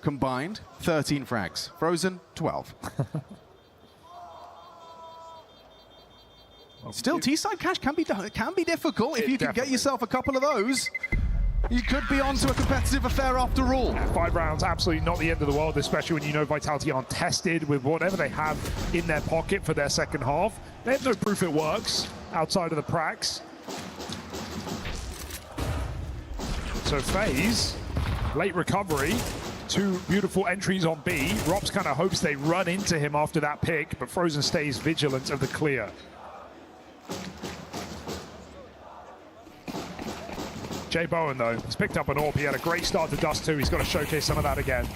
combined 13 frags. Frozen, 12. Still, T-side cash can be difficult. If you can get yourself a couple of those, you could be onto a competitive affair after all. Yeah, 5 rounds, absolutely not the end of the world, especially when you know Vitality aren't tested with whatever they have in their pocket for their second half. They have no proof it works outside of the pracs. So FaZe, late recovery, 2 beautiful entries on B. Robs kind of hopes they run into him after that pick, but Frozen stays vigilant of the clear. Jay Bowen, though, has picked up an AWP. He had a great start to Dust 2. He's got to showcase some of that again.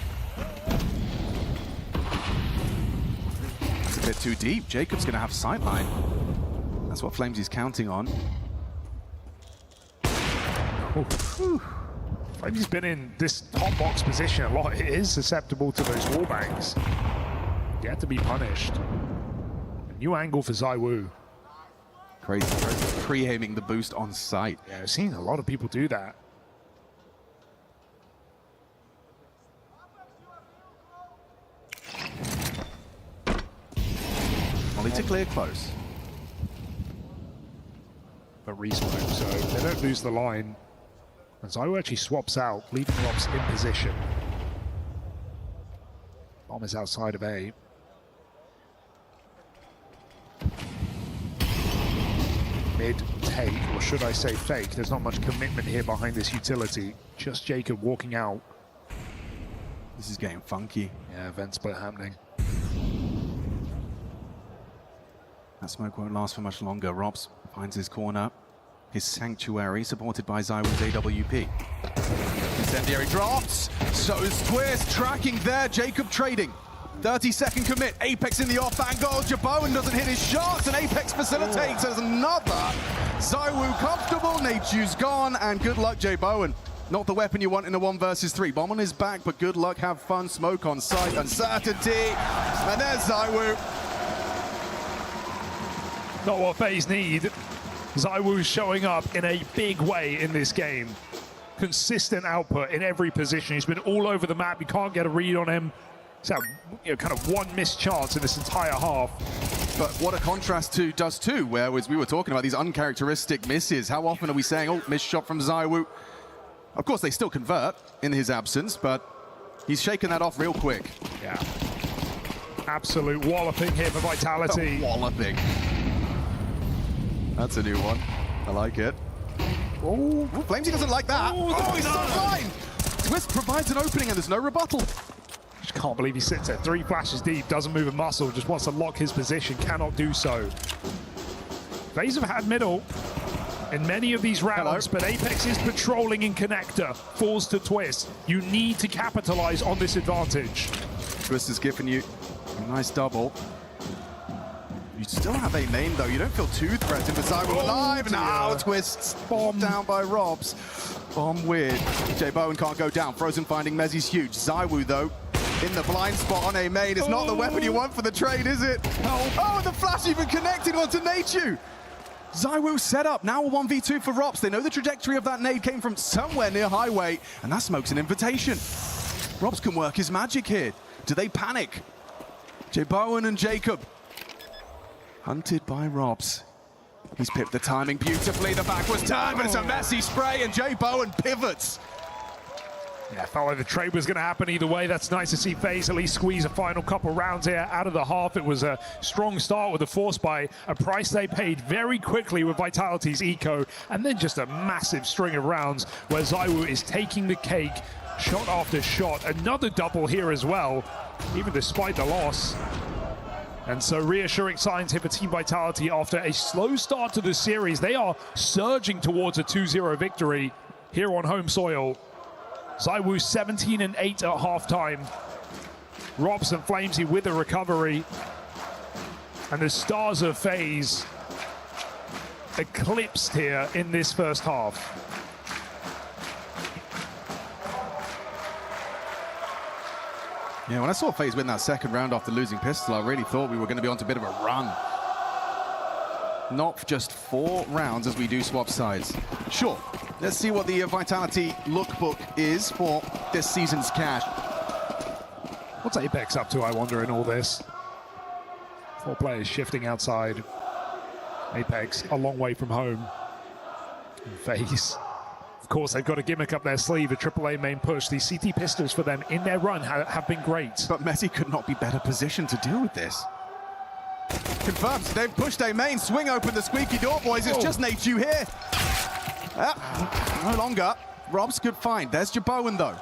That's a bit too deep. Jacob's going to have sightline. That's what Flamesy's counting on. Flamesy's been in this top box position a lot. It is susceptible to those wallbangs. Yet to be punished. A new angle for ZywOo. Crazy. Pre-aiming the boost on site. Yeah, I've seen a lot of people do that. Only to clear close. But resmoke, so they don't lose the line. And ZywOo actually swaps out, leaving Robs in position. Bomb is outside of A. Mid-take, or should I say fake. There's not much commitment here behind this utility. Just Jacob walking out. This is getting funky. Yeah, event split happening. That smoke won't last for much longer. Robs finds his corner. His sanctuary, supported by ZywOo's AWP. Incendiary drops. So is Twist tracking there. Jacob trading. 30-second commit. Apex in the off angle. Jaboan doesn't hit his shots, and Apex facilitates as another. ZywOo comfortable. Nature's gone, and good luck, Jaboan. Not the weapon you want in a 1 versus 3. Bomb on his back, but good luck. Have fun. Smoke on sight. Uncertainty. And there's ZywOo. Not what FaZe need. ZywOo showing up in a big way in this game. Consistent output in every position. He's been all over the map. You can't get a read on him. He's had, kind of 1 missed chance in this entire half. But what a contrast to Dust 2, where as we were talking about these uncharacteristic misses. How often are we saying, oh, missed shot from ZywOo? Of course, they still convert in his absence, but he's shaken that off real quick. Yeah. Absolute walloping here for Vitality. Walloping. That's a new one. I like it. Oh, Flamesy doesn't like that. Oh, he's so fine. Twist provides an opening and there's no rebuttal. Just can't believe he sits there. 3 flashes deep, doesn't move a muscle, just wants to lock his position, cannot do so. FaZe have had middle in many of these rounds, but Apex is patrolling in connector, falls to Twist. You need to capitalize on this advantage. Twist is giving you a nice double. You still have a main though. You don't feel too threatened, but ZywOo alive now. Twists bombed down by Robs. Bomb weird. Jaboan can't go down. Frozen finding Mezzy's huge. ZywOo though in the blind spot on a main. It's not the weapon you want for the trade, is it? Oh, the flash even connected onto Nachu. ZywOo set up. Now a 1v2 for Robs. They know the trajectory of that nade came from somewhere near highway, and that smoke's an invitation. Robs can work his magic here. Do they panic? Jaboan and Jacob. Hunted by Robs. He's pipped the timing beautifully. The back was turned, but it's a messy spray, and Jaboan pivots. Yeah, felt like the trade was going to happen either way. That's nice to see FaZe at least squeeze a final couple rounds here out of the half. It was a strong start with a force buy, a price they paid very quickly with Vitality's eco, and then just a massive string of rounds where ZywOo is taking the cake, shot after shot. Another double here as well, even despite the loss. And so reassuring signs here for Team Vitality after a slow start to the series. They are surging towards a 2-0 victory here on home soil. ZywOo 17-8 at halftime. Robs and Flamesy with a recovery. And the stars of FaZe eclipsed here in this first half. Yeah, when I saw FaZe win that second round after losing Pistol, I really thought we were going to be on a bit of a run. Not just 4 rounds as we do swap sides. Sure, let's see what the Vitality lookbook is for this season's cash. What's Apex up to, I wonder, in all this? 4 players shifting outside. Apex a long way from home. And FaZe. Of course, they've got a gimmick up their sleeve, a AAA main push. These CT pistols for them in their run have been great. But Messi could not be better positioned to deal with this. Confirms, they've pushed A main, swing open the squeaky door, boys. It's just Nate you here. No longer. Rob's good find. There's Jaboan, though.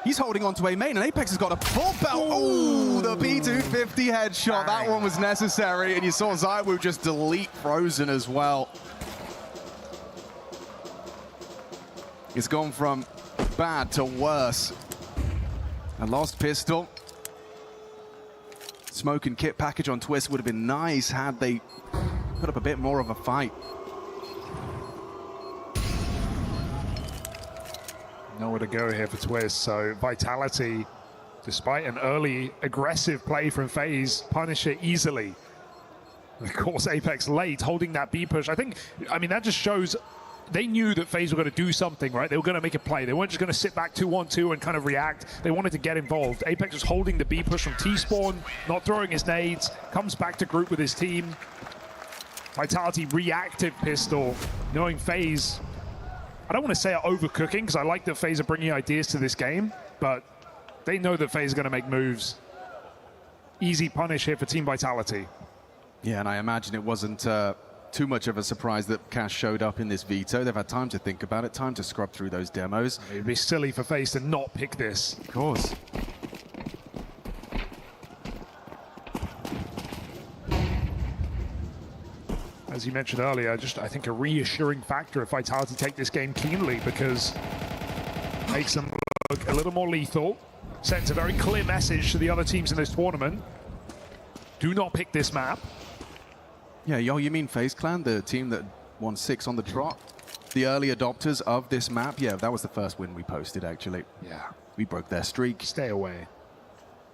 He's holding on to A main, and Apex has got a full belt. Oh, the P250 headshot. That one was necessary, and you saw ZywOo just delete Frozen as well. It's gone from bad to worse. A lost pistol. Smoke and kit package on Twist would have been nice had they put up a bit more of a fight. Nowhere to go here for Twist, so Vitality, despite an early aggressive play from FaZe, punish it easily. And of course, Apex late, holding that B push. I mean, that just shows they knew that FaZe were going to do something, right? They were going to make a play. They weren't just going to sit back 2-1-2 and kind of react. They wanted to get involved. Apex was holding the B push from T-spawn, not throwing his nades, comes back to group with his team. Vitality reactive pistol, knowing FaZe, I don't want to say are overcooking, because I like that FaZe are bringing ideas to this game, but they know that FaZe is going to make moves. Easy punish here for Team Vitality. Yeah, and I imagine it wasn't too much of a surprise that Cash showed up in this veto. They've had time to think about it, time to scrub through those demos. It'd be silly for FaZe to not pick this. Of course. As you mentioned earlier, just I think a reassuring factor if Vitality take this game keenly, because it makes them look a little more lethal, sends a very clear message to the other teams in this tournament. Do not pick this map. Yeah, yo, you mean FaZe Clan, the team that won 6 on the trot? The early adopters of this map? Yeah, that was the first win we posted, actually. Yeah. We broke their streak. Stay away.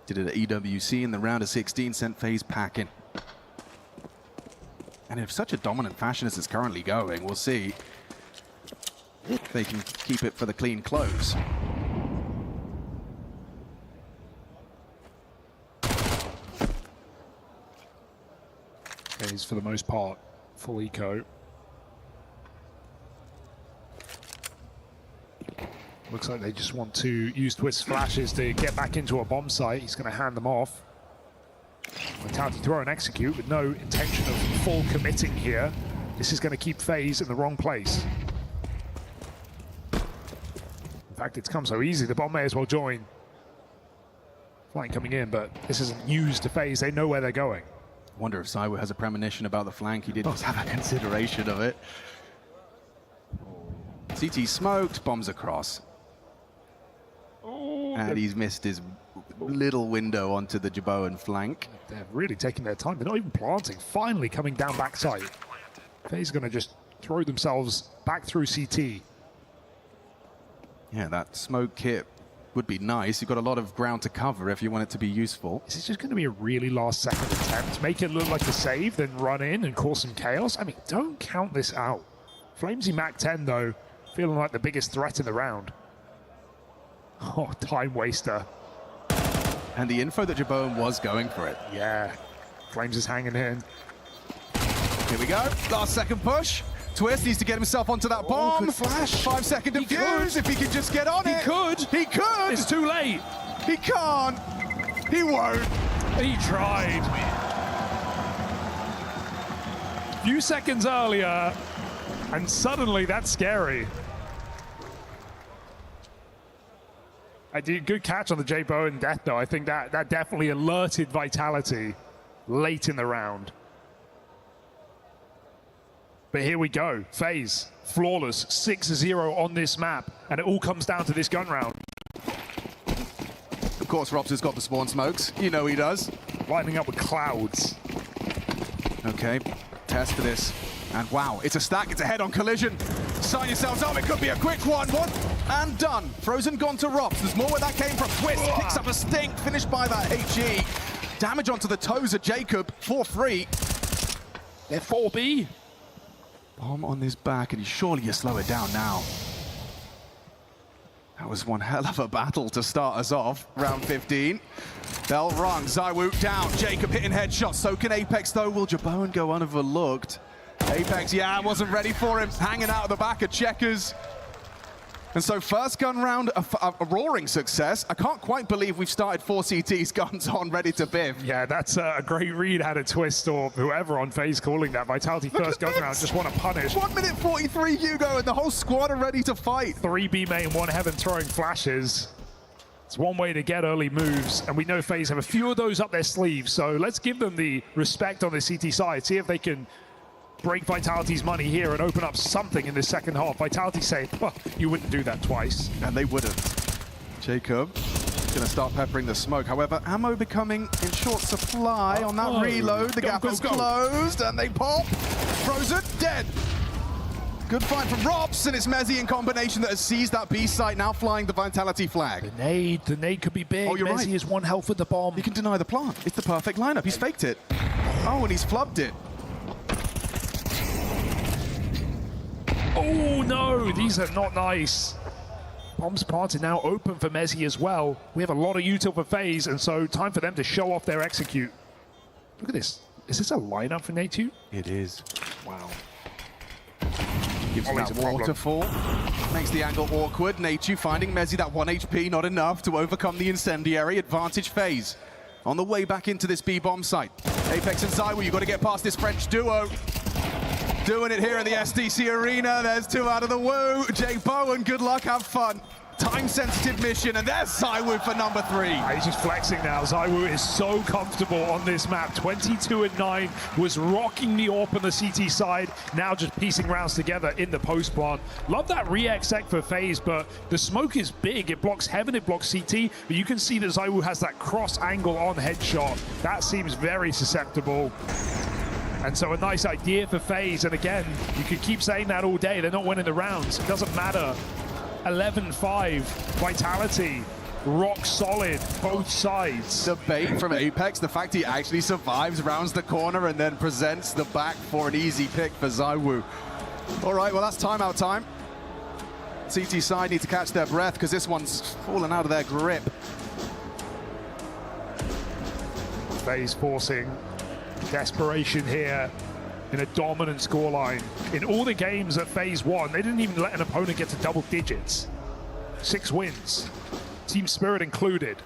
Did it at EWC in the round of 16, sent FaZe packing. And in such a dominant fashion as it's currently going, we'll see if they can keep it for the clean close. FaZe, for the most part, full eco. Looks like they just want to use Twist's flashes to get back into a bomb site. He's going to hand them off. Vitality throw and execute with no intention of full committing here. This is going to keep FaZe in the wrong place. In fact, it's come so easy, the bomb may as well join. Flying coming in, but this isn't news to FaZe. They know where they're going. Wonder if ZywOo has a premonition about the flank. He didn't have a consideration of it. CT smoked, bombs across. Oh, and he's missed his little window onto the Jaboan flank. They're really taking their time. They're not even planting. Finally coming down backside. FaZe going to just throw themselves back through CT. Yeah, that smoke kit would be nice. You've got a lot of ground to cover if you want it to be useful. This is just going to be a really last-second attempt. Make it look like a save, then run in and cause some chaos. I mean, don't count this out. Flamesy Mac 10, though, feeling like the biggest threat in the round. Oh, time waster. And the info that Jaboan was going for it. Yeah, Flames is hanging in. Here we go, last second push. Twist needs to get himself onto that bomb. Good flash. 5 second defuse, if he can just get on it. He could. He could. It's too late. He can't. He won't. He tried. A few seconds earlier, and suddenly that's scary. I did good catch on the Jaboan death, though. I think that definitely alerted Vitality late in the round. But here we go. FaZe, flawless, 6-0 on this map, and it all comes down to this gun round. Of course, Robs has got the spawn smokes. You know he does. Lining up with clouds. Okay, test for this. And wow, it's a stack, it's a head-on collision. Sign yourselves up, it could be a quick one. And done. Frozen gone to Robs. There's more where that came from. Twist picks up a stink, finished by that HE. Damage onto the toes of Jacob for free. They're 4B. Bomb on his back, and surely you slow it down now. That was one hell of a battle to start us off. Round 15. Bell rung, ZywOo down. Jacob hitting headshots. So can Apex though. Will Jabone go unoverlooked? Apex, yeah, wasn't ready for him. Hanging out of the back of Checkers. And so first gun round, a roaring success. I can't quite believe we've started 4 CTs, guns on, ready to biff. Yeah, that's a great read out of Twist or whoever on FaZe calling that. Vitality first gun round, just want to punish. 1 minute 43, Hugo, and the whole squad are ready to fight. 3 B main, 1 heaven throwing flashes. It's one way to get early moves, and we know FaZe have a few of those up their sleeves, so let's give them the respect on the CT side, see if they can break Vitality's money here and open up something in the second half. Vitality say, well, you wouldn't do that twice. And they wouldn't. Jacob gonna start peppering the smoke. However, ammo becoming in short supply on that reload. The gap is closed and they pop. Frozen, dead. Good find from Robs, and it's Mezzy in combination that has seized that B site, now flying the Vitality flag. The nade could be big. Oh, you're Mezzy right. is 1 health with the bomb. He can deny the plant. It's the perfect lineup. He's faked it. Oh, and he's flubbed it. Oh no, these are not nice. Bombs planted now open for Mezzy as well. We have a lot of util for FaZe, and so time for them to show off their execute. Look at this. Is this a lineup for Nate 2? It is. Wow. Gives him that waterfall. Makes the angle awkward. Nate finding Mezzy that 1 HP, not enough to overcome the incendiary. Advantage FaZe. On the way back into this B bomb site. Apex and ZywOo, you've got to get past this French duo. Doing it here in the SDC arena. There's 2 out of the woo. Jake Bowen, good luck, have fun. Time-sensitive mission, and there's ZywOo for number 3. He's just flexing now. ZywOo is so comfortable on this map. 22-9, was rocking the AWP on the CT side. Now just piecing rounds together in the post plant. Love that re-exec for FaZe, but the smoke is big. It blocks heaven, it blocks CT, but you can see that ZywOo has that cross angle on headshot. That seems very susceptible. And so a nice idea for FaZe, and again, you could keep saying that all day. They're not winning the rounds. It doesn't matter. 11-5, Vitality, rock solid, both sides. The bait from Apex, the fact he actually survives, rounds the corner, and then presents the back for an easy pick for ZywOo. All right, well, that's timeout time. CT side need to catch their breath because this one's fallen out of their grip. FaZe forcing desperation here in a dominant scoreline. In all the games that FaZe won, they didn't even let an opponent get to double digits. 6 wins, Team Spirit included.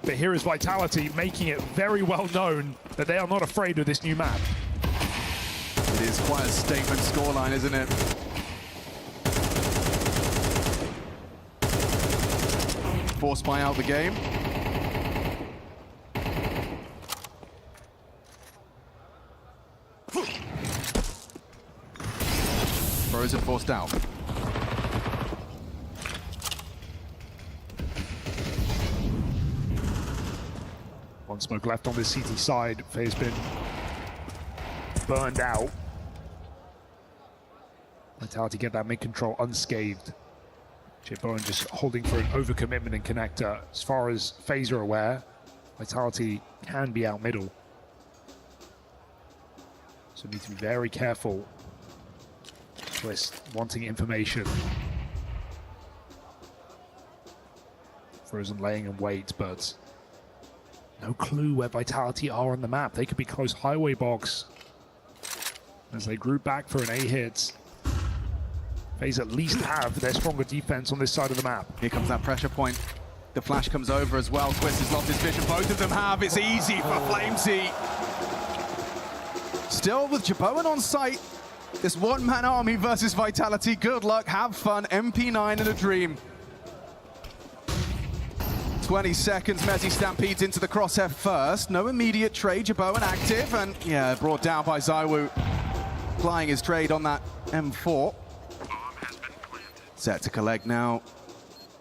But here is Vitality making it very well known that they are not afraid of this new map. It is quite a statement scoreline, isn't it? Force buy out the game. Frozen forced out. One smoke left on this CT side. FaZe been burned out. Vitality get that mid control unscathed. Bowen just holding for an overcommitment in connector. As far as FaZe are aware, Vitality can be out middle. So need to be very careful. Twist wanting information. Frozen laying in wait, but no clue where Vitality are on the map. They could be close highway box. As they group back for an A hit. FaZe at least have their stronger defense on this side of the map. Here comes that pressure point. The flash comes over as well. Twist has lost his vision. Both of them have. It's easy for Flamesy. Still with Jabone on site. This one-man army versus Vitality. Good luck, have fun. MP9 in a dream. 20 seconds, Mezzy stampedes into the crosshair first. No immediate trade, Jabone active, and yeah, brought down by ZywOo. Applying his trade on that M4. Set to collect now.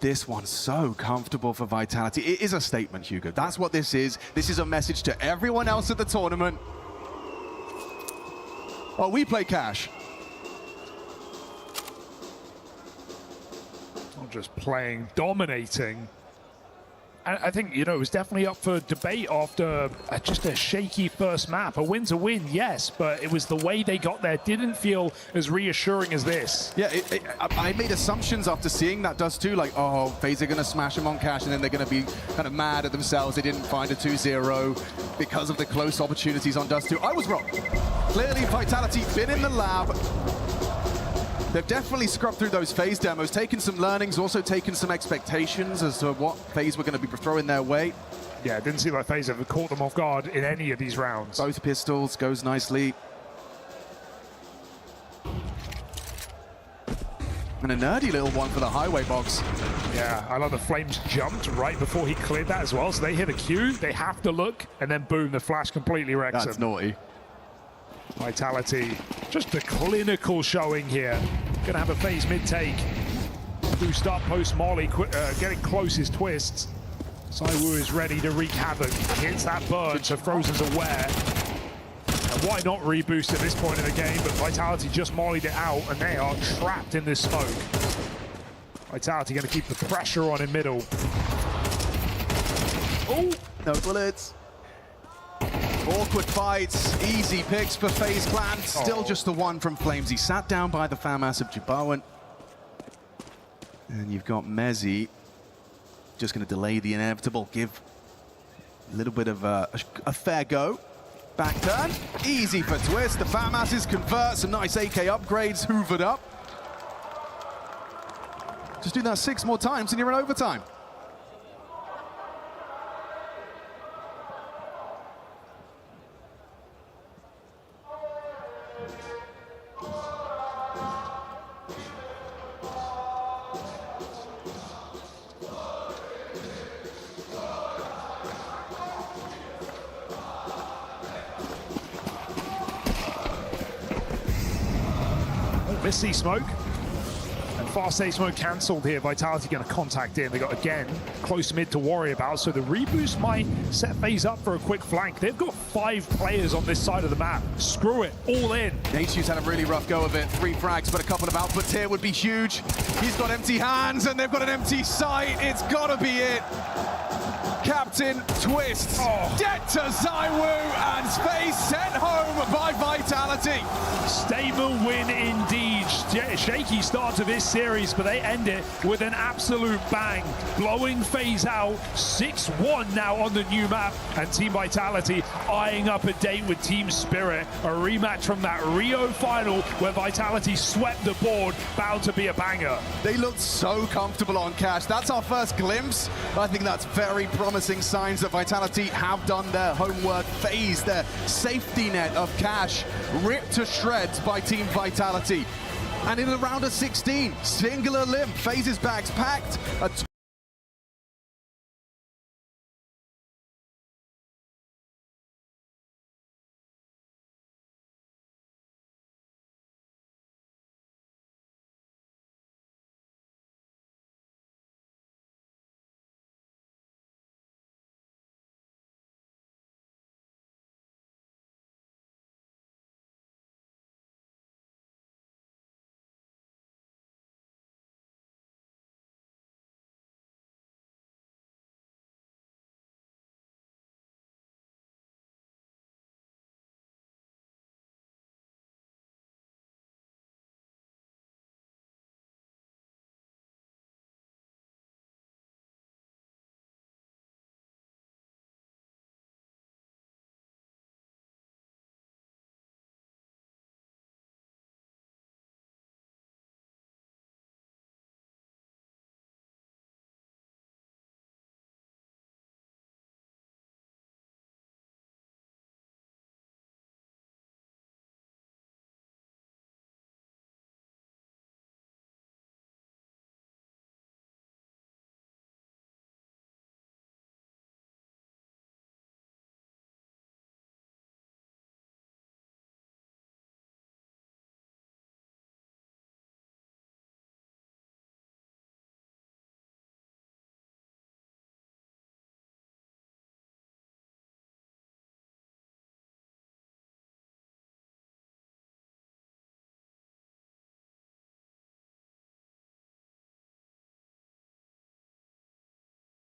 This one's so comfortable for Vitality. It is a statement, Hugo. That's what this is. This is a message to everyone else at the tournament. Oh, we play cash. Not just playing, dominating. I think, you know, it was definitely up for debate after just a shaky first map. A win's a win, yes, but it was the way they got there didn't feel as reassuring as this. Yeah, I made assumptions after seeing that Dust 2, like, oh, FaZe are going to smash them on Cash, and then they're going to be kind of mad at themselves. They didn't find a 2-0 because of the close opportunities on Dust 2. I was wrong. Clearly, Vitality been in the lab. They've definitely scrubbed through those FaZe demos, taken some learnings, also taken some expectations as to what FaZe were going to be throwing their way. Yeah, it didn't seem like FaZe ever caught them off guard in any of these rounds. Both pistols, goes nicely. And a nerdy little one for the highway box. Yeah, I love the Flames jumped right before he cleared that as well. So they hit a Q, they have to look, and then boom, the flash completely wrecks That's him. naughty. Vitality, just a clinical showing here. Gonna have a FaZe mid-take. Boost up post Molly, getting close is Twists. Saiwu is ready to wreak havoc. Hits that burn, so Frozen's aware. And why not reboost at this point in the game? But Vitality just mollied it out, and they are trapped in this smoke. Vitality gonna keep the pressure on in middle. Oh, no bullets. Awkward fights, easy picks for FaZe Clan. Still just the one from Flames. He sat down by the FAMAS of Jibawan. And you've got Mezzi just going to delay the inevitable, give a little bit of a fair go. Back turn, easy for Twist. The FAMASes convert, some nice AK upgrades, hoovered up. Just do that 6 more times and you're in overtime. Missy smoke. And fast A smoke cancelled here. Vitality going to contact in. They got, again, close mid to worry about. So the reboost might set FaZe up for a quick flank. They've got 5 players on this side of the map. Screw it. All in. Nature's had a really rough go of it. 3 frags, but a couple of outputs here would be huge. He's got empty hands, and they've got an empty sight. It's got to be it. Captain Twist, dead to Zaiwu, and FaZe sent home by Vitality. Statement win indeed. Shaky start to this series, but they end it with an absolute bang, blowing FaZe out. 6-1 now on the new map, and Team Vitality eyeing up a date with Team Spirit. A rematch from that Rio final where Vitality swept the board, bound to be a banger. They looked so comfortable on Cash. That's our first glimpse. I think that's very promising signs that Vitality have done their homework. FaZe, their safety net of Cash, ripped to shreds by Team Vitality. And in the round of 16, singular limb, FaZe's bags packed.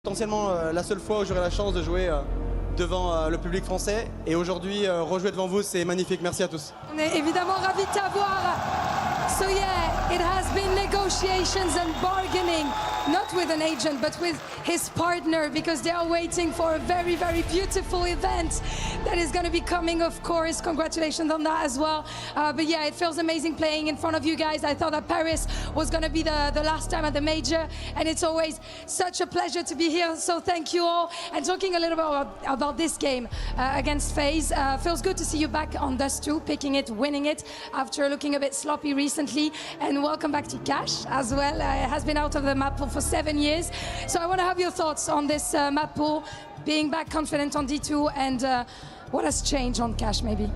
Potentiellement la seule fois où j'aurai la chance de jouer devant le public français. Et aujourd'hui, rejouer devant vous, c'est magnifique. Merci à tous. On est évidemment ravis de t'avoir. So yeah, it has been negotiations and bargaining, not with an agent, but with his partner, because they are waiting for a very, very beautiful event that is going to be coming, of course. Congratulations on that as well. But yeah, it feels amazing playing in front of you guys. I thought that Paris was going to be the last time at the major, and it's always such a pleasure to be here. So thank you all. And talking a little bit about this game against FaZe, feels good to see you back on Dust 2, picking it, winning it, after looking a bit sloppy recently. And welcome back to Cash as well. It has been out of the map pool for 7 years. So I want to have your thoughts on this map pool, being back confident on D2, and what has changed on Cash maybe.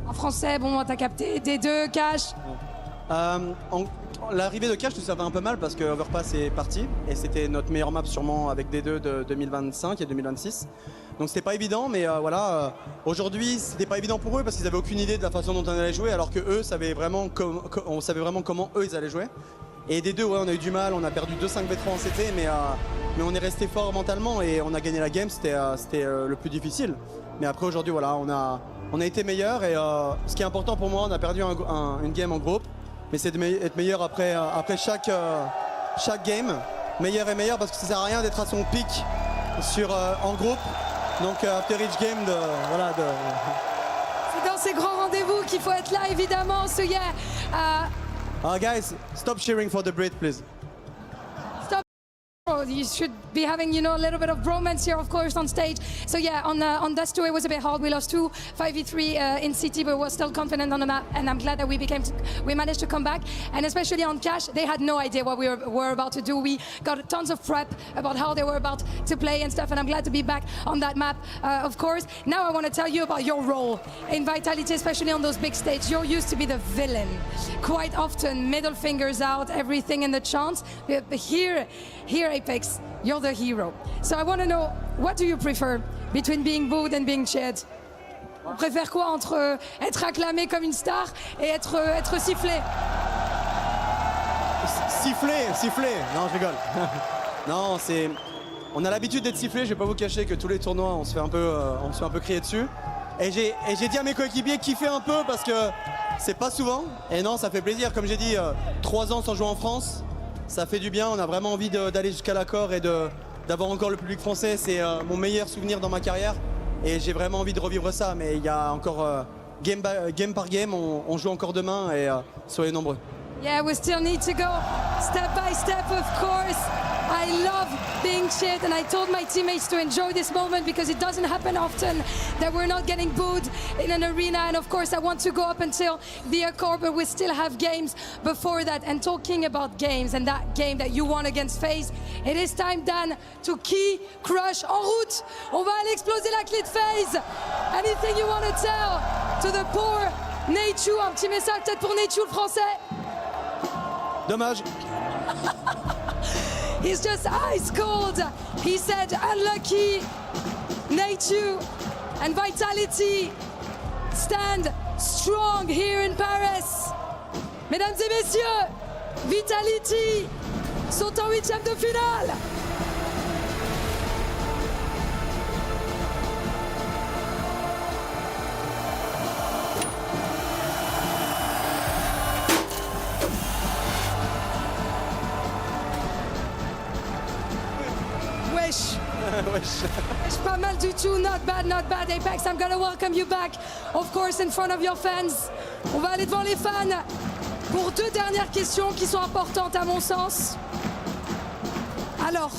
En français, bon, t'as capté D2, Cash. L'arrivée de Cash nous savait un peu mal parce que Overpass est parti et c'était notre meilleure map sûrement avec D2 de 2025 et 2026. Donc c'était pas évident, mais voilà, aujourd'hui c'était pas évident pour eux parce qu'ils avaient aucune idée de la façon dont on allait jouer, alors que eux on savait vraiment comment eux ils allaient jouer. Et D2, ouais, on a eu du mal, on a perdu 2-5 V3 en CT, mais on est resté fort mentalement et on a gagné la game, c'était le plus difficile. Mais après aujourd'hui, voilà, on a été meilleur et ce qui est important pour moi, on a perdu une game en groupe, mais c'est d'être meilleur après chaque game, meilleur et meilleur, parce que ça sert à rien d'être à son pic en groupe. Donc after each game, C'est dans ces grands rendez-vous qu'il faut être là, évidemment. So yeah, guys, stop cheering for the Brit, please. you should be having, you know, a little bit of bromance here, of course, on stage. So yeah, on Dust 2 it was a bit hard. We lost 2 5v3 in CT, but we're still confident on the map, and I'm glad that we managed to come back. And especially on Cash, they had no idea what we were about to do. We got tons of prep about how they were about to play and stuff, and I'm glad to be back on that map, of course. Now I want to tell you about your role in Vitality, especially on those big stages. You're used to be the villain, quite often middle fingers out, everything in the chance. But here Apex, you're the hero. So I want to know, what do you prefer between being booed and being cheered? On préfère quoi entre être acclamé comme une star et être sifflé? Sifflé. Non, je rigole. Non, on a l'habitude d'être sifflé. Je vais pas vous cacher que tous les tournois, on se fait un peu crier dessus. Et j'ai dit à mes coéquipiers, kiffez un peu parce que c'est pas souvent. Et non, ça fait plaisir. Comme j'ai dit, 3 ans sans jouer en France. Ça fait du bien, on a vraiment envie d'aller jusqu'à l'accord et d'avoir encore le public français. C'est mon meilleur souvenir dans ma carrière et j'ai vraiment envie de revivre ça. Mais il y a encore game par game, on joue encore demain et soyez nombreux. Yeah, we still need to go step by step, of course. I love being cheered, and I told my teammates to enjoy this moment because it doesn't happen often that we're not getting booed in an arena. And of course I want to go up until the Accord, but we still have games before that. And talking about games and that game that you won against FaZe, it is time, Dan, to key crush en route. On va aller exploser la clé de FaZe. Anything you want to tell to the poor Neichu? Un petit message peut-être pour Neichu le français? Dommage. He's just ice cold. He said unlucky. Neichu and Vitality stand strong here in Paris. Mesdames et messieurs, Vitality sont en 8e de finale. It's pas mal du tout. Not bad, Apex. I'm gonna welcome you back, of course, in front of your fans. On va aller devant les fans pour 2 dernières questions qui sont importantes à mon sens. Alors,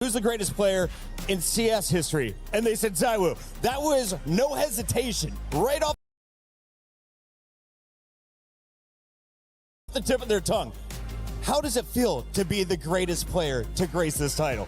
who's the greatest player in CS history? And they said ZywOo. That was no hesitation, right off the tip of their tongue. How does it feel to be the greatest player to grace this title?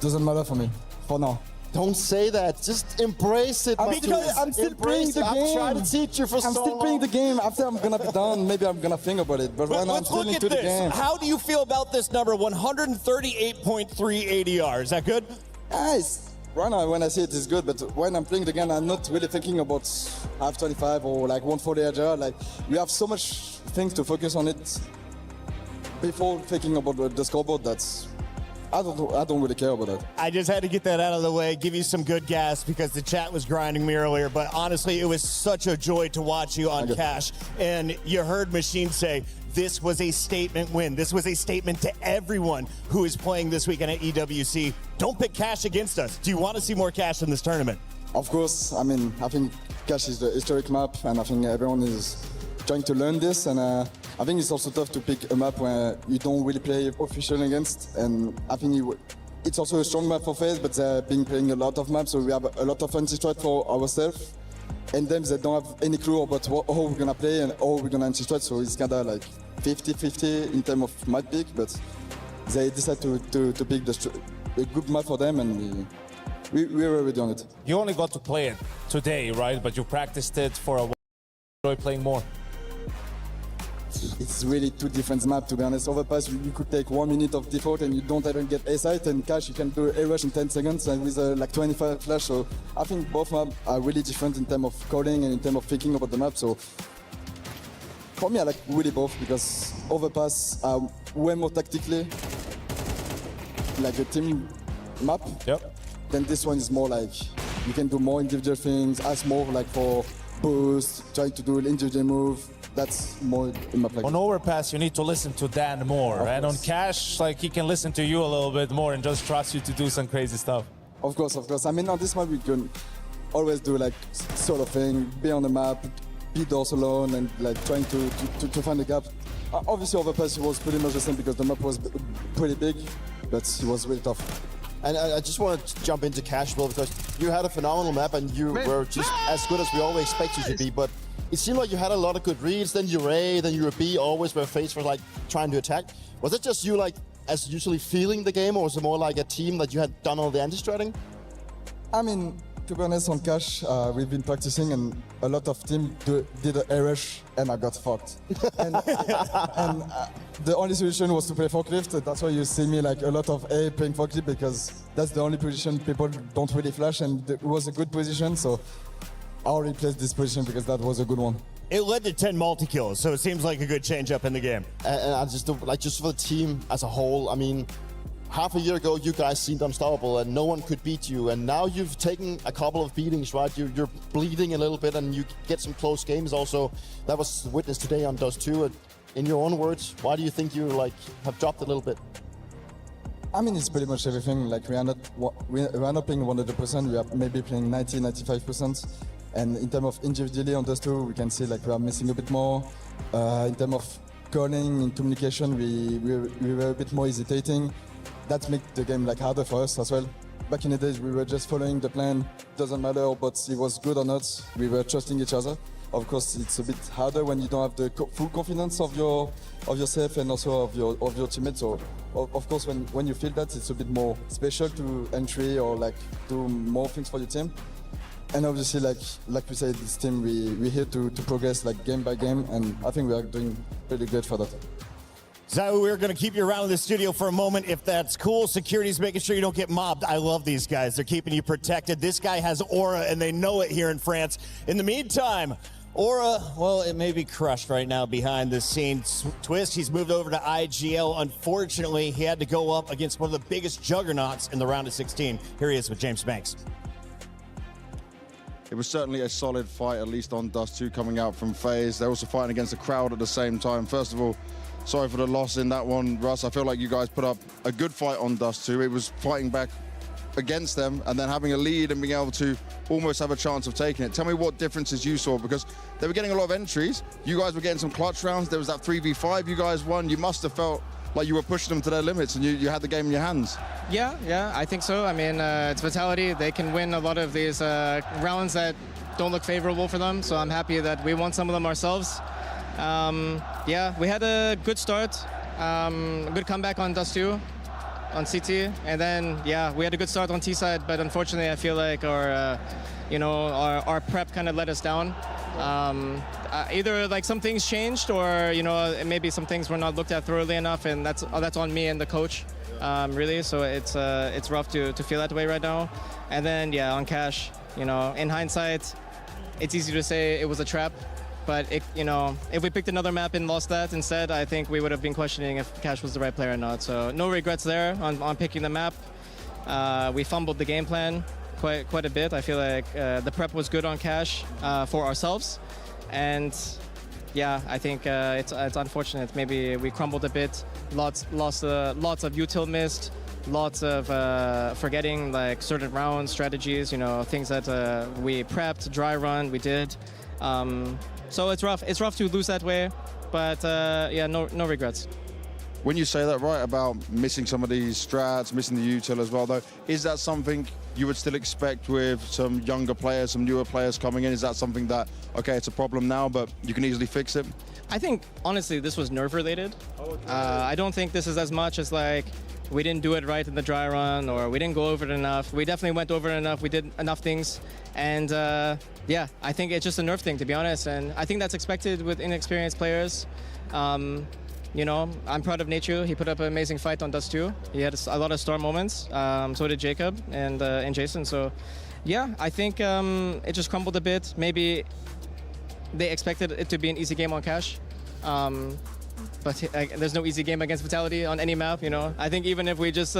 Doesn't matter for me, for now. Don't say that. Just embrace it. Because I'm still playing the game. I'm trying to teach you for so long. I'm still playing the game. After I'm gonna be done, maybe I'm gonna think about it. But right now I'm Let's still look at into the this. game. How do you feel about this number, 138.3 ADR? Is that good? Nice. Right now when I see it, it's good. But when I'm playing the game, I'm not really thinking about half 25 or like 140 ADR. Like we have so much things to focus on it before thinking about the scoreboard. I don't really care about that. I just had to get that out of the way, give you some good gas because the chat was grinding me earlier. But honestly, it was such a joy to watch you on Cash. And you heard Machine say, this was a statement win. This was a statement to everyone who is playing this weekend at EWC. Don't pick Cash against us. Do you want to see more Cash in this tournament? Of course. I mean, I think Cash is the historic map, and I think everyone is trying to learn this. And I think it's also tough to pick a map where you don't really play official against. And I think it's also a strong map for FaZe, but they've been playing a lot of maps, so we have a lot of anti-strat for ourselves. And them, they don't have any clue about how we're gonna play and how we're gonna anti-strat, so it's kinda like 50-50 in terms of map pick, but they decide to pick a good map for them, and we're already on it. You only got to play it today, right? But you practiced it for a while. Enjoy playing more. It's really two different maps, to be honest. Overpass, you could take 1 minute of default and you don't even get A site, and Cash, you can do a rush in 10 seconds and with like 25 flash. So I think both maps are really different in terms of coding and in terms of thinking about the map. So for me, I like really both because Overpass are way more tactically like a team map. Yep. Then this one is more like you can do more individual things, ask more like for boost, try to do an individual move. That's more in my play. On Overpass, you need to listen to Dan more, and on Cash, like he can listen to you a little bit more and just trust you to do some crazy stuff. Of course, of course. I mean, on this map, we can always do like sort of thing, be on the map, be doors alone, and like trying to find a gap. Obviously, Overpass was pretty much the same because the map was pretty big, but it was really tough. And I just want to jump into Cash well because you had a phenomenal map and you were just as good as we always expect you to be. But it seemed like you had a lot of good reads. Then you're A, then you're B, always were FaZe for like trying to attack. Was it just you like as usually feeling the game, or was it more like a team that you had done all the anti-stratting? I mean, to be honest, on Cash, we've been practicing and a lot of teams did an air rush and I got fucked. and the only solution was to play forklift. That's why you see me like a lot of A playing forklift because that's the only position people don't really flash, and it was a good position. So I'll replace this position because that was a good one. It led to 10 multi-kills, so it seems like a good change-up in the game. And I just like just for the team as a whole. I mean, half a year ago, you guys seemed unstoppable and no one could beat you. And now you've taken a couple of beatings, right? You're bleeding a little bit and you get some close games also. That was witnessed today on Dust 2. In your own words, why do you think you like have dropped a little bit? I mean, it's pretty much everything. Like we are not playing 100%. We are maybe playing 90-95%. And in terms of individually on those two, we can see like we are missing a bit more. In terms of calling and communication, we were a bit more hesitating. That makes the game like harder for us as well. Back in the days, we were just following the plan. Doesn't matter, but it was good or not. We were trusting each other. Of course, it's a bit harder when you don't have the full confidence of yourself and also of your teammates. So, of course, when you feel that, it's a bit more special to entry or like do more things for your team. And obviously, like we said, this team, we're here to progress like game by game, and I think we are doing really good for that. ZywOo, we're going to keep you around in the studio for a moment if that's cool. Security's making sure you don't get mobbed. I love these guys. They're keeping you protected. This guy has aura, and they know it here in France. In the meantime, aura, well, it may be crushed right now behind the scenes. Twist, he's moved over to IGL. Unfortunately, he had to go up against one of the biggest juggernauts in the round of 16. Here he is with James Banks. It was certainly a solid fight, at least on Dust 2 coming out from FaZe. They're also fighting against the crowd at the same time. First of all, sorry for the loss in that one, Russ. I feel like you guys put up a good fight on Dust 2. It was fighting back against them and then having a lead and being able to almost have a chance of taking it. Tell me what differences you saw, because they were getting a lot of entries. You guys were getting some clutch rounds. There was that 3v5 you guys won. You must have felt like you were pushing them to their limits and you had the game in your hands. Yeah, I think so. I mean, it's Vitality. They can win a lot of these rounds that don't look favorable for them. So I'm happy that we won some of them ourselves. Yeah, we had a good start, a good comeback on Dust 2, on CT, and then yeah, we had a good start on T side. But unfortunately, I feel like our prep kind of let us down. Either like some things changed, or maybe some things were not looked at thoroughly enough, and that's on me and the coach, really. So it's rough to feel that way right now. And then yeah, on Cash, in hindsight, it's easy to say it was a trap, but if we picked another map and lost that instead, I think we would have been questioning if Cash was the right player or not. So no regrets there on picking the map. We fumbled the game plan quite a bit. I feel like the prep was good on Cash for ourselves, and yeah, I think it's unfortunate. Maybe we crumbled a bit. Lots of util missed. Lots of forgetting like certain round strategies. Things that we prepped, dry run, we did. So it's rough. It's rough to lose that way, but yeah, no regrets. When you say that, right, about missing some of these strats, missing the util as well, though, is that something you would still expect with some younger players, some newer players coming in? Is that something that, okay, it's a problem now, but you can easily fix it? I think, honestly, this was nerve related. I don't think this is as much as like, we didn't do it right in the dry run, or we didn't go over it enough. We definitely went over it enough. We did enough things. And yeah, I think it's just a nerve thing, to be honest. And I think that's expected with inexperienced players. I'm proud of Nacho. He put up an amazing fight on Dust 2. He had a lot of star moments. So did Jacob and Jason. So yeah, I think it just crumbled a bit. Maybe they expected it to be an easy game on Cash. But there's no easy game against Vitality on any map, I think even if we just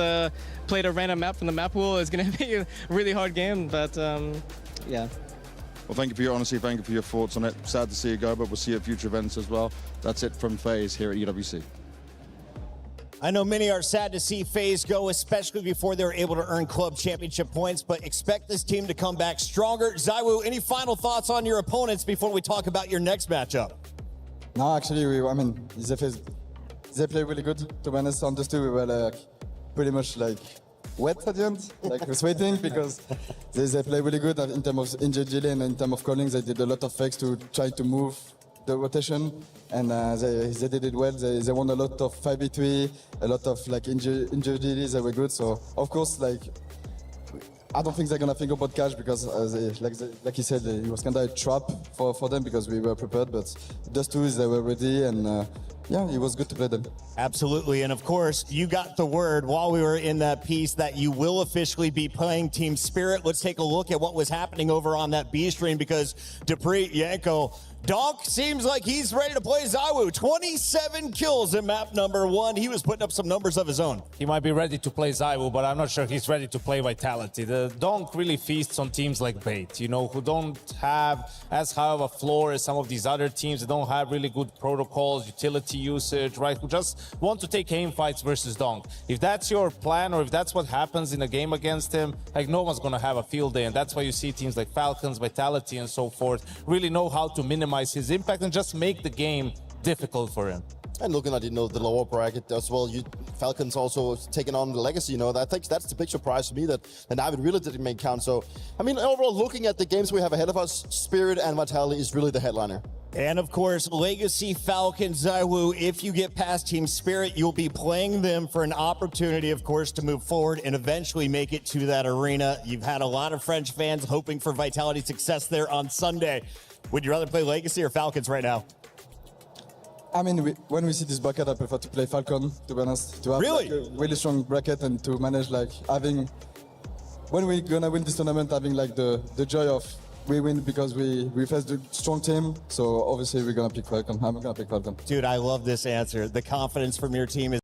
played a random map from the map pool, it's going to be a really hard game, but yeah. Well, thank you for your honesty, thank you for your thoughts on it. Sad to see you go, but we'll see you at future events as well. That's it from FaZe here at EWC. I know many are sad to see FaZe go, especially before they were able to earn club championship points, but expect this team to come back stronger. ZywOo, any final thoughts on your opponents before we talk about your next matchup? No, actually, they play really good. To be honest, on those two, we were like pretty much like wet at the end, like we're sweating because they play really good in terms of injury delay and in terms of calling. They did a lot of fakes to try to move the rotation, and they did it well. They won a lot of 5v3, a lot of like injury delays. They were good. So of course, like, I don't think they're gonna think about Cash because, like he said, it was kind of a trap for them because we were prepared. But Dust 2, they were ready, and yeah, it was good to play them. Absolutely, and of course, you got the word while we were in that piece that you will officially be playing Team Spirit. Let's take a look at what was happening over on that B stream because Dupree, Yanko, Donk seems like he's ready to play ZywOo. 27 kills in map number 1. He was putting up some numbers of his own. He might be ready to play ZywOo, but I'm not sure he's ready to play Vitality. The Donk really feasts on teams like Bait, who don't have as high of a floor as some of these other teams. They don't have really good protocols, utility usage, right? Who just want to take aim fights versus Donk. If that's your plan, or if that's what happens in a game against him, like, no one's gonna have a field day, and that's why you see teams like Falcons, Vitality, and so forth really know how to minimize his impact and just make the game difficult for him. And looking at the lower bracket as well, Falcons also taking on the Legacy. I think that's the big surprise for me that David really didn't make count. So, I mean, overall, looking at the games we have ahead of us, Spirit and Vitality is really the headliner. And of course, Legacy, Falcons, ZywOo, if you get past Team Spirit, you'll be playing them for an opportunity, of course, to move forward and eventually make it to that arena. You've had a lot of French fans hoping for Vitality success there on Sunday. Would you rather play Legacy or Falcons right now? I mean, when we see this bracket, I prefer to play Falcon, to be honest. To have really? Like, a really strong bracket and to manage like having, when we're gonna win this tournament, having like the joy of we win because we face a strong team. So obviously we're gonna pick Falcon. I'm gonna pick Falcon. Dude, I love this answer. The confidence from your team is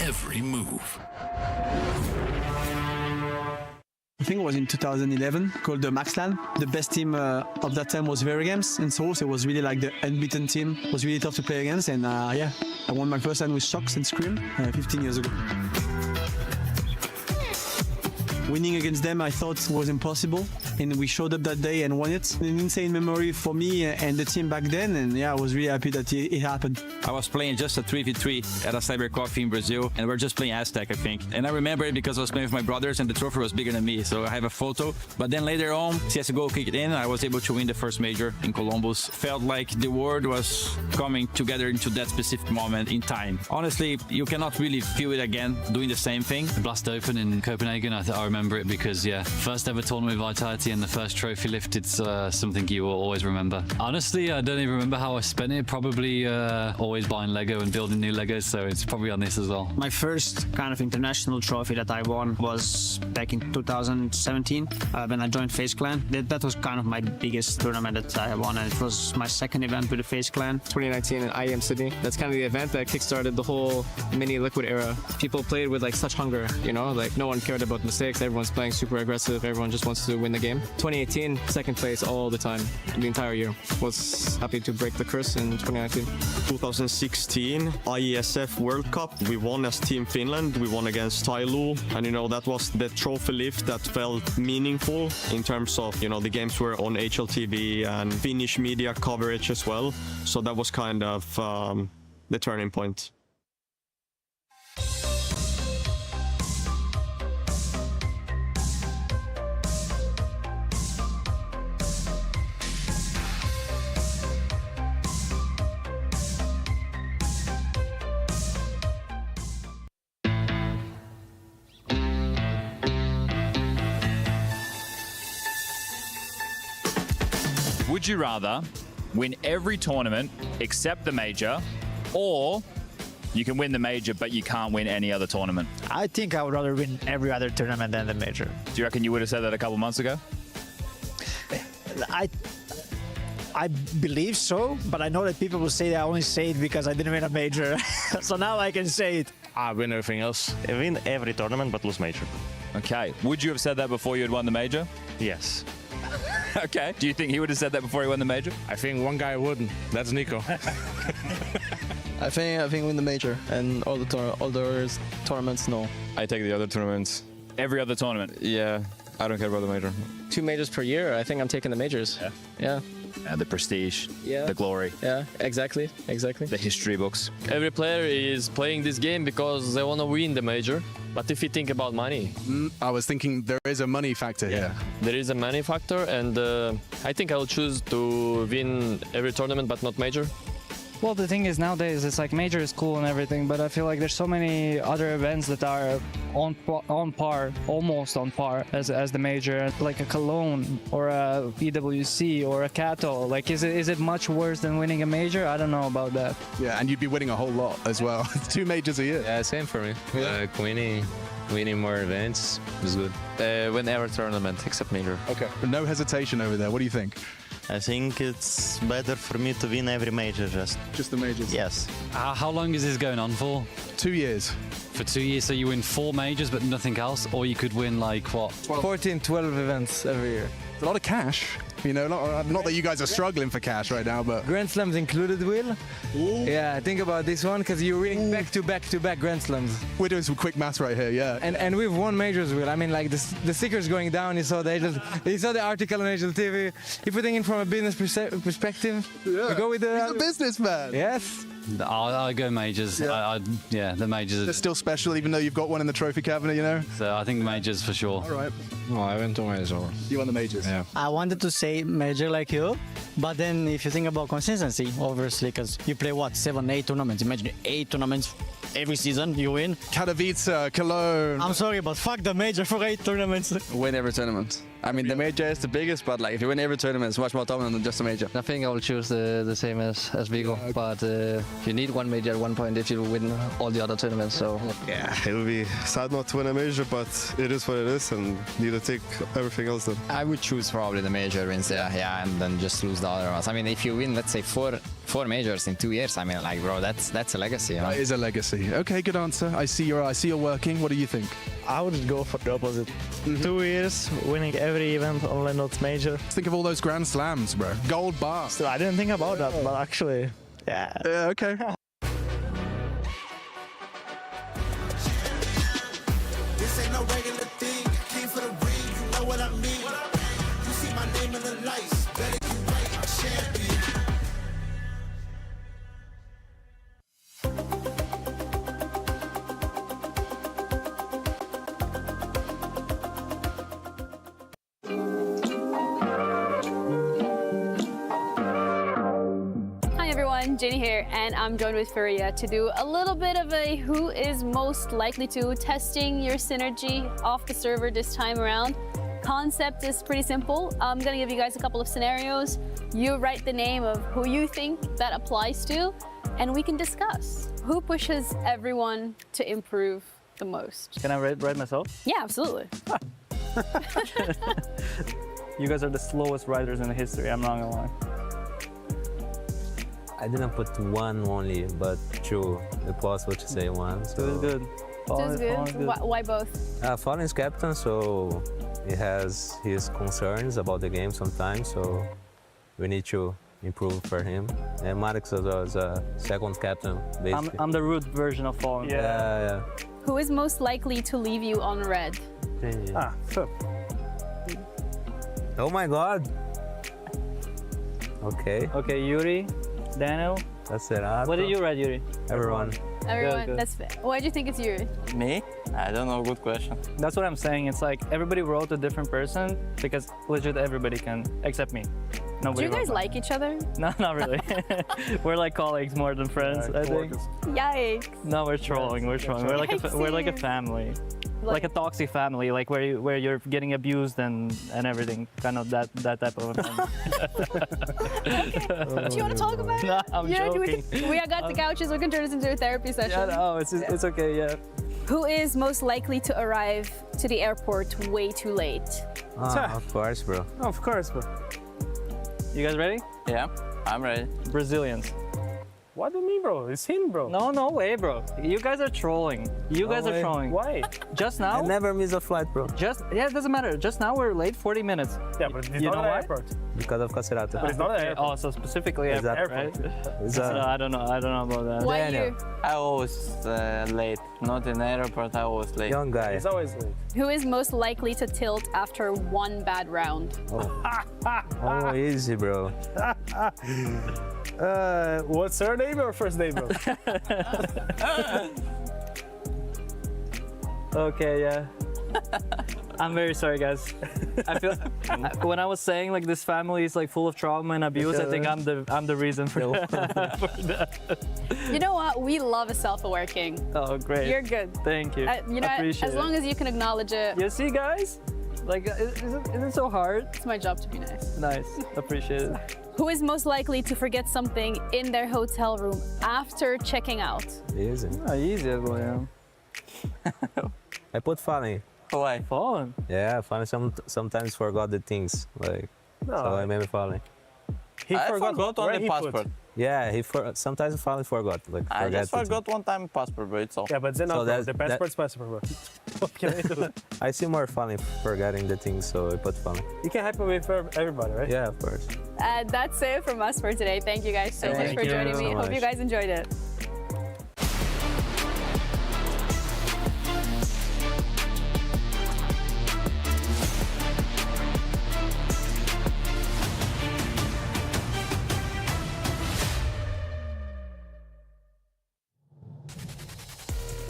every move. I think it was in 2011, called the Maxland. The best team of that time was Very Games in Seoul, so it was really like the unbeaten team. It was really tough to play against, and yeah, I won my first time with Shocks and Scream 15 years ago. Winning against them, I thought was impossible, and we showed up that day and won it. An insane memory for me and the team back then, and yeah, I was really happy that it happened. I was playing just a 3v3 at a Cyber Coffee in Brazil, and we're just playing Aztec, I think. And I remember it because I was playing with my brothers, and the trophy was bigger than me, so I have a photo. But then later on, CSGO kicked in, I was able to win the first major in Columbus. Felt like the world was coming together into that specific moment in time. Honestly, you cannot really feel it again doing the same thing. The Blast Open in Copenhagen, I remember it because, yeah, first ever tournament Vitality and the first trophy lift, it's something you will always remember. Honestly, I don't even remember how I spent it. Probably always buying Lego and building new Legos, so it's probably on this as well. My first kind of international trophy that I won was back in 2017 when I joined FaZe Clan. That was kind of my biggest tournament that I won, and it was my second event with the FaZe Clan. 2019 in IEM Sydney. That's kind of the event that kickstarted the whole mini Liquid era. People played with like such hunger, you know, like no one cared about mistakes. Everyone's playing super aggressive. Everyone just wants to win the game. 2018, second place all the time, the entire year. Was happy to break the curse in 2019. 2016 IESF World Cup. We won as Team Finland. We won against Tyloo, and you know that was the trophy lift that felt meaningful in terms of, you know, the games were on HLTV and Finnish media coverage as well. So that was kind of the turning point. Would you rather win every tournament except the major, or you can win the major but you can't win any other tournament? I think I would rather win every other tournament than the major. Do you reckon you would have said that a couple months ago? I believe so, but I know that people will say that I only say it because I didn't win a major. So now I can say it. I win everything else. I win every tournament but lose major. Okay. Would you have said that before you had won the major? Yes. Okay. Do you think he would have said that before he won the major? I think one guy wouldn't. That's Nico. I think win the major, and all the tournaments, no. I take the other tournaments. Every other tournament? Yeah, I don't care about the major. 2 majors per year. I think I'm taking the majors. Yeah. Yeah. The prestige, Yeah. the glory. Yeah, exactly. The history books. Every player is playing this game because they want to win the major. But if you think about money... I was thinking there is a money factor here. There is a money factor, and I think I'll choose to win every tournament but not major. Well, the thing is, nowadays it's like major is cool and everything, but I feel like there's so many other events that are on par, almost on par as the major, like a Cologne or a EWC or a Kato. Like, is it much worse than winning a major? I don't know about that. Yeah, and you'd be winning a whole lot as well. 2 majors a year. Yeah, same for me. Winning more events is good. Win every tournament except major. Okay. No hesitation over there. What do you think? I think it's better for me to win every major, just the majors. Yes. How long is this going on for? 2 years. For 2 years, so you win 4 majors but nothing else, or you could win like what? 14, 12 events every year. It's a lot of cash. You know, not that you guys are struggling for cash right now, but... Grand Slams included, Will? Ooh. Yeah, think about this one, because you're winning back-to-back Grand Slams. We're doing some quick maths right here, yeah. And we've won majors, Will. I mean, like, the stickers going down, you saw the article on HLTV. You're putting in from a business perspective. Yeah. We go with the... He's a businessman. Yes. I'll go majors. Yeah. The majors. They're still special, even though you've got one in the trophy cabinet, you know? So I think majors for sure. All right. No, I went to majors. You won the majors? Yeah. I wanted to say major like you, but then if you think about consistency, obviously, because you play, 7, 8 tournaments. Imagine 8 tournaments every season, you win. Katowice, Cologne. I'm sorry, but fuck the major for 8 tournaments. Win every tournament. I mean, the major is the biggest, but like if you win every tournament, it's much more dominant than just a major. I think I will choose the same as Vigo, but you need one major at one point if you win all the other tournaments. So yeah, it will be sad not to win a major, but it is what it is, and need to take everything else then. I would choose probably the major wins, yeah, and then just lose the other ones. I mean, if you win, let's say four majors in 2 years, I mean, like, bro, that's a legacy. You know? That is a legacy. Okay, good answer. I see you're working. What do you think? I would go for the opposite. 2 years, winning every event, only not major. Think of all those Grand Slams, bro. Gold bar. So I didn't think about that, but actually, yeah. Yeah, okay. This ain't no regular thing. Came for the ring, you know what I mean. You see my name in the lights. Better get right, I'm champion. Jenny here, and I'm joined with Furia to do a little bit of a who is most likely to, testing your synergy off the server this time around. Concept is pretty simple. I'm gonna give you guys a couple of scenarios. You write the name of who you think that applies to, and we can discuss who pushes everyone to improve the most. Can I write myself? Yeah, absolutely. You guys are the slowest writers in the history, I'm not gonna lie. I didn't put one only, but two. It's possible to say one. So it's good. Sounds good. Why both? Fallen is captain, so he has his concerns about the game sometimes, so we need to improve for him. And Marix was a second captain, basically. I'm the root version of Fallen. Yeah. Who is most likely to leave you on red? Oh my God. Okay. Okay, Yuri. Daniel? That's it. What did you write, Yuri? Everyone. Everyone, Good. that's fair. Why do you think it's Yuri? Me? I don't know, good question. That's what I'm saying. It's like everybody wrote a different person because legit everybody can, except me. Do you guys like each other? No, not really. We're like colleagues more than friends, I think. Yikes. No, we're trolling. We're trolling. We're like a family. Like a toxic family, like where you're getting abused and everything, kind of that type of a family. Do you want to talk about it? No, I'm joking. We got the couches. We can turn this into a therapy session. Yeah, no, it's okay. Yeah. Who is most likely to arrive to the airport way too late? Of course, bro. Of course, bro. You guys ready? Yeah, I'm ready. Brazilians. What do you mean, bro? It's him, bro. No way, bro. You guys are trolling. You guys are trolling. Why? Just now? I never miss a flight, bro. It doesn't matter. Just now we're late 40 minutes. Yeah, but it's you not know an why? airport. Because of Cacerata. But it's not an airport. Oh, so specifically airport, right? I don't know about that. Why you? I always late. Not in airport, I always late. Young guy. It's always late. Who is most likely to tilt after one bad round? Oh, easy, bro. What's her name or first name, bro? Okay, yeah. I'm very sorry, guys. I feel when I was saying like this family is like full of trauma and abuse, I think I'm the reason for that. You know what? We love a self-aware king. Oh, great. You're good. Thank you. You know, Appreciate as long as you can acknowledge it. You see, guys? Like, isn't it so hard? It's my job to be nice. Nice. Appreciate it. Who is most likely to forget something in their hotel room after checking out? Easy. Easy, boy. I put Fallen. Why? Fallen? Yeah, Fallen sometimes forgot the things. Like, so I made me Fallen. I forgot on the passport. Yeah, sometimes Fallen forgot. Like, I just forgot one time passport, but it's all. Yeah, but then So the passport's passport, bro. What can I do? I see more Fallen forgetting the things, so I put Fallen. You can hype away for everybody, right? Yeah, of course. That's it from us for today. Thank you guys so much for joining me. Hope you guys enjoyed it.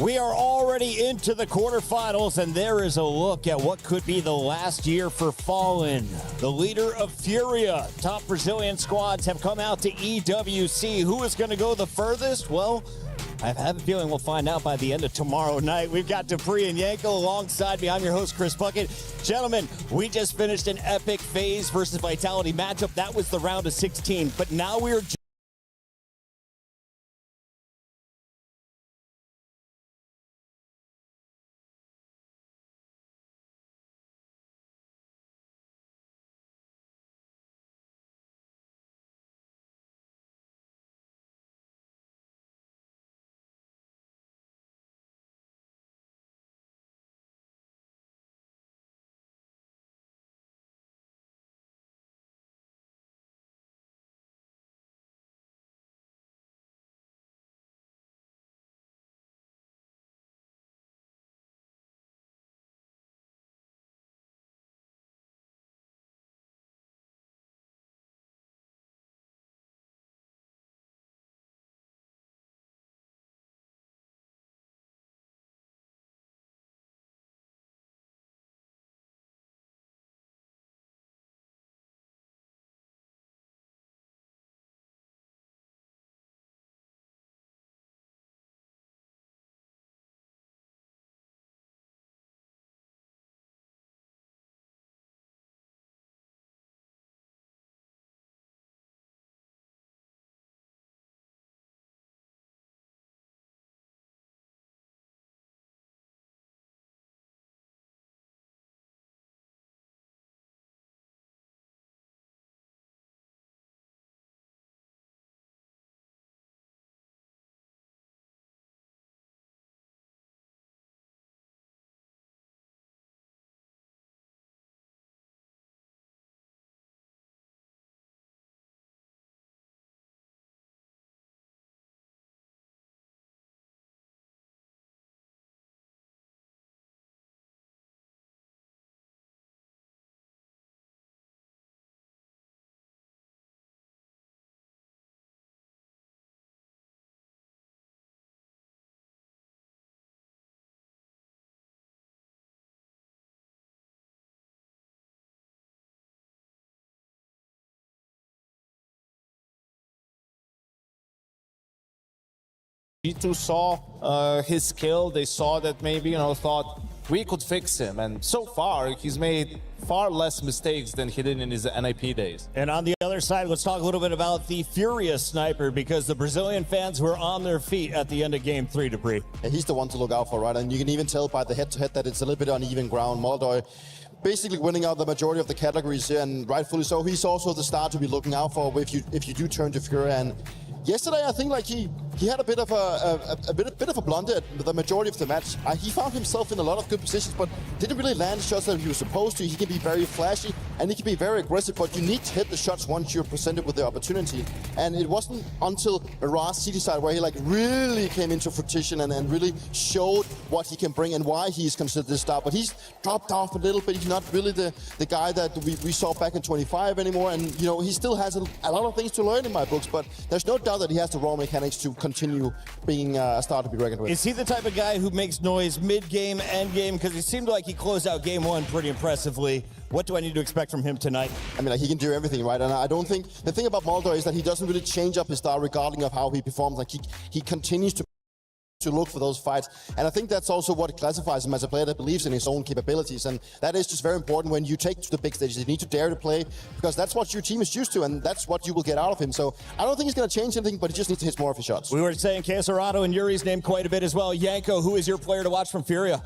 We are already into the quarterfinals, and there is a look at what could be the last year for Fallen. The leader of Furia. Top Brazilian squads have come out to EWC. Who is going to go the furthest? Well, I have a feeling we'll find out by the end of tomorrow night. We've got Dupree and Yanko alongside me. I'm your host, Chris Bucket. Gentlemen, we just finished an epic FaZe versus Vitality matchup. That was the round of 16, but now we're G2 saw his skill. They saw that maybe, thought we could fix him. And so far, he's made far less mistakes than he did in his NIP days. And on the other side, let's talk a little bit about the Furious Sniper, because the Brazilian fans were on their feet at the end of Game 3, Dupree. And he's the one to look out for, right? And you can even tell by the head-to-head that it's a little bit uneven ground. Moldoy basically winning out the majority of the categories here, and rightfully so. He's also the star to be looking out for if you do turn to Fury. And yesterday, I think he had a bit of a blunder at the majority of the match. He found himself in a lot of good positions, but didn't really land shots that he was supposed to. He can be very flashy and he can be very aggressive, but you need to hit the shots once you're presented with the opportunity. And it wasn't until Mirage City side where he really came into fruition and really showed what he can bring and why he's considered the star. But he's dropped off a little bit. He's not really the guy that we saw back in 25 anymore. And he still has a lot of things to learn in my books, but there's no doubt that he has the raw mechanics to continue being a star to be reckoned with. Is he the type of guy who makes noise mid-game, end-game? Because it seemed like he closed out Game 1 pretty impressively. What do I need to expect from him tonight? I mean, he can do everything, right? And I don't think the thing about Moldoy is that he doesn't really change up his style regarding of how he performs. He continues to look for those fights. And I think that's also what classifies him as a player that believes in his own capabilities. And that is just very important when you take to the big stages. You need to dare to play, because that's what your team is used to, and that's what you will get out of him. So I don't think he's going to change anything, but he just needs to hit more of his shots. We were saying Kesarado and Yuri's name quite a bit as well. Yanko, who is your player to watch from Furia?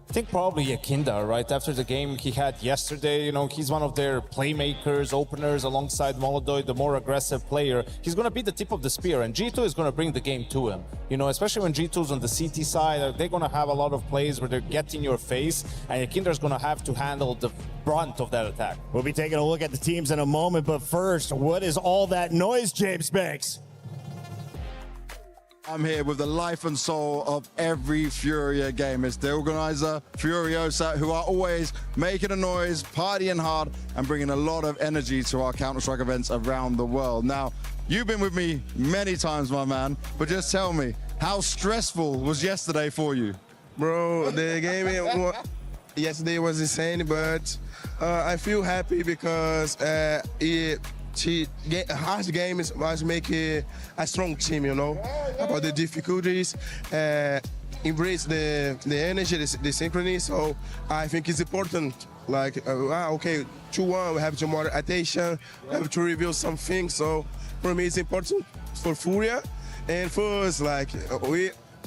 I think probably Yakinda, right? After the game he had yesterday, he's one of their playmakers, openers alongside Moldoy, the more aggressive player. He's going to be the tip of the spear, and G2 is going to bring the game to him. Especially when G2's on the CT side, they're going to have a lot of plays where they're getting your face, and Yakinda's going to have to handle the brunt of that attack. We'll be taking a look at the teams in a moment, but first, what is all that noise, James Banks? I'm here with the life and soul of every Furia game. It's the organizer, Furiosa, who are always making a noise, partying hard, and bringing a lot of energy to our Counter-Strike events around the world. Now, you've been with me many times, my man, but just tell me, how stressful was yesterday for you? Bro, the game yesterday was insane, but I feel happy because hard games was make a strong team, you know, about the difficulties, embrace the energy, the synchrony. So I think it's important. Like, okay, 2-1, we have to more attention, we have to reveal some things. So for me, it's important for Furia and for us. Like,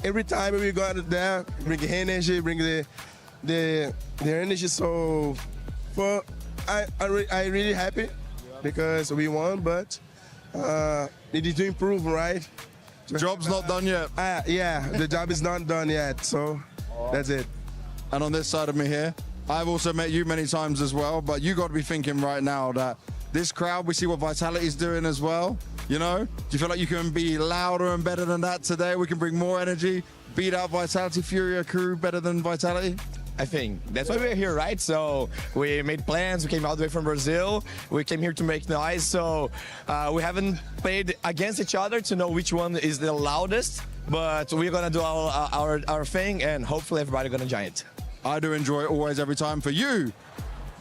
every time we go out there, bring energy, bring the energy. So I really happy because we won, but needed to improve, right? Job's not done yet. Yeah, the job is not done yet, so that's it. And on this side of me here, I've also met you many times as well, but you got to be thinking right now that this crowd, we see what Vitality's doing as well, you know? Do you feel like you can be louder and better than that today? We can bring more energy, beat out Vitality, Furia crew better than Vitality? I think that's why we're here, right? So we made plans, we came all the way from Brazil, we came here to make noise, so we haven't played against each other to know which one is the loudest, but we're gonna do our thing and hopefully everybody's gonna join it. I do enjoy it always, every time. For you,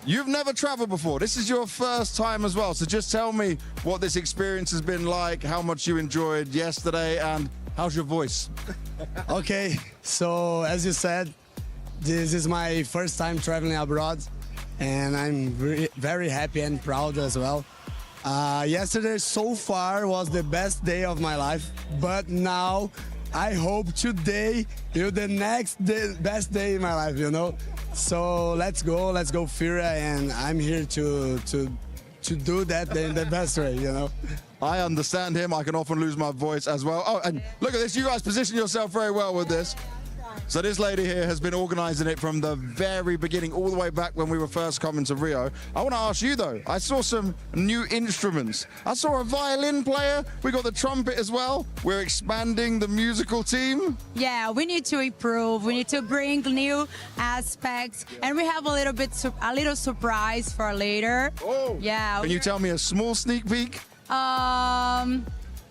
you've never traveled before. This is your first time as well, so just tell me what this experience has been like, how much you enjoyed yesterday, and how's your voice? Okay, so as you said, this is my first time traveling abroad, and I'm very happy and proud as well. Yesterday so far was the best day of my life, but now I hope today is the next day, best day in my life, you know? So let's go Furia, and I'm here to do that in the best way, you know? I understand him. I can often lose my voice as well. Oh, and look at this. You guys position yourself very well with this. So this lady here has been organizing it from the very beginning, all the way back when we were first coming to Rio. I want to ask you though, I saw some new instruments. I saw a violin player, we got the trumpet as well. We're expanding the musical team. Yeah, we need to improve, we need to bring new aspects, and we have a little surprise for later. Oh, yeah. Can you tell me a small sneak peek?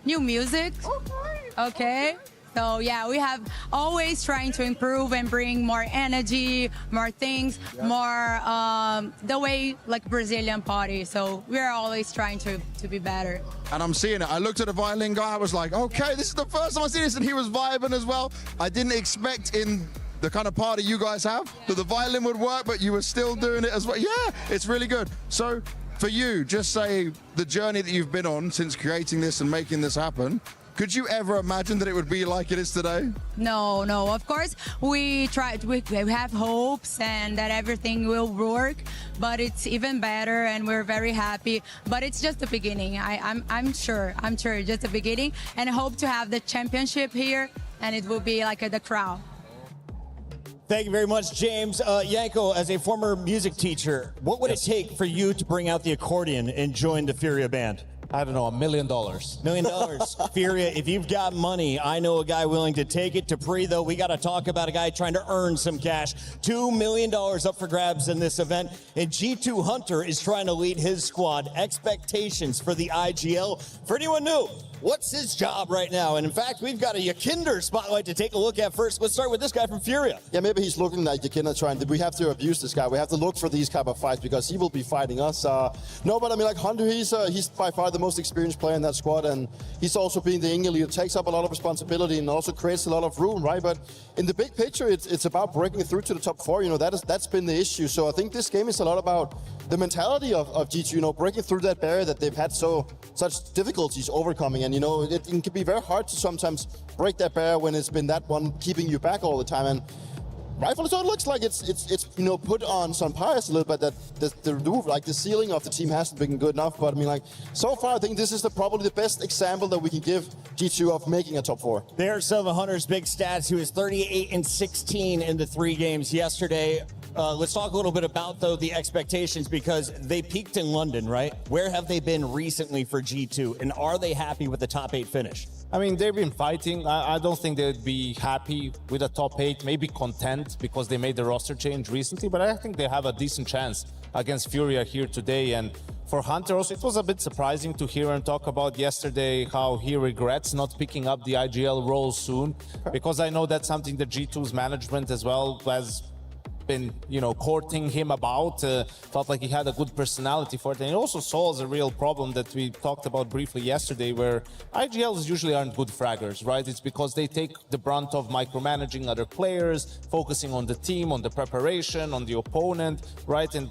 New music. Okay. So yeah, we have always trying to improve and bring more energy, more things, more the way like Brazilian party. So we're always trying to be better. And I'm seeing it. I looked at the violin guy, I was like, okay, this is the first time I see this, and he was vibing as well. I didn't expect in the kind of party you guys have that the violin would work, but you were still doing it as well. Yeah, it's really good. So for you, just say the journey that you've been on since creating this and making this happen, could you ever imagine that it would be like it is today? No. Of course, we have hopes and that everything will work, but it's even better, and we're very happy. But it's just the beginning. I'm sure it's just the beginning, and I hope to have the championship here, and it will be like the crowd. Thank you very much, James. Yanko, as a former music teacher, what would it take for you to bring out the accordion and join the Furia band? I don't know, $1 million. $1 million. Furia, if you've got money, I know a guy willing to take it. To Pre, though, we got to talk about a guy trying to earn some cash. $2 million up for grabs in this event. And G2 Hunter is trying to lead his squad. Expectations for the IGL. For anyone new, what's his job right now? And in fact, we've got a Yakinder spotlight to take a look at first. Let's start with this guy from Furia. Yeah, maybe he's looking like Yakinder trying to, we have to abuse this guy. We have to look for these type of fights because he will be fighting us. No, but I mean, like Hunter, he's by far the most experienced player in that squad, and he's also being the Ingle leader, takes up a lot of responsibility and also creates a lot of room, right? But in the big picture, it's about breaking through to the top 4. You know, that's been the issue. So I think this game is a lot about the mentality of G2, you know, breaking through that barrier that they've had such difficulties overcoming. And, you know, it can be very hard to sometimes break that barrier when it's been that one keeping you back all the time. And rightfully so, it looks like it's you know, put on some bias a little bit that the roof, like the ceiling of the team hasn't been good enough. But I mean, like, so far I think this is probably the best example that we can give G2 of making a top 4. There's some of Hunter's big stats. He was 38-16 in the 3 games yesterday. Let's talk a little bit about, though, the expectations, because they peaked in London, right? Where have they been recently for G2, and are they happy with the top 8 finish? I mean, they've been fighting. I don't think they'd be happy with a top 8, maybe content because they made the roster change recently, but I think they have a decent chance against Furia here today. And for Hunter also, it was a bit surprising to hear him talk about yesterday how he regrets not picking up the IGL role soon, because I know that's something that G2's management as well has been, courting him about. Felt like he had a good personality for it. And it also solves a real problem that we talked about briefly yesterday, where IGLs usually aren't good fraggers, right? It's because they take the brunt of micromanaging other players, focusing on the team, on the preparation, on the opponent, right? And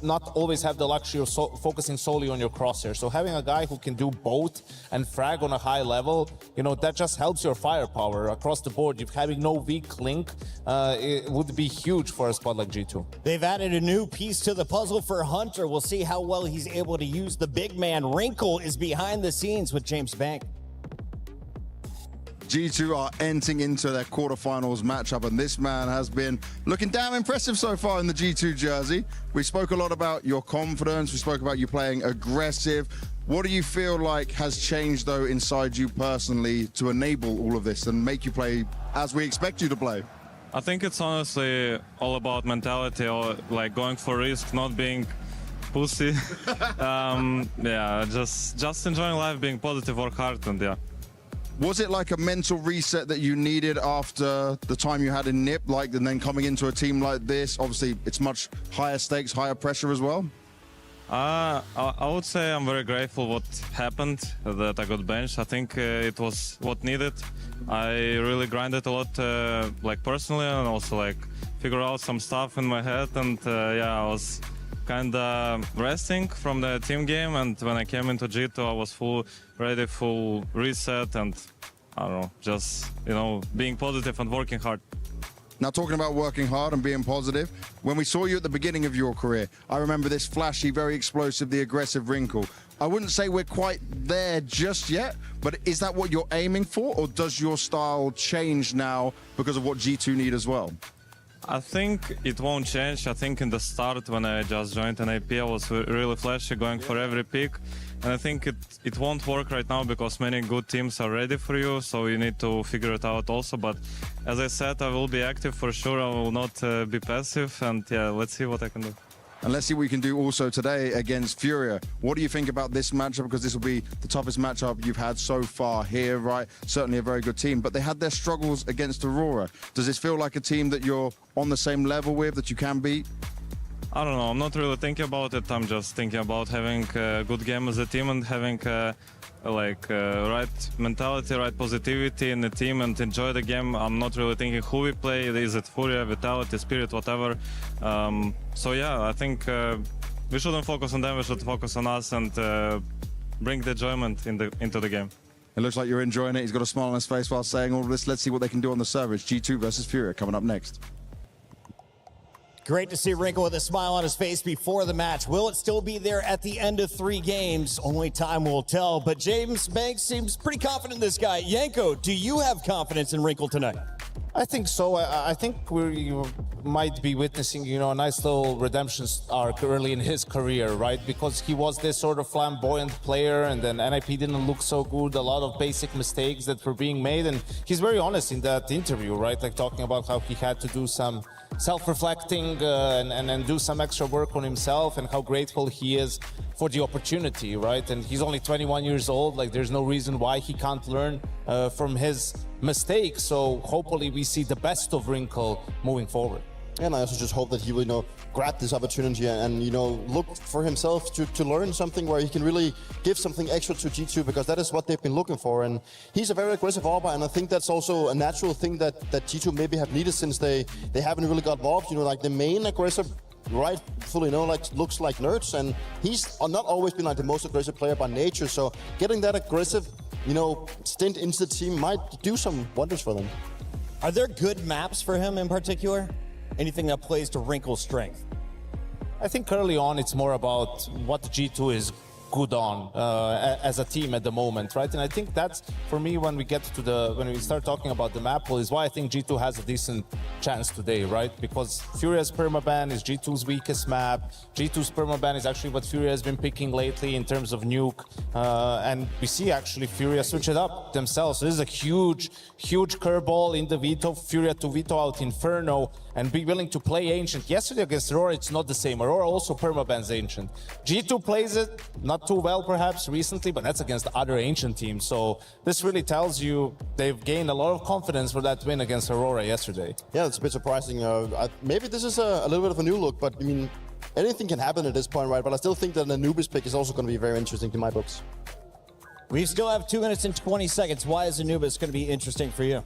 not always have the luxury of focusing solely on your crosshair. So having a guy who can do both and frag on a high level, that just helps your firepower across the board. If having no weak link, it would be huge for a spot like G2. They've added a new piece to the puzzle for Hunter. We'll see how well he's able to use the big man. Wrinkle is behind the scenes with James Bank. G2 are entering into their quarterfinals matchup, and this man has been looking damn impressive so far in the G2 jersey. We spoke a lot about your confidence. We spoke about you playing aggressive. What do you feel like has changed, though, inside you personally to enable all of this and make you play as we expect you to play? I think it's honestly all about mentality, or like going for risk, not being pussy. Yeah, just enjoying life, being positive, work hard, and yeah. Was it like a mental reset that you needed after the time you had in NIP, and then coming into a team like this? Obviously, it's much higher stakes, higher pressure as well. I would say I'm very grateful what happened, that I got benched. I think it was what needed. I really grinded a lot, like personally, and also like figure out some stuff in my head. And yeah, I was kind of resting from the team game, and when I came into G2 I was full reset, and I don't know, just being positive and working hard. Now, talking about working hard and being positive, when we saw you at the beginning of your career, I remember this flashy, very explosive, the aggressive Wrinkle. I wouldn't say we're quite there just yet, but is that what you're aiming for, or does your style change now because of what G2 need as well? I think it won't change. I think in the start, when I just joined an AP, I was really flashy, going for every pick. And I think it won't work right now because many good teams are ready for you, so you need to figure it out also. But as I said, I will be active for sure. I will not be passive, and yeah, let's see what I can do. And let's see what we can do also today against Furia. What do you think about this matchup? Because this will be the toughest matchup you've had so far here, right? Certainly a very good team, but they had their struggles against Aurora. Does this feel like a team that you're on the same level with, that you can beat? I don't know. I'm not really thinking about it. I'm just thinking about having a good game as a team and having right mentality, right positivity in the team, and enjoy the game. I'm not really thinking who we play. Is it Furia, Vitality, Spirit, whatever. So yeah, I think we shouldn't focus on them. We should focus on us and bring the enjoyment into the game. It looks like you're enjoying it. He's got a smile on his face while saying all of this. Let's see what they can do on the server. It's G2 versus Furia coming up next. Great to see Wrinkle with a smile on his face before the match. Will it still be there at the end of 3 games? Only time will tell, but James Banks seems pretty confident in this guy. Yanko, do you have confidence in Wrinkle tonight? I think so. I think we might be witnessing, a nice little redemption arc early in his career, right? Because he was this sort of flamboyant player, and then NIP didn't look so good. A lot of basic mistakes that were being made, and he's very honest in that interview, right? Like talking about how he had to do some self-reflecting and do some extra work on himself, and how grateful he is for the opportunity, right? And he's only 21 years old. Like, there's no reason why he can't learn from his mistakes. So hopefully we see the best of Wrinkle moving forward. And I also just hope that he will, grab this opportunity and look for himself to learn something where he can really give something extra to G2, because that is what they've been looking for. And he's a very aggressive AWPer, and I think that's also a natural thing that G2 maybe have needed, since they haven't really got involved. Like the main aggressive, rightfully looks like Nerds, and he's not always been like the most aggressive player by nature. So getting that aggressive, stint into the team might do some wonders for them. Are there good maps for him in particular? Anything that plays to Wrinkle's strength? I think early on it's more about what G2 is good on as a team at the moment, right? And I think that's, for me, when we start talking about the map pool, is why I think G2 has a decent chance today, right? Because Furia's permaban is G2's weakest map. G2's permaban is actually what Furia has been picking lately in terms of nuke. And we see actually Furia switch it up themselves. So this is a huge curveball in the veto. Furia to veto out Inferno and be willing to play Ancient. Yesterday against Aurora, it's not the same. Aurora also permabans Ancient. G2 plays it, not not too well perhaps recently, but that's against other Ancient teams. So this really tells you they've gained a lot of confidence for that win against Aurora yesterday. Yeah, it's a bit surprising. Maybe this is a little bit of a new look, but I mean, anything can happen at this point, right? But I still think that an Anubis pick is also going to be very interesting to my books. We still have 2 minutes and 20 seconds. Why is Anubis going to be interesting for you?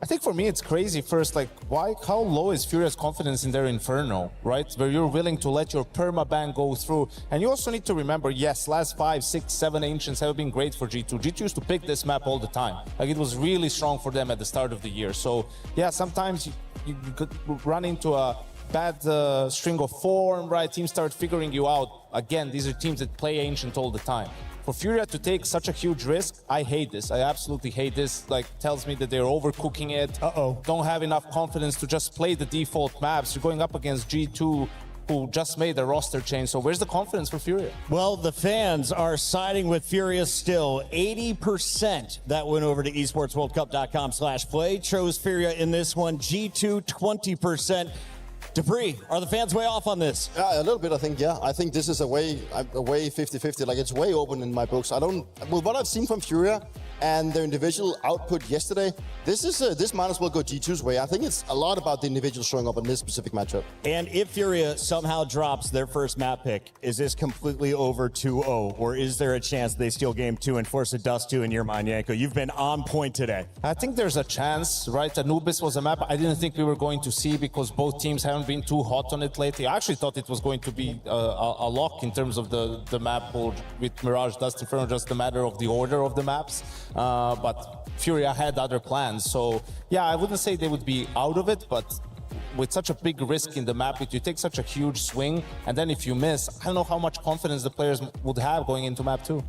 I think for me it's crazy first, like how low is Furia's confidence in their Inferno, right? Where you're willing to let your permaban go through. And you also need to remember, yes, last 5, 6, 7 Ancients have been great for G2. G2 used to pick this map all the time. Like it was really strong for them at the start of the year. So yeah, sometimes you could run into a bad string of form, right? Teams start figuring you out. Again, these are teams that play Ancient all the time. For Furia to take such a huge risk, I hate this. I absolutely hate this. Like, tells me that they're overcooking it. Don't have enough confidence to just play the default maps. You're going up against G2, who just made a roster change. So where's the confidence for Furia? Well, the fans are siding with Furia still. 80% that went over to esportsworldcup.com/play chose Furia in this one. G2, 20%. Dupree, are the fans way off on this? Yeah, a little bit, I think, yeah. I think this is a way 50-50. Like, it's way open in my books. With what I've seen from Furia and their individual output yesterday, this might as well go G2's way. I think it's a lot about the individual showing up in this specific matchup. And if Furia somehow drops their first map pick, is this completely over 2-0? Or is there a chance they steal game 2 and force a dust 2 in your mind, Yanko? You've been on point today. I think there's a chance, right? Anubis was a map I didn't think we were going to see because both teams haven't been too hot on it lately. I actually thought it was going to be a lock in terms of the map board with Mirage, Dust Inferno, just a matter of the order of the maps. But Furia had other plans. So yeah, I wouldn't say they would be out of it, but with such a big risk in the map, if you take such a huge swing, and then if you miss, I don't know how much confidence the players would have going into map 2.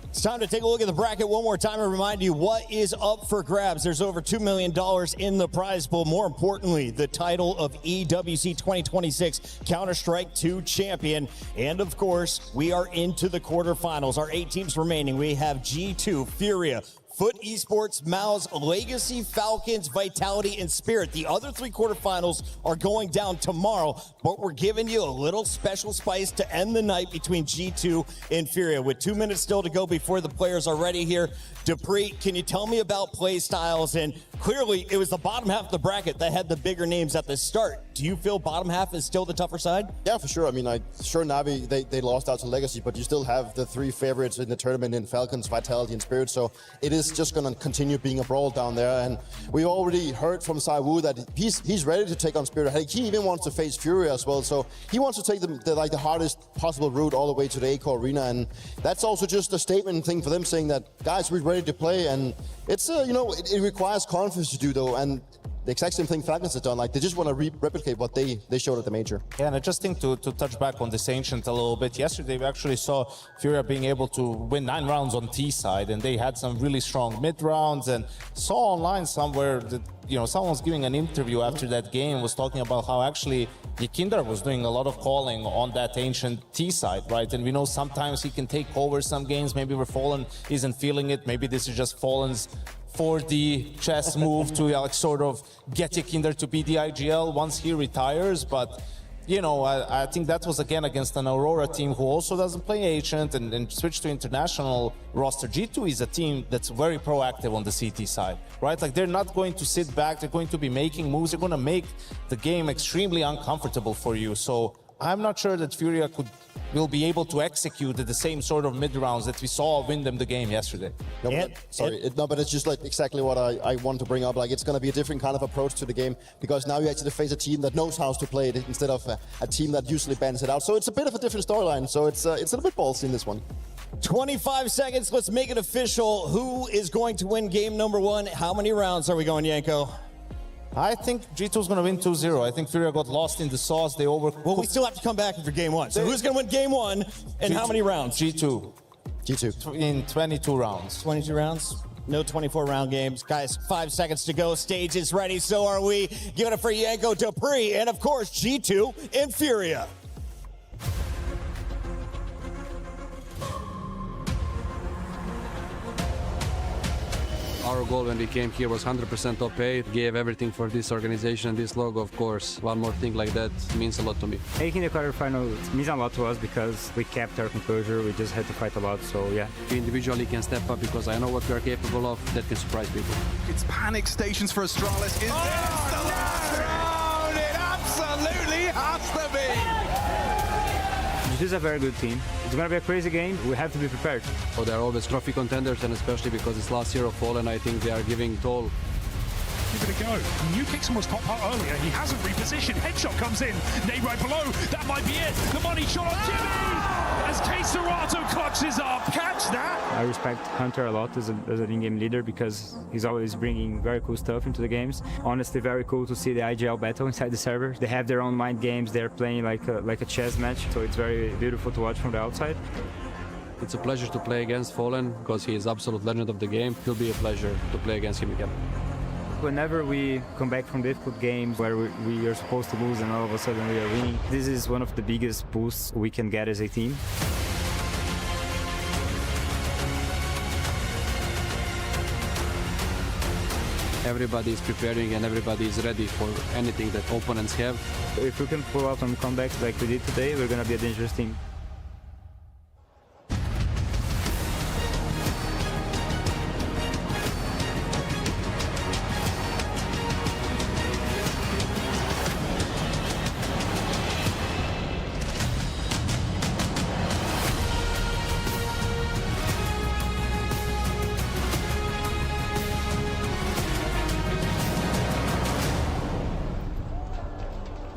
It's time to take a look at the bracket one more time and remind you what is up for grabs. There's over $2 million in the prize pool. More importantly, the title of EWC 2026 Counter-Strike 2 champion. And of course, we are into the quarterfinals. Our 8 teams remaining. We have G2, Furia, Foot Esports, Mouse, Legacy, Falcons, Vitality, and Spirit. The other 3 quarterfinals are going down tomorrow, but we're giving you a little special spice to end the night between G2 and Furia. With 2 minutes still to go before the players are ready here, Dupree, can you tell me about play styles? And clearly, it was the bottom half of the bracket that had the bigger names at the start. Do you feel bottom half is still the tougher side? Yeah, for sure. I mean, sure, Navi, they lost out to Legacy, but you still have the 3 favorites in the tournament in Falcons, Vitality, and Spirit. So it is just going to continue being a brawl down there. And we already heard from Saiwu that he's ready to take on Spirit. He even wants to face Furia as well. So he wants to take the hardest possible route all the way to the A-Core Arena. And that's also just a statement thing for them, saying that, guys, we're ready to play. And it's, it requires confidence to do, though. And the exact same thing Falcons have done. Like, they just want to replicate what they showed at the major. Yeah, and I just think to touch back on this Ancient a little bit, yesterday we actually saw Furia being able to win 9 rounds on T side, and they had some really strong mid rounds, and saw online somewhere that, someone was giving an interview after that game, was talking about how actually Yekindar was doing a lot of calling on that Ancient T side, right? And we know sometimes he can take over some games, maybe where Fallen isn't feeling it, maybe this is just Fallen's 4D chess move to sort of get Yekindar to be the IGL once he retires. But, I think that was again against an Aurora team who also doesn't play Ancient and switched to international roster. G2 is a team that's very proactive on the CT side, right? Like, they're not going to sit back. They're going to be making moves. They're going to make the game extremely uncomfortable for you. So I'm not sure that Furia will be able to execute the same sort of mid-rounds that we saw win them the game yesterday. But it's just like exactly what I want to bring up. Like, it's going to be a different kind of approach to the game, because now you actually face a team that knows how to play it instead of a team that usually bans it out. So it's a bit of a different storyline. So it's a little bit ballsy in this one. 25 seconds. Let's make it official. Who is going to win game number 1? How many rounds are we going, Yanko? I think G2's going to win 2-0. I think Furia got lost in the sauce. They overcooked. Well, we still have to come back after game 1. So who's going to win game 1 and how many rounds? G2. G2. In 22 rounds. 22 rounds? No 24-round games. Guys, 5 seconds to go. Stage is ready. So are we. Give it up for Yanko, Dupree, and of course, G2 and Furia. Our goal when we came here was 100% top 8, gave everything for this organization and this logo, of course. One more thing like that means a lot to me. Making the quarterfinal means a lot to us because we kept our composure, we just had to fight a lot, so yeah. We individually can step up because I know what we are capable of, that can surprise people. It's panic stations for Astralis. Is this the last round? It absolutely has to be! This is a very good team. It's going to be a crazy game. We have to be prepared. So they're always trophy contenders, and especially because it's last year of Fallen, I think they are giving toll. Give it a go. New kick someone's top part earlier. He hasn't repositioned. Headshot comes in. Nade right below. That might be it. The money shot on Jimmy! As K-Serato clutches up. Catch that! I respect Hunter a lot as an in-game leader because he's always bringing very cool stuff into the games. Honestly, very cool to see the IGL battle inside the server. They have their own mind games. They're playing like a chess match, so it's very beautiful to watch from the outside. It's a pleasure to play against Fallen because he is absolute legend of the game. It'll be a pleasure to play against him again. Whenever we come back from difficult games where we are supposed to lose and all of a sudden we are winning, this is one of the biggest boosts we can get as a team. Everybody is preparing and everybody is ready for anything that opponents have. If we can pull out some comebacks like we did today, we're going to be a dangerous team.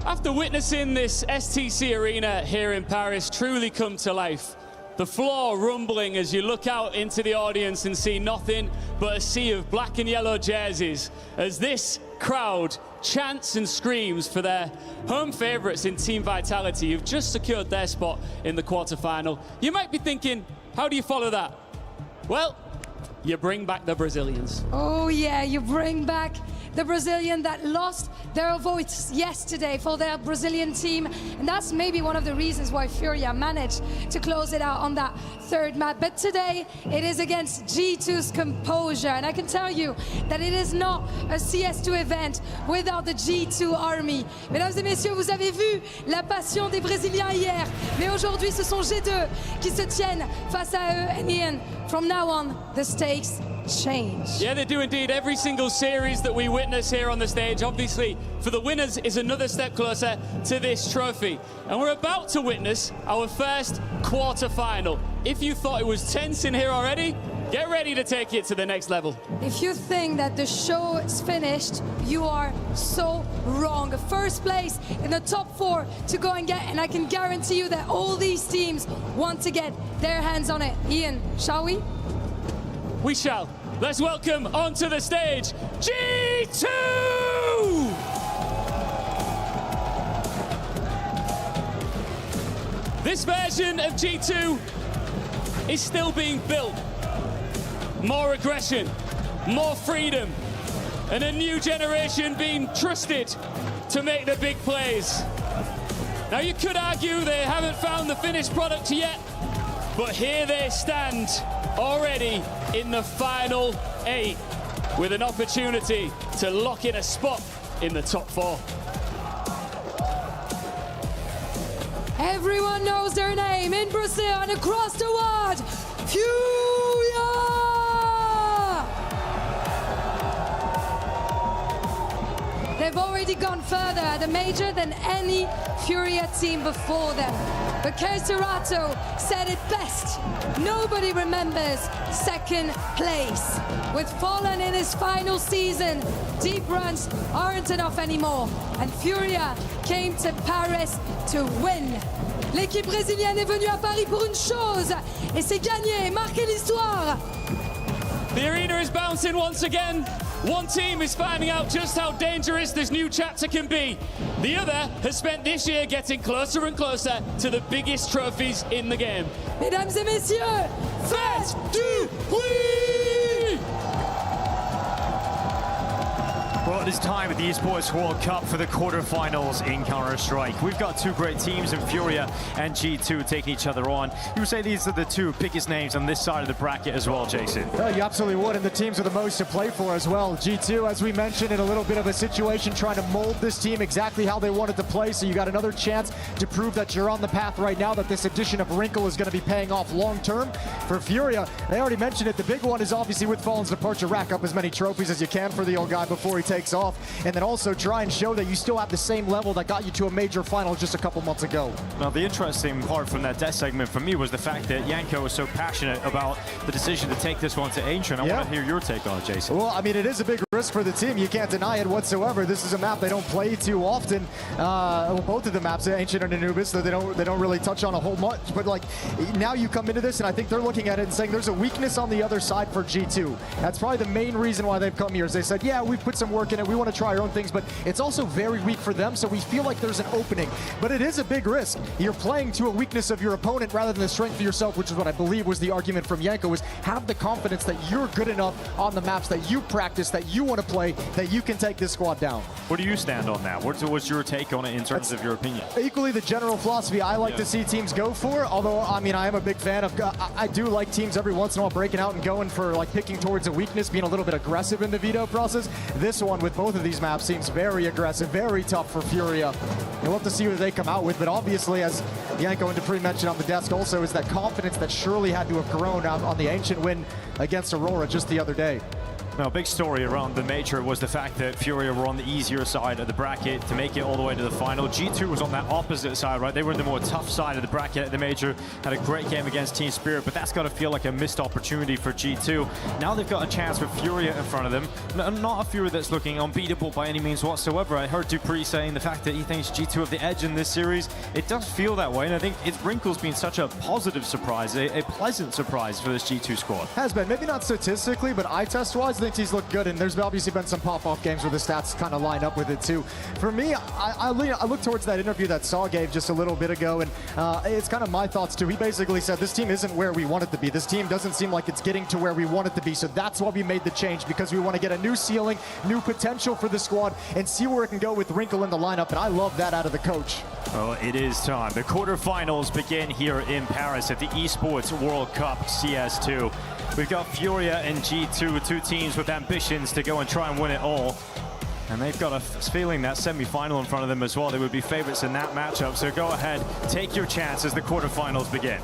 After witnessing this STC arena here in Paris truly come to life, the floor rumbling as you look out into the audience and see nothing but a sea of black and yellow jerseys, as this crowd chants and screams for their home favourites in Team Vitality who've just secured their spot in the quarterfinal. You might be thinking, how do you follow that? Well, you bring back the Brazilians. Oh yeah, you bring back the Brazilian that lost their votes yesterday for their Brazilian team. And that's maybe one of the reasons why Furia managed to close it out on that third map. But today, it is against G2's composure. And I can tell you that it is not a CS2 event without the G2 army. Mesdames et messieurs, vous avez vu la passion des Brésiliens hier. Mais aujourd'hui, ce sont G2 qui se tiennent face à eux. And Ian, from now on, the stakes change. Yeah, they do indeed. Every single series that we witness here on the stage, obviously, for the winners is another step closer to this trophy. And we're about to witness our first quarter-final. If you thought it was tense in here already, get ready to take it to the next level. If you think that the show is finished, you are so wrong. First place in the top 4 to go and get, and I can guarantee you that all these teams want to get their hands on it. Ian, shall we? We shall. Let's welcome onto the stage, G2! This version of G2 is still being built. More aggression, more freedom, and a new generation being trusted to make the big plays. Now you could argue they haven't found the finished product yet, but here they stand already in the final 8 with an opportunity to lock in a spot in the top 4. Everyone knows their name in Brazil and across the world. Furia! They've already gone further at the major than any Furia team before them. But K-Serato said it best. Nobody remembers second place. With Fallen in his final season, deep runs aren't enough anymore. And Furia came to Paris to win. L'équipe brésilienne est venue à Paris pour une chose, et c'est gagner, marquer l'histoire. The arena is bouncing once again. One team is finding out just how dangerous this new chapter can be. The other has spent this year getting closer and closer to the biggest trophies in the game. Mesdames et messieurs, faites du bruit! Well, it is time at the Esports World Cup for the quarterfinals in Counter-Strike. We've got two great teams in Furia and G2 taking each other on. You would say these are the two biggest names on this side of the bracket as well, Jason? Oh, you absolutely would, and the teams are the most to play for as well. G2, as we mentioned, in a little bit of a situation trying to mold this team exactly how they wanted to play, so you got another chance to prove that you're on the path right now, that this addition of Wrinkle is going to be paying off long-term. For Furia, they already mentioned it, the big one is obviously with Fallen's departure, rack up as many trophies as you can for the old guy before he takes off, and then also try and show that you still have the same level that got you to a major final just a couple months ago. Now, the interesting part from that death segment for me was the fact that Yanko was so passionate about the decision to take this one to Ancient. I want to hear your take on it, Jason. Well, I mean, it is a big risk for the team. You can't deny it whatsoever. This is a map they don't play too often. Well, both of the maps, Ancient and Anubis, so they don't really touch on a whole much. But like, now you come into this, and I think they're looking at it and saying there's a weakness on the other side for G2. That's probably the main reason why they've come here. Is they said, yeah, we've put some work in it. We want to try our own things, but it's also very weak for them. So we feel like there's an opening, but it is a big risk. You're playing to a weakness of your opponent rather than the strength of yourself, which is what I believe was the argument from Yanko, was have the confidence that you're good enough on the maps that you practice, that you want to play, that you can take this squad down. Where do you stand on that? What's your take on it in terms of your opinion? Equally the general philosophy I like to see teams go for, although, I mean, I am a big fan of, I do like teams every once in a while breaking out and going for, like, picking towards a weakness, being a little bit aggressive in the veto process. This one with both of these maps seems very aggressive, very tough for Furia. We'll have to see what they come out with, but obviously, as Yanko and Dupree mentioned on the desk also, is that confidence that surely had to have grown out on the Ancient win against Aurora just the other day. Now, a big story around the major was the fact that Furia were on the easier side of the bracket to make it all the way to the final. G2 was on that opposite side, right? They were in the more tough side of the bracket at the major, had a great game against Team Spirit, but that's got to feel like a missed opportunity for G2. Now they've got a chance with Furia in front of them. Not a Furia that's looking unbeatable by any means whatsoever. I heard Dupree saying the fact that he thinks G2 have the edge in this series. It does feel that way, and I think Wrinkle's been such a positive surprise, a pleasant surprise for this G2 squad. Has been, maybe not statistically, but eye test-wise, I think he's looked good, and there's obviously been some pop-off games where the stats kind of line up with it too. For me, I look towards that interview that Saw gave just a little bit ago, and it's kind of my thoughts too. He basically said, this team isn't where we want it to be. This team doesn't seem like it's getting to where we want it to be, so that's why we made the change, because we want to get a new ceiling, new potential for the squad, and see where it can go with Wrinkle in the lineup, and I love that out of the coach. Well, it is time. The quarterfinals begin here in Paris at the Esports World Cup CS2. We've got Furia and G2, two teams with ambitions to go and try and win it all. And they've got a feeling that semi-final in front of them as well. They would be favorites in that matchup. So go ahead, take your chance as the quarterfinals begin.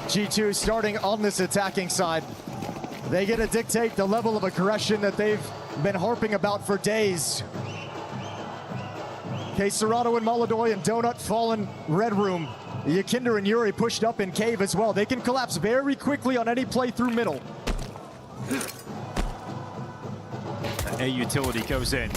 G2 starting on this attacking side. They get to dictate the level of aggression that they've been harping about for days. Okay, Serrano and Molodoy and Donut Fallen Red Room. Yakinder and Yuri pushed up in Cave as well. They can collapse very quickly on any play through middle. A utility goes in.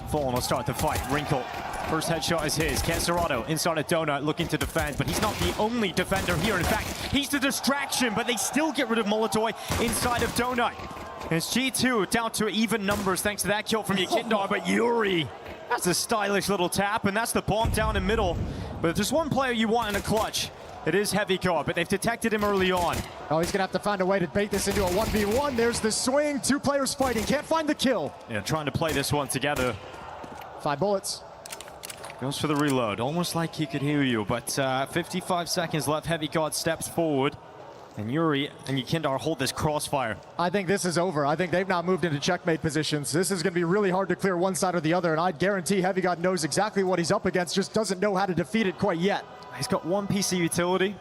Fallen will start the fight. Wrinkle. First headshot is his. Serrano inside of Donut looking to defend, but he's not the only defender here. In fact, he's the distraction, but they still get rid of Molodoy inside of Donut. And it's G2 down to even numbers thanks to that kill from Yakinder, but Yuri. That's a stylish little tap, and that's the bomb down in middle. But if there's one player you want in a clutch, it is Heavy God, but they've detected him early on. Oh, he's gonna have to find a way to bait this into a 1v1. There's the swing, two players fighting, can't find the kill. Yeah, trying to play this one together. 5 bullets. Goes for the reload, almost like he could hear you, but 55 seconds left. Heavy God steps forward. And Yuri and Yakinder hold this crossfire. I think this is over. I think they've now moved into checkmate positions. This is going to be really hard to clear one side or the other, and I'd guarantee Heavy God knows exactly what he's up against, just doesn't know how to defeat it quite yet. He's got one piece of utility,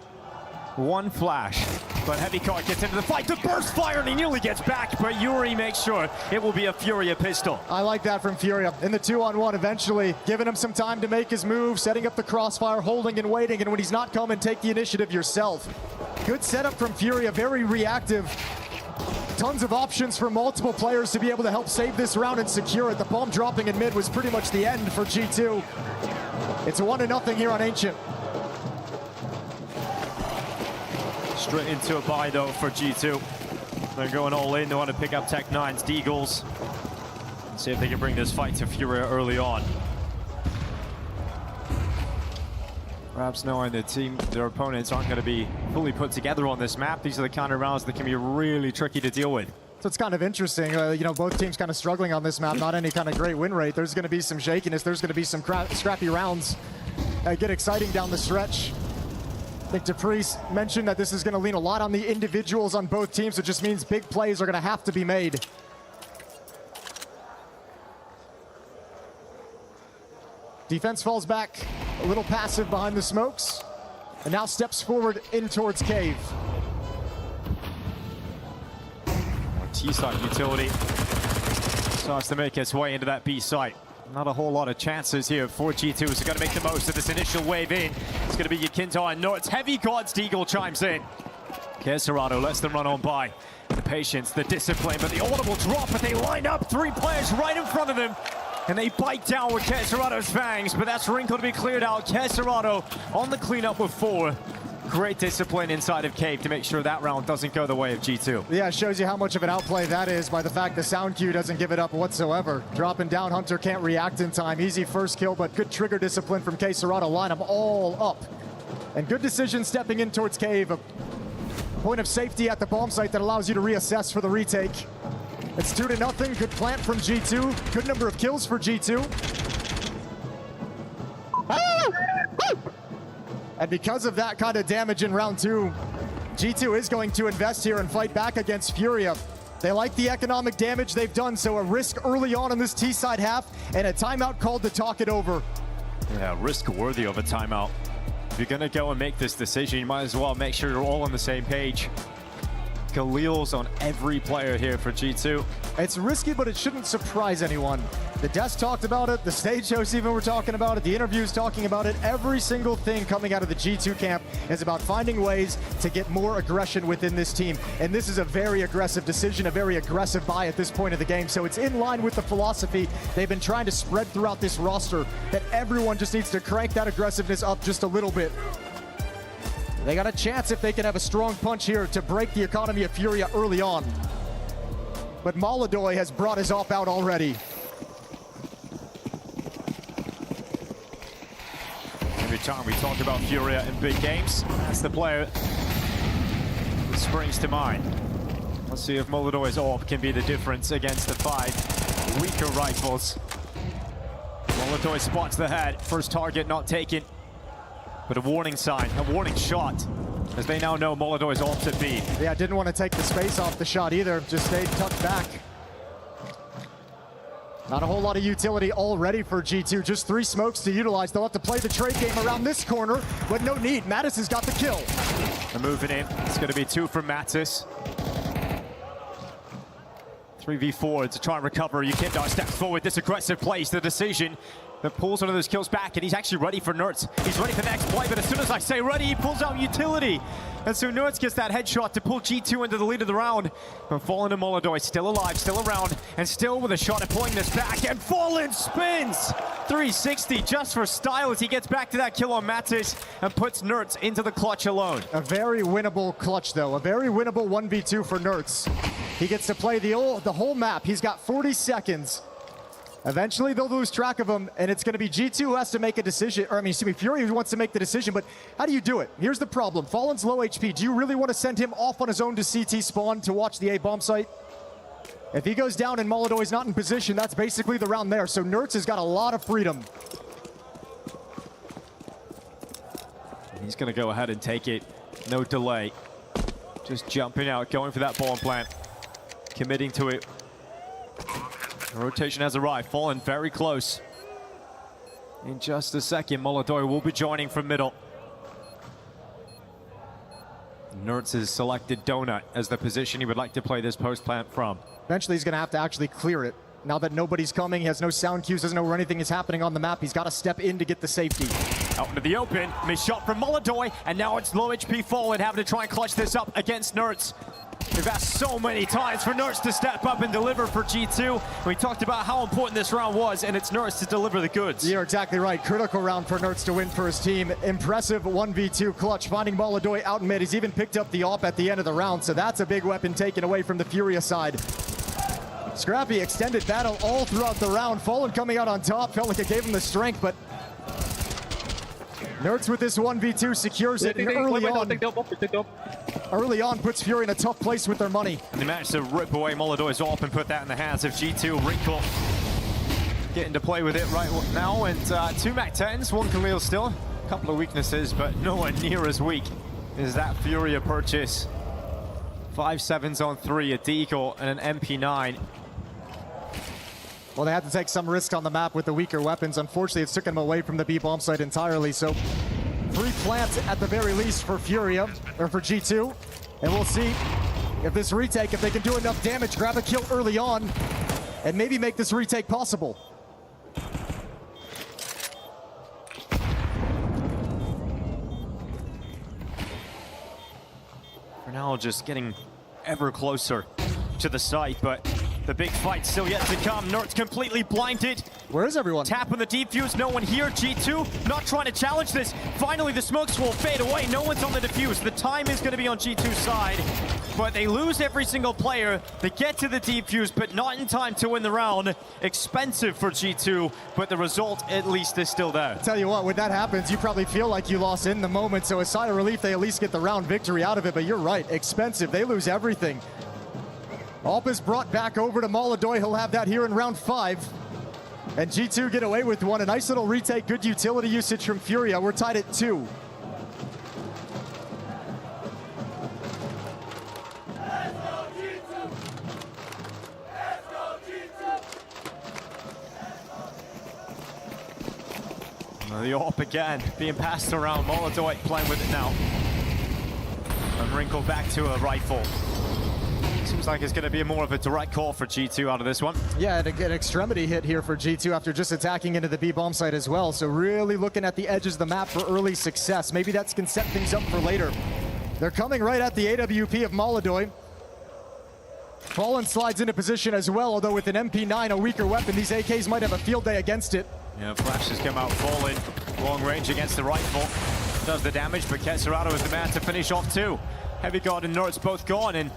one flash, but Heavy God gets into the fight. The burst fire, and he nearly gets back, but Yuri makes sure it will be a Furia pistol. I like that from Furia. In the 2-on-1, eventually giving him some time to make his move, setting up the crossfire, holding and waiting, and when he's not coming, take the initiative yourself. Good setup from Furia, very reactive. Tons of options for multiple players to be able to help save this round and secure it. The bomb dropping in mid was pretty much the end for G2. It's a 1-0 here on Ancient. Straight into a buy though for G2. They're going all in. They want to pick up Tech9's Deagles and see if they can bring this fight to Furia early on. Perhaps knowing their opponents aren't going to be fully put together on this map. These are the kind of rounds that can be really tricky to deal with. So it's kind of interesting. You know, both teams kind of struggling on this map. Not any kind of great win rate. There's going to be some shakiness. There's going to be some scrappy rounds. Get exciting down the stretch. I think Dupreece mentioned that this is going to lean a lot on the individuals on both teams. It just means big plays are going to have to be made. Defense falls back, a little passive behind the smokes, and now steps forward in towards Cave. T-side utility starts to make its way into that B site. Not a whole lot of chances here for G2. So got to make the most of this initial wave in. It's going to be Yakinta and Nortz. Heavy God's Deagle chimes in. Kesserado lets them run on by. The patience, the discipline, but the audible drop. But they line up 3 players right in front of them. And they bite down with Kesserado's fangs. But that's Wrinkle to be cleared out. Kesserado on the cleanup with 4. Great discipline inside of Cave to make sure that round doesn't go the way of G2. Yeah, it shows you how much of an outplay that is by the fact the sound cue doesn't give it up whatsoever. Dropping down, Hunter can't react in time. Easy first kill, but good trigger discipline from Kesserado. Line them all up. And good decision stepping in towards Cave. A point of safety at the bomb site that allows you to reassess for the retake. It's 2-0. Good plant from G2. Good number of kills for G2. And because of that kind of damage in round 2, G2 is going to invest here and fight back against Furia. They like the economic damage they've done, so a risk early on in this T-side half and a timeout called to talk it over. Yeah, risk worthy of a timeout. If you're gonna go and make this decision, you might as well make sure you're all on the same page. Khalil's on every player here for G2. It's risky, but it shouldn't surprise anyone. The desk talked about it, the stage hosts even were talking about it, the interviews talking about it. Every single thing coming out of the G2 camp is about finding ways to get more aggression within this team. And this is a very aggressive decision, a very aggressive buy at this point of the game. So it's in line with the philosophy they've been trying to spread throughout this roster, that everyone just needs to crank that aggressiveness up just a little bit. They got a chance if they can have a strong punch here to break the economy of Furia early on. But Molodoy has brought his op out already. Every time we talk about Furia in big games, that's the player that springs to mind. Let's see if Molodoy's AWP can be the difference against the 5 weaker rifles. Molodoy spots the head. First target not taken, but a warning sign, a warning shot, as they now know Molodoy's AWP's at B. Yeah, didn't want to take the space off the shot either, just stayed tucked back. Not a whole lot of utility already for G2, just 3 smokes to utilize. They'll have to play the trade game around this corner, but no need. Mattis has got the kill. They're moving in. It's going to be 2 from Mattis. 3v4 to try and recover. Yakinta steps forward. This aggressive plays the decision that pulls one of those kills back, and he's actually ready for Nertz. He's ready for the next play, but as soon as I say ready, he pulls out utility. And so Nertz gets that headshot to pull G2 into the lead of the round. But Fallen and Molodoy still alive, still around, and still with a shot at pulling this back. And Fallen spins 360 just for style as he gets back to that kill on Mattis and puts Nertz into the clutch alone. A very winnable clutch, though. A very winnable 1v2 for Nertz. He gets to play the whole map. He's got 40 seconds. Eventually, they'll lose track of him, and it's going to be G2 who has to make a decision. Or, I mean, excuse me, Fury who wants to make the decision, but how do you do it? Here's the problem. Fallen's low HP. Do you really want to send him off on his own to CT spawn to watch the A bomb site? If he goes down and Molodoy's not in position, that's basically the round there. So Nertz has got a lot of freedom. He's going to go ahead and take it. No delay. Just jumping out, going for that bomb plant. Committing to it. The rotation has arrived. Fallen very close. In just a second, Molodoy will be joining from middle. Nertz has selected Donut as the position he would like to play this post plant from. Eventually, he's going to have to actually clear it. Now that nobody's coming, he has no sound cues, doesn't know where anything is happening on the map. He's got to step in to get the safety. Out into the open. Missed shot from Molodoy, and now it's low HP Fallen having to try and clutch this up against Nertz. We've asked so many times for Nertz to step up and deliver for G2. We talked about how important this round was, and it's Nertz to deliver the goods. You're exactly right. Critical round for Nertz to win for his team. Impressive 1v2 clutch, finding Molodoy out in mid. He's even picked up the AWP at the end of the round, so that's a big weapon taken away from the Furia side. Scrappy extended battle all throughout the round. Fallen coming out on top. Felt like it gave him the strength, but Nertz with this 1v2 secures it early on. early on puts Fury in a tough place with their money. And they managed to rip away Molodoj's AWP and put that in the hands of G2. Wrinkle getting to play with it right now, and 2 MAC-10s, 1 Khalil still. A couple of weaknesses, but nowhere near as weak as that Furia purchase. 5 7s on 3, a Deagle and an MP9. Well, they had to take some risk on the map with the weaker weapons. Unfortunately, it's taken them away from the B bomb site entirely. So 3 plants at the very least for Furia, or for G2. And we'll see if this retake, if they can do enough damage, grab a kill early on, and maybe make this retake possible. For now, just getting ever closer to the site, but the big fight's still yet to come. Nert's completely blinded. Where is everyone? Tap on the defuse, no one here. G2 not trying to challenge this. Finally, the smokes will fade away. No one's on the defuse. The time is going to be on G2's side, but they lose every single player. They get to the defuse, but not in time to win the round. Expensive for G2, but the result at least is still there. Tell you what, when that happens, you probably feel like you lost in the moment. So a sigh of relief, they at least get the round victory out of it. But you're right, expensive. They lose everything. AWP is brought back over to Molodoj. He'll have that here in round 5. And G2 get away with one. A nice little retake, good utility usage from Furia. We're tied at 2. The AWP again, being passed around. Molodoj playing with it now. And Wrinkle back to a rifle. Seems like it's going to be more of a direct call for G2 out of this one. Yeah, and an extremity hit here for G2 after just attacking into the B bomb site as well. So really looking at the edges of the map for early success. Maybe that can set things up for later. They're coming right at the AWP of Molodoj. Fallen slides into position as well, although with an MP9, a weaker weapon, these AKs might have a field day against it. Yeah, flashes come out, Fallen. Long range against the rifle. Does the damage, but Kesserado is the man to finish off too. Heavy Guard and Nerds both gone, and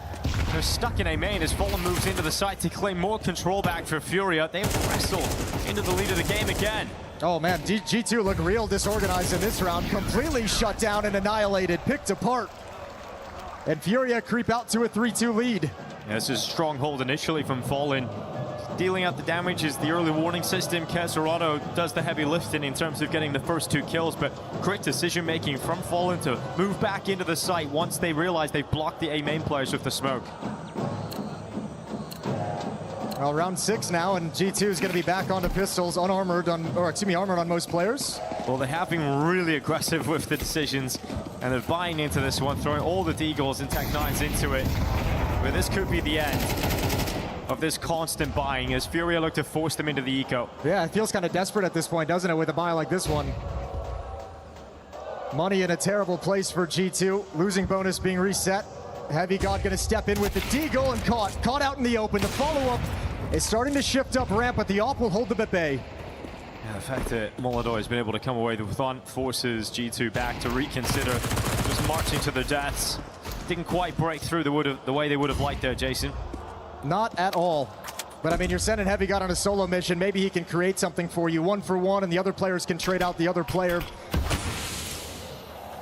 they're stuck in a main as Fallen moves into the site to claim more control back for Furia. They wrestle into the lead of the game again. Oh man, G2 look real disorganized in this round. Completely shut down and annihilated, picked apart. And Furia creep out to a 3-2 lead. Yeah, this is a stronghold initially from Fallen. Dealing out the damage is the early warning system. Kesserado does the heavy lifting in terms of getting the first 2 kills, but quick decision making from Fallen to move back into the site once they realize they've blocked the A main players with the smoke. Well, round 6 now, and G2 is going to be back onto pistols, unarmored on, or excuse me, armored on most players. Well, they have been really aggressive with the decisions, and they're buying into this one, throwing all the Deagles and Tech-9s into it. But this could be the end of this constant buying as Furia look to force them into the eco. Yeah, it feels kind of desperate at this point, doesn't it, with a buy like this one. Money in a terrible place for G2. Losing bonus being reset. Heavy God going to step in with the Deagle and caught out in the open. The follow-up is starting to shift up ramp, but the AWP will hold them at bay. Yeah, the fact that Molodoj has been able to come away with one forces G2 back to reconsider just marching to their deaths. Didn't quite break through the way they would have liked there, Jason. Not at all. But I mean, you're sending Heavy God on a solo mission. Maybe he can create something for you, 1-for-1, and the other players can trade out the other player.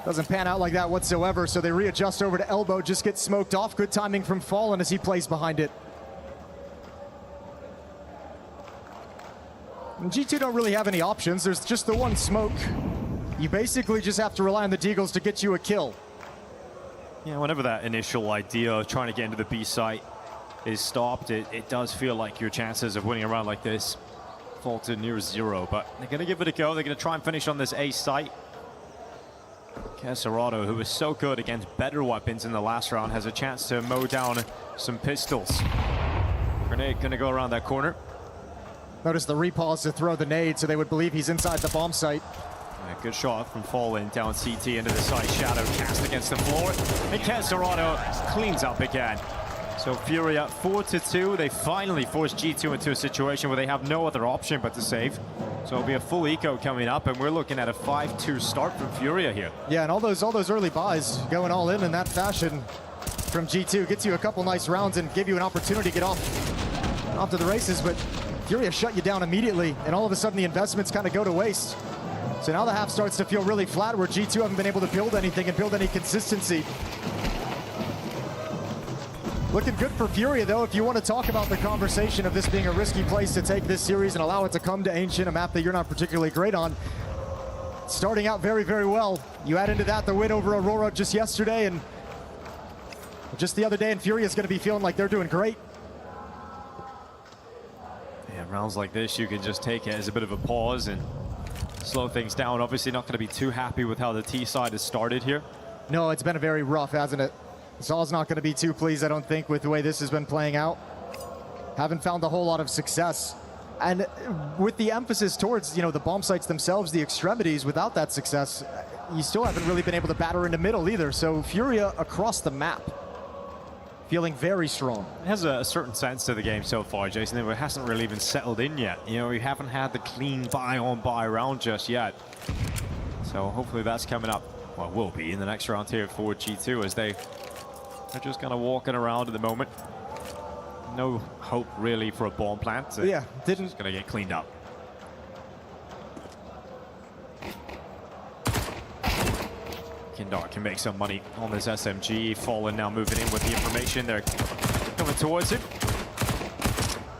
Doesn't pan out like that whatsoever, so they readjust over to elbow, just get smoked off. Good timing from Fallen as he plays behind it. And G2 don't really have any options. There's just the one smoke. You basically just have to rely on the Deagles to get you a kill. Yeah, whenever that initial idea of trying to get into the B site is stopped, it does feel like your chances of winning a round like this fall to near 0, but they're going to give it a go. They're going to try and finish on this A site. Kesserado, who was so good against better weapons in the last round, has a chance to mow down some pistols. Grenade going to go around that corner. Notice the repause to throw the nade, so they would believe he's inside the bomb site. Yeah, good shot from Fallen down CT into the side. Shadow cast against the floor. And Kesserado cleans up again. So Furia 4-2. They finally force G2 into a situation where they have no other option but to save. So it'll be a full eco coming up, and we're looking at a 5-2 start from Furia here. Yeah, and all those early buys going all in that fashion from G2 gets you a couple nice rounds and give you an opportunity to get off to the races, but Furia shut you down immediately, and all of a sudden the investments kind of go to waste. So now the half starts to feel really flat, where G2 haven't been able to build anything and build any consistency. Looking good for Furia, though, if you want to talk about the conversation of this being a risky place to take this series and allow it to come to Ancient, a map that you're not particularly great on. Starting out very, very well. You add into that the win over Aurora just yesterday, and just the other day, and Furia is going to be feeling like they're doing great. Yeah, rounds like this, you can just take it as a bit of a pause and slow things down. Obviously not going to be too happy with how the T side has started here. No, it's been a very rough, hasn't it? Saul's not going to be too pleased, I don't think, with the way this has been playing out. Haven't found a whole lot of success. And with the emphasis towards, you know, the bomb sites themselves, the extremities, without that success, you still haven't really been able to batter into middle either. So Furia across the map, feeling very strong. It has a certain sense to the game so far, Jason. It hasn't really even settled in yet. You know, we haven't had the clean buy-on-buy round just yet. So hopefully that's coming up. Well, it will be in the next round here for G2, as they're just kind of walking around at the moment. No hope really for a bomb plant. Yeah, didn't. It's going to get cleaned up. Kindar can make some money on this SMG. Fallen now moving in with the information. They're coming towards him.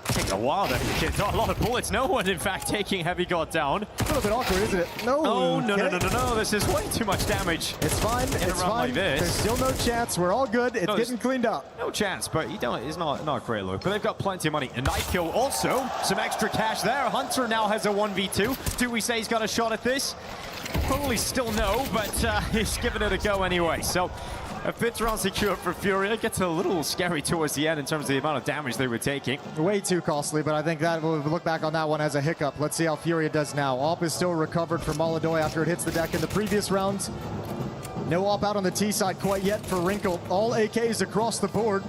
Taking a while there. Kindar, a lot of bullets. No one, in fact, taking Heavy God down. A little bit awkward, isn't it? No. Oh, no. This is way too much damage. It's fine. It's fine. Like this. There's still no chance. We're all good. It's getting cleaned up. No chance, but it's not a great look. But they've got plenty of money. A knife kill also. Some extra cash there. Hunter now has a 1v2. Do we say he's got a shot at this? Probably still no, but he's giving it a go anyway. So a bit round secure for Furia. It gets a little scary towards the end in terms of the amount of damage they were taking. Way too costly, but I think that we'll look back on that one as a hiccup. Let's see how Furia does now. AWP is still recovered from Molodoi after it hits the deck in the previous round. No AWP out on the T side quite yet for Wrinkle. All AKs across the board.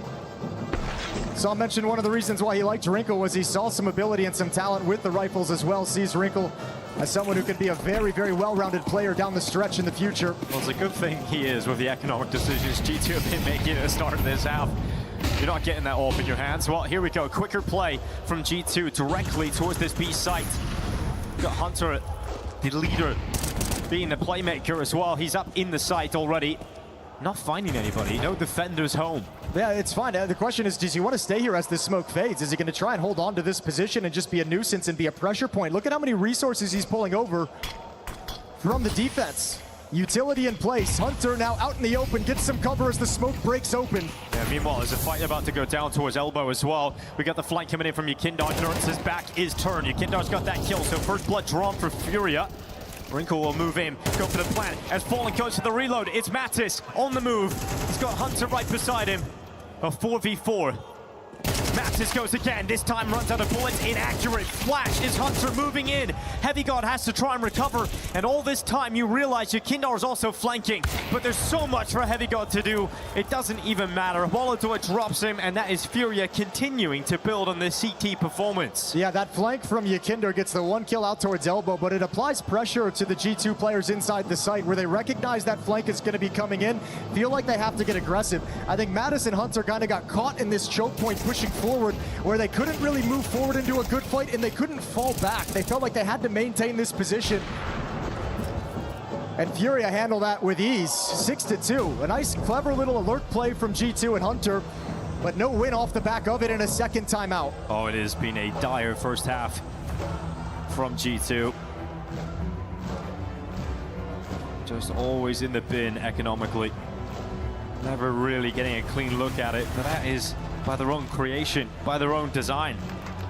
Saul mentioned one of the reasons why he liked Wrinkle was he saw some ability and some talent with the rifles as well. Sees Wrinkle as someone who could be a very, very well-rounded player down the stretch in the future. Well, it's a good thing he is with the economic decisions G2 have been making at the start of this half. You're not getting that AWP in your hands. Well, here we go. Quicker play from G2 directly towards this B site. We've got Hunter, the leader, being the playmaker as well. He's up in the site already. Not finding anybody. No defenders home. Yeah, it's fine. The question is, does he want to stay here as this smoke fades? Is he going to try and hold on to this position and just be a nuisance and be a pressure point? Look at how many resources he's pulling over from the defense. Utility in place. Hunter now out in the open, gets some cover as the smoke breaks open. Yeah, meanwhile, there's a fight about to go down towards Elbow as well. We got the flank coming in from Yukindar. Nurse's back is turned. Yukindar's got that kill, so first blood drawn for Furia. Wrinkle will move in, go for the plant. As Fallen goes to the reload, it's Mattis on the move. He's got Hunter right beside him. A 4v4. Mattis goes again, this time runs out of bullets, inaccurate. Flash is Hunter moving in. Heavy God has to try and recover, and all this time you realize Yukindar is also flanking, but there's so much for Heavy God to do, it doesn't even matter. Molodoi drops him, and that is Furia continuing to build on this CT performance. Yeah, that flank from Yukindar gets the one kill out towards Elbow, but it applies pressure to the G2 players inside the site where they recognize that flank is going to be coming in, feel like they have to get aggressive. I think Mattis and Hunter kind of got caught in this choke point pushing forward where they couldn't really move forward into a good fight and they couldn't fall back. They felt like they had to maintain this position. And Furia handled that with ease, 6-2. A nice, clever little alert play from G2 and Hunter, but no win off the back of it in a second timeout. Oh, it has been a dire first half from G2. Just always in the bin economically. Never really getting a clean look at it, but that is by their own creation, by their own design.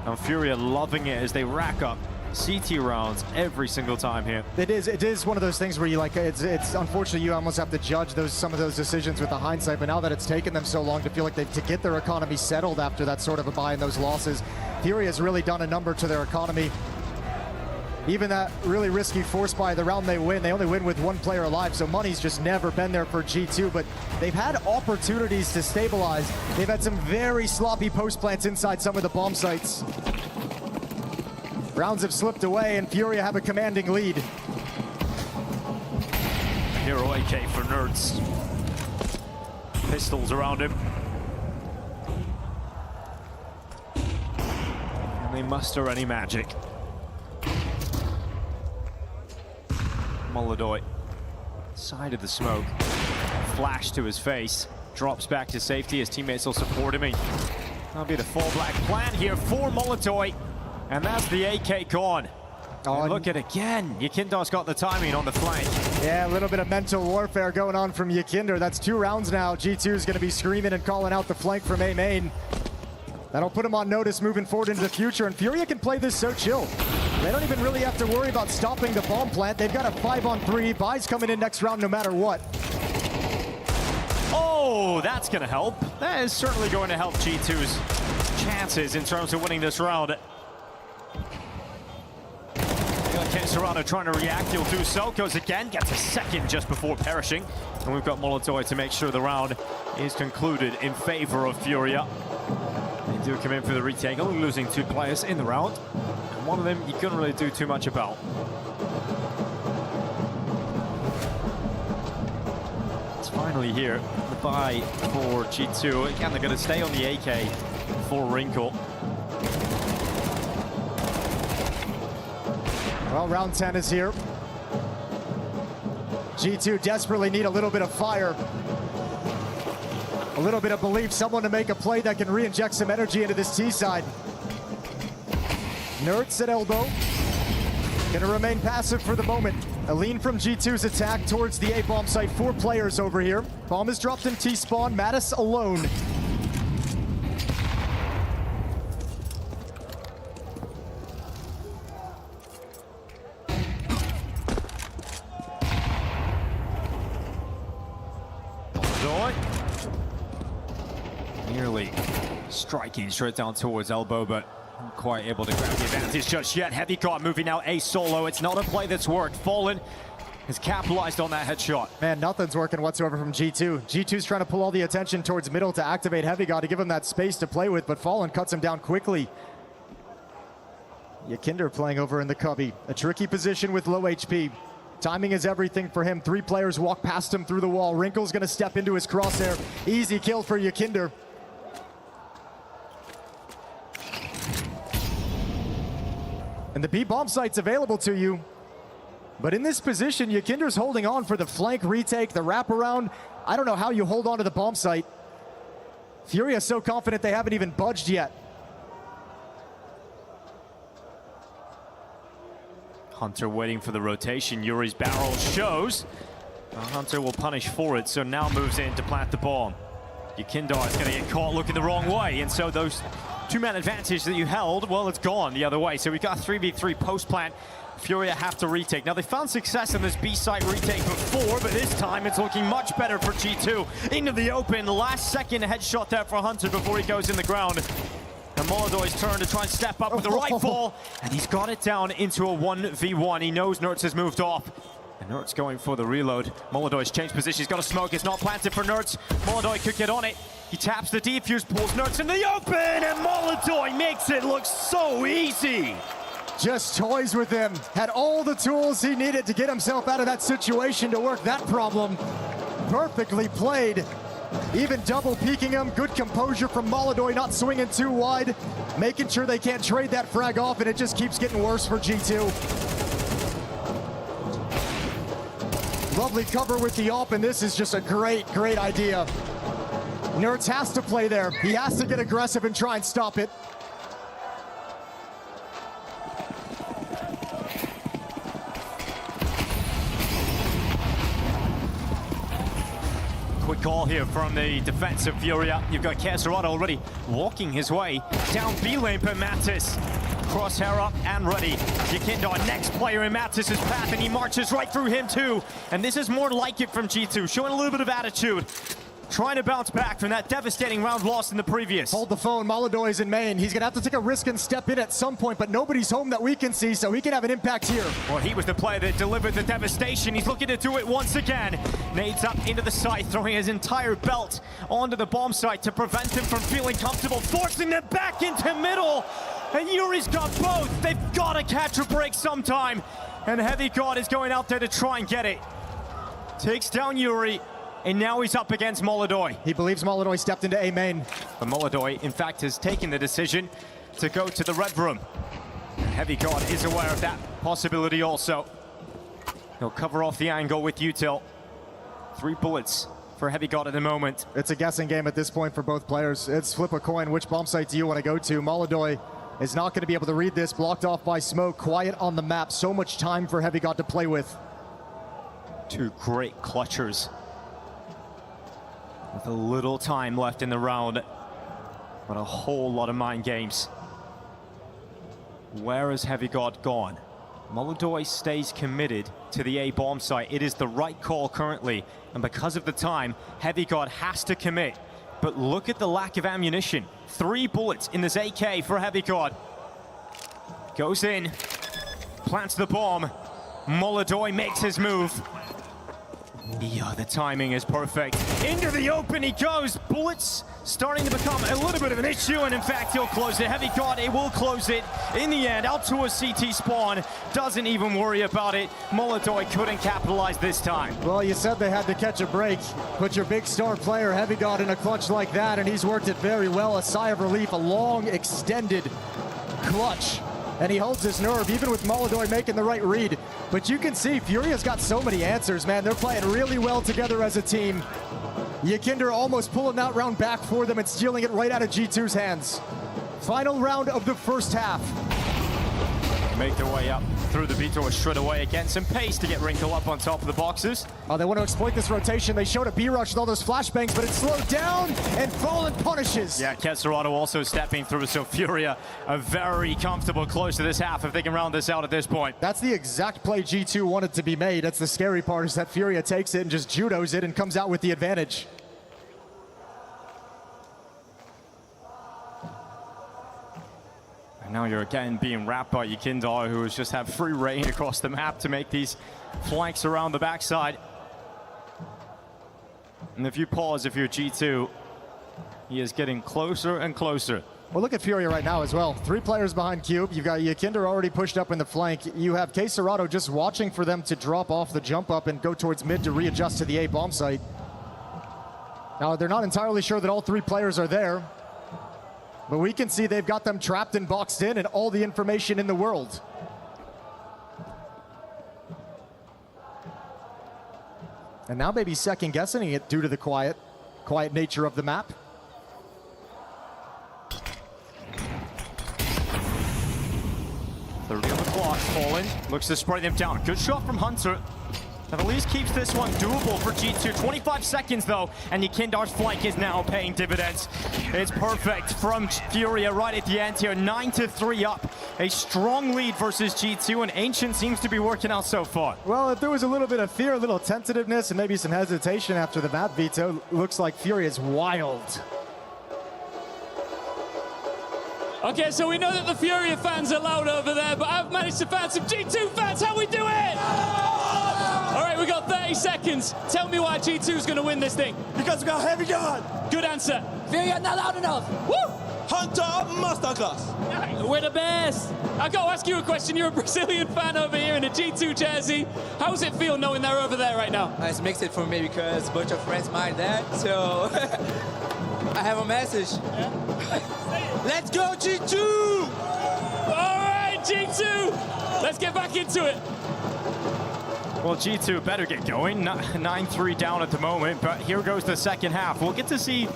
And Furia loving it as they rack up CT rounds every single time here. It is one of those things where you like, it's unfortunately you almost have to judge some of those decisions with the hindsight, but now that it's taken them so long to feel like to get their economy settled after that sort of a buy in those losses, Furia has really done a number to their economy. Even that really risky force buy, the round they only win with one player alive, so money's just never been there for G2, but they've had opportunities to stabilize. They've had some very sloppy post plants inside some of the bomb sites. Rounds have slipped away, and Furia have a commanding lead. Hero AK for Nerds. Pistols around him. Can they muster any magic? Molodoi, side of the smoke, flash to his face, drops back to safety. His teammates will support him. That'll be the full black plan here for Molotov. And that's the AK gone. Oh, look at it again. Yakindar's got the timing on the flank. Yeah, a little bit of mental warfare going on from Yakinder. That's 2 rounds now. G2 is going to be screaming and calling out the flank from A main. That'll put him on notice moving forward into the future, and Furia can play this so chill. They don't even really have to worry about stopping the bomb plant. They've got a 5-on-3. Vi's coming in next round no matter what. Oh, that's going to help. That is certainly going to help G2's chances in terms of winning this round. Serrano trying to react, he'll do so, goes again, gets a second just before perishing. And we've got Molotov to make sure the round is concluded in favor of Furia. They do come in for the retake, only losing 2 players in the round. And one of them you couldn't really do too much about. It's finally here, the buy for G2. Again, they're going to stay on the AK for Wrinkle. Well, round 10 is here. G2 desperately need a little bit of fire. A little bit of belief, someone to make a play that can re-inject some energy into this T side. Nerds at elbow. Gonna remain passive for the moment. A lean from G2's attack towards the A-bomb site. 4 players over here. Bomb is dropped in T-spawn. Mattis alone. Nearly striking straight down towards elbow, but not quite able to grab the advantage just yet. Heavy guard moving out A solo. It's not a play that's worked. Fallen has capitalized on that headshot. Man, nothing's working whatsoever from G2. G2's trying to pull all the attention towards middle to activate Heavy God to give him that space to play with, but Fallen cuts him down quickly. Yakinder playing over in the cubby. A tricky position with low HP. Timing is everything for him. 3 players walk past him through the wall. Wrinkle's gonna step into his crosshair. Easy kill for Yakinder. And the B bomb site's available to you. But in this position, Yakinder's holding on for the flank retake, the wraparound. I don't know how you hold on to the bomb site. Furia's so confident they haven't even budged yet. Hunter waiting for the rotation. Yuri's barrel shows. Hunter will punish for it, so now moves in to plant the bomb. Yakindar is going to get caught looking the wrong way, and so those 2-man advantage that you held, well, it's gone the other way. So we've got 3v3 post-plant. Furia have to retake. Now, they found success in this B-site retake before, but this time it's looking much better for G2. Into the open, last second headshot there for Hunter before he goes in the ground. And Molodov's turn to try and step up with the rifle, and he's got it down into a 1v1. He knows Nerds has moved off. And Nerds going for the reload. Molodov's changed position. He's got a smoke. It's not planted for Nerds. Molodov could get on it. He taps the defuse, pulls Nerds in the open, and Molodov makes it look so easy. Just toys with him. Had all the tools he needed to get himself out of that situation to work that problem. Perfectly played. Even double peeking him. Good composure from Molodov, not swinging too wide. Making sure they can't trade that frag off, and it just keeps getting worse for G2. Lovely cover with the AWP, and this is just a great idea. Nerds has to play there. He has to get aggressive and try and stop it. Quick call here from the defense of Furia. You've got Caserado already walking his way down B lane, but Mattis crosshair up and ready. Yakinder, next player in Mattis' path, and he marches right through him too. And this is more like it from G2, showing a little bit of attitude. Trying to bounce back from that devastating round lost in the previous. Hold the phone, Molodov is in main. He's gonna have to take a risk and step in at some point, but nobody's home that we can see, so he can have an impact here. Well, he was the player that delivered the devastation. He's looking to do it once again. Nades up into the site, throwing his entire belt onto the bomb site to prevent him from feeling comfortable, forcing them back into middle. And Yuri's got both. They've got to catch a break sometime. And Heavy God is going out there to try and get it. Takes down Yuri. And now he's up against Molodov. He believes Molodov stepped into A main. But Molodov, in fact, has taken the decision to go to the red room. Heavy God is aware of that possibility also. He'll cover off the angle with Util. 3 bullets for Heavy God at the moment. It's a guessing game at this point for both players. It's flip a coin. Which bomb site do you want to go to? Molodoi is not going to be able to read this. Blocked off by smoke. Quiet on the map. So much time for Heavy God to play with. Two great clutchers. With a little time left in the round, but a whole lot of mind games. Where has Heavy God gone? Molodoi stays committed to the A bomb site. It is the right call currently, and because of the time, Heavy God has to commit. But look at the lack of ammunition. 3 bullets in this AK for Heavy God. Goes in, plants the bomb. Molodoi makes his move. Yeah, the timing is perfect. Into the open he goes. Bullets starting to become a little bit of an issue, and in fact, he'll close it. Heavy God, it will close it in the end. Out to a CT spawn. Doesn't even worry about it. Molodoi couldn't capitalize this time. Well, you said they had to catch a break. Put your big star player, Heavy God, in a clutch like that, and he's worked it very well. A sigh of relief, a long, extended clutch. And he holds his nerve, even with Molodoi making the right read. But you can see Furia's got so many answers, man. They're playing really well together as a team. Yikinder almost pulling that round back for them and stealing it right out of G2's hands. Final round of the first half. Make their way up through the B-Tor straight away. Again, some pace to get Wrinkle up on top of the boxes. Oh, they want to exploit this rotation. They showed a B-rush with all those flashbangs, but it's slowed down, and Fallen punishes. Yeah, Kesserado also stepping through, so Furia are very comfortable close to this half if they can round this out at this point. That's the exact play G2 wanted to be made. That's the scary part, is that Furia takes it and just judos it and comes out with the advantage. Now you're again being wrapped by Yikinder, who has just had free reign across the map to make these flanks around the backside. And if you pause, if you're G2, he is getting closer and closer. Well, look at Furia right now as well. 3 players behind Cube. You've got Yikinder already pushed up in the flank. You have Kesserado just watching for them to drop off the jump up and go towards mid to readjust to the A bomb site. Now, they're not entirely sure that all 3 players are there. But we can see they've got them trapped and boxed in and all the information in the world. And now maybe second guessing it due to the quiet nature of the map. The real clock falling. Looks to spray them down. Good shot from Hunter. That at least keeps this one doable for G2. 25 seconds though, and Yikindar's flank is now paying dividends. It's perfect from Furia right at the end here. 9-3 up. A strong lead versus G2, and Ancient seems to be working out so far. Well, if there was a little bit of fear, a little tentativeness, and maybe some hesitation after the map veto, looks like Furia's wild. Okay, so we know that the Furia fans are loud over there, but I've managed to find some G2 fans. How we do it? All right, we got 30 seconds. Tell me why G2's going to win this thing. Because we got Heavy God. Good answer. Furia not loud enough. Woo! Hunter masterclass. We're the best. I got to ask you a question. You're a Brazilian fan over here in a G2 jersey. How does it feel knowing they're over there right now? It's mixed for me because a bunch of friends my dad, so I have a message. Yeah? Let's go G2! All right, G2. Let's get back into it. Well, G2 better get going. 9-3 down at the moment, but here goes the second half. We'll get to see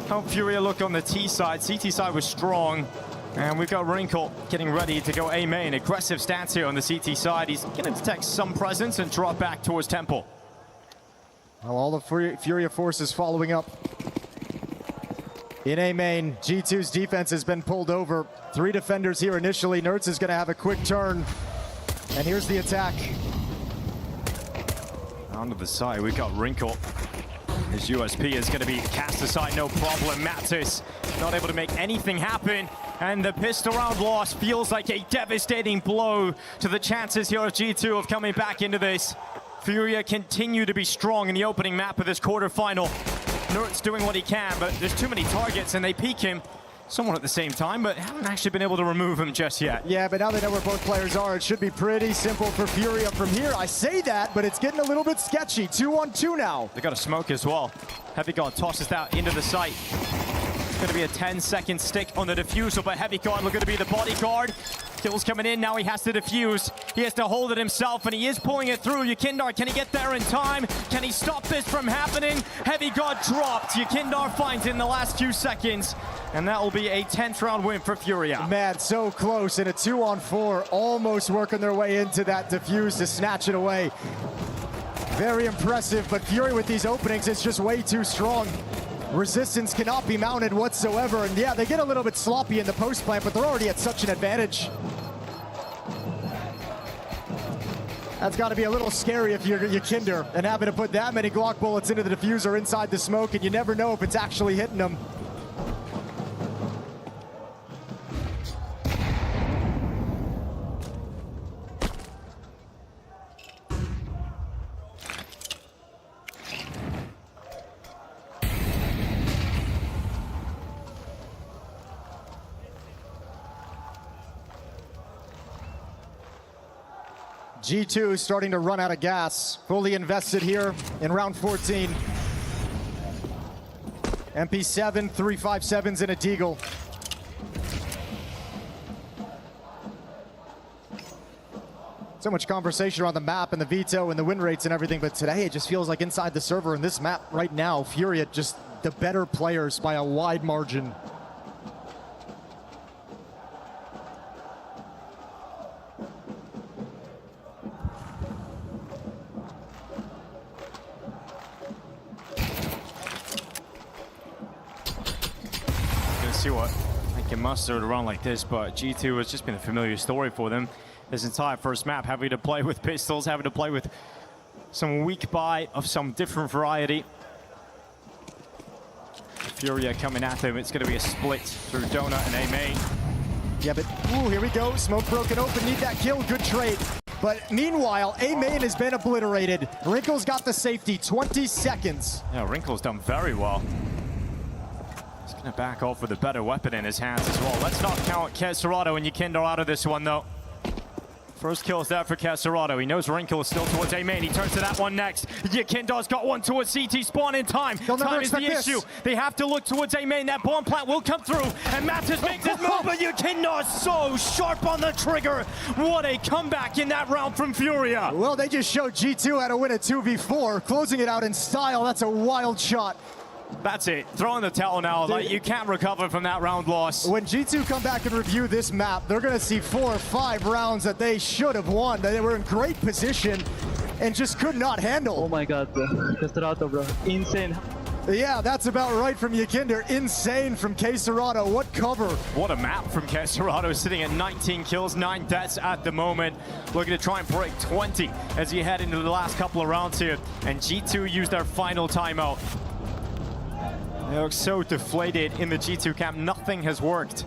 how Furia look on the T side. CT side was strong, and we've got Wrinkle getting ready to go A main. Aggressive stance here on the CT side. He's going to detect some presence and drop back towards Temple. Well, all the Furia forces following up. In A main, G2's defense has been pulled over. 3 defenders here initially. Nerds is going to have a quick turn. And here's the attack. Onto the side, we've got Wrinkle. His USP is going to be cast aside, no problem. Mattis not able to make anything happen. And the pistol round loss feels like a devastating blow to the chances here of G2 of coming back into this. Furia continue to be strong in the opening map of this quarterfinal. Nert's doing what he can, but there's too many targets and they peek him somewhat at the same time, but haven't actually been able to remove him just yet. Yeah, but now they know where both players are. It should be pretty simple for Furia from here. I say that, but it's getting a little bit sketchy. 2-on-2 now. They got a smoke as well. Heavy God tosses that into the site. going to be a 10-second stick on the defusal, but Heavy Guard looking to be the bodyguard. Kills coming in, now he has to defuse. He has to hold it himself, and he is pulling it through. Yukindar, can he get there in time? Can he stop this from happening? Heavy Guard dropped. Yukindar finds it in the last few seconds, and that will be a 10th round win for Furia. Man, so close in a 2-on-4, almost working their way into that defuse to snatch it away. Very impressive, but Fury with these openings is just way too strong. Resistance cannot be mounted whatsoever, and yeah, they get a little bit sloppy in the post plant, but they're already at such an advantage. That's got to be a little scary if you're Yukindar and having to put that many Glock bullets into the diffuser inside the smoke, and you never know if it's actually hitting them. G2 is starting to run out of gas. Fully invested here in round 14. MP7, 357s, and a Deagle. So much conversation around the map and the veto and the win rates and everything, but today it just feels like inside the server in this map right now, Furia just the better players by a wide margin. See what they can muster around like this, but G2 has just been a familiar story for them this entire first map, having to play with pistols, having to play with some weak buy of some different variety. Furia coming at them. It's going to be a split through Donut and A-Main. Yeah, but ooh, here we go. Smoke broken open. Need that kill. Good trade. But meanwhile, A-Main has been obliterated. Wrinkle's got the safety. 20 seconds. Yeah, Wrinkle's done very well. Gonna back off with a better weapon in his hands as well. Let's not count Kesserado and Yukindar out of this one, though. First kill is there for Kesserado. He knows Wrinkle is still towards A-Main. He turns to that one next. Yukindar's got one towards CT spawn in time. Time is the issue. They have to look towards A-Main. That bomb plant will come through. And Mattis makes his move, but Yukindar's so sharp on the trigger. What a comeback in that round from Furia. Well, they just showed G2 how to win a 2v4. Closing it out in style. That's a wild shot. That's it. Throwing the towel now. Like, you can't recover from that round loss. When G2 come back and review this map, they're going to see 4 or 5 rounds that they should have won. They were in great position and just could not handle. Oh my god, bro. Kesserado, bro. Insane. Yeah, that's about right from Yukinder. Insane from Kesserado. What cover. What a map from Kesserado, sitting at 19 kills, 9 deaths at the moment. Looking to try and break 20 as you head into the last couple of rounds here. And G2 used their final timeout. They look so deflated in the G2 camp. Nothing has worked.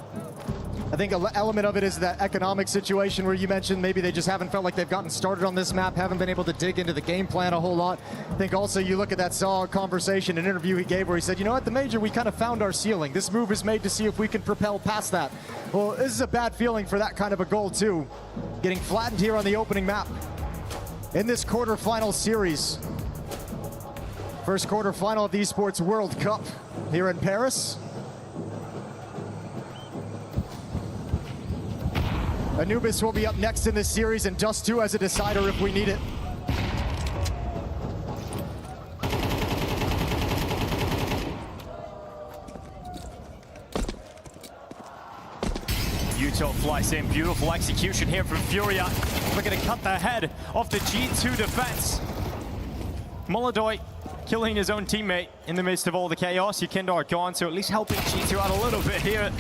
I think an element of it is that economic situation where you mentioned maybe they just haven't felt like they've gotten started on this map, haven't been able to dig into the game plan a whole lot. I think also you look at that solid conversation, an interview he gave where he said, you know what, the Major, we kind of found our ceiling. This move is made to see if we can propel past that. Well, this is a bad feeling for that kind of a goal too. Getting flattened here on the opening map in this quarterfinal series. First quarterfinal of the Esports World Cup here in Paris. Anubis will be up next in this series, and Dust 2 as a decider if we need it. Utah flies in. Beautiful execution here from Furia. Looking to cut the head off the G2 defense. Molodoy killing his own teammate in the midst of all the chaos. Yukindar gone, so at least helping G2 out a little bit here.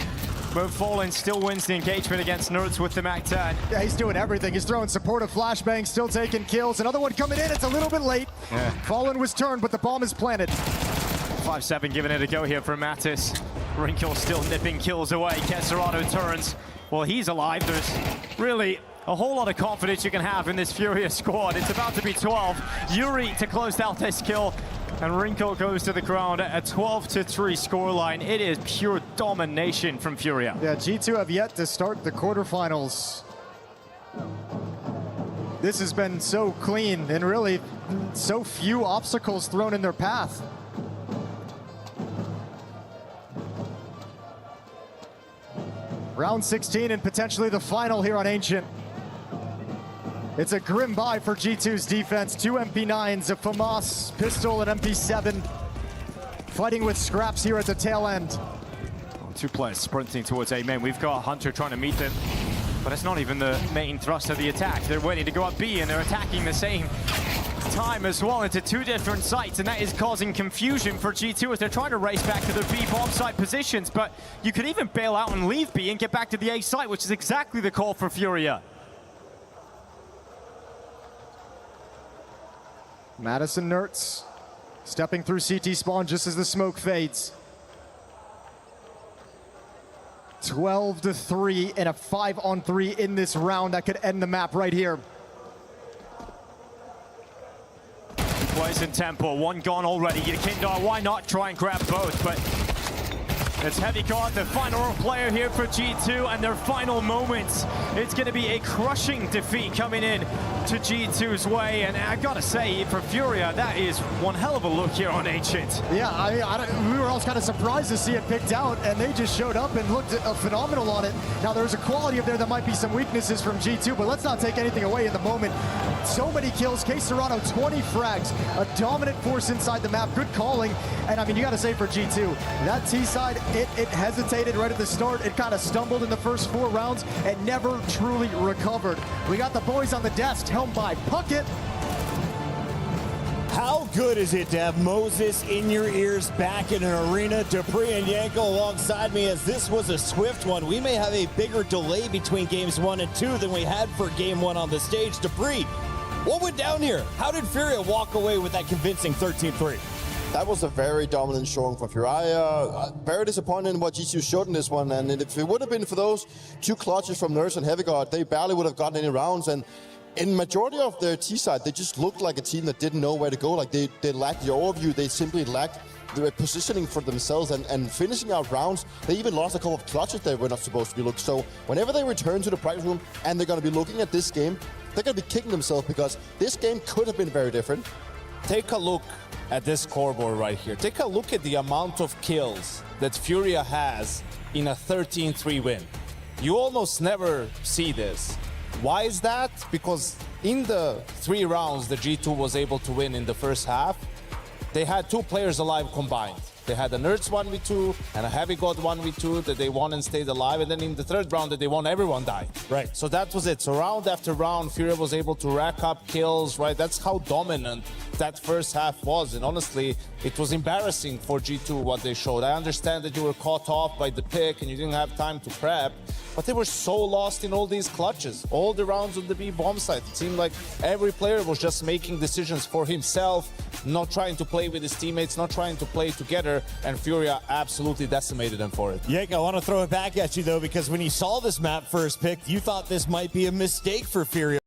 But Fallen still wins the engagement against Nerds with the MAC-10. Yeah, he's doing everything. He's throwing supportive flashbangs, still taking kills. Another one coming in. It's a little bit late. Yeah. Fallen was turned, but the bomb is planted. 5-7 giving it a go here for Mattis. Wrinkle still nipping kills away. Kesserado turns. Well, he's alive. There's really a whole lot of confidence you can have in this Furia squad. It's about to be 12. Yuri to close out this kill. And Wrinkle goes to the ground at a 12-3 scoreline. It is pure domination from Furia. Yeah, G2 have yet to start the quarterfinals. This has been so clean and really so few obstacles thrown in their path. Round 16 and potentially the final here on Ancient. It's a grim buy for G2's defense. 2 MP9s, a FAMAS pistol, and MP7. Fighting with scraps here at the tail end. Two players sprinting towards A main. We've got Hunter trying to meet them, but it's not even the main thrust of the attack. They're waiting to go up B, and they're attacking the same time as well into two different sites, and that is causing confusion for G2 as they're trying to race back to their B bomb site positions. But you could even bail out and leave B and get back to the A site, which is exactly the call for Furia. Madison Nertz stepping through CT spawn just as the smoke fades. 12-3 and a 5-on-3 in this round that could end the map right here. Plays in tempo, one gone already. Kindar, why not try and grab both? But it's Heavy God, the final player here for G2, and their final moments. It's going to be a crushing defeat coming in to G2's way, and I gotta say, for Furia, that is one hell of a look here on Ancient. Yeah, we were all kind of surprised to see it picked out, and they just showed up and looked phenomenal on it. Now, there's a quality of there that might be some weaknesses from G2, but let's not take anything away in the moment. So many kills, K Serrano 20 frags, a dominant force inside the map, good calling, and I mean, you gotta say for G2, that T side, it hesitated right at the start, it kind of stumbled in the first 4 rounds and never truly recovered. We got the boys on the desk, helmed by Puckett. How good is it to have Moses in your ears back in an arena? Dupree and Yanko alongside me, as this was a swift one. We may have a bigger delay between games 1 and 2 than we had for game 1 on the stage. Dupree, what went down here? How did Furia walk away with that convincing 13-3? That was a very dominant showing for Furia. Very disappointed in what G2 showed in this one, and if it would have been for those 2 clutches from Nurse and Heavy God, they barely would have gotten any rounds. And in majority of their T side, they just looked like a team that didn't know where to go. Like they lacked the overview. They simply lacked the positioning for themselves and finishing out rounds. They even lost a couple of clutches they were not supposed to be looked. So whenever they return to the practice room and they're going to be looking at this game, they're going to be kicking themselves because this game could have been very different. Take a look at this scoreboard right here. Take a look at the amount of kills that Furia has in a 13-3 win. You almost never see this. Why is that? Because in the 3 rounds that G2 was able to win in the first half, they had 2 players alive combined. They had a Nerds 1v2 and a Heavy God 1v2 that they won and stayed alive, and then in the 3rd round that they won, everyone died. Right. So that was it. So round after round, Furia was able to rack up kills, right? That's how dominant that first half was, and honestly, it was embarrassing for G2 what they showed. I understand that you were caught off by the pick and you didn't have time to prep, but they were so lost in all these clutches, all the rounds on the B bomb site. It seemed like every player was just making decisions for himself, not trying to play with his teammates, not trying to play together, and Furia absolutely decimated them for it. Yank, I want to throw it back at you though, because when you saw this map first picked, you thought this might be a mistake for Furia.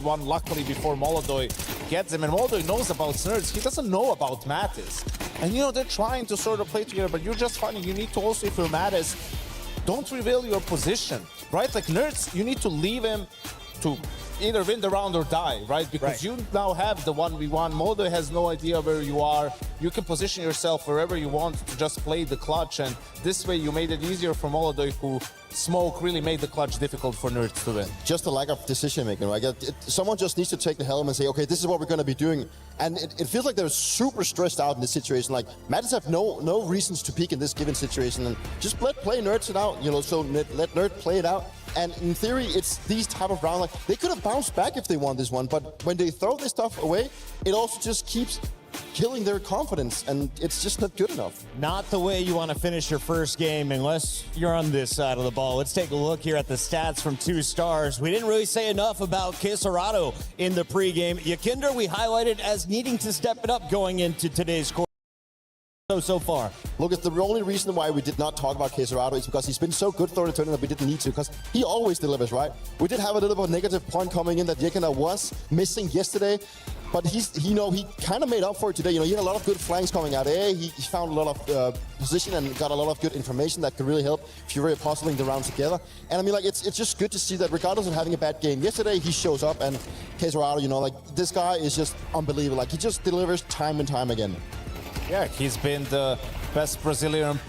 one luckily before Molodoi gets him, and Molodoi knows about Nerds. He doesn't know about Mattis. And you know, they're trying to sort of play together, but you're just finding you need to also, if you're Mattis, don't reveal your position, right? Like Nerds, you need to leave him to either win the round or die, right? Because you now have the 1v1. Molodoi has no idea where you are. You can position yourself wherever you want to just play the clutch, and this way you made it easier for Molodoi, who Smoke really made the clutch difficult for Nerds to win. Just a lack of decision making, right? Someone just needs to take the helm and say, okay, this is what we're going to be doing. And it feels like they're super stressed out in this situation. Like, Mattis have no reasons to peak in this given situation, and just play Nerds it out, you know, so let Nerd play it out. And in theory, it's these type of rounds, like, they could have bounced back if they won this one, but when they throw this stuff away, it also just keeps killing their confidence, and it's just not good enough. Not the way you want to finish your first game unless you're on this side of the ball. Let's take a look here at the stats from 2 stars. We didn't really say enough about Keserato in the pregame. Yakinder we highlighted as needing to step it up going into today's court. So far. Look, it's the only reason why we did not talk about Keserato is because he's been so good through the tournament that we didn't need to, because he always delivers, right? We did have a little bit of a negative point coming in that Yakinder was missing yesterday, but he kind of made up for it today. You know, he had a lot of good flanks coming out. He found a lot of position and got a lot of good information that could really help Furia puzzling the rounds together. And I mean, like, it's just good to see that regardless of having a bad game yesterday, he shows up, and Keserato, you know, like, this guy is just unbelievable. Like, he just delivers time and time again. Yeah, he's been the best Brazilian.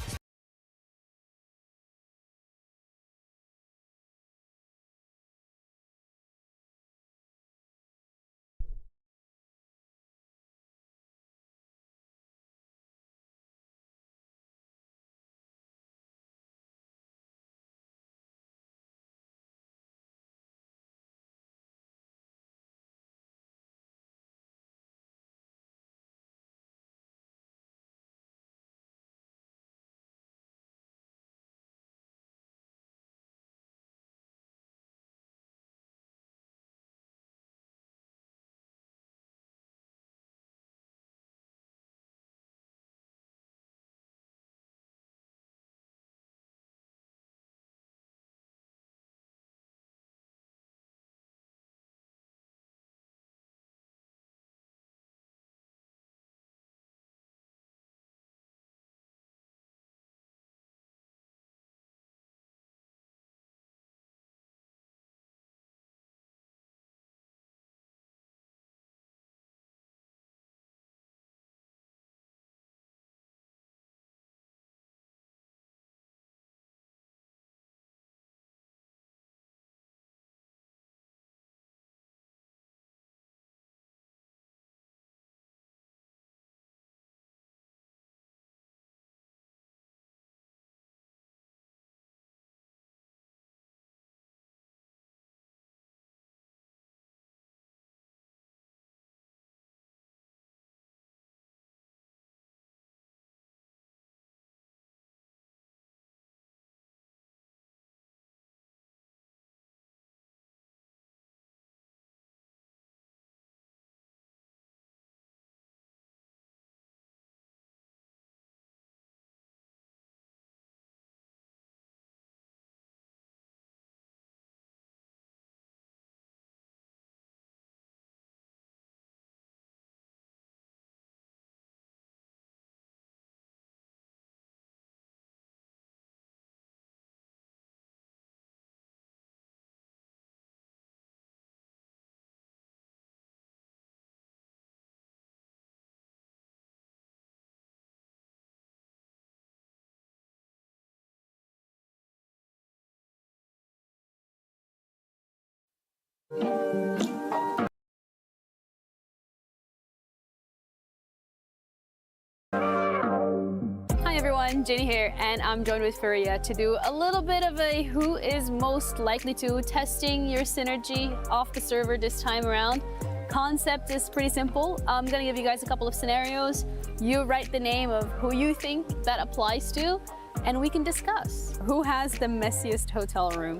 Hi everyone, Jenny here, and I'm joined with Furia to do a little bit of a who is most likely to, testing your synergy off the server this time around. Concept is pretty simple. I'm gonna give you guys a couple of scenarios. You write the name of who you think that applies to, and we can discuss. Who has the messiest hotel room?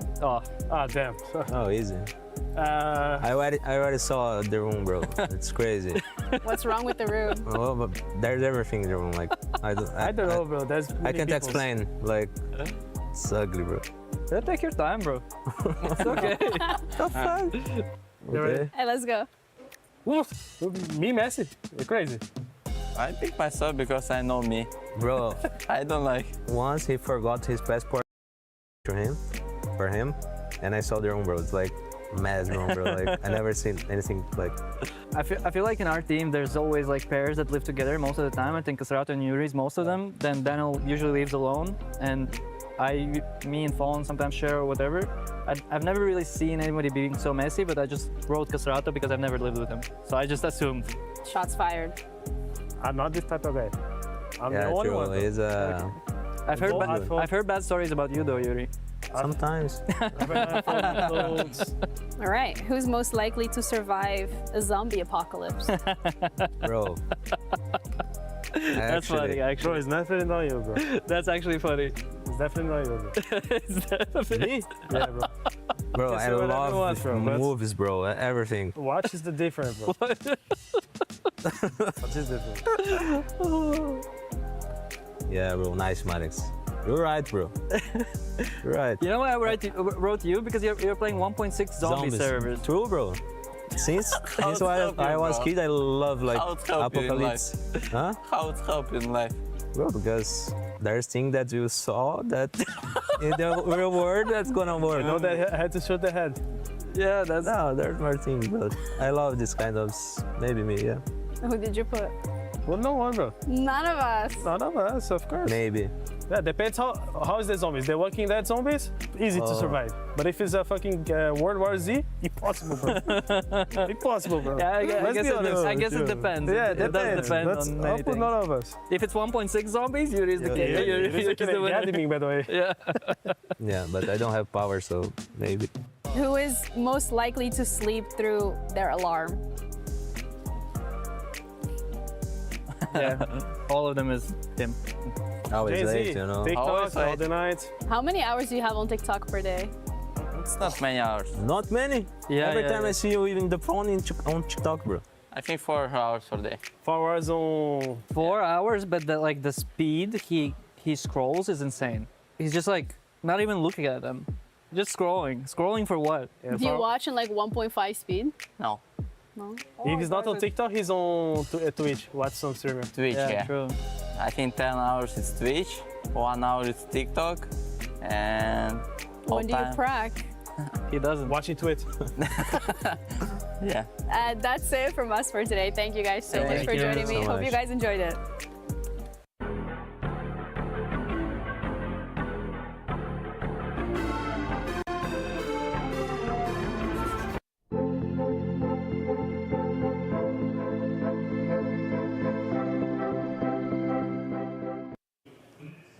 Damn. Oh, easy. I already saw the room, bro. It's crazy. What's wrong with the room? Well, but there's everything in the room. Like I don't know, bro. There's I can't explain. Like it's ugly, bro. Take your time, bro. It's okay. The fuck? Okay. Hey, let's go. Me, Messi. You're crazy. I pick myself because I know me. Bro, I don't like. Once he forgot his passport for him, and I saw their own bro. It's like mad wrong, bro. Like I never seen anything like. I feel like in our team there's always like pairs that live together most of the time. I think Caserato and Yuri is most of them. Then Daniel usually leaves alone, and me and Fallen sometimes share or whatever. I've never really seen anybody being so messy, but I just wrote Caserato because I've never lived with him. So I just assumed. Shots fired. I'm not this type of guy. I'm Yeah, the only true. one. He's I've heard bad stories about you though, Yuri. Sometimes. All right, who's most likely to survive a zombie apocalypse? Bro. That's funny, actually. Bro, it's definitely not you, bro. That's actually funny. It's definitely not you, bro. It's definitely me? Yeah, bro. Bro, I love these moves, bro. Everything. Watch is the difference, bro. Watch is different. Yeah, bro. Nice, Maddox. You're right, bro. You're right. You know why I wrote you? Because you're playing 1.6 zombie servers. True, bro. Since I was kid, I love like apocalypse. Huh? How it help in life? Bro, because there's things that you saw that in the real world that's gonna work. You know that I had to shoot the head. Yeah, that's... No, there's more things, but I love this kind of... Maybe me, yeah. Who did you put? Well, no one, bro. None of us. None of us, of course. Maybe. Yeah, depends how is the zombies. The Walking Dead zombies, easy to survive. But if it's a fucking World War Z, impossible, bro. Impossible, bro. Yeah, I guess it depends. Yeah, it does depend on many things. None of us. If it's 1.6 zombies, Yuri is the king. Yuri is the winner. By the way. Yeah. Yeah, but I don't have power, so maybe. Who is most likely to sleep through their alarm? Yeah, all of them is him. Always late, you know. TikTok all the night. How many hours do you have on TikTok per day? It's not many hours. Not many. Yeah. Every time I see you in the phone on TikTok, bro. I think 4 hours per day. 4 hours on... 4 hours, but the speed he scrolls is insane. He's just like not even looking at them, just scrolling. Scrolling for what? Yeah, do you watch in like 1.5 speed? No. No. If he's not on TikTok, he's on Twitch. Watch some streamer. Twitch, yeah. True. I think 10 hours is Twitch, 1 hour is TikTok, and when do you crack? He doesn't. Watching Twitch. Yeah. That's it from us for today. Thank you guys so much for joining me. Hope you guys enjoyed it.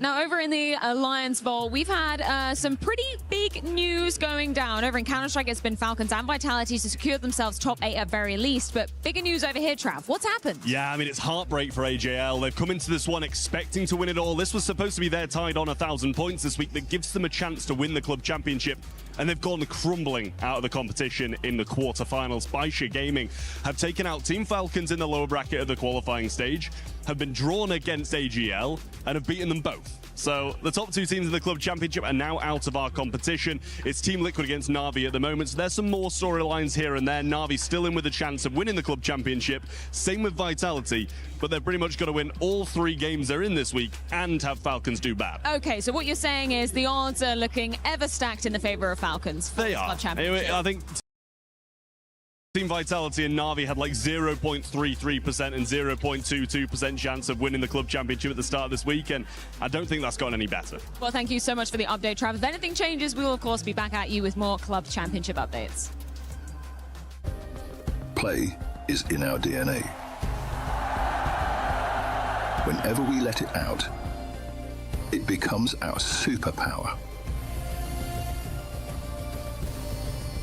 Now, over in the Alliance Bowl, we've had some pretty big news going down. Over in Counter-Strike, it's been Falcons and Vitality to secure themselves top 8 at very least. But bigger news over here, Trav. What's happened? Yeah, I mean, it's heartbreak for AJL. They've come into this one expecting to win it all. This was supposed to be their tied on 1,000 points this week that gives them a chance to win the club championship. And they've gone crumbling out of the competition in the quarterfinals. Baisha Gaming have taken out Team Falcons in the lower bracket of the qualifying stage, have been drawn against AGL, and have beaten them both. So the top 2 teams in the club championship are now out of our competition. It's Team Liquid against Na'Vi at the moment, so there's some more storylines here and there. Na'Vi still in with a chance of winning the club championship. Same with Vitality, but they've pretty much got to win all 3 games they're in this week and have Falcons do bad. Okay, so what you're saying is the odds are looking ever stacked in the favor of Falcons for They the are. club championship. I think Team Vitality and Na'Vi had like 0.33% and 0.22% chance of winning the club championship at the start of this week, and I don't think that's gotten any better. Well, thank you so much for the update, Trav. If anything changes, we will, of course, be back at you with more club championship updates. Play is in our DNA. Whenever we let it out, it becomes our superpower.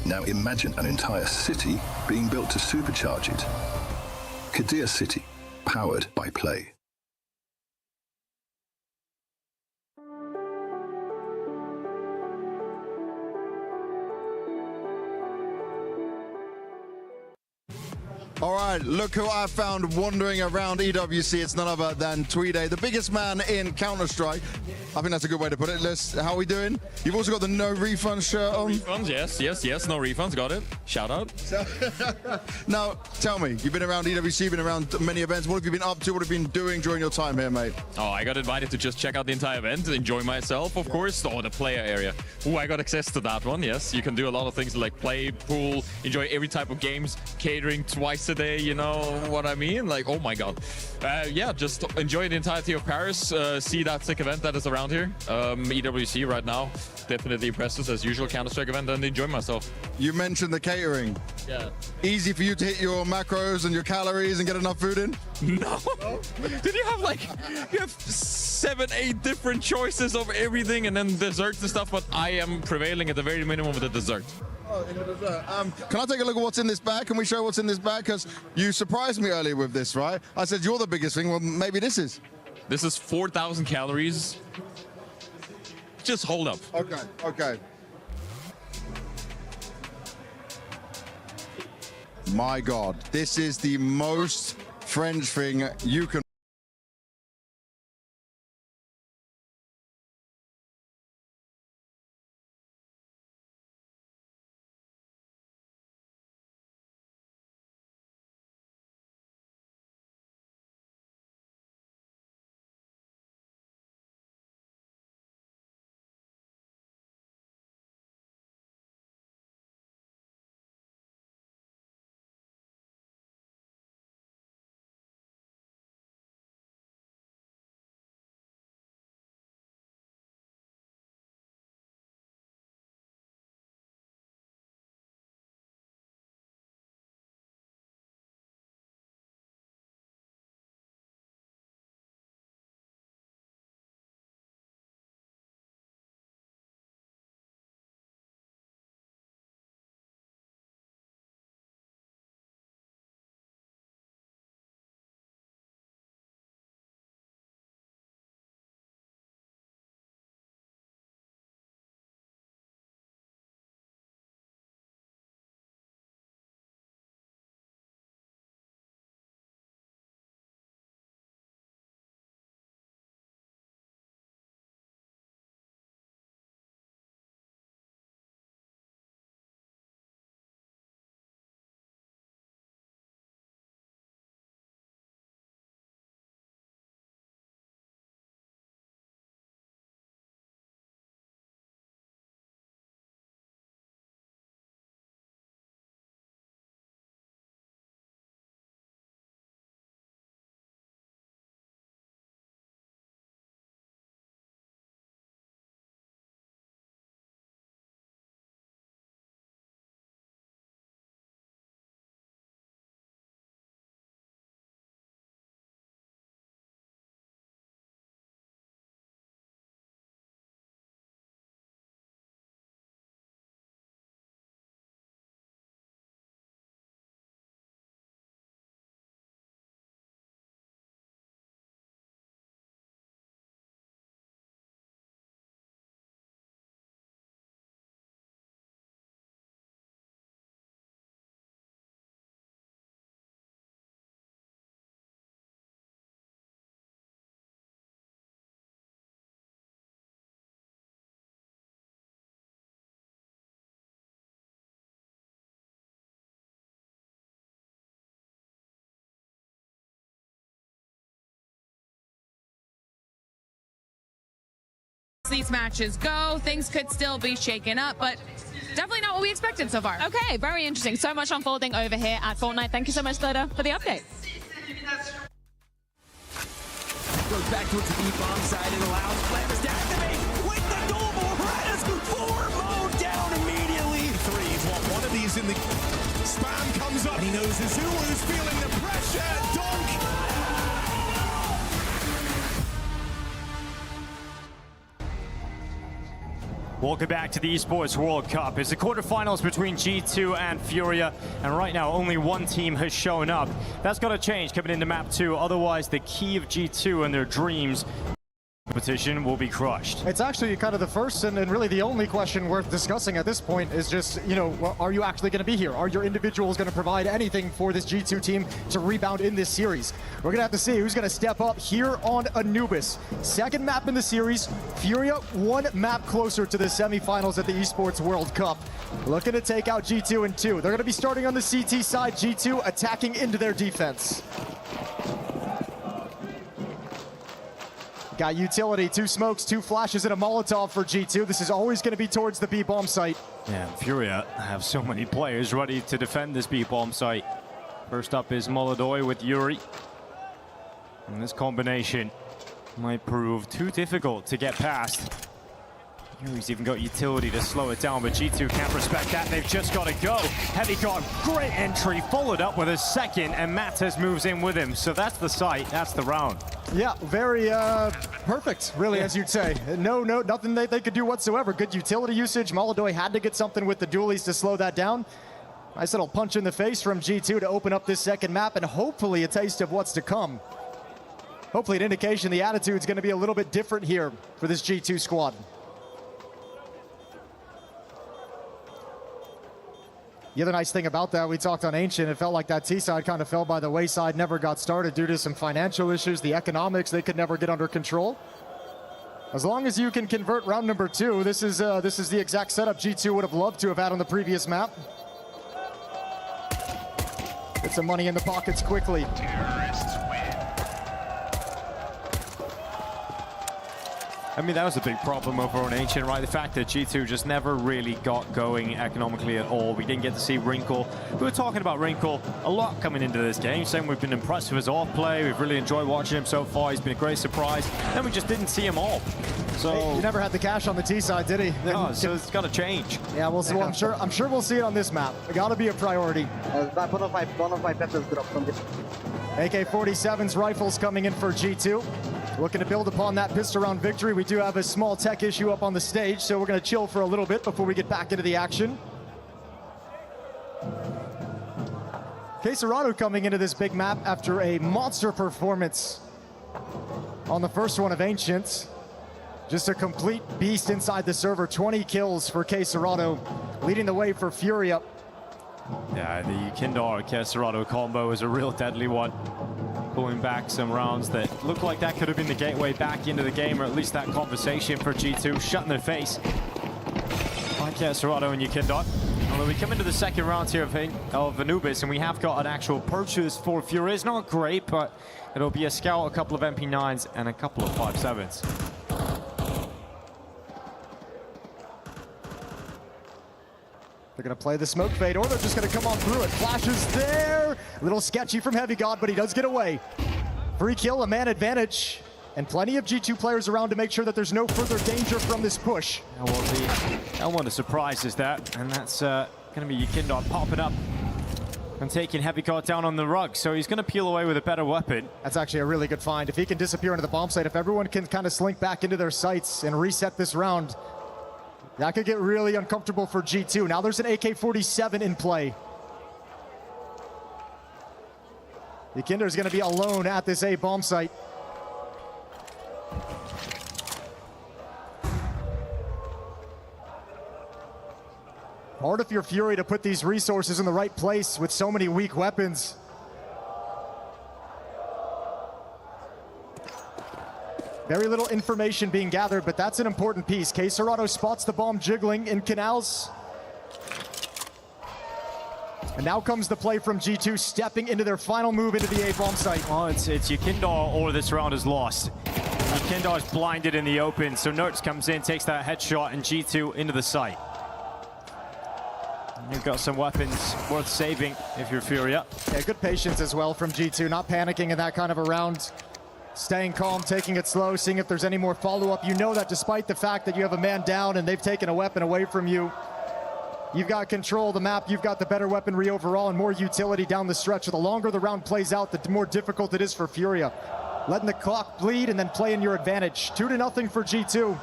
Now imagine an entire city being built to supercharge it. Kadir City, powered by Play. All right, look who I found wandering around EWC. It's none other than Tweede, the biggest man in Counter-Strike. I think that's a good way to put it. How are we doing? You've also got the no refund shirt on. Refunds, yes, no refunds, got it. Shout out. Now, tell me, you've been around EWC, you've been around many events. What have you been up to? What have you been doing during your time here, mate? Oh, I got invited to just check out the entire event, enjoy myself, of course. Oh, the player area. Oh, I got access to that one, yes. You can do a lot of things like play, pool, enjoy every type of games, catering twice a day, you know what I mean? Like, oh my god. Yeah, just enjoy the entirety of Paris, see that sick event that is around here. EWC right now, definitely impressive as usual Counter-Strike event, and enjoy myself. You mentioned the catering. Yeah. Easy for you to hit your macros and your calories and get enough food in? No. Did you have like, you have 7, 8 different choices of everything and then desserts and stuff, but I am prevailing at the very minimum of the dessert. Oh, in the dessert. Can I take a look at what's in this bag? Can we show what's in this bag? Because you surprised me earlier with this, right? I said you're the biggest thing. Well, maybe this is. This is 4,000 calories. Just hold up. Okay, okay. My God, this is the most French thing you can. These matches go, things could still be shaken up, but definitely not what we expected so far. Okay, very interesting. So much unfolding over here at Fortnite. Thank you so much, Lida, for the update. Goes back towards the bomb side and allows Flammers to activate with the double. Redis 4 mode down immediately. Threes want one of these in the spam comes up. He knows Zulu's feeling the pressure. Donk. Welcome back to the Esports World Cup. It's the quarterfinals between G2 and Furia, and right now only one team has shown up. That's got to change coming into map 2, otherwise the key of G2 and their dreams competition will be crushed. It's actually kind of the first and really the only question worth discussing at this point is just, you know, are you actually going to be here? Are your individuals going to provide anything for this G2 team to rebound in this series? We're going to have to see who's going to step up here on Anubis. Second map in the series, Furia one map closer to the semifinals at the Esports World Cup. Looking to take out G2 in 2. They're going to be starting on the CT side, G2 attacking into their defense. Got utility, 2 smokes, 2 flashes, and a Molotov for G2. This is always going to be towards the B-bomb site. Yeah, Furia have so many players ready to defend this B-bomb site. First up is Molodoi with Yuri. And this combination might prove too difficult to get past. Yuri's even got utility to slow it down, but G2 can't respect that. They've just got to go. Heavy got great entry, followed up with a second, and Mattes moves in with him. So that's the site, that's the round. Yeah, very perfect, really, as you'd say. Nothing they could do whatsoever. Good utility usage. Molodoi had to get something with the dualies to slow that down. Nice little punch in the face from G2 to open up this second map, and hopefully a taste of what's to come. Hopefully an indication the attitude's going to be a little bit different here for this G2 squad. The other nice thing about that, we talked on Ancient, it felt like that T-side kind of fell by the wayside, never got started due to some financial issues, the economics they could never get under control. As long as you can convert round number 2, this is the exact setup G2 would have loved to have had on the previous map. Get some money in the pockets quickly. I mean, that was a big problem over on Ancient, right? The fact that G2 just never really got going economically at all. We didn't get to see Wrinkle. We were talking about Wrinkle a lot coming into this game, saying we've been impressed with his off play. We've really enjoyed watching him so far. He's been a great surprise. Then we just didn't see him all. So hey, he never had the cash on the T side, did he? No, so it's got to change. Yeah, well, I'm sure we'll see it on this map. It got to be a priority. One of my peppers dropped from this. AK-47's rifles coming in for G2. Looking to build upon that pistol round victory. We do have a small tech issue up on the stage, so we're going to chill for a little bit before we get back into the action. Queserado coming into this big map after a monster performance on the first one of Ancient. Just a complete beast inside the server. 20 kills for Queserado, leading the way for Furia. Yeah, the Kindar-Queserado combo is a real deadly one. Pulling back some rounds that looked like that could have been the gateway back into the game, or at least that conversation for G2, shutting their face by Queserado and Yukindar. Although we come into the second round here of Anubis, and we have got an actual purchase for Fury. It's not great, but it'll be a scout, a couple of MP9s, and a couple of 5.7s. They're going to play the smoke fade, or they're just going to come on through it. Flashes there. A little sketchy from Heavy God, but he does get away. Free kill, a man advantage, and plenty of G2 players around to make sure that there's no further danger from this push. Well, that one of surprises that, and that's going to be Yukindar popping up and taking Heavy God down on the rug, so he's going to peel away with a better weapon. That's actually a really good find. If he can disappear into the bomb site, if everyone can kind of slink back into their sights and reset this round, that could get really uncomfortable for G2. Now there's an AK-47 in play. Yukindar is going to be alone at this A bomb site. Hard if you're Fury to put these resources in the right place with so many weak weapons. Very little information being gathered, but that's an important piece. Queserado spots the bomb jiggling in canals. And now comes the play from G2, stepping into their final move into the A-bomb site. Oh, it's Yukindar, or this round is lost. Yukindar is blinded in the open, so Nertz comes in, takes that headshot, and G2 into the site. You've got some weapons worth saving if you're Furia. Yeah, good patience as well from G2, not panicking in that kind of a round. Staying calm, taking it slow, seeing if there's any more follow-up. You know that despite the fact that you have a man down and they've taken a weapon away from you, you've got control of the map, you've got the better weaponry overall and more utility down the stretch. So the longer the round plays out, the more difficult it is for Furia. Letting the clock bleed and then play in your advantage. 2-0 for G2.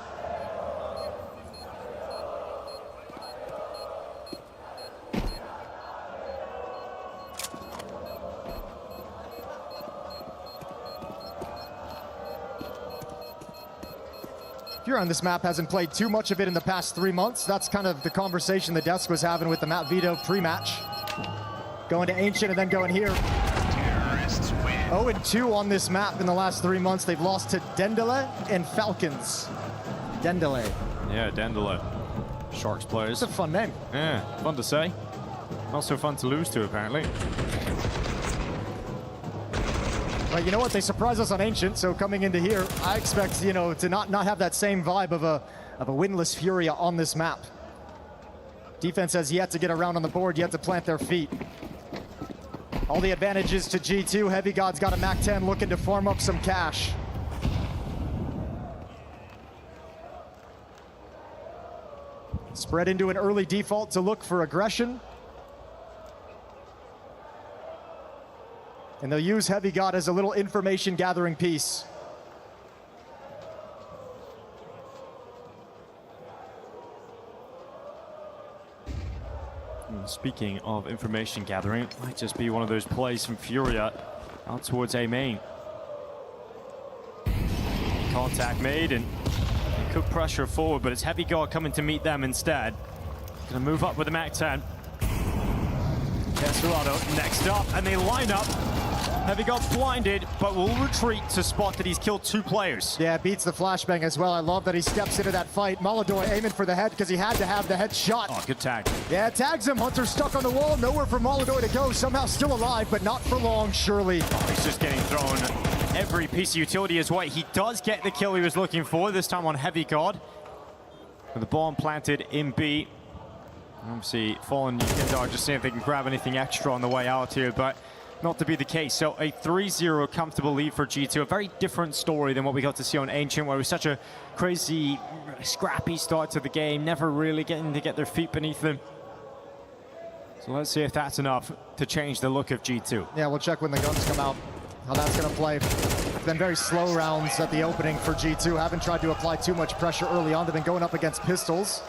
Fury on this map hasn't played too much of it in the past 3 months. That's kind of the conversation the desk was having with the map veto pre-match. Going to Ancient and then going here. 0-2 on this map in the last 3 months. They've lost to Dendele and Falcons. Dendele. Yeah, Dendele. Sharks players. It's a fun name. Yeah, fun to say. Not so fun to lose to, apparently. But you know what? They surprised us on Ancient, so coming into here, I expect, you know, to not have that same vibe of a winless Furia on this map. Defense has yet to get around on the board, yet to plant their feet. All the advantages to G2. Heavy God's got a MAC-10 looking to farm up some cash. Spread into an early default to look for aggression. And they'll use Heavy God as a little information gathering piece. Speaking of information gathering, it might just be one of those plays from Furia out towards A main. Contact made and could pressure forward, but it's Heavy God coming to meet them instead. Gonna move up with the MAC-10. Desperado next up, and they line up. Heavy God's blinded, but will retreat to spot that he's killed 2 players. Yeah, beats the flashbang as well. I love that he steps into that fight. Molodoi aiming for the head because he had to have the head shot. Oh, good tag. Yeah, tags him. Hunter stuck on the wall. Nowhere for Molodoi to go. Somehow still alive, but not for long, surely. Oh, he's just getting thrown every piece of utility his way. He does get the kill he was looking for, this time on Heavy God. With the bomb planted in B. Obviously, Fallen Kindar just seeing if they can grab anything extra on the way out here, but not to be the case. So a 3-0 comfortable lead for G2. A very different story than what we got to see on Ancient, where it was such a crazy, scrappy start to the game, never really getting to get their feet beneath them. So let's see if that's enough to change the look of G2. Yeah, we'll check when the guns come out, how that's going to play. It's been very slow rounds at the opening for G2. Haven't tried to apply too much pressure early on. They've been going up against pistols.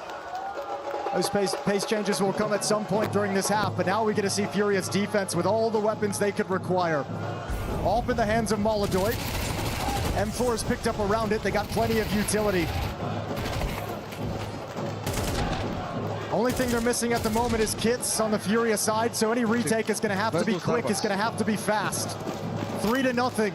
Those pace changes will come at some point during this half, but now we get to see Furia's defense with all the weapons they could require. Off in the hands of Molodoi. M4 is picked up around it. They got plenty of utility. Only thing they're missing at the moment is kits on the Furia side, so any retake is going to have to be quick. It's going to have to be fast. 3-0.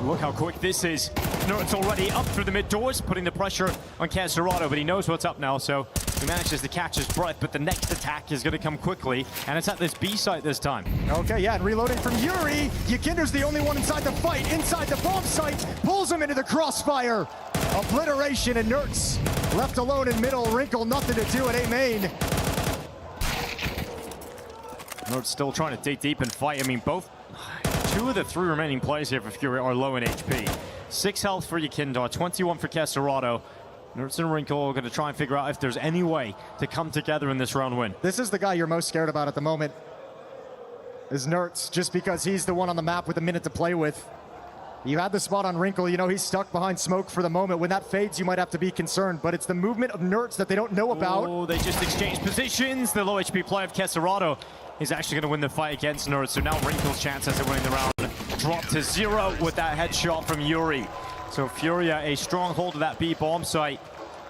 Look how quick this is. Nurt's already up through the mid doors, putting the pressure on Desperado, but he knows what's up now, so he manages to catch his breath, but the next attack is going to come quickly, and it's at this B site this time. Okay, yeah, and reloading from Yuri. Yakinder's the only one inside the fight, inside the bomb site, pulls him into the crossfire. Obliteration, and Nurt's left alone in middle. Wrinkle, nothing to do at A main. Nurt's still trying to dig deep and fight. I mean, both 2 of the 3 remaining players here for Fury are low in HP. 6 health for Yakindar, 21 for Desperado. Nurtz and Wrinkle are going to try and figure out if there's any way to come together in this round win. This is the guy you're most scared about at the moment, is Nurtz, just because he's the one on the map with a minute to play with. You had the spot on Wrinkle, you know, he's stuck behind smoke for the moment. When that fades, you might have to be concerned, but it's the movement of Nurtz that they don't know about. Oh, they just exchanged positions. The low HP play of Desperado is actually going to win the fight against Nurtz, so now Wrinkle's chances of winning the round drop to 0 with that headshot from Yuri. So Furia a strong hold of that B bomb site.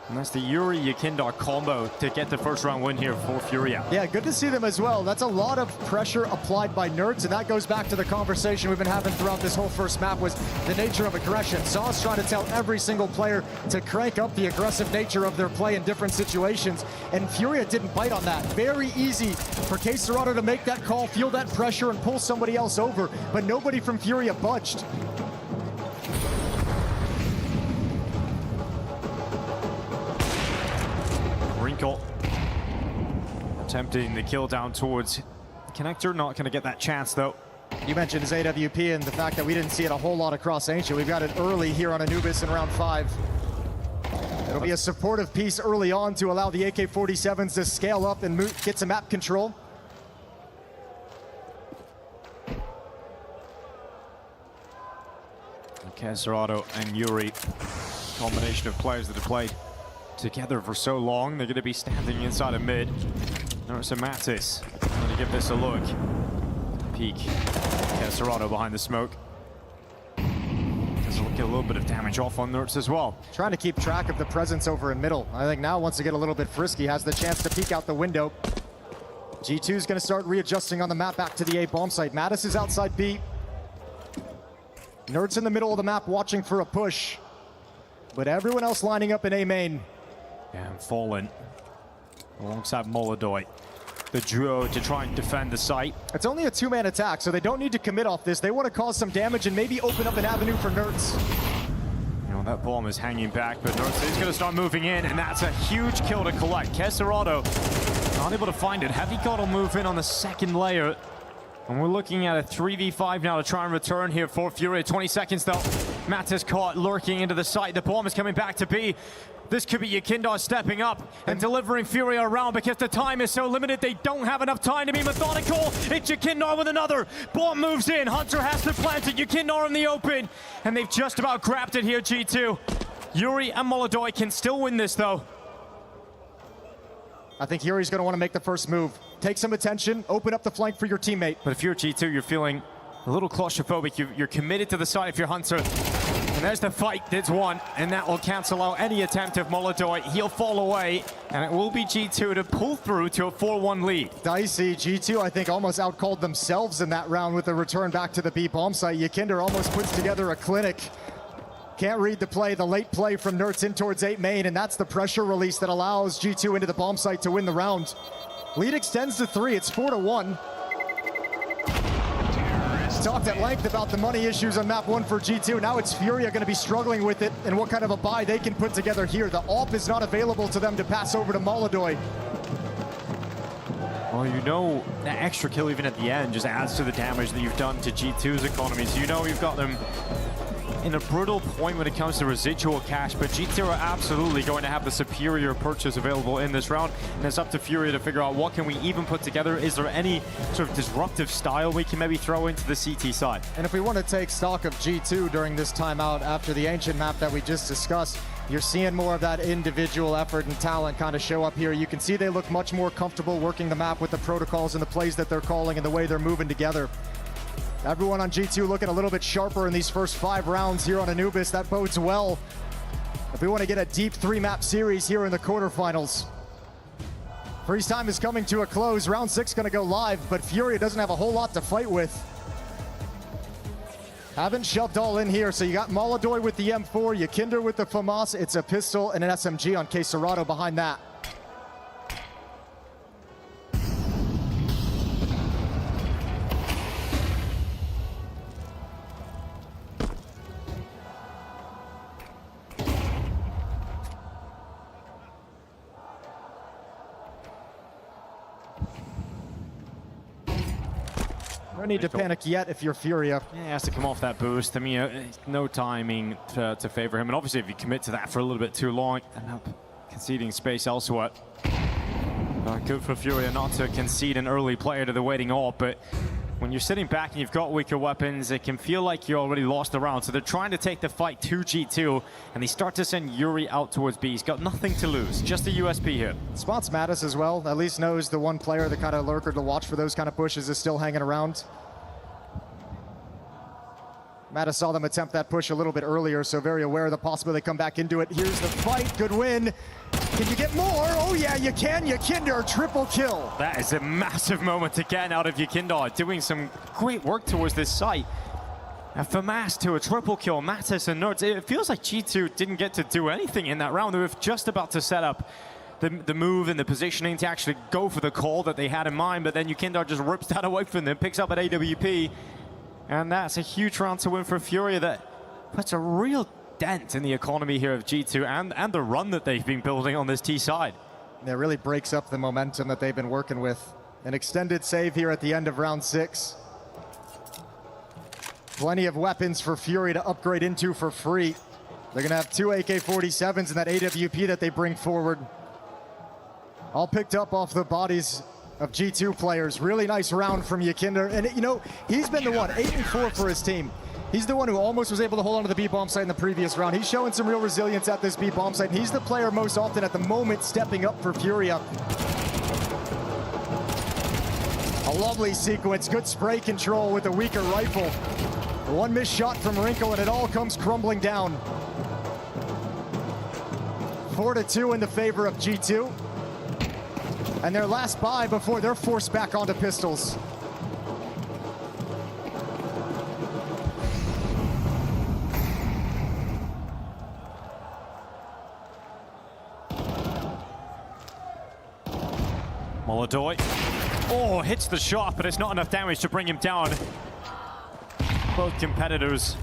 And that's the Yuri-Yakindar combo to get the first round win here for Furia. Yeah, good to see them as well. That's a lot of pressure applied by Nurtz, and that goes back to the conversation we've been having throughout this whole first map, was the nature of aggression. Sauce trying to tell every single player to crank up the aggressive nature of their play in different situations, and Furia didn't bite on that. Very easy for Desperado to make that call, feel that pressure, and pull somebody else over, but nobody from Furia budged. Wrinkle attempting the kill down towards Connector, not going to get that chance though. You mentioned his AWP and the fact that we didn't see it a whole lot across Ancient. We've got it early here on Anubis in round 5. It'll be a supportive piece early on to allow the AK-47s to scale up and get some map control. Desperado and Yuri, combination of players that have played together for so long. They're going to be standing inside of mid. Nurtz and Mattis going to give this a look. peek. Serato behind the smoke. Does get a little bit of damage off on Nerds as well. Trying to keep track of the presence over in middle. I think now wants to get a little bit frisky, has the chance to peek out the window. G2 is going to start readjusting on the map back to the A bomb site. Mattis is outside B. Nerds in the middle of the map watching for a push. But everyone else lining up in A main. And Fallen alongside Molodoy. The duo to try and defend the site. It's only a two-man attack, so they don't need to commit off this. They want to cause some damage and maybe open up an avenue for Nerds. You know, that bomb is hanging back, but Nerds is going to start moving in, and that's a huge kill to collect. Kesserado unable to find it. Heavy God will move in on the second layer. And we're looking at a 3v5 now to try and return here for Fury. 20 seconds though. Mattis caught lurking into the site. The bomb is coming back to B. This could be Yakindar stepping up and delivering Fury around because the time is so limited. They don't have enough time to be methodical. It's Yakindar with another. Bomb moves in. Hunter has to plant it. Yakindar in the open. And they've just about grabbed it here, G2. Yuri and Molodoy can still win this though. I think Yuri's going to want to make the first move. Take some attention, open up the flank for your teammate. But if you're G2, you're feeling a little claustrophobic. You're committed to the side if you're Hunter. And there's the fight that's won, and that will cancel out any attempt of Molodoy. He'll fall away, and it will be G2 to pull through to a 4-1 lead. Dicey, G2 I think almost outcalled themselves in that round with the return back to the B bomb site. Yakinder almost puts together a clinic. Can't read the play, the late play from Nerds in towards 8 main, and that's the pressure release that allows G2 into the bomb site to win the round. Lead extends to 3, it's 4-1. Talked at length about the money issues on map 1 for G2. Now it's Furia going to be struggling with it and what kind of a buy they can put together here. The AWP is not available to them to pass over to Molodoy. Well, you know, that extra kill even at the end just adds to the damage that you've done to G2's economy. So you know you've got them in a brutal point when it comes to residual cash, but G2 are absolutely going to have the superior purchase available in this round, and it's up to Fury to figure out what can we even put together. Is there any sort of disruptive style we can maybe throw into the CT side? And if we want to take stock of G2 during this timeout after the Ancient map that we just discussed, you're seeing more of that individual effort and talent kind of show up here. You can see they look much more comfortable working the map with the protocols and the plays that they're calling and the way they're moving together. Everyone on G2 looking a little bit sharper in these first 5 rounds here on Anubis. That bodes well if we want to get a deep 3-map series here in the quarterfinals. Freeze time is coming to a close. Round 6 going to go live, but Fury doesn't have a whole lot to fight with. Haven't shoved all in here, so you got Molodoy with the M4, Yakinder with the FAMAS. It's a pistol and an SMG on Serato behind that. No need to panic yet if you're Furia. Yeah, he has to come off that boost. I mean, no timing to favor him. And obviously, if you commit to that for a little bit too long, end up conceding space elsewhere. Good for Furia not to concede an early player to the waiting AWP, but when you're sitting back and you've got weaker weapons, it can feel like you already lost the round. So they're trying to take the fight to G2, and they start to send Yuri out towards B. He's got nothing to lose, just a USP here. Spots Mattis as well. At least knows the one player, the kind of lurker to watch for those kind of pushes, is still hanging around. Mattis saw them attempt that push a little bit earlier, so very aware of the possibility they come back into it. Here's the fight, good win. Can you get more? Oh yeah, you can. Yakinder, triple kill. That is a massive moment again out of Yakinder, doing some great work towards this site. And FAMAS to a triple kill, Mattis and Nerds. It feels like G2 didn't get to do anything in that round. They were just about to set up the move and the positioning to actually go for the call that they had in mind, but then Yakinder just rips that away from them, picks up at AWP. And that's a huge round to win for Furia that puts a real dent in the economy here of G2 and the run that they've been building on this T side. It really breaks up the momentum that they've been working with. An extended save here at the end of round 6. Plenty of weapons for Fury to upgrade into for free. They're gonna have 2 AK-47s and that AWP that they bring forward. All picked up off the bodies of G2 players. Really nice round from Yakinder. And you know, he's been the one, 8-4 for his team. He's the one who almost was able to hold on to the B bomb site in the previous round. He's showing some real resilience at this B bomb site. He's the player most often at the moment stepping up for Furia. A lovely sequence, good spray control with a weaker rifle. One missed shot from Wrinkle and it all comes crumbling down. 4-2 in the favor of G2. And their last buy before they're forced back onto pistols. Molodoi. Oh, hits the shot, but it's not enough damage to bring him down. Both competitors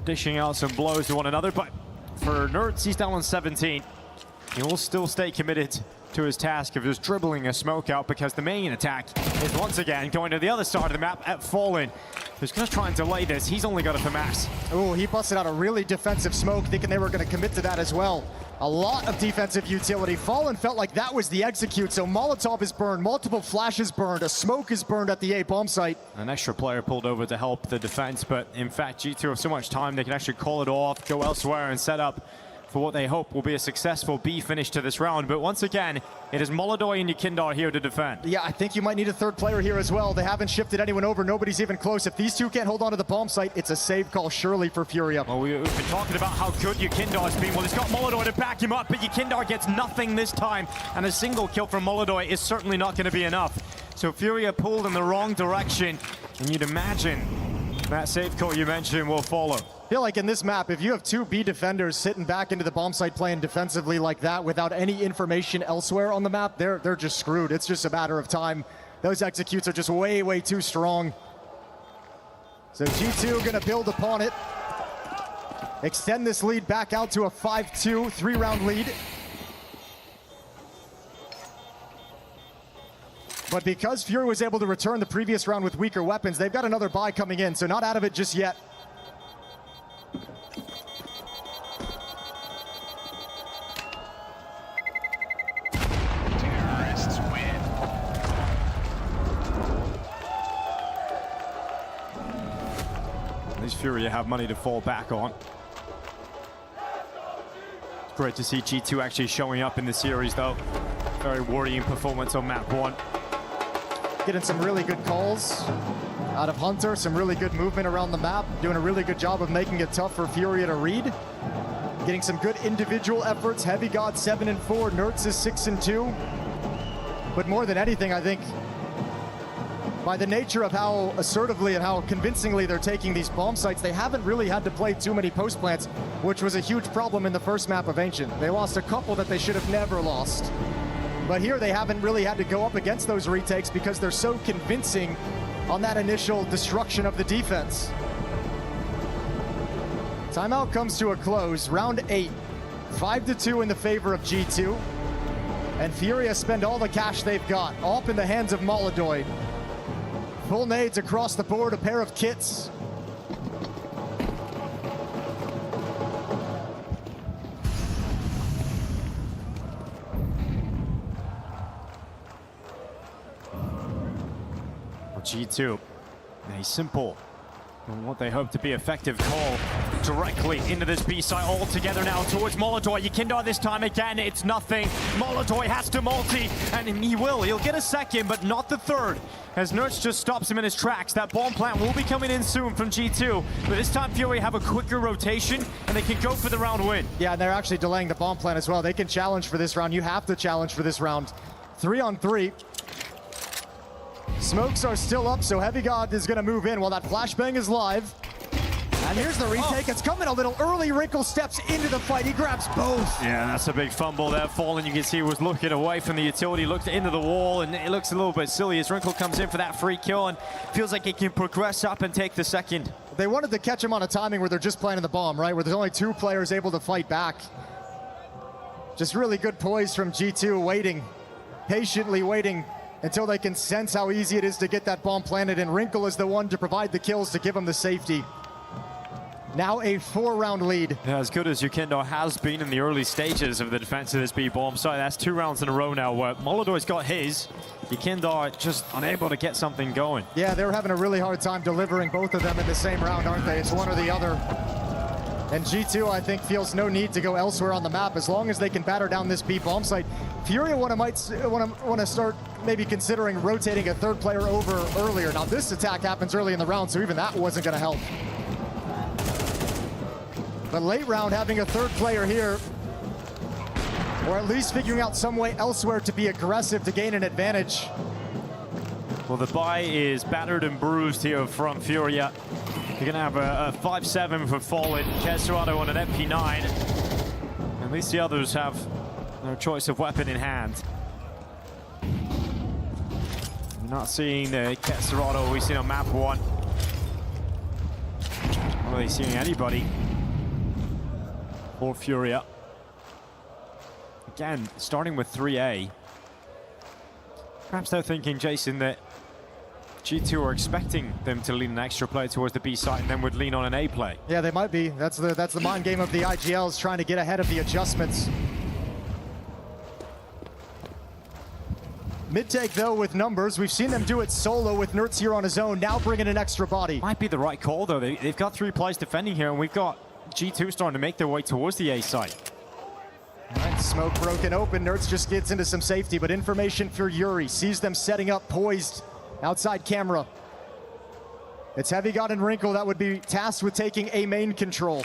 dishing out some blows to one another, but for Nerds, he's down on 17. He will still stay committed to his task of just dribbling a smoke out, because the main attack is once again going to the other side of the map at Fallen, who's going to try and delay this. He's only got a FAMAS. Oh, he busted out a really defensive smoke, thinking they were going to commit to that as well. A lot of defensive utility. Fallen felt like that was the execute, so Molotov is burned, multiple flashes burned, a smoke is burned at the A bomb site. An extra player pulled over to help the defense, but in fact, G2 have so much time, they can actually call it off, go elsewhere, and set up for what they hope will be a successful B finish to this round. But once again, it is Molodoi and Yekindar here to defend. Yeah, I think you might need a third player here as well. They haven't shifted anyone over. Nobody's even close. If these two can't hold on to the bomb site, it's a save call surely for Furia. Well, we've been talking about how good Yekindar's been. Well, he's got Molodoi to back him up, but Yekindar gets nothing this time, and a single kill from Molodoi is certainly not going to be enough. So Furia pulled in the wrong direction, and you'd imagine that save call you mentioned will follow. I feel like in this map, if you have two B defenders sitting back into the bomb site playing defensively like that without any information elsewhere on the map, they're just screwed. It's just a matter of time. Those executes are just way, way too strong. So G2 gonna build upon it. Extend this lead back out to a 5-2, 3-round lead. But because Fury was able to return the previous round with weaker weapons, they've got another buy coming in, so not out of it just yet. Terrorists win. At least Fury have money to fall back on. It's great to see G2 actually showing up in the series, though. Very worrying performance on map 1. Getting some really good calls out of Hunter, some really good movement around the map, doing a really good job of making it tough for Furia to read. Getting some good individual efforts. Heavy God 7-4, Nerds is 6-2. But more than anything, I think, by the nature of how assertively and how convincingly they're taking these bomb sites, they haven't really had to play too many post plants, which was a huge problem in the first map of Ancient. They lost a couple that they should have never lost. But here they haven't really had to go up against those retakes because they're so convincing on that initial destruction of the defense. Timeout comes to a close. Round 8, 5-2 in the favor of G2. And Furia spend all the cash they've got, all up in the hands of Molodoi. Full nades across the board, a pair of kits. G2, a simple and what they hope to be effective call directly into this B site all together now towards Molodoi. Yekindar this time again, it's nothing. Molodoi has to multi, and he'll get a second, but not the third, as Nerds just stops him in his tracks. That bomb plant will be coming in soon from G2, but this time Fury have a quicker rotation, and they can go for the round win. Yeah, and they're actually delaying the bomb plant as well. They can challenge for this round. You have to challenge for this round. 3-on-3. Smokes are still up, so Heavy God is going to move in while that flashbang is live. And here's the retake. It's coming a little early. Wrinkle steps into the fight. He grabs both. Yeah, that's a big fumble there. Fallen, you can see, was looking away from the utility, looked into the wall, and it looks a little bit silly as Wrinkle comes in for that free kill and feels like he can progress up and take the second. They wanted to catch him on a timing where they're just planting the bomb, right? Where there's only 2 players able to fight back. Just really good poise from G2, waiting, patiently waiting until they can sense how easy it is to get that bomb planted, and Wrinkle is the one to provide the kills to give him the safety. Now a 4-round lead. Yeah, as good as Yekindar has been in the early stages of the defense of this B bomb site, that's 2 rounds in a row now where Molodoi's got his. Yekindar just unable to get something going. Yeah, they were having a really hard time delivering both of them in the same round, aren't they? It's one or the other. And G2, I think, feels no need to go elsewhere on the map as long as they can batter down this B bomb site. Furia might want to start maybe considering rotating a third player over earlier. Now this attack happens early in the round, so even that wasn't going to help. But late round, having a third player here, or at least figuring out some way elsewhere to be aggressive to gain an advantage. Well, the buy is battered and bruised here from Furia. You're going to have a 5-7 for Fallen, Kesserado on an MP9. At least the others have their choice of weapon in hand. We're not seeing the Kesserado we've seen on map 1. Not really seeing anybody for Furia. Again, starting with 3A. Perhaps they're thinking, Jason, that G2 are expecting them to lean an extra play towards the B site and then would lean on an A play. Yeah, they might be. That's the mind game of the IGLs, trying to get ahead of the adjustments. Mid-take, though, with numbers. We've seen them do it solo with Nertz here on his own, now bringing an extra body. Might be the right call, though. They've got 3 plays defending here, and we've got G2 starting to make their way towards the A site. Right, smoke broken open. Nertz just gets into some safety, but information for Yuri. Sees them setting up, poised outside camera. It's Heavy God and Wrinkle that would be tasked with taking A main control.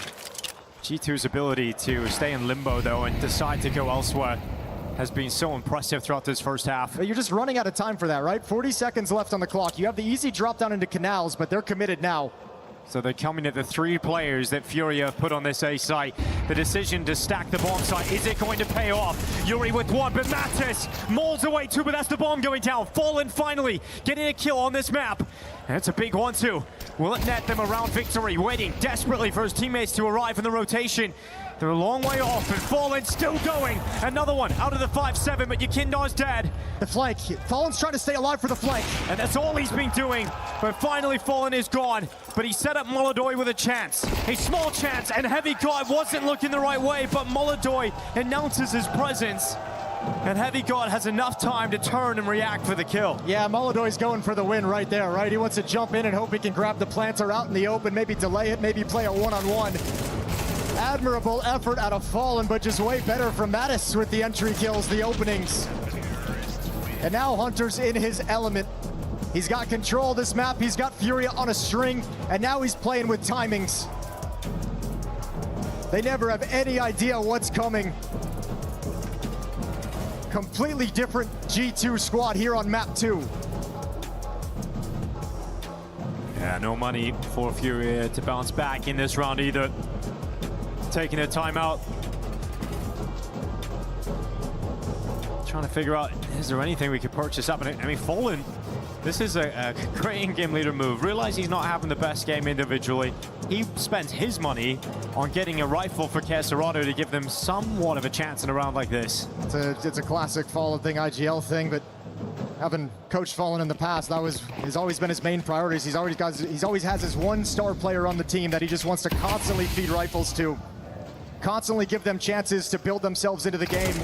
G2's ability to stay in limbo, though, and decide to go elsewhere has been so impressive throughout this first half. But you're just running out of time for that, right? 40 seconds left on the clock. You have the easy drop down into canals, but they're committed now. So they're coming at the 3 players that Furia put on this A site. The decision to stack the bomb site, is it going to pay off? Yuri with 1, but Mattis mauls away 2, but that's the bomb going down. Fallen finally getting a kill on this map. And it's a big 1-2. Will it net them around victory? Waiting desperately for his teammates to arrive in the rotation. They're a long way off, and Fallen still going. Another one out of the 5-7, but Yakindar's dead. The flank. Fallen's trying to stay alive for the flank. And that's all he's been doing. But finally, Fallen is gone. But he set up Molodoi with a chance. A small chance, and Heavy God wasn't looking the right way, but Molodoi announces his presence. And Heavy God has enough time to turn and react for the kill. Yeah, Molodoi's going for the win right there, right? He wants to jump in and hope he can grab the planter out in the open, maybe delay it, maybe play a one-on-one. Admirable effort out of Fallen, but just way better from Mattis with the entry kills, the openings. And now Hunter's in his element. He's got control of this map, he's got Furia on a string, and now he's playing with timings. They never have any idea what's coming. Completely different G2 squad here on map 2. Yeah, no money for Furia to bounce back in this round either. Taking a timeout. Trying to figure out, is there anything we could purchase up? And I mean, Fallen, this is a great in-game leader move. Realize he's not having the best game individually. He spent his money on getting a rifle for Kesserado to give them somewhat of a chance in a round like this. It's a classic Fallen thing, IGL thing, but having coached Fallen in the past, has always been his main priorities. He's always has his 1 star player on the team that he just wants to constantly feed rifles to. Constantly give them chances to build themselves into the game.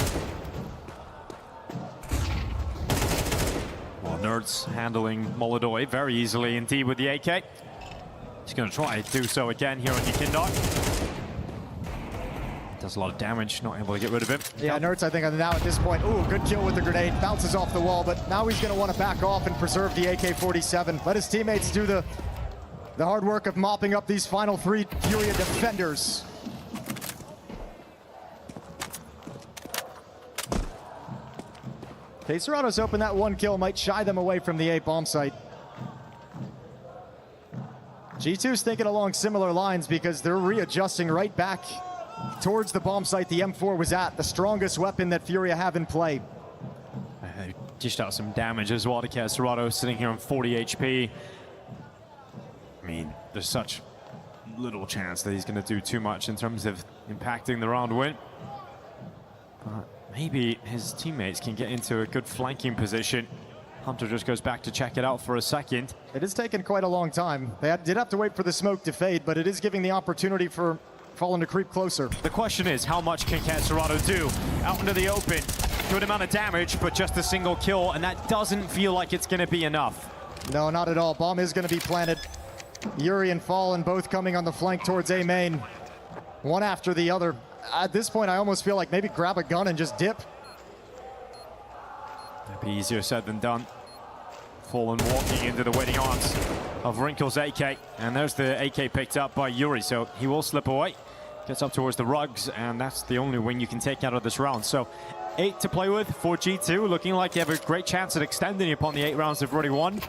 Well, Nerds handling Molodoi very easily indeed with the AK. He's going to try to do so again here on Yakindar. Does a lot of damage, not able to get rid of him. Yeah, Nertz, I think now at this point, ooh, good kill with the grenade, bounces off the wall, but now he's going to want to back off and preserve the AK-47. Let his teammates do the hard work of mopping up these final 3 Furia defenders. Keserado's hoping that 1 kill might shy them away from the A bomb site. G2's thinking along similar lines because they're readjusting right back towards the bomb site the M4 was at, the strongest weapon that Furia have in play. Dished out some damage as well to Kesserado, sitting here on 40 HP. I mean, there's such little chance that he's going to do too much in terms of impacting the round win. But maybe his teammates can get into a good flanking position. Hunter just goes back to check it out for a second. It has taken quite a long time. They did have to wait for the smoke to fade, but it is giving the opportunity for Fallen to creep closer. The question is, how much can Kesserado do? Out into the open, good amount of damage, but just a single kill, and that doesn't feel like it's going to be enough. No, not at all. Bomb is going to be planted. Yuri and Fallen both coming on the flank towards A main. one after the other. At this point, I almost feel like maybe grab a gun and just dip. That'd be easier said than done. Fallen walking into the waiting arms of Wrinkle's AK. And there's the AK picked up by Yuri, so he will slip away. Gets up towards the rugs, and that's the only win you can take out of this round. So 8 to play with for G2, looking like they have a great chance at extending upon the 8 rounds they've already won.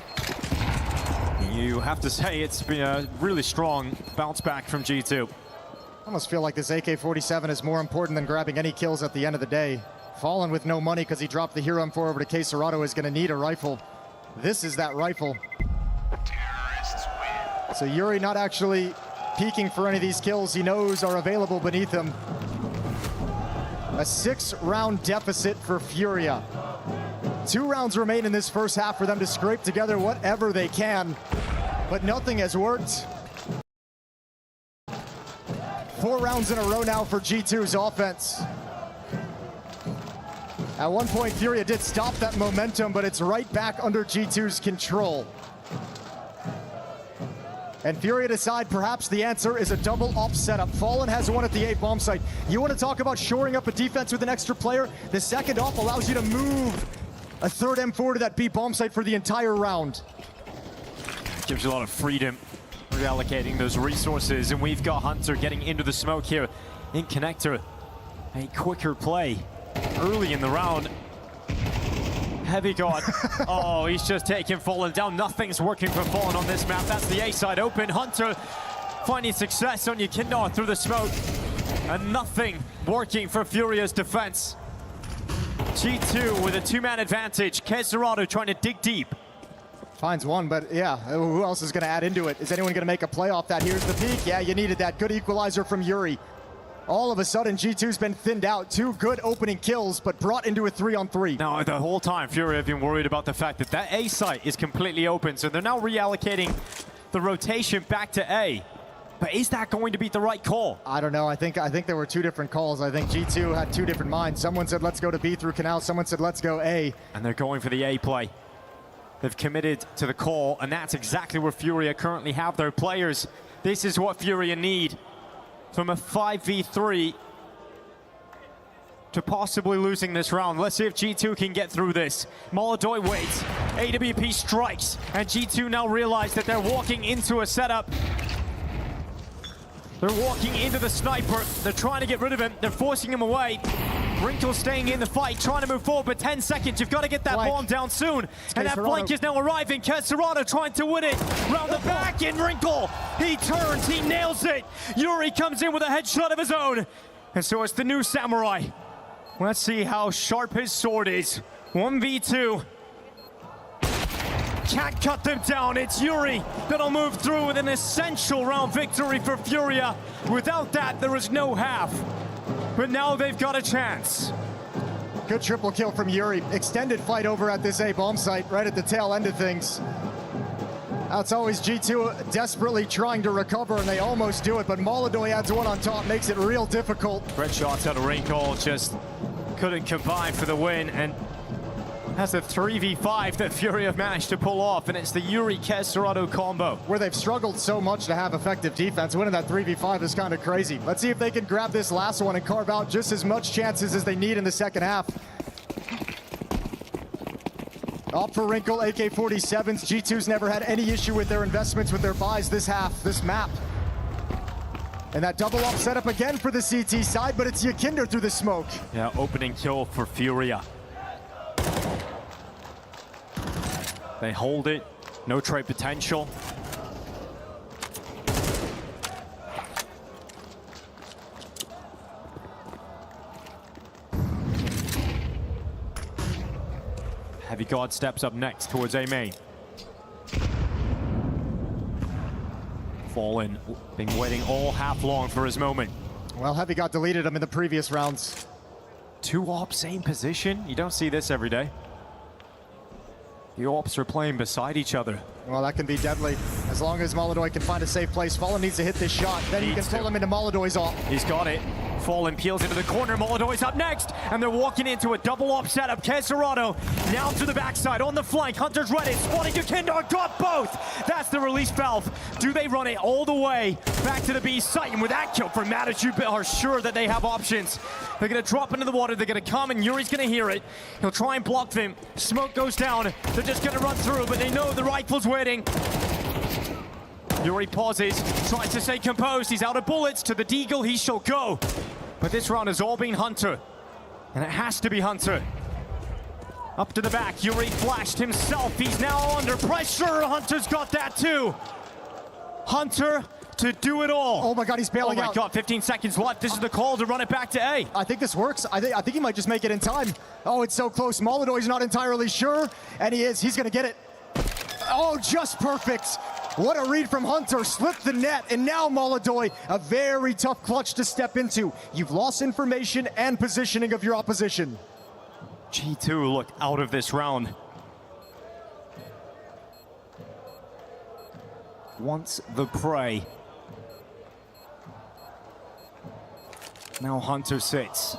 You have to say it's been a really strong bounce back from G2. I almost feel like this AK-47 is more important than grabbing any kills at the end of the day. Fallen with no money because he dropped the Hero M4 over to K-Serato is going to need a rifle. This is that rifle. So Yuri not actually peeking for any of these kills he knows are available beneath him. A 6-round deficit for Furia. 2 rounds remain in this first half for them to scrape together whatever they can, but nothing has worked. 4 rounds in a row now for G2's offense. At one point, Furia did stop that momentum, but it's right back under G2's control. And Furia decide perhaps the answer is a double op setup. Fallen has one at the A bomb site. You want to talk about shoring up a defense with an extra player? The second op allows you to move a third M4 to that B bomb site for the entire round. Gives you a lot of freedom reallocating those resources, and we've got Hunter getting into the smoke here in Connector. A quicker play early in the round. Heavy God. Oh, he's just taking Fallen down. Nothing's working for Fallen on this map. That's the A side open. Hunter finding success on Yekindar through the smoke. And nothing working for Furia's defense. G2 with a 2-man advantage. K-Serato trying to dig deep. Finds one, but yeah, who else is going to add into it? Is anyone going to make a play off that? Here's the peak. Yeah, you needed that. Good equalizer from Yuri. All of a sudden, G2's been thinned out. 2 good opening kills, but brought into a 3-on-3. Now, the whole time, Furia have been worried about the fact that that A site is completely open, so they're now reallocating the rotation back to A. But is that going to be the right call? I don't know. I think there were 2 different calls. I think G2 had 2 different minds. Someone said, let's go to B through Canal. Someone said, let's go A. And they're going for the A play. They've committed to the call, and that's exactly where Furia currently have their players. This is what Furia need. From a 5v3 to possibly losing this round. Let's see if G2 can get through this. Molodoi waits, AWP strikes, and G2 now realize that they're walking into a setup. They're walking into the sniper. They're trying to get rid of him. They're forcing him away. Wrinkle staying in the fight, trying to move forward, but 10 seconds. You've got to get that bomb down soon. And that flank is now arriving. K-Serato trying to win it. Round the back in Wrinkle. He turns, he nails it. Yuri comes in with a headshot of his own. And so it's the new Samurai. Let's see how sharp his sword is. 1v2. Can't cut them down. It's Yuri that'll move through with an essential round victory for Furia. Without that, there is no half. But now they've got a chance. Good triple kill from Yuri. Extended fight over at this A bomb site, right at the tail end of things. Now it's always G2 desperately trying to recover, and they almost do it, but Molodoi adds one on top, makes it real difficult. Great shots out of Wrinkle, just couldn't combine for the win, and that's a 3v5 that Fury have managed to pull off, and it's the Yuri K-Serato combo. Where they've struggled so much to have effective defense, winning that 3v5 is kind of crazy. Let's see if they can grab this last one and carve out just as much chances as they need in the second half. Up for Wrinkle, AK-47s. G2's never had any issue with their investments with their buys this half, this map. And that double up setup again for the CT side, but it's Yekindar through the smoke. Yeah, opening kill for Furia. They hold it, no trade potential. Heavy God steps up next towards A main. Fallen, been waiting all half long for his moment. Well, Heavy God deleted him in the previous rounds. 2 ops, same position. You don't see this every day. The ops are playing beside each other. Well, that can be deadly. As long as Molodoi can find a safe place, Fallen needs to hit this shot. Then you can pull him into Molodoi's op. He's got it. Fallen peels into the corner. Molodoj's up next, and they're walking into a double op setup. Kesarado now to the backside on the flank. Hunter's ready, spotting Yukindar, got both. That's the release valve. Do they run it all the way back to the B site? And with that kill from Matic, you are sure that they have options. They're gonna drop into the water, they're gonna come, and Yuri's gonna hear it. He'll try and block them. Smoke goes down, they're just gonna run through, but they know the rifle's waiting. Yuri pauses, tries to stay composed. He's out of bullets. To the Deagle, he shall go. But this round has all been Hunter, and it has to be Hunter. Up to the back, Yuri flashed himself. He's now under pressure. Hunter's got that too. Hunter to do it all. Oh my God, he's bailing out. Oh my God, 15 seconds left. This is the call to run it back to A. I think this works. I think he might just make it in time. Oh, it's so close. Molodoj's not entirely sure, and he is. He's gonna get it. Oh, just perfect. What a read from Hunter, slipped the net, and now Molodoj, a very tough clutch to step into. You've lost information and positioning of your opposition. G2 look out of this round. Wants the prey. Now Hunter sits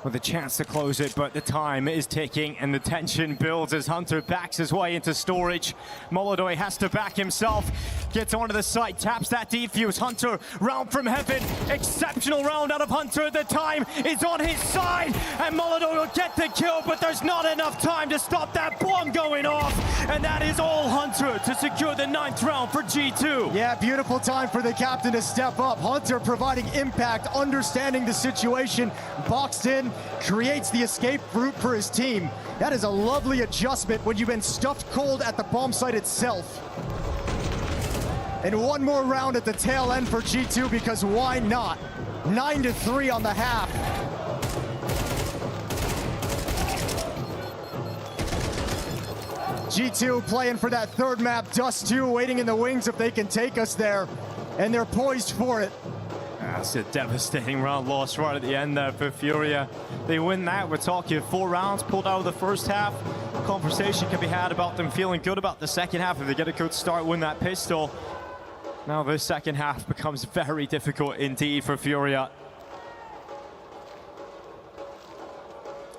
with a chance to close it, but the time is ticking and the tension builds as Hunter backs his way into storage. Molodoj has to back himself, gets onto the site, taps that defuse. Hunter, round from heaven, exceptional round out of Hunter. The time is on his side, and Molodoj will get the kill, but there's not enough time to stop that bomb going off, and that is all Hunter to secure the 9th round for G2. Yeah, beautiful time for the captain to step up. Hunter providing impact, understanding the situation, boxed in, creates the escape route for his team. That is a lovely adjustment when you've been stuffed cold at the bomb site itself. And one more round at the tail end for G2, because why not? 9-3 on the half. G2 playing for that third map. Dust 2 waiting in the wings if they can take us there. And they're poised for it. That's a devastating round lost right at the end there for Furia. They win that. We're talking 4 rounds pulled out of the first half. Conversation can be had about them feeling good about the second half if they get a good start, win that pistol. Now the second half becomes very difficult indeed for Furia.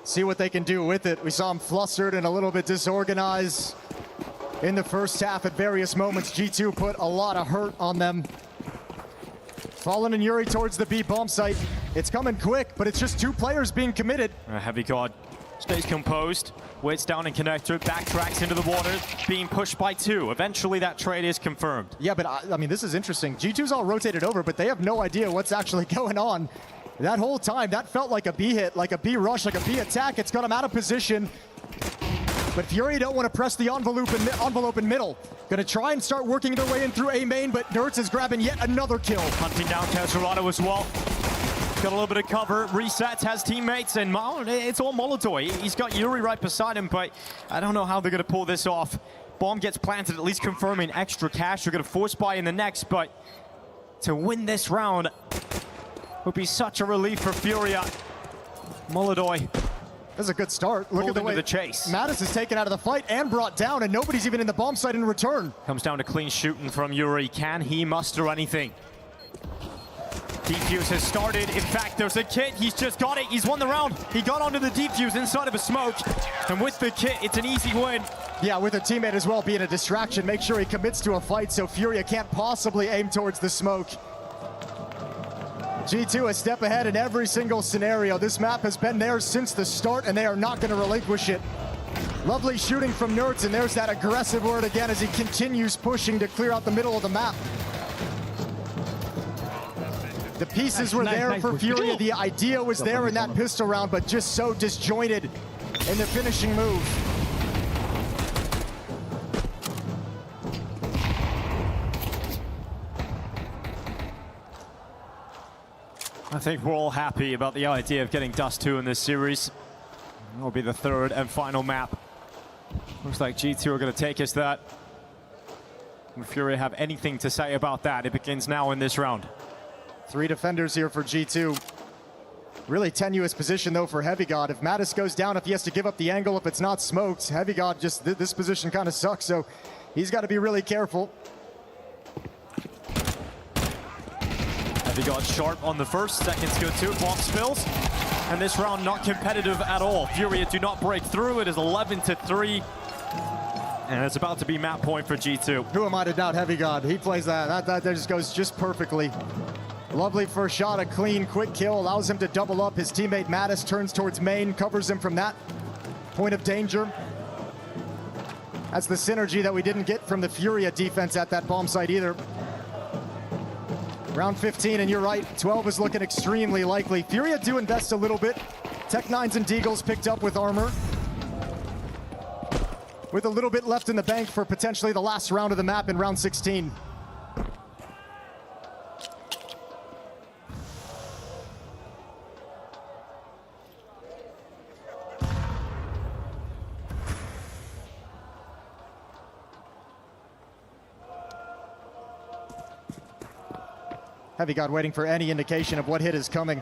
See what they can do with it. We saw them flustered and a little bit disorganized in the first half at various moments. G2 put a lot of hurt on them. Fallen and Yuri towards the B bomb site. It's coming quick, but it's just 2 players being committed. Heavy God stays composed, waits down in connector, backtracks into the water, being pushed by 2. Eventually that trade is confirmed. Yeah, but I mean, this is interesting. G2's all rotated over, but they have no idea what's actually going on. That whole time, that felt like a B hit, like a B rush, like a B attack. It's got them out of position. But Fury don't want to press the envelope in middle. Gonna try and start working their way in through A main, but Nerds is grabbing yet another kill. Hunting down Kesarado as well. Got a little bit of cover, resets, has teammates, and it's all Molodoj. He's got Yuri right beside him, but I don't know how they're gonna pull this off. Bomb gets planted, at least confirming extra cash. They're gonna force buy in the next, but to win this round would be such a relief for Furia. Molodoj. That's a good start. Look at the way the chase. Mattis is taken out of the fight and brought down, and nobody's even in the bomb site in return. Comes down to clean shooting from Yuri. Can he muster anything? Defuse has started. In fact, there's a kit. He's just got it. He's won the round. He got onto the defuse inside of a smoke. And with the kit, it's an easy win. Yeah, with a teammate as well being a distraction. Make sure he commits to a fight so Furia can't possibly aim towards the smoke. G2 a step ahead in every single scenario. This map has been theirs since the start, and they are not going to relinquish it. Lovely shooting from Nerds, and there's that aggressive word again as he continues pushing to clear out the middle of the map. The pieces were there for Furia. The idea was there in that pistol round, but just so disjointed in the finishing move. I think we're all happy about the idea of getting Dust 2 in this series. It'll be the 3rd and final map. Looks like G2 are going to take us that. If Fury have anything to say about that, it begins now in this round. 3 defenders here for G2. Really tenuous position though for Heavy God. If Mattis goes down, if he has to give up the angle, if it's not smoked, Heavy God just, this position kind of sucks, so he's got to be really careful. He got sharp on the first, second's good too, bomb spills. And this round not competitive at all. Furia do not break through, it is 11-3. And it's about to be map point for G2. Who am I to doubt Heavy God? He plays that just goes just perfectly. Lovely first shot, a clean, quick kill, allows him to double up. His teammate Mattis turns towards main, covers him from that point of danger. That's the synergy that we didn't get from the Furia defense at that bomb site either. Round 15, and you're right, 12 is looking extremely likely. Furia do invest a little bit. Tech9s and Deagles picked up with armor. With a little bit left in the bank for potentially the last round of the map in round 16. Heavy God waiting for any indication of what hit is coming.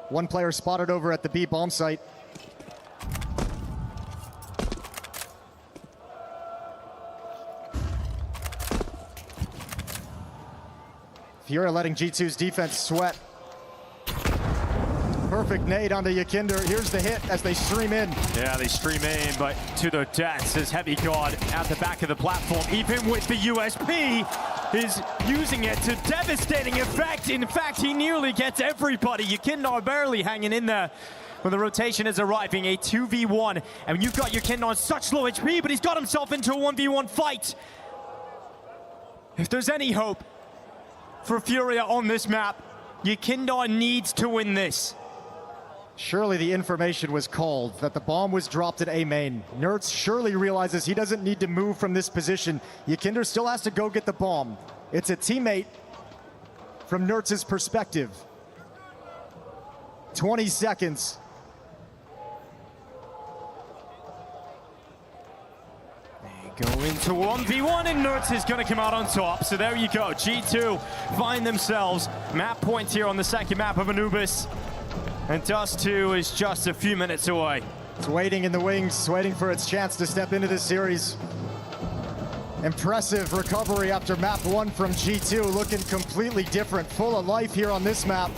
One player spotted over at the B bomb site. Furia letting G2's defense sweat. Perfect nade onto Yakinder. Here's the hit as they stream in. Yeah, they stream in, but to their deaths as Heavy God at the back of the platform, even with the USP, is using it to devastating effect. In fact, he nearly gets everybody. Yakinder barely hanging in there when the rotation is arriving. A 2v1, and you've got Yakinder on such low HP, but he's got himself into a 1v1 fight. If there's any hope for Furia on this map, Yakinder needs to win this. Surely the information was called that the bomb was dropped at A main. Nertz surely realizes he doesn't need to move from this position. Yakinder still has to go get the bomb. It's a teammate from Nertz's perspective. 20 seconds. Go into 1v1 and Nertz is going to come out on top. So there you go. G2 find themselves map point here on the second map of Anubis. And Dust 2 is just a few minutes away. It's waiting in the wings, waiting for its chance to step into this series. Impressive recovery after map 1 from G2, looking completely different, full of life here on this map.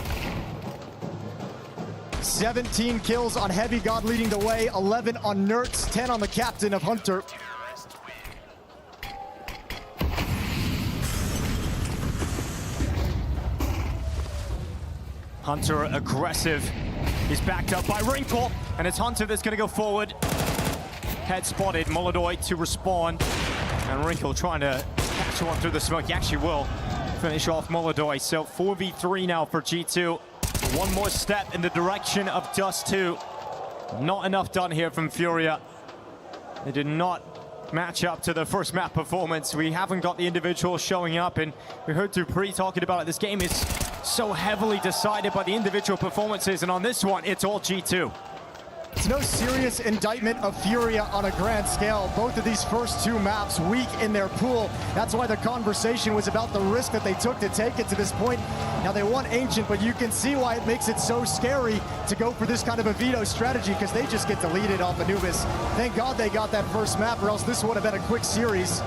17 kills on Heavy God leading the way, 11 on Nertz, 10 on the captain of Hunter. Hunter aggressive. He's backed up by Wrinkle, and it's Hunter that's going to go forward. Head spotted, Molodoy to respawn, and Wrinkle trying to catch one through the smoke. He actually will finish off Molodoy. So 4v3 now for G2. One more step in the direction of Dust 2. Not enough done here from Furia. They did not match up to the first map performance. We haven't got the individuals showing up, and we heard Dupree talking about it. This game is so heavily decided by the individual performances, and on this one, it's all G2. It's no serious indictment of Furia on a grand scale. Both of these first two maps weak in their pool. That's why the conversation was about the risk that they took to take it to this point. Now they won Ancient, but you can see why it makes it so scary to go for this kind of a veto strategy, because they just get deleted off Anubis. Thank God they got that first map, or else this would have been a quick series.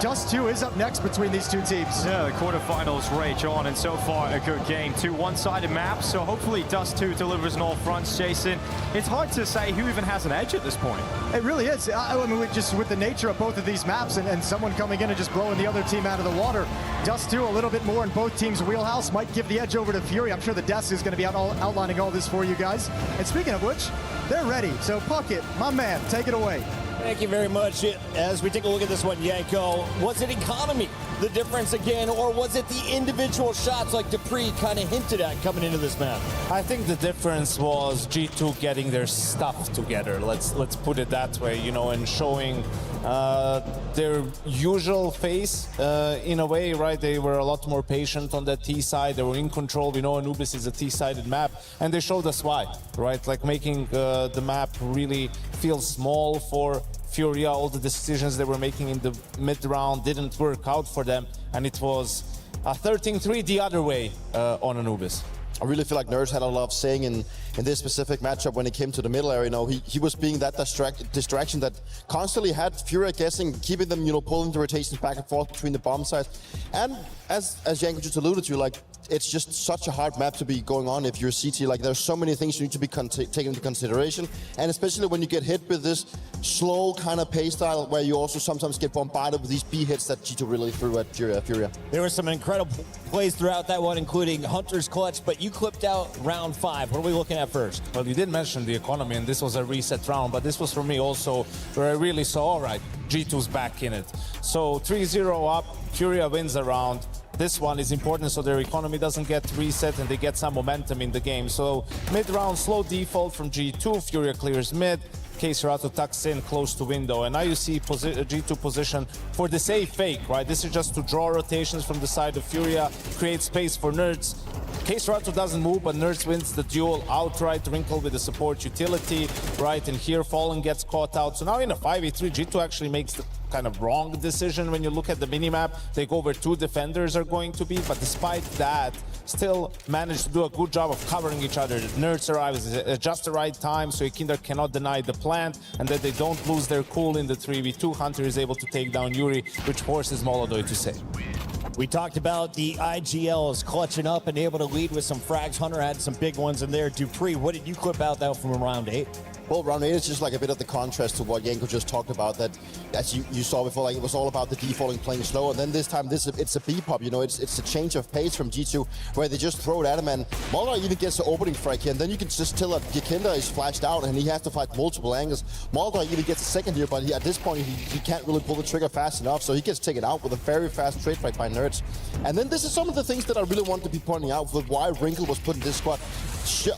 Dust 2 is up next between these two teams. Yeah, the quarterfinals rage on, and so far a good game. Two one-sided maps, so hopefully Dust 2 delivers on all fronts, Jason. It's hard to say who even has an edge at this point. It really is. I mean, just with the nature of both of these maps and someone coming in and just blowing the other team out of the water, Dust 2 a little bit more in both teams' wheelhouse might give the edge over to Fury. I'm sure the desk is going to be outlining all this for you guys. And speaking of which, they're ready. So Puckett, my man, take it away. Thank you very much. As we take a look at this one, Yanko, was it economy the difference again, or was it the individual shots like Dupree kind of hinted at coming into this map? I think the difference was G2 getting their stuff together. Let's put it that way, you know, and showing their usual face in a way, right? They were a lot more patient on that T side. They were in control. We know Anubis is a T-sided map, and they showed us why, right? Like making the map really feel small for Furia. All the decisions they were making in the mid-round didn't work out for them, and it was a 13-3 the other way on Anubis. I really feel like Nerds had a lot of saying in this specific matchup when it came to the middle area. You know, he was being that distraction that constantly had Furia guessing, keeping them, you know, pulling the rotations back and forth between the bomb sites. And as Janko just alluded to, like, it's just such a hard map to be going on if you're CT. Like, there's so many things you need to be taken into consideration, and especially when you get hit with this slow kind of play style, where you also sometimes get bombarded with these B hits that G2 really threw at Furia. There were some incredible plays throughout that one, including Hunter's clutch, but you clipped out round 5. What are we looking at first? Well, you did mention the economy, and this was a reset round, but this was for me also where I really saw, all right, G2's back in it. So 3-0 up, Furia wins a round. This one is important so their economy doesn't get reset and they get some momentum in the game. So mid-round, slow default from G2, Furia clears mid, K-Serato tucks in close to window, and now you see G2 position for the safe fake, right? This is just to draw rotations from the side of Furia, create space for Nerds. K-Serato doesn't move, but Nerds wins the duel outright. Wrinkle with the support utility, right? And here Fallen gets caught out. So now in a 5v3, G2 actually makes the kind of wrong decision when you look at the minimap. They go where 2 defenders are going to be, but despite that, still managed to do a good job of covering each other. Nerds arrives at just the right time, so Ekinder cannot deny the plant, and that they don't lose their cool in the 3v2. Hunter is able to take down Yuri, which forces Molodoi to save. We talked about the IGLs clutching up and able to lead with some frags. Hunter had some big ones in there. Dupree, what did you clip out that from round 8? Well, round 8 is just like a bit of the contrast to what Janko just talked about, that as you saw before, like it was all about the defaulting playing slow, and then this time it's a B-pop, you know, it's a change of pace from G2 where they just throw it at him, and Molodoi even gets the opening frag here, and then you can just tell that Ekinder is flashed out and he has to fight multiple angles. Molodoi even gets a second here, but at this point he can't really pull the trigger fast enough, so he gets taken out with a very fast trade frag by Nerds. And then this is some of the things that I really want to be pointing out with why Wrinkle was put in this squad.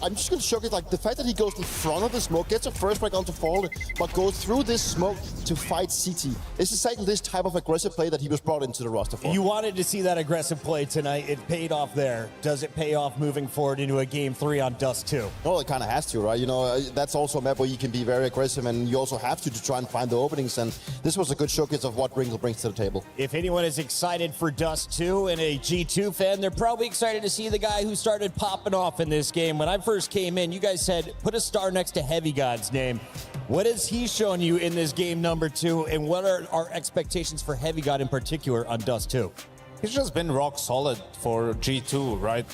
I'm just going to show you, like, the fact that he goes in front of the smoke, gets a first break onto Fallen, but goes through this smoke to fight CT. It's exactly this type of aggressive play that he was brought into the roster for. You wanted to see that aggressive play tonight. It paid off there. Does it pay off moving forward into a Game 3 on Dust 2? Oh, it kind of has to, right? You know, that's also a map where you can be very aggressive, and you also have to try and find the openings, and this was a good showcase of what Wrinkle brings to the table. If anyone is excited for Dust 2 and a G2 fan, they're probably excited to see the guy who started popping off in this game. When I first came in, you guys said, put a star next to Heavy God's name. What has he shown you in this game number 2, and what are our expectations for Heavy God in particular on Dust 2? He's just been rock solid for G2, right?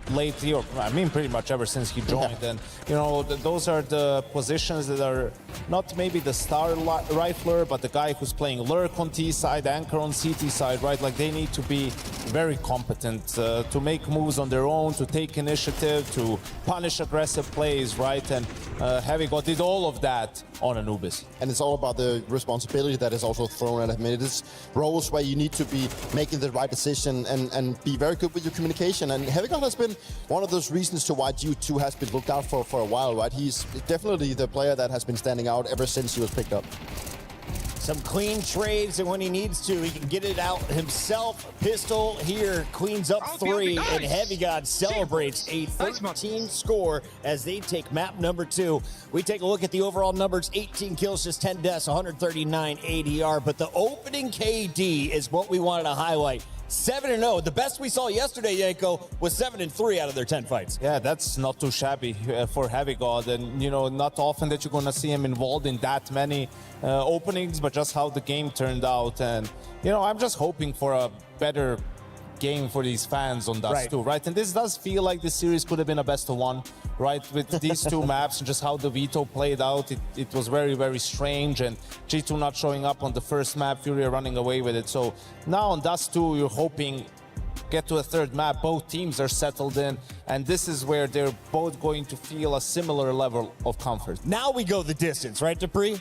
Lately, or I mean pretty much ever since he joined. And, you know, those are the positions that are not maybe the star rifler, but the guy who's playing lurk on T side, anchor on CT side, right? Like, they need to be very competent to make moves on their own, to take initiative, to punish aggressive plays, right? And Heavy God did all of that on Anubis. And it's all about the responsibility that is also thrown at him. It is roles where you need to be making the right decision and be very good with your communication. And Heavy God has been one of those reasons to why G2 has been looked out for a while, right? He's definitely the player that has been standing out ever since he was picked up. Some clean trades, and when he needs to, he can get it out himself. Pistol here cleans up 3, and Heavy God celebrates a 13 score as they take map number 2. We take a look at the overall numbers: 18 kills, just 10 deaths, 139 ADR, but the opening KD is what we wanted to highlight. 7-0. The best we saw yesterday, Janko, was 7-3 out of their 10 fights. Yeah, that's not too shabby for Heavy God. And, you know, not often that you're going to see him involved in that many openings, but just how the game turned out. And, you know, I'm just hoping for a better game for these fans on Dust 2, right? And this does feel like this series could have been a best of 1, right? With these 2 maps and just how the veto played out, it was very, very strange. And G2 not showing up on the first map, Furia running away with it. So now on Dust 2, you're hoping get to a 3rd map, both teams are settled in, and this is where they're both going to feel a similar level of comfort. Now we go the distance, right, Dupree?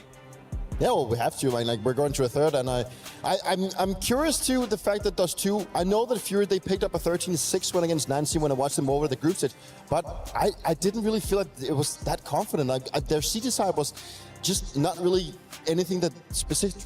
Yeah, well, we have to. Like, we're going to a 3rd, and I'm curious too the fact that Dust 2. I know that Fury, they picked up a 13-6 win against Nancy when I watched them over the group stage, but I didn't really feel like it was that confident. Like, their CT side was just not really anything that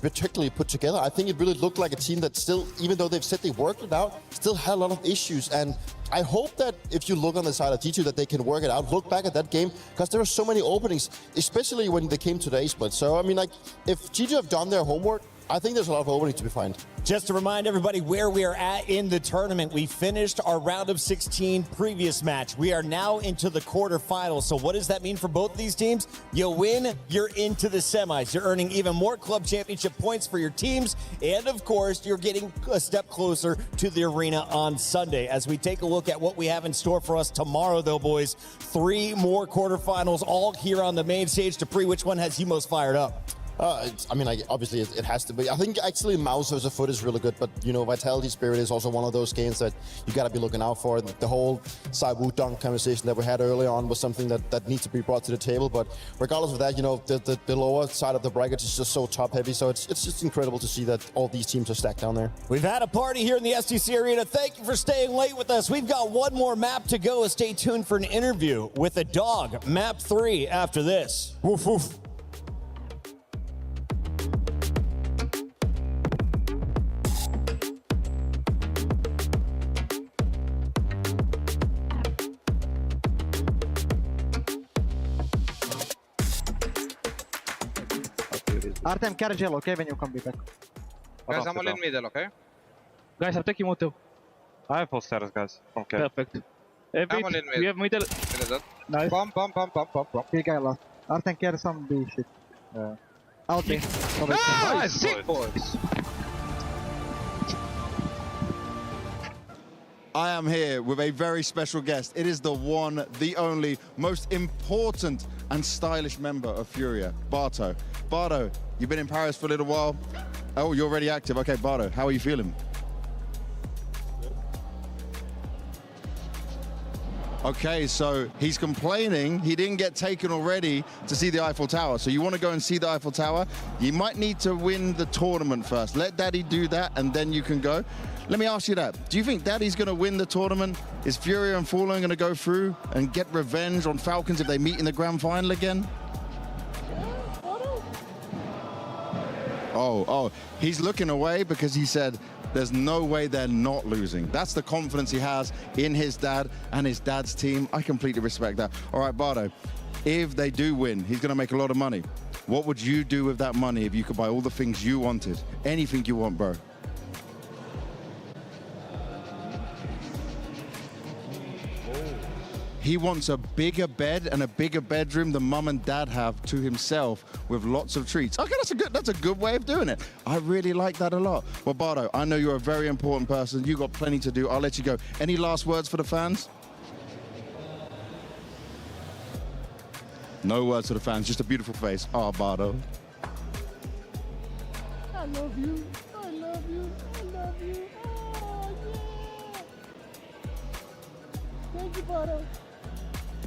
particularly put together. I think it really looked like a team that still, even though they've said they worked it out, still had a lot of issues. And I hope that if you look on the side of G2 that they can work it out, look back at that game, because there were so many openings, especially when they came to the A-split. So, I mean, like, if G2 have done their homework, I think there's a lot of opening to be found. Just to remind everybody where we are at in the tournament, we finished our round of 16 previous match. We are now into the quarterfinals. So what does that mean for both of these teams? You win, you're into the semis. You're earning even more club championship points for your teams. And of course, you're getting a step closer to the arena on Sunday. As we take a look at what we have in store for us tomorrow, though, boys, 3 more quarterfinals all here on the main stage. Dupree, which one has you most fired up? Obviously it has to be. I think actually Mouse versus Foot is really good, but you know, Vitality Spirit is also one of those games that you got to be looking out for. The whole Saibu Dunk conversation that we had early on was something that needs to be brought to the table. But regardless of that, you know, the lower side of the bracket is just so top heavy. So it's just incredible to see that all these teams are stacked down there. We've had a party here in the STC Arena. Thank you for staying late with us. We've got one more map to go. Stay tuned for an interview with a dog. Map 3 after this. Woof woof. Artem, carry gel, okay, when you come back. Guys, I'm all in middle, okay? Guys, I'm taking Moto. I have full status, guys. Okay. Perfect. I'm all in middle. We have middle. Nice. Bomb. Big guy last. Artem, carry some B shit. Out B. Nice, sick boys. I am here with a very special guest. It is the one, the only, most important and stylish member of Furia, Barto. Barto, you've been in Paris for a little while. Oh, you're already active. Okay, Barto, how are you feeling? Okay, so he's complaining he didn't get taken already to see the Eiffel Tower. So you want to go and see the Eiffel Tower? You might need to win the tournament first. Let Daddy do that, and then you can go. Let me ask you that. Do you think Daddy's going to win the tournament? Is Furia and Fallen going to go through and get revenge on Falcons if they meet in the grand final again? Oh, he's looking away because he said there's no way they're not losing. That's the confidence he has in his dad and his dad's team. I completely respect that. All right, Bardo, if they do win, he's going to make a lot of money. What would you do with that money if you could buy all the things you wanted? Anything you want, bro. He wants a bigger bed and a bigger bedroom than mum and dad have to himself with lots of treats. Okay, that's a good way of doing it. I really like that a lot. Well, Bardo, I know you're a very important person. You got plenty to do. I'll let you go. Any last words for the fans? No words to the fans, just a beautiful face. Oh, Bardo. I love you. I love you. I love you. Oh, yeah. Thank you, Bardo.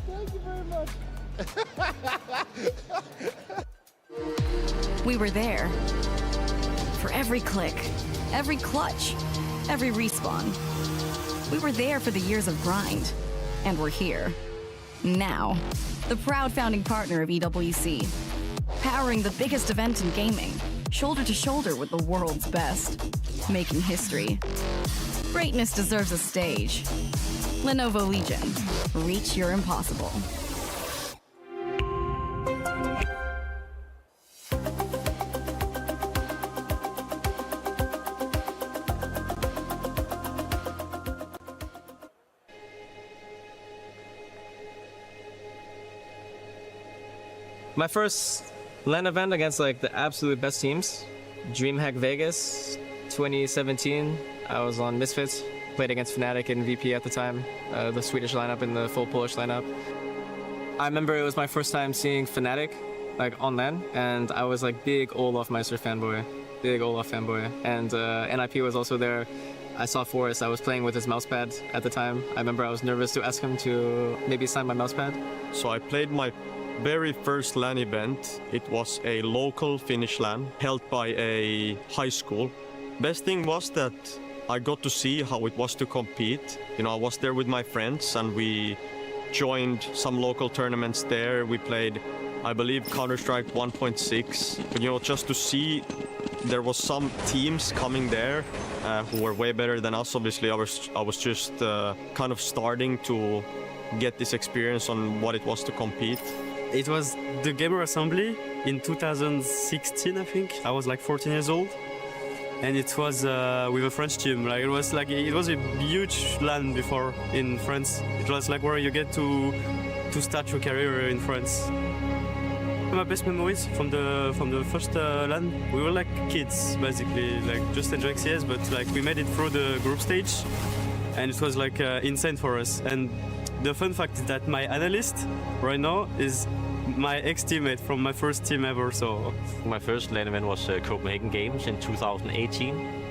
Thank you very much. We were there for every click, every clutch, every respawn. We were there for the years of grind, and we're here now. The proud founding partner of EWC, powering the biggest event in gaming, shoulder to shoulder with the world's best, making history. Greatness deserves a stage. Lenovo Legion, reach your impossible. My first LAN event against like the absolute best teams, DreamHack Vegas, 2017. I was on Misfits. Played against Fnatic and VP at the time, the Swedish lineup and the full Polish lineup. I remember it was my first time seeing Fnatic like on LAN, and I was like big Olaf Meister fanboy, big Olaf fanboy. And NIP was also there. I saw Forrest, I was playing with his mousepad at the time. I remember I was nervous to ask him to maybe sign my mousepad. So I played my very first LAN event. It was a local Finnish LAN held by a high school. Best thing was that I got to see how it was to compete. You know, I was there with my friends and we joined some local tournaments there. We played, I believe, Counter-Strike 1.6. But, you know, just to see there was some teams coming there who were way better than us. Obviously, I was just kind of starting to get this experience on what it was to compete. It was the Gamer Assembly in 2016, I think. I was like 14 years old. And it was with a French team. Like it was a huge LAN before in France. It was like where you get to start your career in France. My best memories from the first LAN, we were like kids basically, like just enjoying CS, but like we made it through the group stage, and it was like insane for us. And the fun fact is that my analyst right now is my ex-teammate from my first team ever. So my first LAN event was Copenhagen Games in 2018.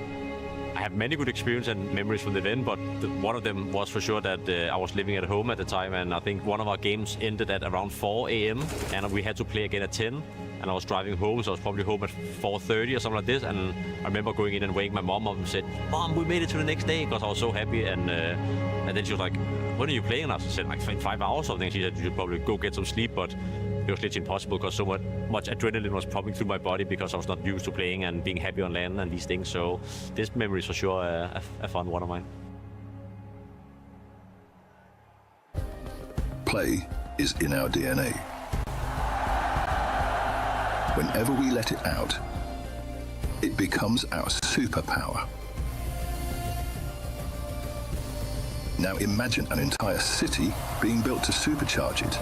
I have many good experience and memories from the event, but one of them was for sure that I was living at home at the time, and I think one of our games ended at around 4 a.m. and we had to play again at 10. And I was driving home, so I was probably home at 4:30 or something like this. And I remember going in and waking my mom up and said, "Mom, we made it to the next day," because I was so happy. And then she was like, "When are you playing?" And I said, "Like in 5 hours or something." She said, "You should probably go get some sleep," but it was literally impossible because so much adrenaline was pumping through my body because I was not used to playing and being happy on LAN and these things. So this memory is for sure a fun one of mine. Play is in our DNA. Whenever we let it out, it becomes our superpower. Now imagine an entire city being built to supercharge it.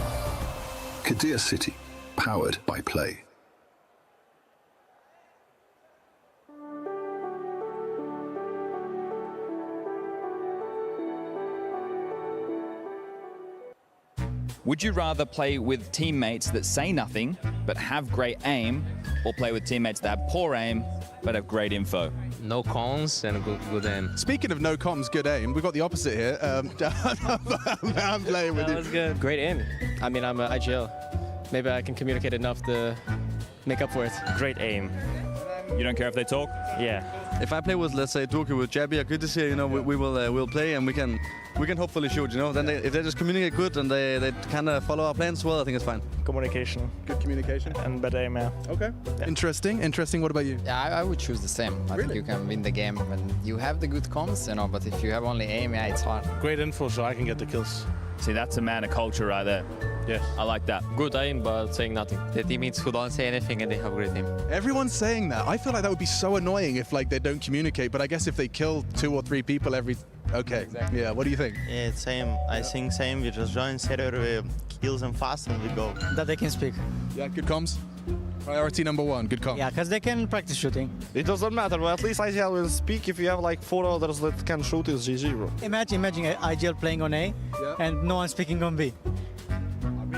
Kadir City, powered by play. Would you rather play with teammates that say nothing but have great aim, or play with teammates that have poor aim but have great info? No comms and good aim. Speaking of no comms, good aim, we've got the opposite here. I'm playing with That you. was good. Great aim. I mean, I'm an IGL. Maybe I can communicate enough to make up for it. Great aim. You don't care if they talk? Yeah. If I play with, let's say, Doku with Jabby or Goodies here, you know, we will we'll play and we can hopefully shoot, you know. Then if they just communicate good and they kind of follow our plans well, I think it's fine. Communication. Good communication. And better aim, yeah. Okay. Yeah. Interesting. What about you? Yeah, I would choose the same. I think you can win the game when you have the good comms, you know, but if you have only aim, yeah, it's hard. Great info so I can get the kills. See, that's a man of culture right there. Yes. I like that. Good aim, but saying nothing. The teammates who don't say anything and they have great aim. Everyone's saying that. I feel like that would be so annoying if like they don't communicate, but I guess if they kill 2 or 3 people every... Okay, exactly. Yeah, what do you think? Yeah, same. I think same. We just join server, we kills them fast and we go. That they can speak. Yeah, good comms? Priority number 1, good comms. Yeah, because they can practice shooting. It doesn't matter, but at least IGL will speak. If you have like 4 others that can shoot, it's GG, bro. Imagine IGL playing on A and no one speaking on B.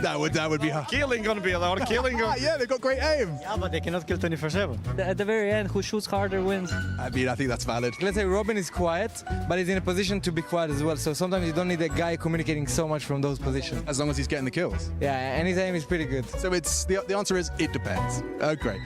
That would be hard. Killing on B, or killing on... Yeah, they've got great aim. Yeah, but they cannot kill 24/7. At the very end, who shoots harder wins. I mean, I think that's valid. Let's say Robin is quiet, but he's in a position to be quiet as well. So sometimes you don't need a guy communicating so much from those positions. As long as he's getting the kills. Yeah, and his aim is pretty good. So it's the answer is it depends. Oh, great.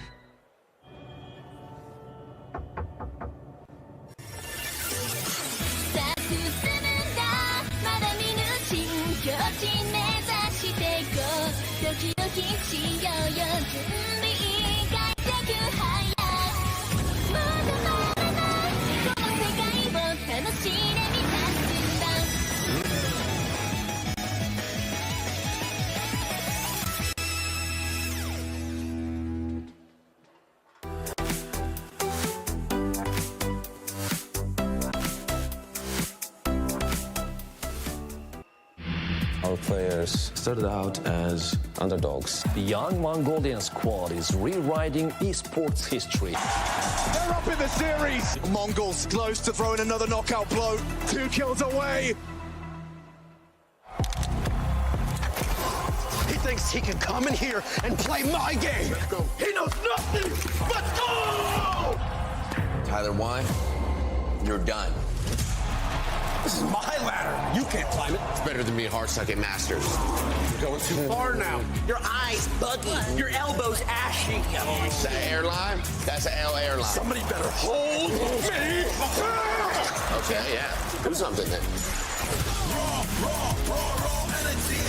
Our players started out as underdogs. The young Mongolian squad is rewriting esports history. They're up in the series. Mongols close to throwing another knockout blow. 2 kills away. He thinks he can come in here and play my game. Let's go. He knows nothing but go! Tyler, why? You're done. This is my ladder. You can't climb it. It's better than me at Hard-Sucking Masters. You're going too far now. Your eyes buggy. Your elbows ashy. Is that airline? That's an L airline. Somebody better hold me. Okay, yeah. Do something then. Raw energy.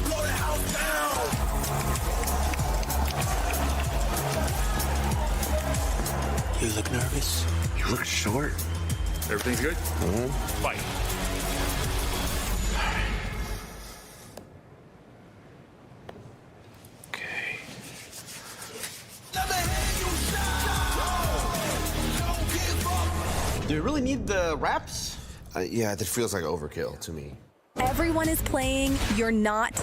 Blow the house down. You look nervous. You look short. Everything's good? Mm-hmm. Fight. Do you really need the wraps? Yeah, that feels like overkill to me. Everyone is playing, you're not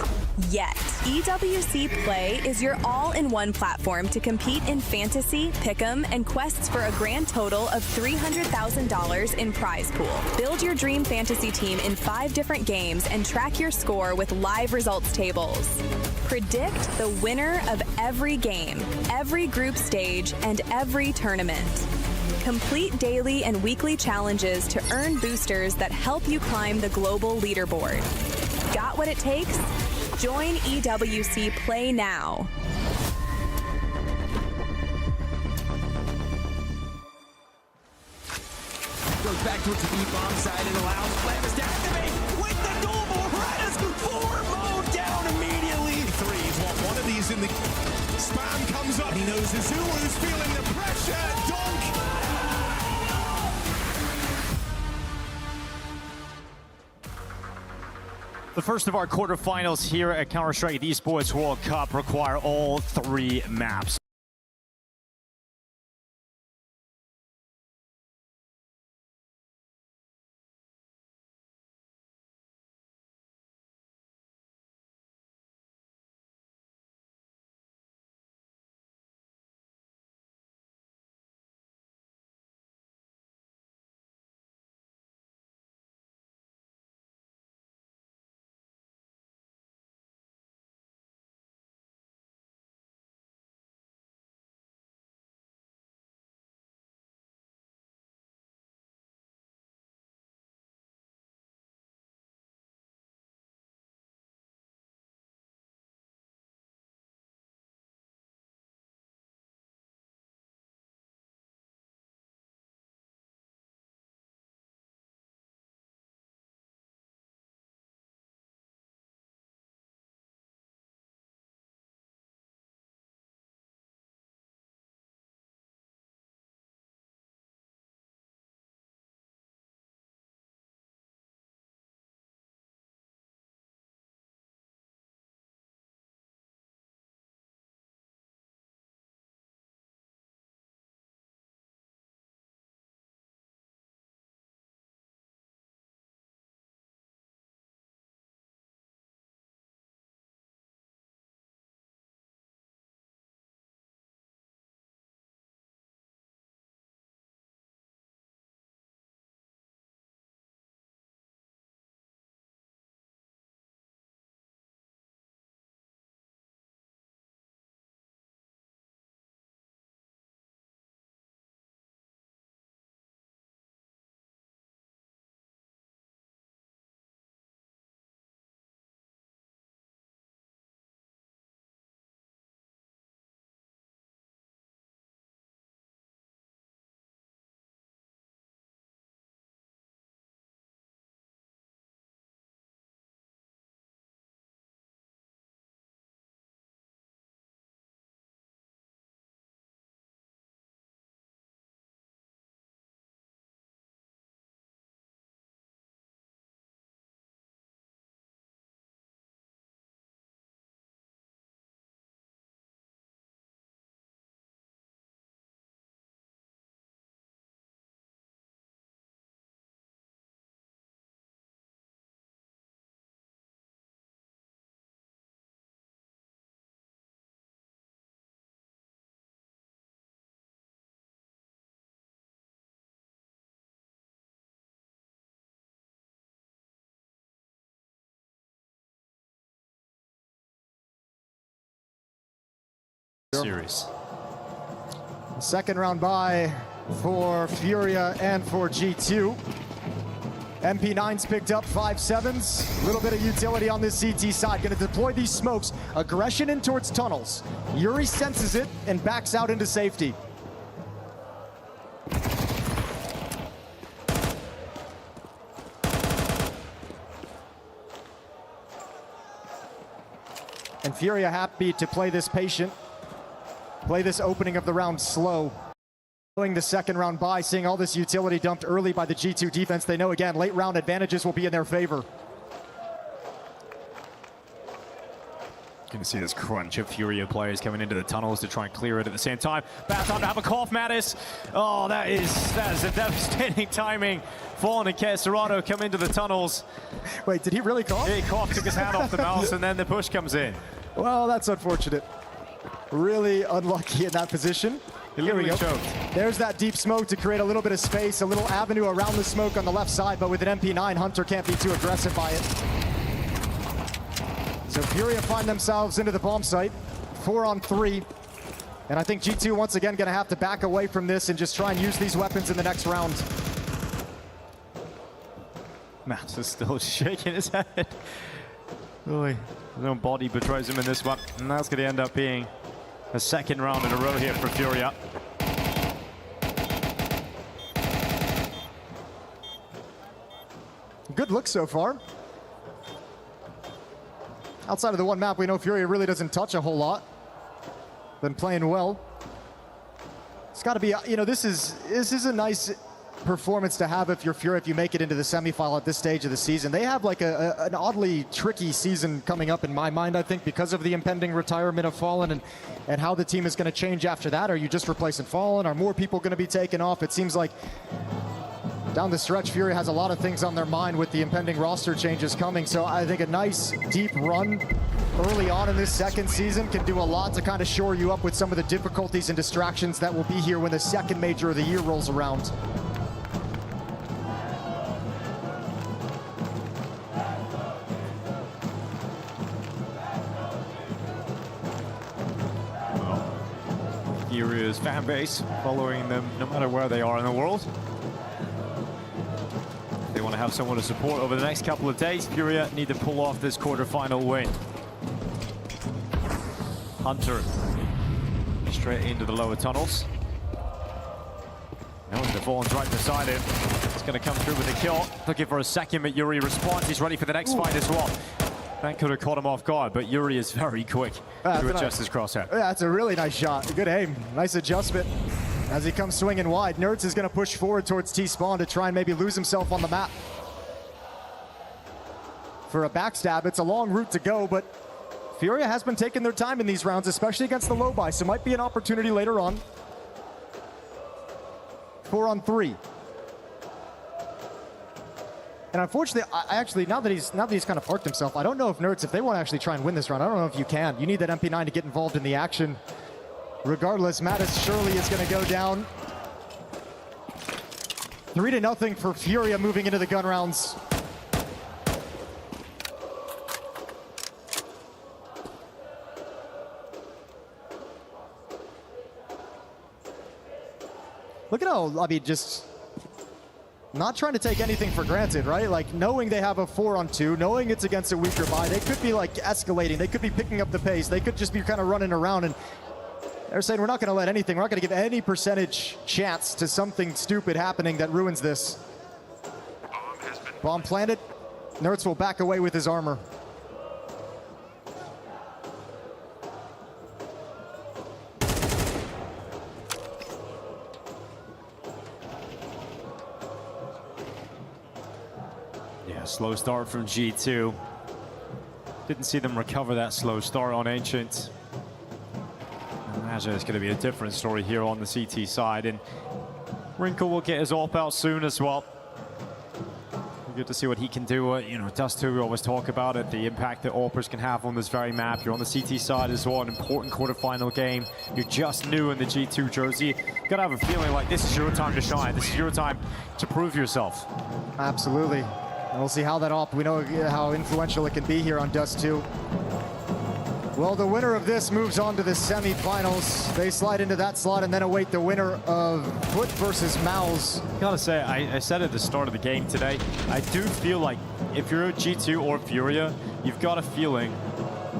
yet. EWC Play is your all-in-one platform to compete in fantasy, pick'em, and quests for a grand total of $300,000 in prize pool. Build your dream fantasy team in 5 different games and track your score with live results tables. Predict the winner of every game, every group stage, and every tournament. Complete daily and weekly challenges to earn boosters that help you climb the global leaderboard. Got what it takes? Join EWC Play now. Goes back towards the B-bomb side and allows Flamis to activate with the global Redis. 4 mode down immediately. Threes want one of these in the spam comes up. He knows Azulu's feeling the pressure. Donk. The first of our quarterfinals here at Counter-Strike Esports World Cup require all 3 maps. Series. Second round bye for Furia and for G2. MP9's picked up 5-7s. A little bit of utility on this CT side. Going to deploy these smokes. Aggression in towards tunnels. Yuri senses it and backs out into safety. And Furia happy to play this patient. Play this opening of the round slow. The second round bye, seeing all this utility dumped early by the G2 defense. They know, again, late round advantages will be in their favor. Going to see this crunch of Furia players coming into the tunnels to try and clear it at the same time. Bad time to have a cough, Mattis. Oh, that is a devastating timing. Fallen and Caserato come into the tunnels. Wait, did he really cough? Yeah, he coughed, took his hand off the mouse, and then the push comes in. Well, that's unfortunate. Really unlucky in that position. Here we go. Choked. There's that deep smoke to create a little bit of space, a little avenue around the smoke on the left side, but with an MP9, Hunter can't be too aggressive by it. So Furia find themselves into the bomb site, 4-on-3. And I think G2 once again gonna have to back away from this and just try and use these weapons in the next round. Matt is still shaking his head. Boy, his own body betrays him in this one. And that's gonna end up being a second round in a row here for Furia. Good look so far. Outside of the one map, we know Furia really doesn't touch a whole lot. Been playing well. It's got to be, you know, this is a nice performance to have if you're Furia, if you make it into the semifinal at this stage of the season. They have like an oddly tricky season coming up in my mind, I think, because of the impending retirement of Fallen and how the team is going to change after that. Are you just replacing Fallen? Are more people going to be taken off? It seems like down the stretch, Furia has a lot of things on their mind with the impending roster changes coming. So I think a nice deep run early on in this second season can do a lot to kind of shore you up with some of the difficulties and distractions that will be here when the second major of the year rolls around. Furia's fan base following them no matter where they are in the world. They want to have someone to support over the next couple of days. Furia need to pull off this quarterfinal win. Hunter straight into the lower tunnels. Now the Fallen's right beside him. It's going to come through with a kill. Looking for a second, but Yuri responds. He's ready for the next fight as well. That could have caught him off guard, but Yuri is very quick to adjust his crosshair. Yeah, that's a really nice shot. Good aim. Nice adjustment. As he comes swinging wide, Nerds is going to push forward towards T-Spawn to try and maybe lose himself on the map. For a backstab, it's a long route to go, but Furia has been taking their time in these rounds, especially against the low buy, so might be an opportunity later on. 4-on-3. And unfortunately, I actually, now that he's kind of parked himself, I don't know if Nerds, if they want to actually try and win this round, I don't know if you can. You need that MP9 to get involved in the action. Regardless, Mattis surely is going to go down. 3-0 for Furia moving into the gun rounds. Look at how, I mean, just not trying to take anything for granted, right? Like knowing they have a 4-on-2, knowing it's against a weaker buy, they could be like escalating, they could be picking up the pace, they could just be kind of running around, and they're saying, we're not going to let anything, we're not going to give any percentage chance to something stupid happening that ruins this. Bomb planted. Nerds will back away with his armor. Yeah, slow start from G2. Didn't see them recover that slow start on Ancient. I imagine it's going to be a different story here on the CT side, and Wrinkle will get his AWP out soon as well. Good to see what he can do. You know, Dust 2, we always talk about it, the impact that AWPers can have on this very map. You're on the CT side as well, an important quarterfinal game. You're just new in the G2 jersey. You gotta have a feeling like this is your time to shine. This is your time to prove yourself. Absolutely. And we'll see how that AWP, we know how influential it can be here on Dust 2. Well, the winner of this moves on to the semifinals. They slide into that slot and then await the winner of Foot versus Mouse. Gotta say, I said at the start of the game today, I do feel like if you're a G2 or Furia, you've got a feeling,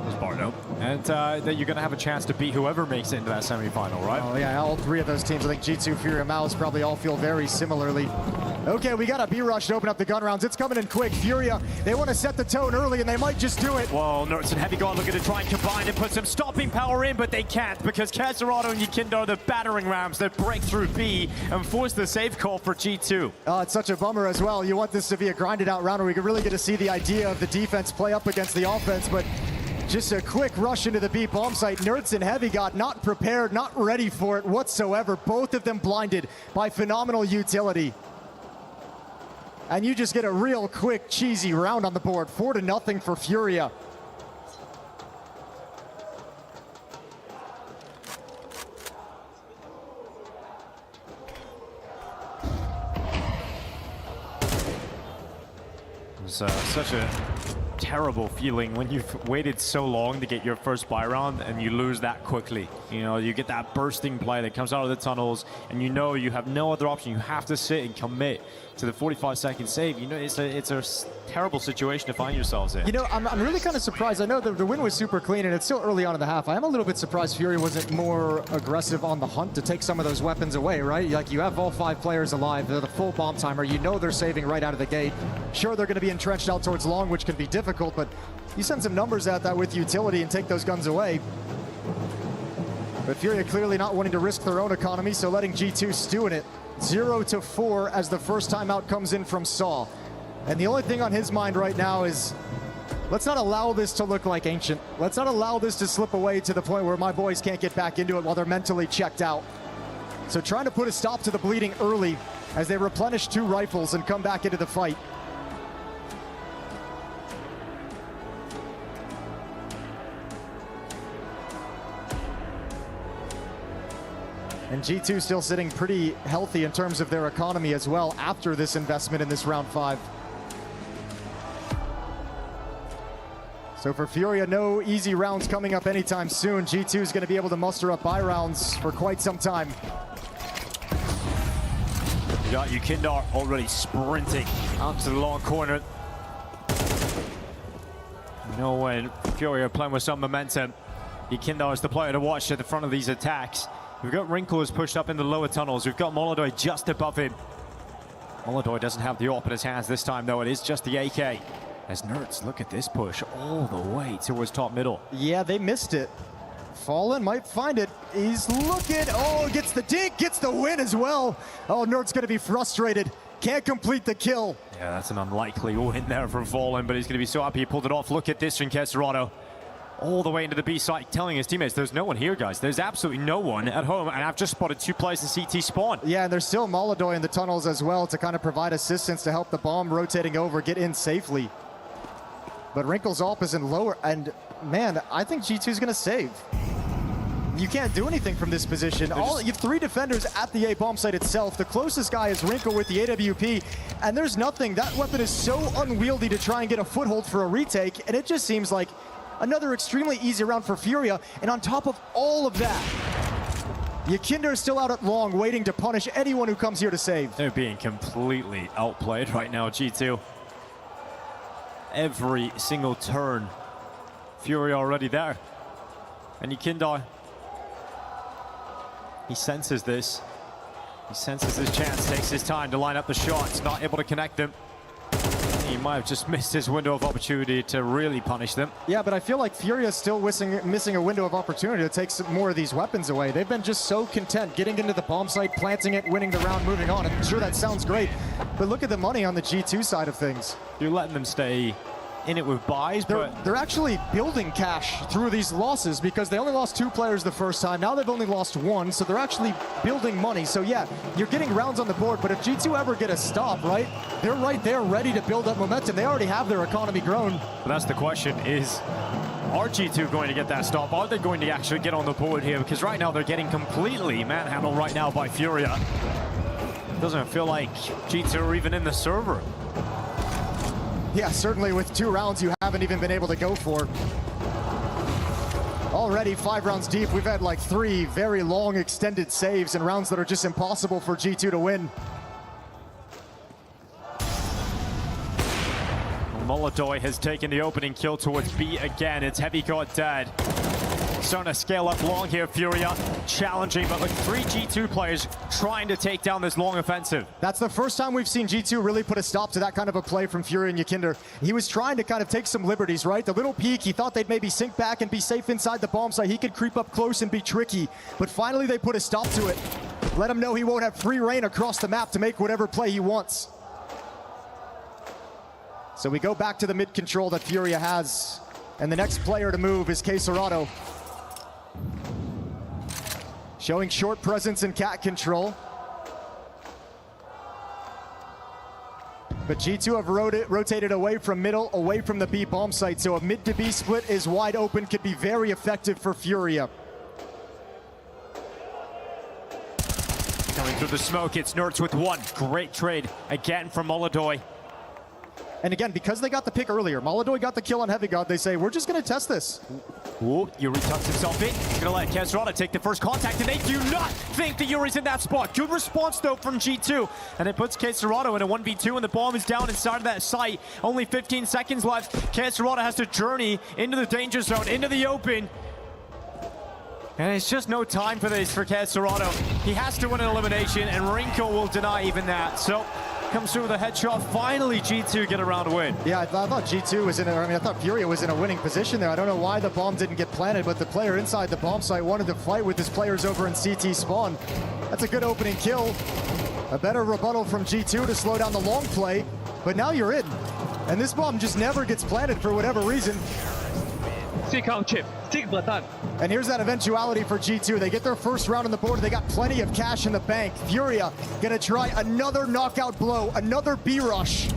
there's Bardo, and that you're gonna have a chance to beat whoever makes it into that semifinal, right? Oh yeah, all three of those teams, I think G2, Furia, Mouse probably all feel very similarly. Okay, we got a B-rush to open up the gun rounds. It's coming in quick. Furia, they want to set the tone early, and they might just do it. Well, Nerds and Heavy Guard looking to try and combine and put some stopping power in, but they can't because Caserato and Yakindo are the battering rams that break through B and force the save call for G2. Oh, it's such a bummer as well. You want this to be a grinded out round where we can really get to see the idea of the defense play up against the offense, but Just a quick rush into the B bomb site. Nerds and Heavy got not prepared, not ready for it whatsoever. Both of them blinded by phenomenal utility. And you just get a real quick, cheesy round on the board. 4-0 for Furia. It was such a terrible feeling when you've waited so long to get your first buy round and you lose that quickly. You know, you get that bursting play that comes out of the tunnels and you know you have no other option. You have to sit and commit to the 45-second save. You know, it's a terrible situation to find yourselves in. You know, I'm really kind of surprised. I know the win was super clean and it's still early on in the half. I am a little bit surprised Fury wasn't more aggressive on the hunt to take some of those weapons away, right? Like, you have all 5 players alive. They're the full bomb timer. You know they're saving right out of the gate. Sure, they're going to be entrenched out towards long, which can be difficult, but you send some numbers at that with utility and take those guns away. But Furia clearly not wanting to risk their own economy, so letting G2 stew in it. 0-4 as the first timeout comes in from Saw. And the only thing on his mind right now is, let's not allow this to look like Ancient. Let's not allow this to slip away to the point where my boys can't get back into it while they're mentally checked out. So trying to put a stop to the bleeding early as they replenish 2 rifles and come back into the fight. And G2 still sitting pretty healthy in terms of their economy as well after this investment in this round 5. So for Furia, no easy rounds coming up anytime soon. G2 is going to be able to muster up buy rounds for quite some time. You got Yukindar already sprinting out to the long corner. You know, when Furia are playing with some momentum, Yukindar is the player to watch at the front of these attacks. We've got Wrinkles pushed up in the lower tunnels. We've got Molodoy just above him. Molodoy doesn't have the AWP in his hands this time, though. It is just the AK. As Nerds look at this push all the way towards top middle. Yeah, they missed it. Fallen might find it. He's looking. Oh, gets the dink, gets the win as well. Oh, Nerds going to be frustrated. Can't complete the kill. Yeah, that's an unlikely win there from Fallen, but he's going to be so happy he pulled it off. Look at this from Kesserano. All the way into the B site, telling his teammates, there's no one here, guys. There's absolutely no one at home, and I've just spotted 2 players in CT spawn. Yeah, and there's still Molodoy in the tunnels as well to kind of provide assistance to help the bomb rotating over get in safely. But Wrinkles AWP is in lower, and man, I think G2 is going to save. You can't do anything from this position. You have 3 defenders at the A bomb site itself. The closest guy is Wrinkle with the AWP, and there's nothing. That weapon is so unwieldy to try and get a foothold for a retake, and it just seems like another extremely easy round for Furia. And on top of all of that, Yukindar is still out at long, waiting to punish anyone who comes here to save. They're being completely outplayed right now, G2. Every single turn, Furia already there. And Yukindar, he senses this. He senses his chance, takes his time to line up the shots, not able to connect them. He might have just missed his window of opportunity to really punish them. Yeah, but I feel like Furia is still missing a window of opportunity to take some more of these weapons away. They've been just so content getting into the bomb site, planting it, winning the round, moving on. I'm sure that sounds great, but look at the money on the G2 side of things. You're letting them stay in it with buys, but they're actually building cash through these losses because they only lost 2 players the first time. Now they've only lost 1, so they're actually building money. So yeah, you're getting rounds on the board, but if G2 ever get a stop, right, they're right there ready to build up momentum. They already have their economy grown. But that's the question is, are G2 going to get that stop? Are they going to actually get on the board here? Because right now they're getting completely manhandled right now by Furia. It doesn't feel like G2 are even in the server. Yeah, certainly with 2 rounds you haven't even been able to go for. Already 5 rounds deep, we've had like 3 very long extended saves and rounds that are just impossible for G2 to win. Molodoy has taken the opening kill towards B again. It's Heavy God dead. Starting to scale up long here, Furia. Challenging, but like 3 G2 players trying to take down this long offensive. That's the first time we've seen G2 really put a stop to that kind of a play from Furia and Yukindar. He was trying to kind of take some liberties, right? The little peek, he thought they'd maybe sink back and be safe inside the bomb site. He could creep up close and be tricky, but finally they put a stop to it. Let him know he won't have free reign across the map to make whatever play he wants. So we go back to the mid control that Furia has And the next player to move is Queserado. Showing short presence and cat control. But G2 have rotated away from middle, away from the B bomb site, so a mid to B split is wide open, could be very effective for Furia. Coming through the smoke, it's Nerds with one. Great trade again from Molodoi. And again, because they got the pick earlier, Molodoi got the kill on Heavy God, they say, we're just gonna test this. Ooh, Yuri tucks himself in. He's gonna let Queserado take the first contact, and they do not think that Yuri's in that spot. Good response though from G2, and it puts Queserado in a 1v2, and the bomb is down inside of that site. Only 15 seconds left. Queserado has to journey into the danger zone, into the open. And it's just no time for this for Queserado. He has to win an elimination, and Wrinkle will deny even that. So, comes through with a headshot. Finally, G2 get a round win. Yeah, I thought G2 was in I thought Furia was in a winning position there. I don't know why the bomb didn't get planted, but the player inside the bomb site wanted to fight with his players over in CT spawn. That's a good opening kill. A better rebuttal from G2 to slow down the long play, but now you're in. And this bomb just never gets planted for whatever reason. And here's that eventuality for G2. They get their first round on the board. They got plenty of cash in the bank. Furia gonna try another knockout blow, another B rush.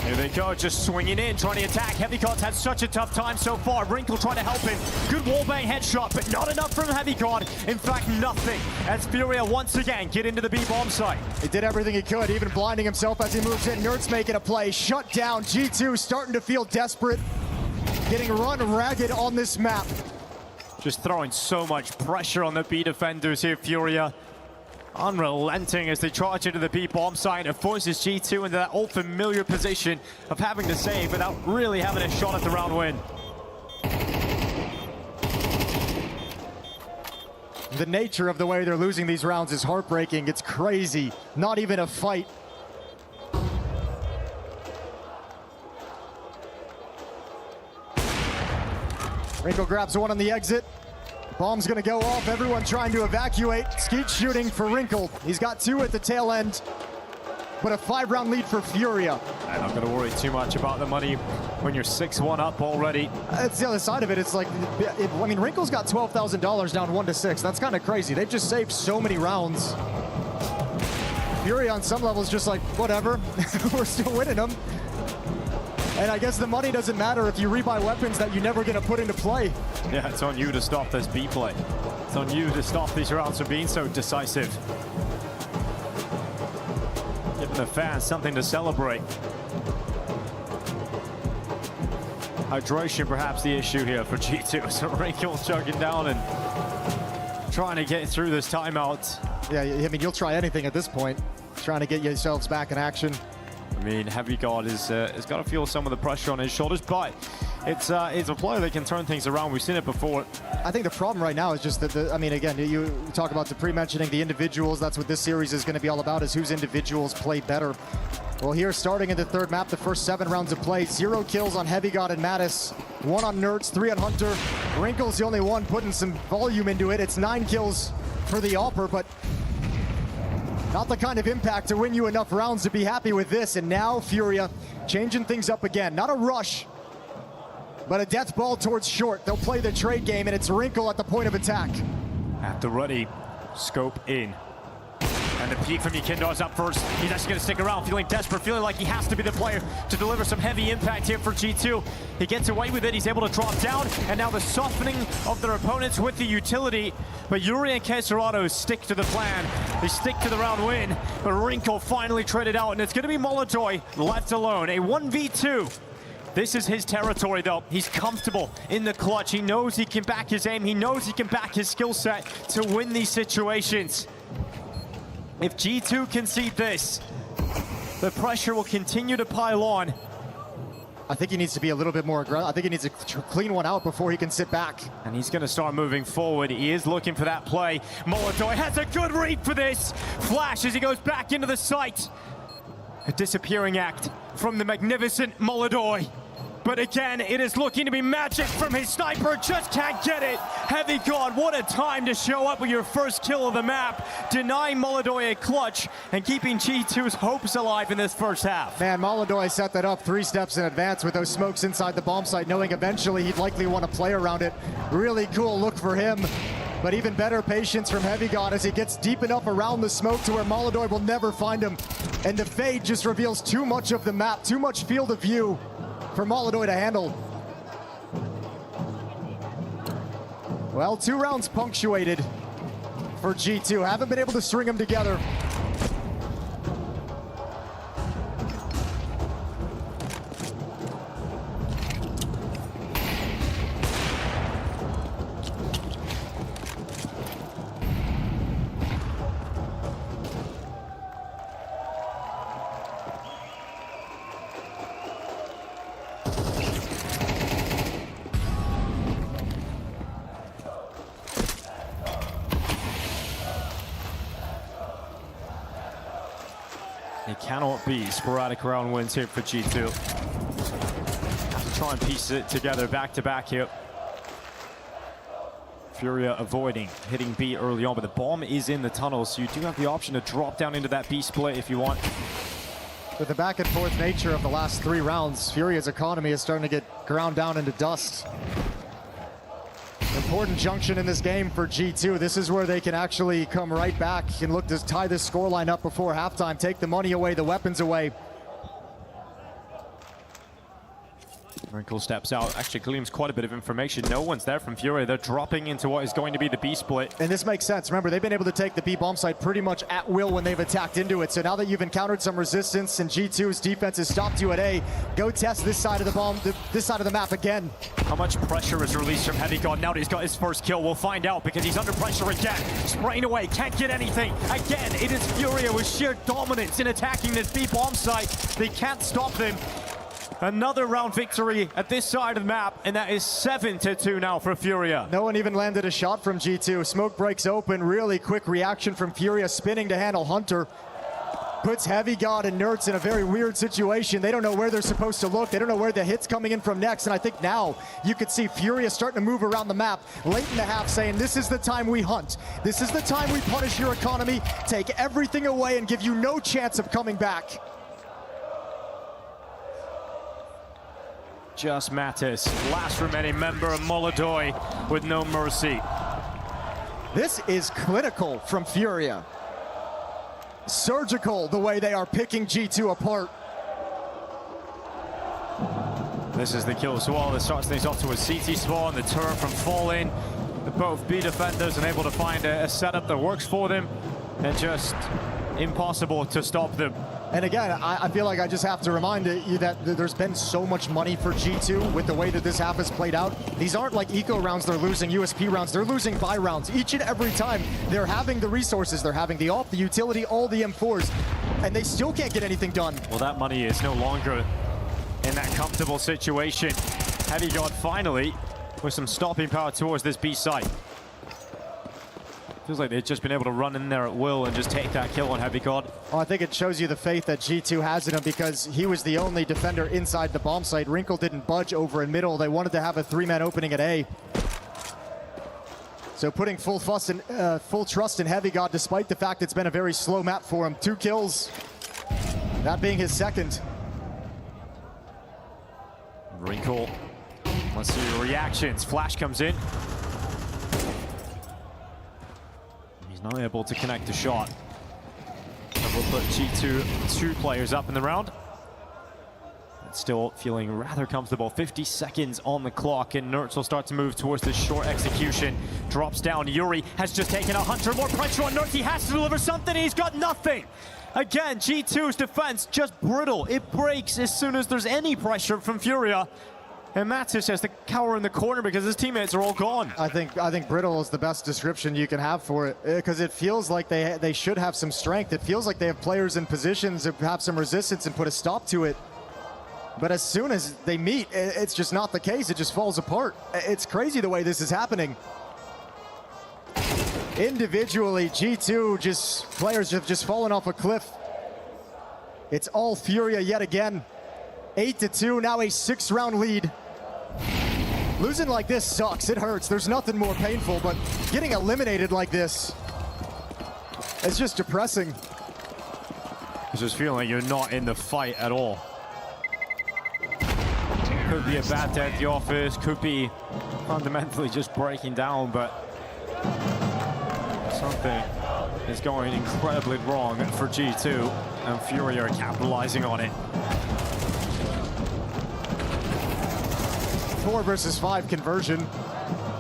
Here they go, just swinging in, trying to attack. Heavy God's had such a tough time so far. Wrinkle trying to help him. Good wallbang headshot, but not enough from Heavy God. In fact, nothing. As Furia once again get into the B bomb site. He did everything he could, even blinding himself as he moves in. Nerds making a play, shut down. G2 starting to feel desperate. Getting run ragged on this map. Just throwing so much pressure on the B defenders here, Furia. Unrelenting as they charge into the B bomb site. It forces G2 into that old familiar position of having to save without really having a shot at the round win. The nature of the way they're losing these rounds is heartbreaking. It's crazy. Not even a fight. Wrinkle grabs one on the exit. Bomb's gonna go off. Everyone trying to evacuate. Skeet shooting for Wrinkle. He's got two at the tail end, but a 5-round lead for Furia. I'm not gonna worry too much about the money when you're 6-1 up already. That's the other side of it. It's like, I mean, Wrinkle's got $12,000 down 1-6. That's kind of crazy. They've just saved so many rounds. Furia on some levels just like, whatever, we're still winning them. And I guess the money doesn't matter if you rebuy weapons that you're never going to put into play. Yeah, it's on you to stop this B play. It's on you to stop these rounds from being so decisive. Giving the fans something to celebrate. Hydration perhaps the issue here for G2. So Wrinkle chugging down and trying to get through this timeout. Yeah, I mean, you'll try anything at this point. Trying to get yourselves back in action. I mean, Heavy God has got to feel some of the pressure on his shoulders, but it's a player that can turn things around. We've seen it before. I think the problem right now is just that, I mean, again, you talk about the pre-mentioning the individuals. That's what this series is going to be all about, is whose individuals play better. Well, here, starting in the third map, the first 7 rounds of play, 0 kills on Heavy God and Mattis, 1 on Nerds, 3 on Hunter. Wrinkle's the only one putting some volume into it. It's 9 kills for the Alper, but not the kind of impact to win you enough rounds to be happy with this. And now Furia changing things up again. Not a rush, but a death ball towards short. They'll play the trade game, and it's Wrinkle at the point of attack. At the ready, scope in. And the peek from Yukindor's up first. He's actually going to stick around, feeling desperate, feeling like he has to be the player to deliver some heavy impact here for G2. He gets away with it. He's able to drop down. And now the softening of their opponents with the utility. But Yuri and Queserado stick to the plan. They stick to the round win. But Wrinkle finally traded out. And it's going to be Molodoi left alone. A 1v2. This is his territory, though. He's comfortable in the clutch. He knows he can back his aim. He knows he can back his skill set to win these situations. If G2 concede this, the pressure will continue to pile on. I think he needs to be a little bit more aggressive. I think he needs to clean one out before he can sit back. And he's going to start moving forward. He is looking for that play. Molodoi has a good read for this. Flash as he goes back into the site. A disappearing act from the magnificent Molodoi. But again, it is looking to be magic from his sniper. Just can't get it. Heavy God, what a time to show up with your first kill of the map. Denying Molodoi a clutch and keeping G2's hopes alive in this first half. Man, Molodoi set that up 3 steps in advance with those smokes inside the bomb site, knowing eventually he'd likely want to play around it. Really cool look for him. But even better patience from Heavy God as he gets deep enough around the smoke to where Molodoi will never find him. And the fade just reveals too much of the map, too much field of view for Molodoi to handle. Well, 2 rounds punctuated for G2. Haven't been able to string them together. It cannot be sporadic round wins here for G2. Have to try and piece it together back to back here. Furia avoiding hitting B early on, but the bomb is in the tunnel, so you do have the option to drop down into that B split if you want. With the back and forth nature of the last 3 rounds, Furia's economy is starting to get ground down into dust. Important junction in this game for G2. This is where they can actually come right back and look to tie this scoreline up before halftime, take the money away, the weapons away. Wrinkle steps out, actually gleams quite a bit of information. No one's there from Furia. They're dropping into what is going to be the B split. And this makes sense. Remember, they've been able to take the B bomb site pretty much at will when they've attacked into it. So now that you've encountered some resistance and G2's defense has stopped you at A, go test this side of the bomb, this side of the map again. How much pressure is released from Heavy God now that he's got his first kill? We'll find out because he's under pressure again. Spraying away, can't get anything. Again, it is Furia with sheer dominance in attacking this B bomb site. They can't stop them. Another round victory at this side of the map, and that is 7-2 now for Furia. No one even landed a shot from G2. Smoke breaks open, really quick reaction from Furia, spinning to handle Hunter. Puts Heavy God and Nerds in a very weird situation. They don't know where they're supposed to look. They don't know where the hit's coming in from next, and I think now you could see Furia starting to move around the map late in the half, saying this is the time we hunt. This is the time we punish your economy, take everything away, and give you no chance of coming back. Just Mattis, last remaining member of Molodoi with no mercy. This is clinical from Furia. Surgical the way they are picking G2 apart. This is the kill as well. This starts things off to a CT spawn, the turret from falling. Both B defenders and able to find a setup that works for them, and just impossible to stop them. And again, I feel like I just have to remind you that there's been so much money for G2 with the way that this half has played out. These aren't like eco rounds they're losing, USP rounds, they're losing buy rounds. Each and every time they're having the resources, they're having the AWP, the utility, all the M4s, and they still can't get anything done. Well, that money is no longer in that comfortable situation. Heavy God finally with some stopping power towards this B site. Feels like they've just been able to run in there at will and just take that kill on Heavy God. Well, I think it shows you the faith that G2 has in him, because he was the only defender inside the bomb site. Wrinkle didn't budge over in middle. They wanted to have a 3-man opening at A. So putting full trust in Heavy God, despite the fact it's been a very slow map for him. 2 kills, that being his second. Wrinkle, let's see your reactions. Flash comes in. He's not able to connect the shot. And we'll put G2 2 players up in the round. But still feeling rather comfortable. 50 seconds on the clock, and Nerds will start to move towards this short execution. Drops down. Yuri has just taken a Hunter. More pressure on Nerds. He has to deliver something. He's got nothing. Again, G2's defense just brittle. It breaks as soon as there's any pressure from Furia. And Mattis has to cower in the corner because his teammates are all gone. I think brittle is the best description you can have for it, because it feels like they should have some strength. It feels like they have players in positions to have some resistance and put a stop to it. But as soon as they meet, it's just not the case. It just falls apart. It's crazy the way this is happening. Individually, G2 players have just fallen off a cliff. It's all Furia yet again. 8-2, now a 6-round lead. Losing like this sucks, it hurts. There's nothing more painful, but getting eliminated like this, it's just depressing. It's just feeling like you're not in the fight at all. Could be a bad day at the office, could be fundamentally just breaking down, but something is going incredibly wrong for G2, and Fury are capitalizing on it. 4 versus 5 conversion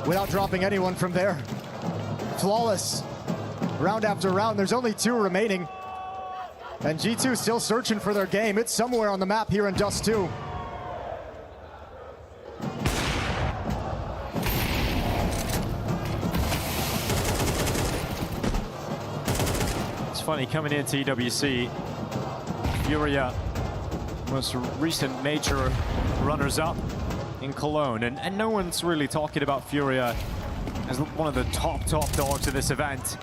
without dropping anyone from there. Flawless. Round after round, there's only 2 remaining. And G2 still searching for their game. It's somewhere on the map here in Dust 2. It's funny, coming into EWC, Furia, most recent major runners-up in Cologne, and no one's really talking about Furia as one of the top dogs of this event.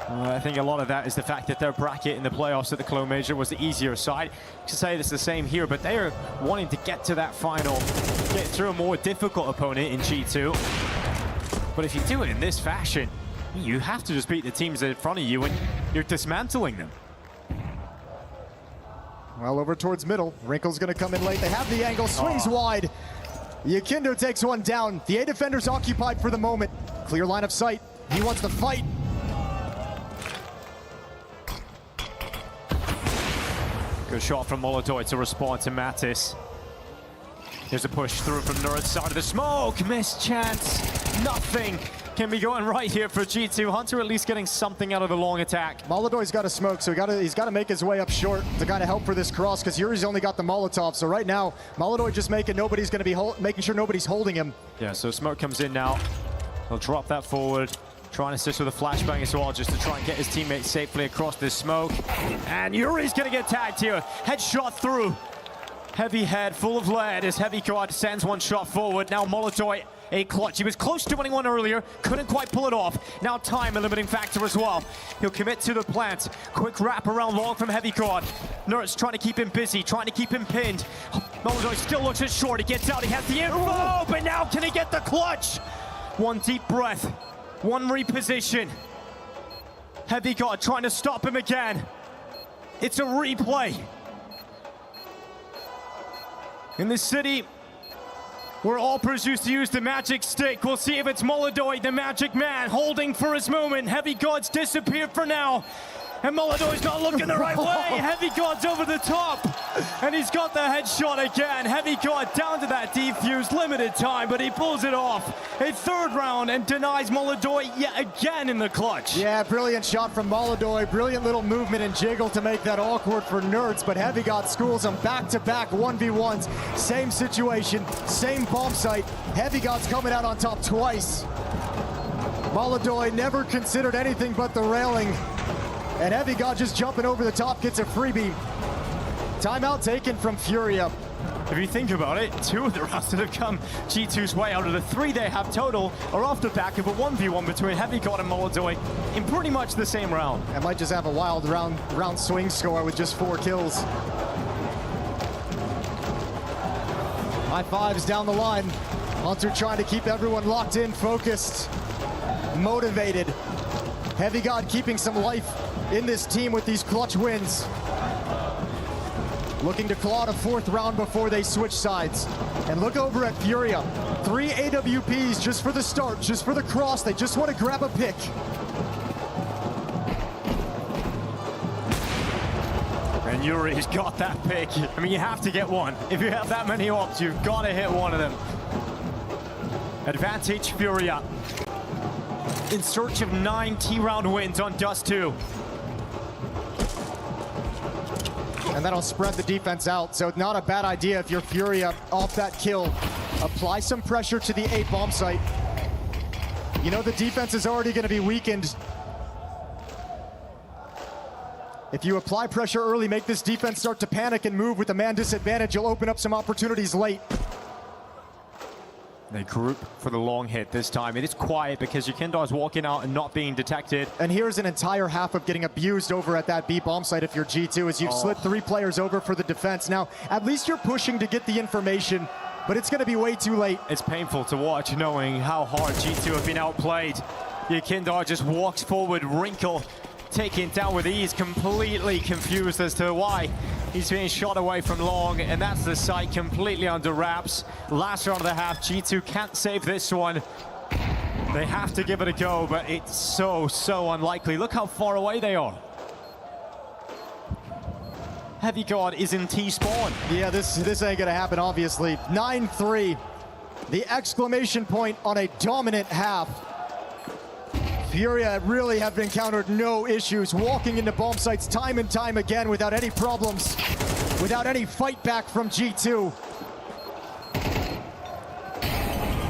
I think a lot of that is the fact that their bracket in the playoffs at the Cologne Major was the easier side. You could say it's the same here, but they are wanting to get to that final, get through a more difficult opponent in G2. But if you do it in this fashion, you have to just beat the teams in front of you and you're dismantling them. Well, over towards middle. Wrinkle's gonna come in late. They have the angle, swings wide. Yakindo takes one down. The A defender's occupied for the moment. Clear line of sight. He wants to fight. Good shot from Molodoi to respond to Mattis. Here's a push through from Nerd's side of the smoke. Missed chance. Nothing can be going right here for G2. Hunter at least getting something out of the long attack. Molodoi's got to smoke, so he's got to make his way up short to kind of help for this cross, because Yuri's only got the Molotov. So right now, Molodoi just making sure nobody's holding him. Yeah, so smoke comes in now. He'll drop that forward. Trying to assist with a flashbang as well, just to try and get his teammates safely across this smoke. And Yuri's gonna get tagged here. Headshot through. Heavy head, full of lead as Heavy God sends one shot forward. Now Molodoi, a clutch. He was close to winning one earlier, couldn't quite pull it off. Now time, a limiting factor as well. He'll commit to the plant. Quick wrap around long from Heavy God. Nurse trying to keep him busy, trying to keep him pinned. Molodoi still looks at short. He gets out, he has the info, but now can he get the clutch? One deep breath. One reposition. Heavy God trying to stop him again. It's a replay. In this city, where all pros used to use the magic stick, we'll see if it's Molodoi, the magic man, holding for his moment. Heavy God's disappeared for now. And Molodoi's not looking the right way. Heavy God's over the top. And he's got the headshot again. Heavy God down to that defuse, limited time, but he pulls it off. A 3rd round and denies Molodoi yet again in the clutch. Yeah, brilliant shot from Molodoi. Brilliant little movement and jiggle to make that awkward for Nerds, but Heavy God schools him back-to-back 1v1s. Same situation, same bomb site. Heavy God's coming out on top twice. Molodoi never considered anything but the railing. And Heavy God just jumping over the top gets a freebie. Timeout taken from Furia. If you think about it, 2 of the rounds that have come G2's way out of the 3 they have total are off the back of a 1v1 between Heavy God and Molodoi in pretty much the same round. I might just have a wild round swing score with just 4 kills. High fives down the line. Hunter trying to keep everyone locked in, focused, motivated. Heavy God keeping some life in this team with these clutch wins. Looking to claw a 4th round before they switch sides. And look over at Furia. 3 AWPs just for the start, just for the cross. They just want to grab a pick. And Yuri's got that pick. I mean, you have to get one. If you have that many ops, you've got to hit one of them. Advantage Furia. In search of 9 T-round wins on Dust 2. And that'll spread the defense out. So not a bad idea if you're Furia off that kill. Apply some pressure to the A bomb site. You know the defense is already going to be weakened. If you apply pressure early, make this defense start to panic and move with the man disadvantage, you'll open up some opportunities late. They group for the long hit this time. It is quiet because Yukindar is walking out and not being detected. And here's an entire half of getting abused over at that B bomb site if you're G2, as you've slid 3 players over for the defense. Now, at least you're pushing to get the information, but it's going to be way too late. It's painful to watch knowing how hard G2 have been outplayed. Yukindar just walks forward, Wrinkle taken down with ease, completely confused as to why he's being shot away from long, and that's the site completely under wraps. Last round of the half, G2 can't save this one. They have to give it a go, but it's so unlikely. Look how far away they are. Heavy Guard is in T-spawn. Yeah, this ain't gonna happen, obviously. 9-3, the exclamation point on a dominant half. Furia really have encountered no issues, walking into bomb sites time and time again without any problems, without any fight back from G2.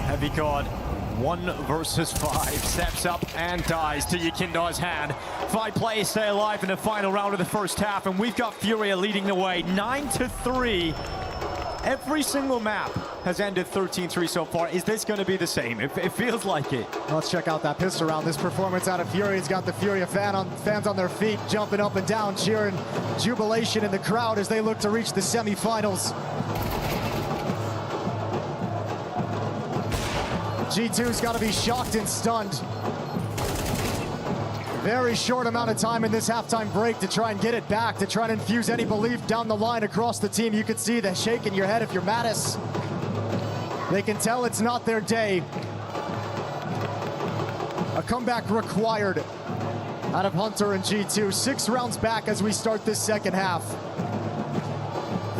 Heavy Guard, 1 versus 5, steps up and dies to Yukindar's hand. 5 players stay alive in the final round of the first half, and we've got Furia leading the way, 9-3. Every single map has ended 13-3 so far. Is this going to be the same? It feels like it. Let's check out that pistol round. This performance out of Furia's got the Furia fans on their feet, jumping up and down, cheering jubilation in the crowd as they look to reach the semifinals. G2's got to be shocked and stunned. Very short amount of time in this halftime break to try and get it back, to try and infuse any belief down the line across the team. You could see the shake in your head if you're Mattis. They can tell it's not their day. A comeback required out of Hunter and G2. 6 rounds back as we start this second half.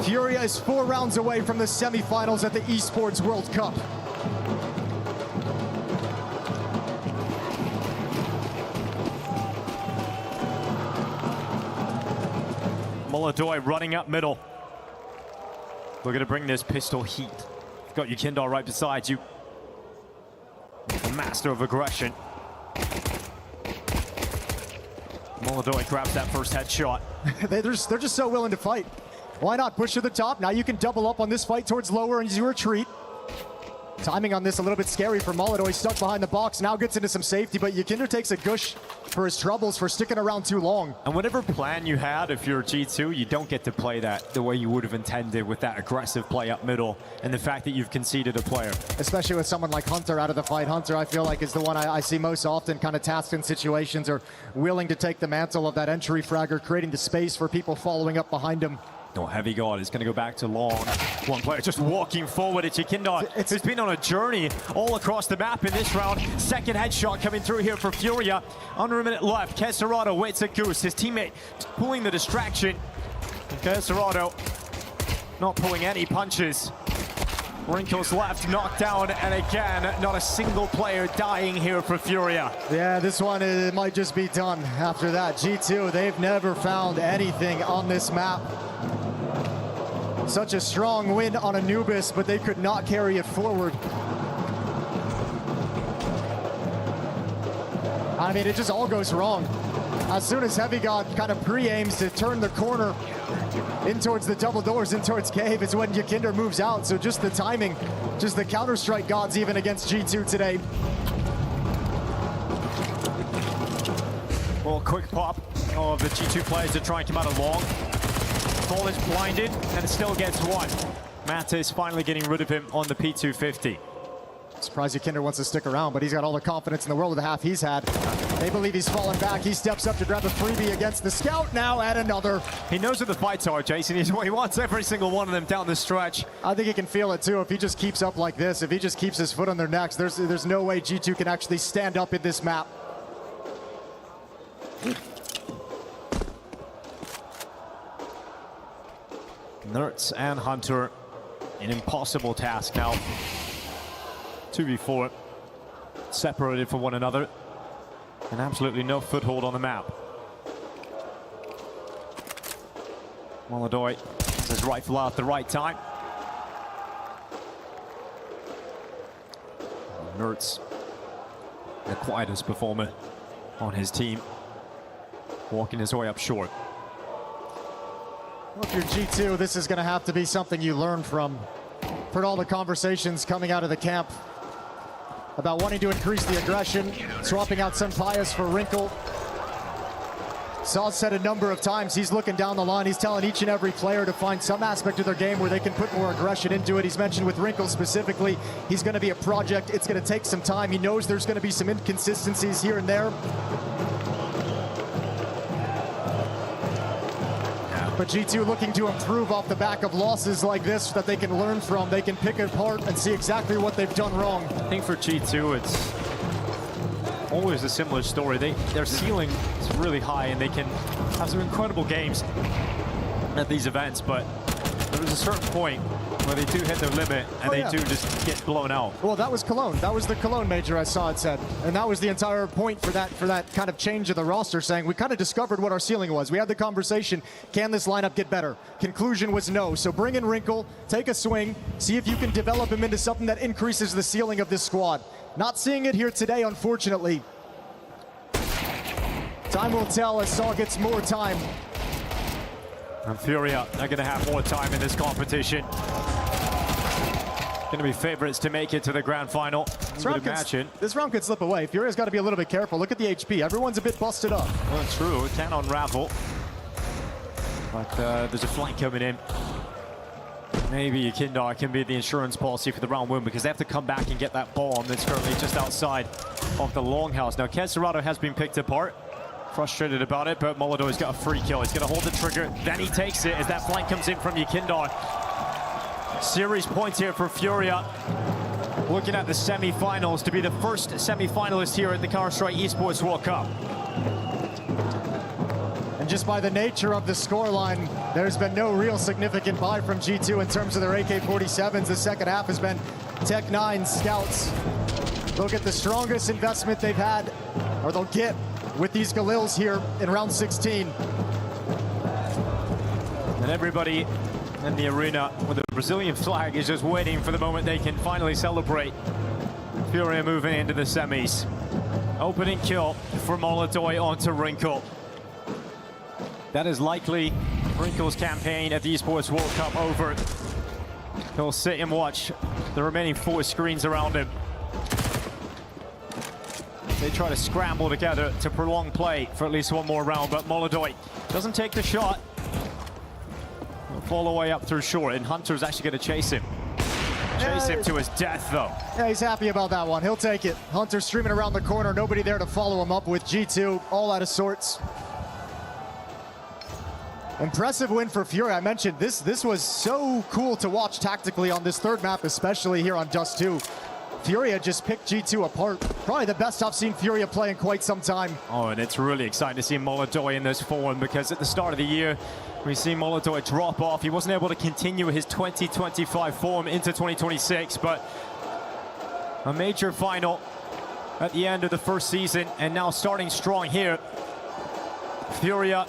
Furia is 4 rounds away from the semifinals at the Esports World Cup. Molodoi running up middle. Looking to bring this pistol heat. You've got Yukindar right beside you. The master of aggression. Molodoi grabs that first headshot. They're just so willing to fight. Why not push to the top? Now you can double up on this fight towards lower and you retreat. Timing on this a little bit scary for Molodoi, stuck behind the box, now gets into some safety, but Yukinder takes a gush for his troubles for sticking around too long. And whatever plan you had, if you're G2, you don't get to play that the way you would have intended with that aggressive play up middle and the fact that you've conceded a player. Especially with someone like Hunter out of the fight. Hunter, I feel like, is the one I see most often kind of tasked in situations or willing to take the mantle of that entry fragger, creating the space for people following up behind him. No, Heavy Guard is going to go back to long. One player just walking forward. It's Yukindar. It's been on a journey all across the map in this round. Second headshot coming through here for Furia. Under a minute left. Kesserado waits a goose. His teammate pulling the distraction. Kesserado not pulling any punches. Wrinkles left, knocked down, and again, not a single player dying here for Furia. Yeah, this one it might just be done after that. G2, they've never found anything on this map. Such a strong win on Anubis, but they could not carry it forward. I mean, it just all goes wrong. As soon as Heavy God kind of pre-aims to turn the corner in towards the double doors, in towards Cave, is when Yukinder moves out. So just the timing, just the Counter-Strike gods even against G2 today. Well, quick pop of the G2 players to try and come out of long. Fall is blinded and still gets one. Mattis finally getting rid of him on the P250. Surprised Yukinder wants to stick around, but he's got all the confidence in the world with the half he's had. They believe he's fallen back. He steps up to grab a freebie against the scout now, and another. He knows where the fights are, Jason. He wants every single one of them down the stretch. I think he can feel it too. If he just keeps up like this, if he just keeps his foot on their necks, there's no way G2 can actually stand up in this map. Nertz and Hunter, an impossible task now. 2v4, separated from one another, and absolutely no foothold on the map. Molodoi has his rifle out at the right time. Nertz, the quietest performer on his team, walking his way up short. Well, if you're G2, this is going to have to be something you learn from. For all the conversations coming out of the camp about wanting to increase the aggression, swapping out Senpaias for Wrinkle. Saw's said a number of times he's looking down the line. He's telling each and every player to find some aspect of their game where they can put more aggression into it. He's mentioned with Wrinkle specifically, he's going to be a project. It's going to take some time. He knows there's going to be some inconsistencies here and there. But G2 looking to improve off the back of losses like this that they can learn from. They can pick it apart and see exactly what they've done wrong. I think for G2, it's always a similar story. Their ceiling is really high and they can have some incredible games at these events, but there is a certain point where they do hit their limit and they do just get blown out. Well, that was Cologne. That was the Cologne major, I saw it said. And that was the entire point for that kind of change of the roster, saying we kind of discovered what our ceiling was. We had the conversation, can this lineup get better? Conclusion was no. So bring in Wrinkle, take a swing, see if you can develop him into something that increases the ceiling of this squad. Not seeing it here today, unfortunately. Time will tell as Saw gets more time. And Furia are going to have more time in this competition. Going to be favorites to make it to the grand final. This round could slip away. Furia's got to be a little bit careful. Look at the HP. Everyone's a bit busted up. Well, true. It can unravel. But there's a flank coming in. Maybe Kindar can be the insurance policy for the round win because they have to come back and get that bomb that's currently just outside of the longhouse. Now, Kesserado has been picked apart. Frustrated about it, but Molodoy's got a free kill. He's going to hold the trigger, then he takes it as that flank comes in from Yekindar. Series points here for Furia. Looking at the semi-finals to be the first semi-finalist here at the Counter-Strike Esports World Cup. And just by the nature of the scoreline, there's been no real significant buy from G2 in terms of their AK-47s. The second half has been Tech-9 scouts. Look at the strongest investment they've had, or they'll get, with these Galils here in round 16. And everybody in the arena with the Brazilian flag is just waiting for the moment they can finally celebrate. Furia moving into the semis. Opening kill for Molodoy onto Wrinkle. That is likely Wrinkle's campaign at the Esports World Cup over. He'll sit and watch the remaining 4 screens around him. They try to scramble together to prolong play for at least one more round, but Molodoy doesn't take the shot. He'll fall away up through short, and Hunter's actually going to chase him. Chase him to his death, though. Yeah, he's happy about that one. He'll take it. Hunter streaming around the corner, nobody there to follow him up with G2, all out of sorts. Impressive win for Furia. I mentioned this was so cool to watch tactically on this third map, especially here on Dust 2. Furia just picked G2 apart. Probably the best I've seen Furia play in quite some time. Oh, and it's really exciting to see Molodoy in this form because at the start of the year, we see Molodoy drop off. He wasn't able to continue his 2025 form into 2026, but a major final at the end of the first season and now starting strong here. Furia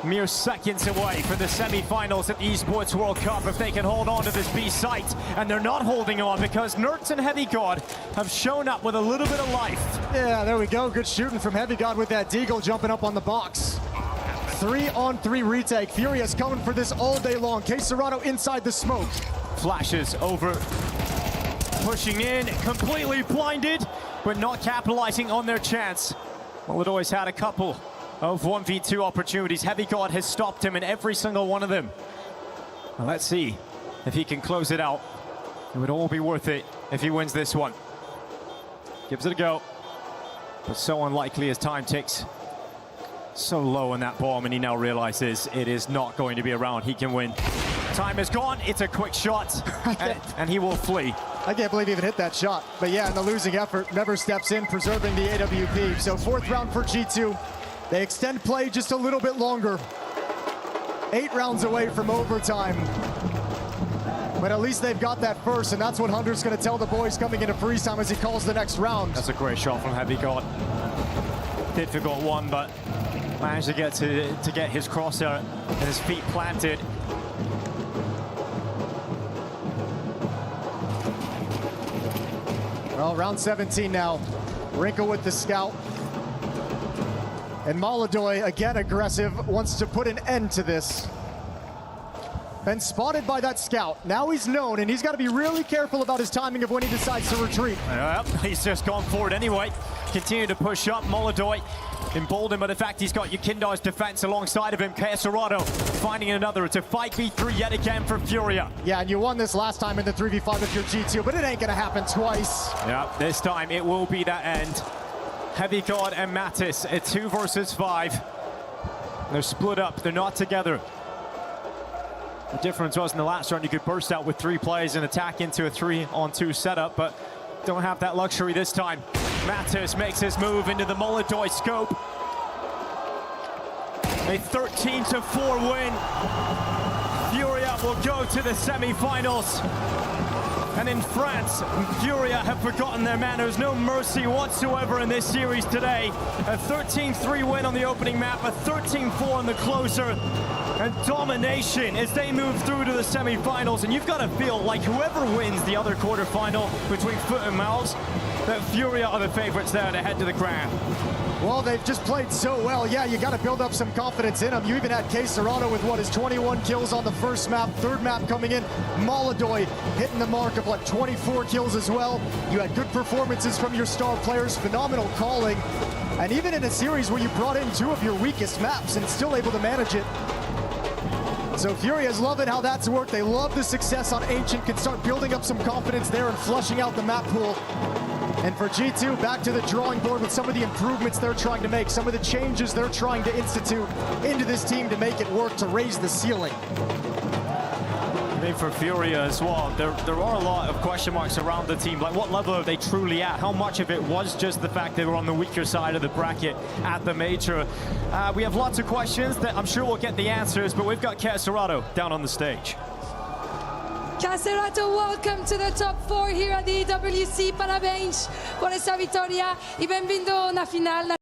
mere seconds away from the semi-finals at the Esports World Cup if they can hold on to this B site, and they're not holding on because Nerds and Heavy God have shown up with a little bit of life. Yeah, there we go. Good shooting from Heavy God with that Deagle jumping up on the box. 3-on-3 retake. Furia's coming for this all day long. Kesserado inside the smoke. Flashes over, pushing in, completely blinded, but not capitalizing on their chance. Molodoy's had a couple of 1v2 opportunities. Heavy God has stopped him in every single one of them. Well, let's see if he can close it out. It would all be worth it if he wins this one. Gives it a go, but so unlikely as time ticks so low on that bomb, and he now realizes it is not going to be around. He can win. Time is gone. It's a quick shot, and he will flee. I can't believe he even hit that shot. But yeah, in the losing effort, never steps in, preserving the AWP. So 4th round for G2. They extend play just a little bit longer. 8 rounds away from overtime. But at least they've got that first, and that's what Hunter's going to tell the boys coming into freeze time as he calls the next round. That's a great shot from Heavy God. Difficult one, but managed to get his crosshair and his feet planted. Well, round 17 now. Wrinkle with the scout. And Molodoy, again aggressive, wants to put an end to this. Been spotted by that scout. Now he's known, and he's got to be really careful about his timing of when he decides to retreat. Yep, he's just gone forward anyway. Continue to push up. Molodoi emboldened by the fact he's got Yukindar's defense alongside of him. Keserado finding another. It's a 5v3 yet again for Furia. Yeah, and you won this last time in the 3v5 if you're G2, but it ain't gonna happen twice. Yeah, this time it will be that end. Heavy God and Mattis at 2 versus 5. They're split up, they're not together. The difference was in the last round you could burst out with 3 players and attack into a 3-on-2 setup, but don't have that luxury this time. Mattis makes his move into the Molodoi scope. A 13-4 win. Furia will go to the semi-finals. And in France, Furia have forgotten their manners. No mercy whatsoever in this series today. A 13-3 win on the opening map, a 13-4 on the closer. And domination as they move through to the semi-finals. And you've got to feel like whoever wins the other quarterfinal between Foot and Mouse, that Furia are the favorites there to head to the crown. Well, they've just played so well. Yeah, you got to build up some confidence in them. You even had Keserado with what is 21 kills on the first map, third map coming in. Molodoi hitting the mark of 24 kills as well. You had good performances from your star players, phenomenal calling. And even in a series where you brought in 2 of your weakest maps and still able to manage it. So Furia's loving how that's worked. They love the success on Ancient, can start building up some confidence there and flushing out the map pool. And for G2, back to the drawing board with some of the improvements they're trying to make, some of the changes they're trying to institute into this team to make it work, to raise the ceiling. I mean, for Furia as well, there are a lot of question marks around the team. Like, what level are they truly at? How much of it was just the fact they were on the weaker side of the bracket at the major? We have lots of questions that I'm sure we'll get the answers, but we've got Keserado down on the stage. Keserado, welcome to the top 4 here at the EWC. Parabéns por esa vitória e bem-vindo na final.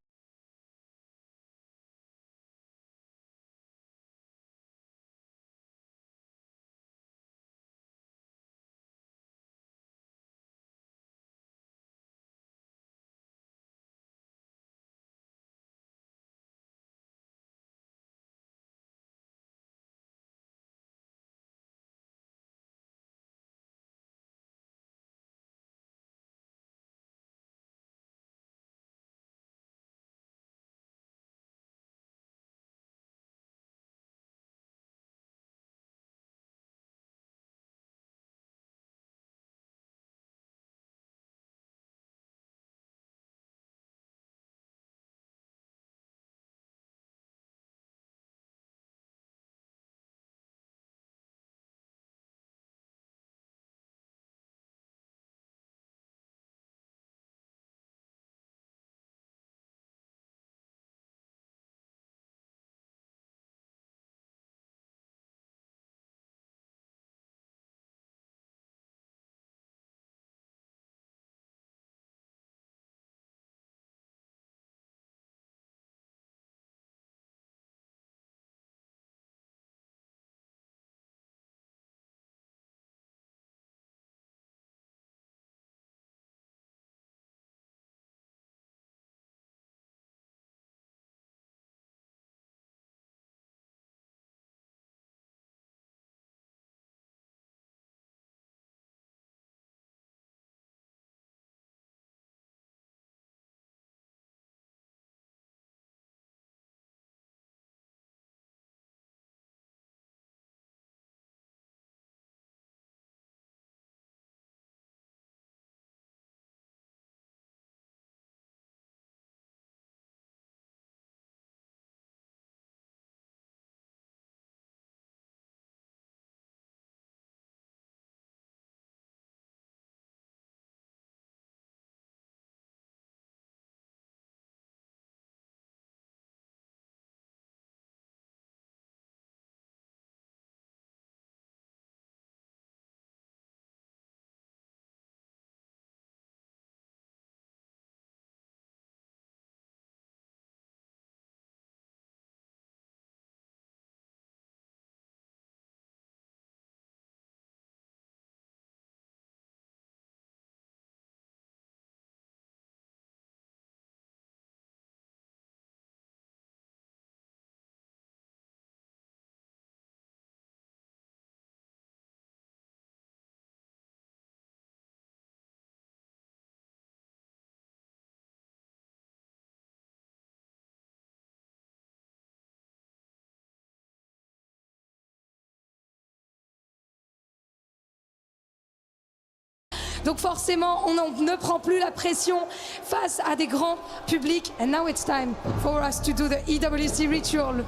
Donc forcément, on ne prend plus la pression face à des grands publics. And now it's time for us to do the EWC ritual.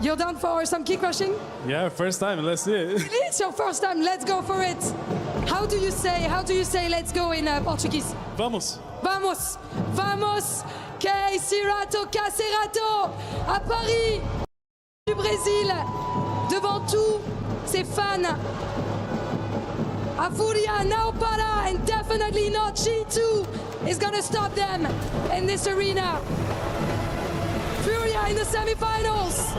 You're down for some key crushing? Yeah, first time. Let's see it. It's your first time. Let's go for it. How do you say let's go in Portuguese? Vamos. Vamos. Vamos. Que Cirato, Cacerato, à Paris, du Brésil, devant tous ses fans. A Furia, now para, and definitely not G2 is gonna stop them in this arena. Furia in the semifinals.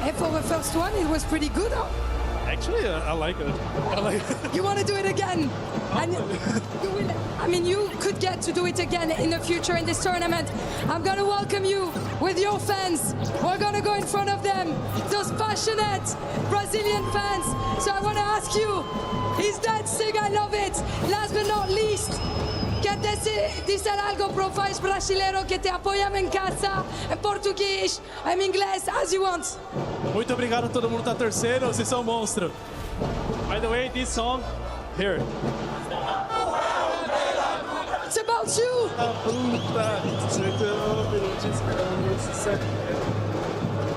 And for the first one, it was pretty good, huh? Actually, I like it. I like it. You want to do it again? And you will, I mean, you could get to do it again in the future in this tournament. I'm going to welcome you with your fans. We're going to go in front of them, those passionate Brazilian fans. So I want to ask you, he's dancing, I love it. Last but not least, quer dizer algo para o país brasileiro que te apoiam em casa, em português, em inglês, as you want. Muito obrigado a todo mundo que tá torcendo, vocês são monstro. By the way, this song, here. It's about you.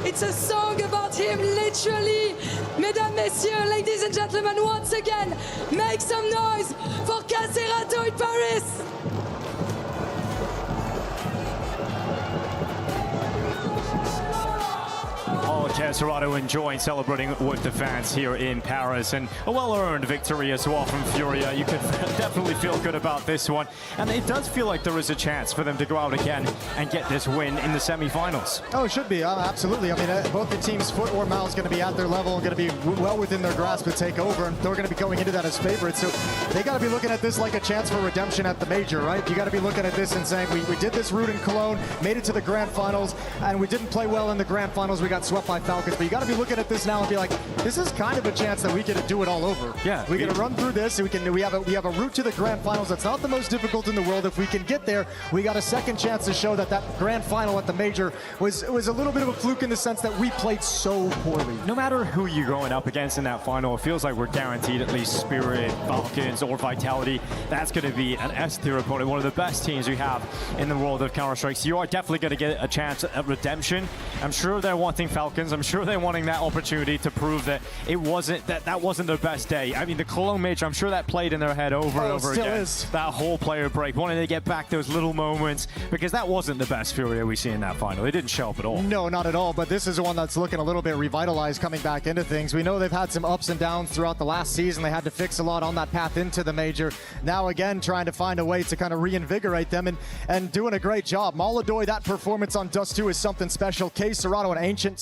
It's a song about him, literally. Mesdames, messieurs, ladies and gentlemen, once again, make some noise for Cacerato in Paris. Oh, Cacerato enjoying celebrating with the fans here in Paris, and a well-earned victory as well from Furia. You can definitely feel good about this one, and it does feel like there is a chance for them to go out again and get this win in the semi-finals. Oh, it should be, absolutely. I mean, both the teams' foot or mouth is going to be at their level and going to be well within their grasp to take over, and they're going to be going into that as favorites. So they got to be looking at this like a chance for redemption at the major, right? You got to be looking at this and saying, we did this route in Cologne, made it to the grand finals, and we didn't play well in the grand finals. We got swept by Falcons, but you got to be looking at this now and be like, this is kind of a chance that we get to do it all over. Yeah, we got to run through this. We have a route to the grand finals that's not the most difficult in the world. If we can get there, we got a second chance to show that grand final at the major was a little bit of a fluke in the sense that we played so poorly. No matter who you're going up against in that final, it feels like we're guaranteed at least Spirit, Falcons, or Vitality. That's going to be an S-tier opponent, one of the best teams we have in the world of Counter-Strike. So you are definitely going to get a chance at redemption. I'm sure they're wanting Falcons. I'm sure they're wanting that opportunity to prove that it wasn't that wasn't their best day. I mean, the Cologne major, I'm sure that played in their head over and over again. Is. That whole player break, wanting to get back those little moments, because that wasn't the best Furia we see in that final. They didn't show up at all. No, not at all, but this is one that's looking a little bit revitalized coming back into things. We know they've had some ups and downs throughout the last season. They had to fix a lot on that path into the major. Now again, trying to find a way to kind of reinvigorate them and doing a great job. Maladoy, that performance on Dust 2 is something special. Cacerato, an ancient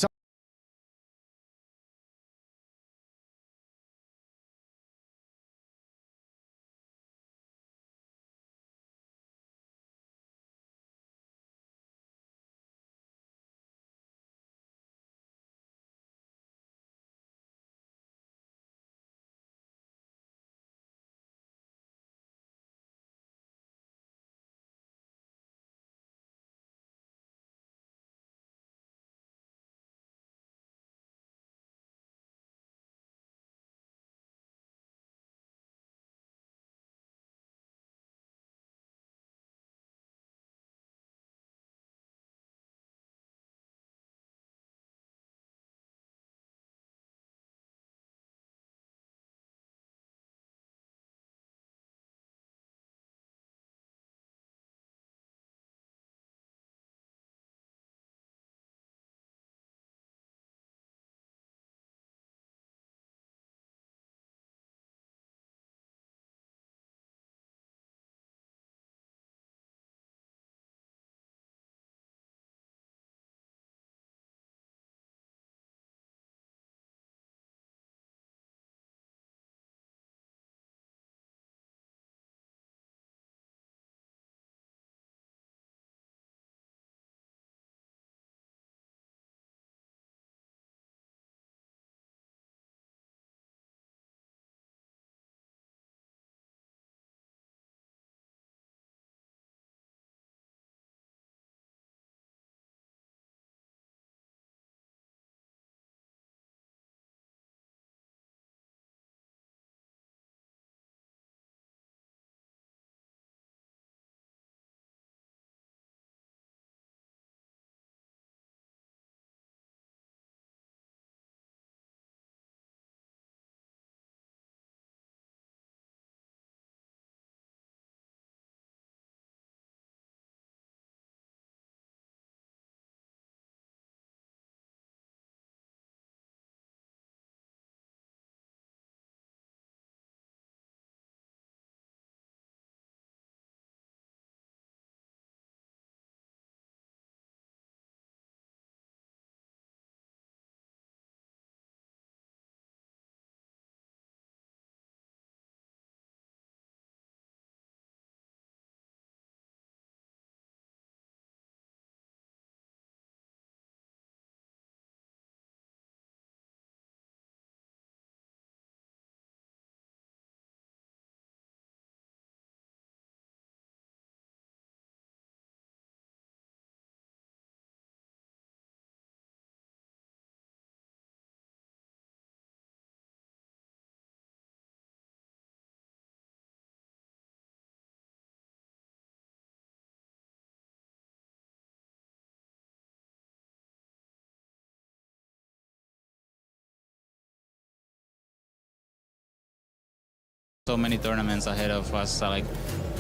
so many tournaments ahead of us. Like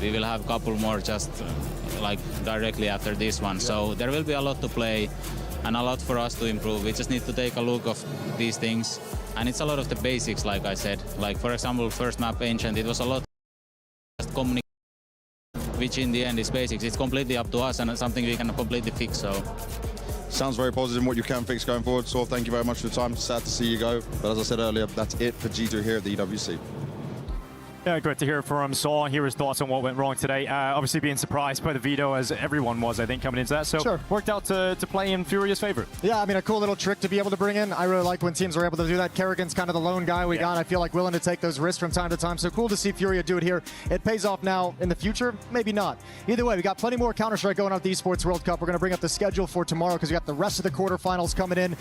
we will have a couple more just like directly after this one. So there will be a lot to play and a lot for us to improve. We just need to take a look of these things. And it's a lot of the basics, like I said. Like for example, first map Ancient, it was a lot of communication, which in the end is basics. It's completely up to us and it's something we can completely fix. So. Sounds very positive in what you can fix going forward. So thank you very much for the time. Sad to see you go. But as I said earlier, that's it for G2 here at the EWC. Yeah, great to hear from Saul. Hear his thoughts on what went wrong today. Obviously being surprised by the veto, as everyone was, I think, coming into that. So Sure. worked out to play in Furia's favor. Yeah, I mean, a cool little trick to be able to bring in. I really like when teams are able to do that. Kerrigan's kind of the lone guy we got. I feel like willing to take those risks from time to time. So cool to see Furia do it here. It pays off now in the future, maybe not. Either way, we got plenty more Counter-Strike going on at the Esports World Cup. We're going to bring up the schedule for tomorrow because we got the rest of the quarterfinals coming in.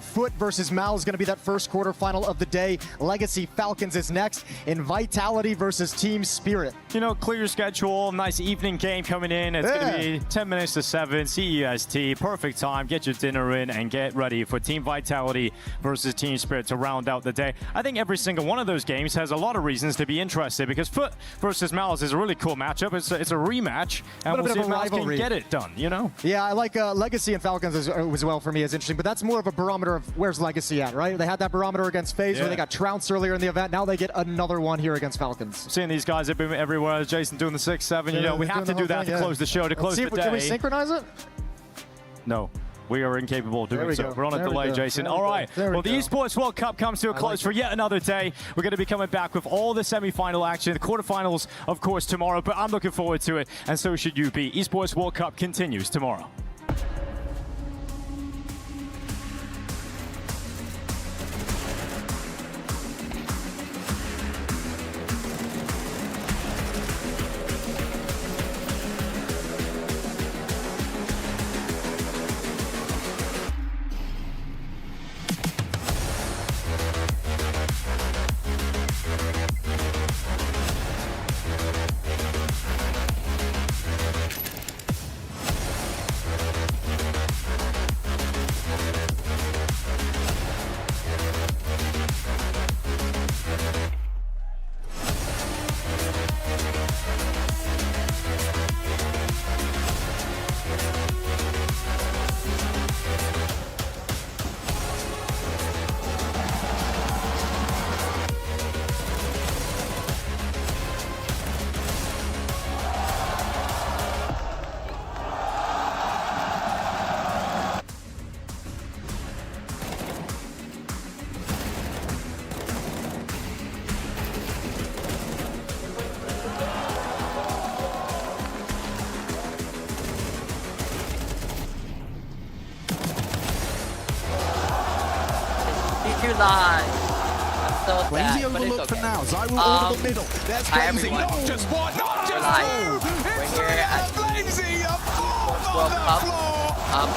Foot versus Mal is going to be that first quarterfinal of the day. Legacy Falcons is next. In Vitality versus Team Spirit. You know, clear schedule, nice evening game coming in. It's going to be 10 minutes to 7, CEST, perfect time. Get your dinner in and get ready for Team Vitality versus Team Spirit to round out the day. I think every single one of those games has a lot of reasons to be interested because Foot versus Malice is a really cool matchup. It's a rematch, and we'll see if Malice can get it done, you know? Yeah, I like Legacy and Falcons as well for me is interesting, but that's more of a barometer of where's Legacy at, right? They had that barometer against FaZe where they got trounced earlier in the event. Now they get another one here against Falcons. Seeing these guys have been everywhere. Jason doing the 6-7. You know, we have to do that to close the show, to close the day. Can we synchronize it? No. We are incapable of doing so. We're on a delay, Jason. All right. Well, the Esports World Cup comes to a close for yet another day. We're going to be coming back with all the semi-final action, the quarterfinals, of course, tomorrow. But I'm looking forward to it, and so should you be. Esports World Cup continues tomorrow. Live. I'm so sad, Crazy but it's overlook for okay. now. I will order the middle. That's Hi, Crazy. everyone. Not just one, not just Live. two. We're here at the Crazy. World Cup.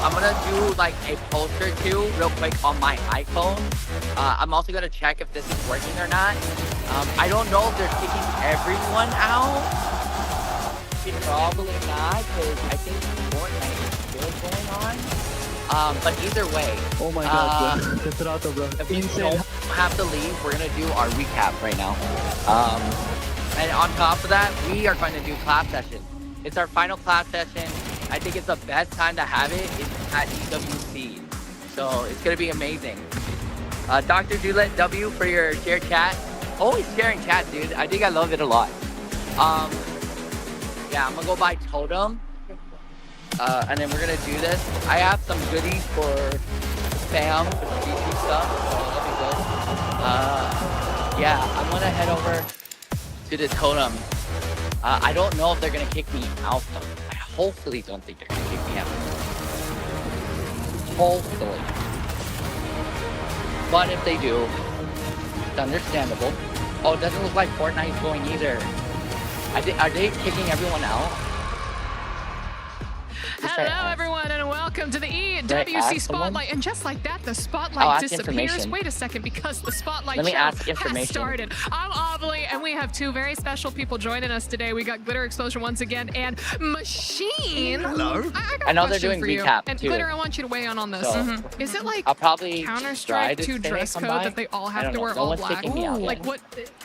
I'm gonna do like a post or two real quick on my iPhone. I'm also gonna check if this is working or not. I don't know if they're kicking everyone out. Probably not, because I think Fortnite is still going on. But either way, oh my god, bro. If we don't have to leave, we're gonna do our recap right now. And on top of that, we are going to do clap session. It's our final clap session. I think it's the best time to have it is at EWC. So it's gonna be amazing. Dr. Doolett W for your share chat. Always sharing chat, dude. I think I love it a lot. Yeah, I'm gonna go buy Totem. And then we're gonna do this. I have some goodies for spam, for the GT stuff, so that'll be good. Yeah, I'm gonna head over to the Totem. I don't know if they're gonna kick me out though. I hopefully don't think they're gonna kick me out. Hopefully. But if they do, it's understandable. Oh, it doesn't look like Fortnite's going either. Are they kicking everyone out? Hello, everyone, and welcome to the EWC Spotlight. And just like that, the spotlight disappears. Wait a second, because the spotlight show has started. I'm Amelie, and we have two very special people joining us today. We got Glitter Explosion once again, and Machine. Hello. I know they're doing recap and too. Glitter, I want you to weigh in on this. Is it like Counter-Strike 2 dress code that they all have to wear all black? Like what?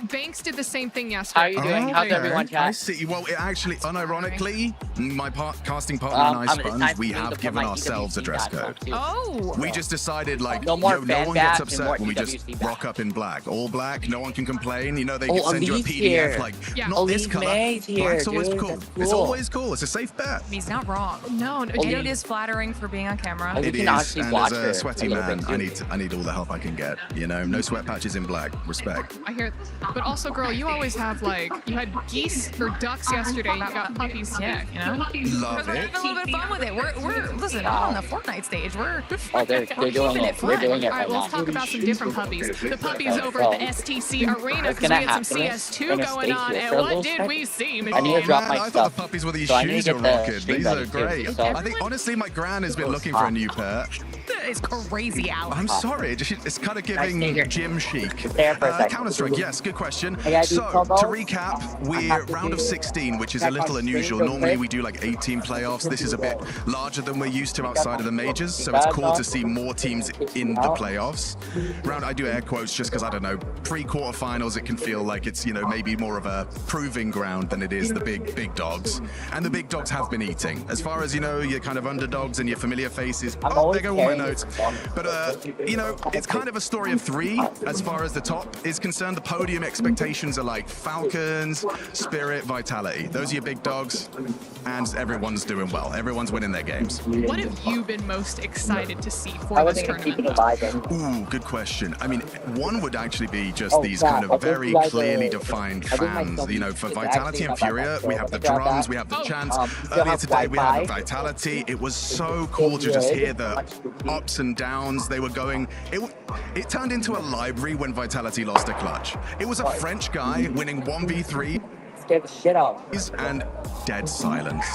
Banks did the same thing yesterday. How are you doing? How's everyone, chat? I see. Well, it actually, unironically, my casting partner and I, Sponge, we have given ourselves a dress code. Oh. We just decided, like, no one gets upset when we just rock up in black. All black, no one can complain. You know, they send you a PDF, like, not this color. Black's always cool. It's always cool. It's a safe bet. He's not wrong. No. And it is flattering for being on camera. It is, and as a sweaty man, I need all the help I can get. You know, no sweat patches in black. Respect. I hear it. But also, girl, you always have, like, you had geese or ducks yesterday. You got puppies today, you know? Love it. We're having a little bit of fun with it. We're listen, on the Fortnite stage. We're they're doing it. They're doing it. All right, let's talk about some different puppies. The puppies over at the STC Arena, because we had some CS2 going on, and what did we see? I thought the puppies were these shoes you're rocking. These are great. I think, honestly, my gran has been looking for a new pet. It's crazy, Alex. I'm sorry, it's kind of giving gym chic. Counter-Strike, yes, good question. So, to recap, we're round of 16, which is a little unusual. Normally we do like 18 playoffs. This is a bit larger than we're used to outside of the majors, so it's cool to see more teams in the playoffs. I do air quotes just because, I don't know, pre-quarterfinals, it can feel like it's, you know, maybe more of a proving ground than it is the big dogs. And the big dogs have been eating. As far as, you know, your kind of underdogs and your familiar faces, there go all my notes. But, you know, it's kind of a story of three as far as the top is concerned. The podium expectations are like Falcons, Spirit, Vitality. Those are your big dogs, and everyone's doing well. Everyone's winning their games. What have you been most excited to see for this tournament? Ooh, good question. I mean, one would actually be just these kind of very clearly defined fans. You know, for Vitality and Furia, we have the drums, we have the chants. Earlier today, we had Vitality. It was so cool to just hear the ups and downs they were going. It turned into a library when Vitality lost a clutch. It was a French guy winning 1v3. Scared the shit out. And dead silence.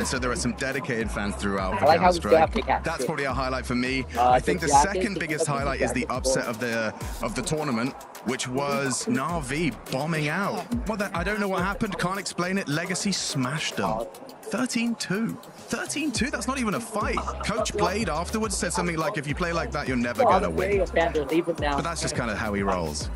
So there are some dedicated fans throughout. I like how we still have big hats. That's probably a highlight for me. I think the second biggest highlight is the upset of the tournament, which was Na'Vi bombing out. Well, I don't know what happened. Can't explain it. Legacy smashed them. 13-2. 13-2? That's not even a fight. Coach Blade afterwards said something like, if you play like that, you're never going to win. But that's just kind of how he rolls.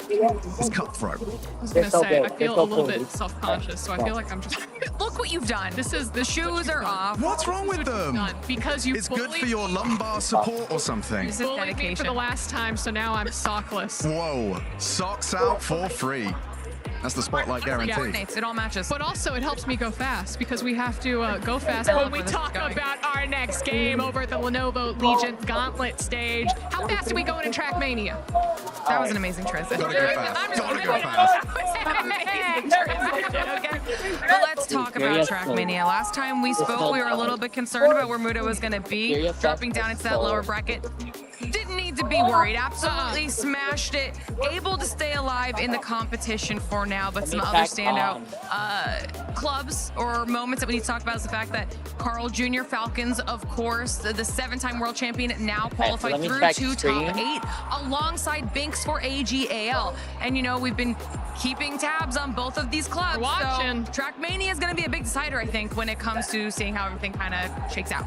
It's cutthroat. I was going to say, I feel a little bit self-conscious, so I feel like I'm just... Look what you've done. The shoes are off. What's wrong with them? Because you It's good for your lumbar support or something. This is dedication. For the last time, so now I'm sockless. Whoa. Socks out for free. That's the spotlight guarantee. Yeah, it all matches. But also, it helps me go fast because we have to go fast when we talk about our next game over at the Lenovo Legion Gauntlet stage. How fast are we going in Trackmania? That was an amazing transition. Gotta go fast. Gotta go fast. But let's talk about Trackmania. Last time we spoke, we were a little bit concerned about where Mudo was going to be, dropping down into that lower bracket. Didn't need to be worried. Absolutely smashed it. Able to stay alive in the competition for now, but some other standout clubs or moments that we need to talk about is the fact that Carl Jr. Falcons, of course, the 7-time world champion, now qualified through to top 8 alongside Binks for AGAL. And, you know, we've been keeping tabs on both of these clubs. Watching. So Trackmania is going to be a big decider, I think, when it comes to seeing how everything kind of shakes out.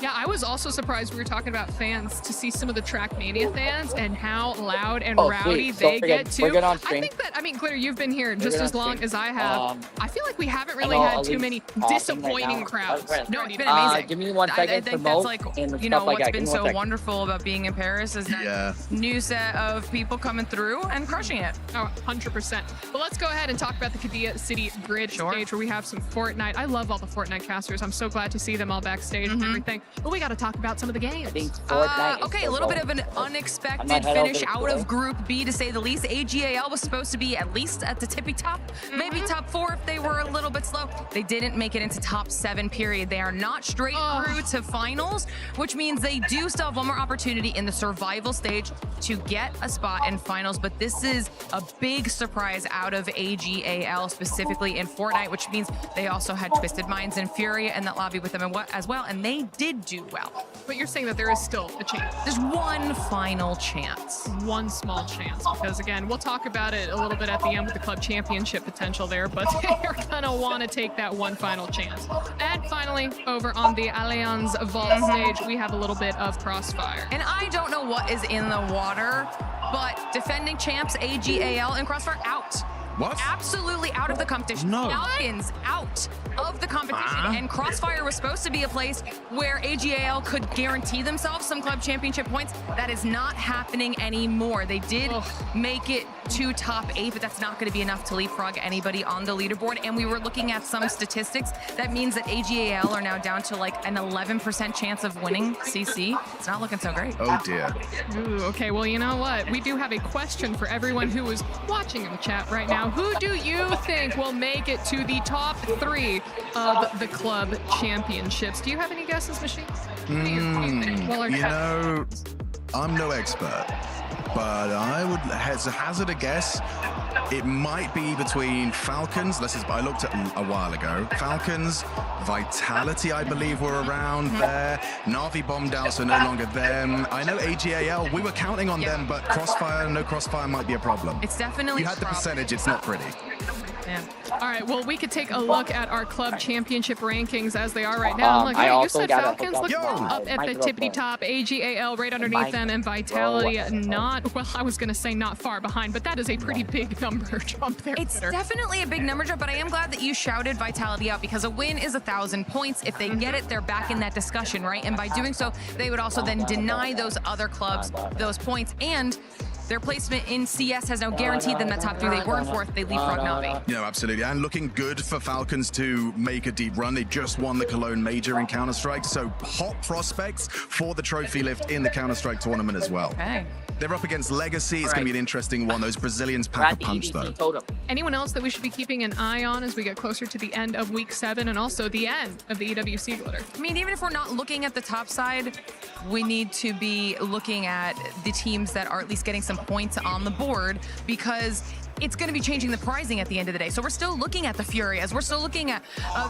Yeah, I was also surprised we were talking about fans to see some of the Trackmania fans and how loud and rowdy they get too. I think that, I mean, Glitter, you've been here just as long as I have. I feel like we haven't really had too many disappointing crowds. No, it's been amazing. Give me 1 second. I think that's like, you know, what's been so wonderful about being in Paris is that new set of people coming through and crushing it. Oh, 100%. But let's go ahead and talk about the Qiddiya City Grid stage where we have some Fortnite. I love all the Fortnite casters. I'm so glad to see them all backstage and everything. But we got to talk about some of the games. Okay, a little bit of an unexpected finish out of Group B, to say the least. AGAL was supposed to be at least at the tippy top, maybe top 4 if they were a little bit slow. They didn't make it into top 7, period. They are not straight through to finals, which means they do still have one more opportunity in the survival stage to get a spot in finals. But this is a big surprise out of AGAL, specifically in Fortnite, which means they also had Twisted Minds and Furia in that lobby with them as well, and they did do well. But you're saying that there is still a chance. There's one final chance. One small chance, because again, we'll talk about it a little bit at the end with the club championship potential there, but they're gonna want to take that one final chance. And finally, over on the Allianz Vault stage, we have a little bit of Crossfire. And I don't know what is in the water, but defending champs AGAL and Crossfire out. What? Absolutely out of the competition. No. Falcons out of the competition. And Crossfire was supposed to be a place where AGAL could guarantee themselves some club championship points. That is not happening anymore. They did make it to top 8, but that's not going to be enough to leapfrog anybody on the leaderboard. And we were looking at some statistics. That means that AGAL are now down to like an 11% chance of winning CC. It's not looking so great. Oh dear. Ooh, okay, well, you know what? We do have a question for everyone who is watching in the chat right now. Who do you think will make it to the top 3 of the club championships? Do you have any guesses, Machine? You know, I'm no expert, but I would hazard a guess. It might be between Falcons. I looked at a while ago. Falcons, Vitality, I believe, were around there. Na'Vi bombed out, so no longer them. I know AGAL, we were counting on them, but no Crossfire might be a problem. It's definitely You had the percentage, it's not pretty. Yeah. All right, well, we could take a look at our club championship rankings as they are right now. Look, hey, you said Falcons, look up at the tippity top, AGAL right underneath them, and Vitality not, well, I was going to say not far behind, but that is a pretty big number jump there. It's definitely a big number jump, but I am glad that you shouted Vitality out, because a win is 1,000 points. If they get it, they're back in that discussion, right? And by doing so, they would also then deny those other clubs those points, and their placement in CS has now guaranteed them that top 3. They were in 4th. They leapfrog Na'Vi. Yeah, absolutely. And looking good for Falcons to make a deep run. They just won the Cologne Major in Counter-Strike, so hot prospects for the trophy lift in the Counter-Strike tournament as well. Okay. They're up against Legacy. It's going to be an interesting one. Those Brazilians pack a punch, though. Anyone else that we should be keeping an eye on as we get closer to the end of week 7 and also the end of the EWC glitter? I mean, even if we're not looking at the top side, we need to be looking at the teams that are at least getting some points on the board, because it's going to be changing the pricing at the end of the day. So we're still looking at the Furias. We're still looking at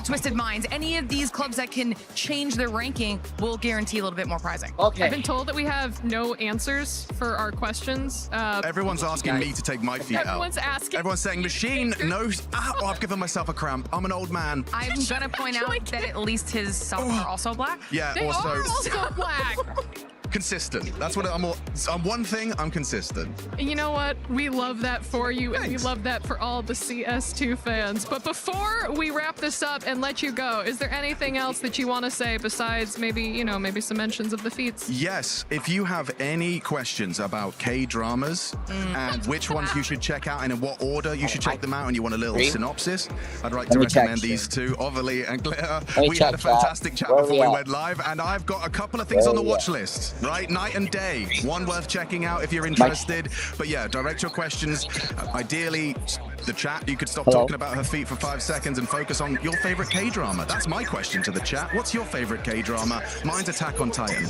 Twisted Minds. Any of these clubs that can change their ranking will guarantee a little bit more pricing. Okay. I've been told that we have no answers for our questions. Everyone's asking me to take my feet out. Everyone's asking. Everyone's saying, Machine, no. Oh, I've given myself a cramp. I'm an old man. I'm going to point out that at least his subs are also black. Yeah, they are also black. Consistent. That's what I'm one thing, I'm consistent. And you know what? We love that for you, and we love that for all the CS2 fans. But before we wrap this up and let you go, is there anything else that you want to say besides maybe, maybe some mentions of the feats? Yes. If you have any questions about K-dramas and which ones you should check out and in what order you should check them out, and you want a little synopsis, I'd like to recommend these two, Ovally and Glitter. We had a fantastic chat before we went live, and I've got a couple of things on the watch list. Right, night and day. One worth checking out if you're interested. But yeah, direct your questions. Ideally, the chat, you could stop talking about her feet for 5 seconds and focus on your favorite K-drama. That's my question to the chat. What's your favorite K-drama? Mine's Attack on Titan.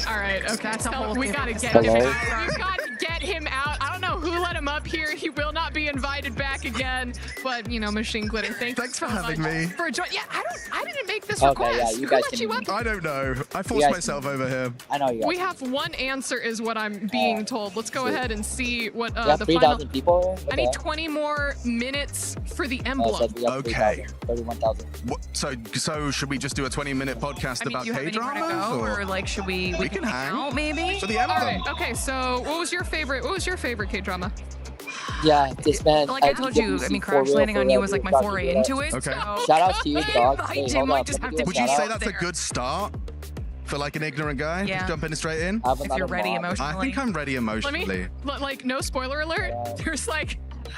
All right, okay. We gotta get him out. You gotta get him out. I don't know who let him up here. He will not be invited back again. But Machine Glitter, thanks for having me. For joining. Yeah, I didn't make this request. Who let you up? I don't know. I forced myself over here. I know you guys. We have one answer, is what I'm being told. Let's go ahead and see what the 3,000 people. I need 20 more minutes for the emblem. Okay. 31,000. So should we just do a 20-minute podcast about K-dramas? Or like, should we can hang out maybe? For the emblem. All right. Okay. So what was your favorite K-drama? Yeah, this man. Like I told you, Crash Landing on You was like my foray into it. Okay. Shout out to you, dog. Would you say that's a good start for like an ignorant guy? Yeah. Just jumping straight in? If you're ready emotionally. I think I'm ready emotionally. Like, no spoiler alert. There's like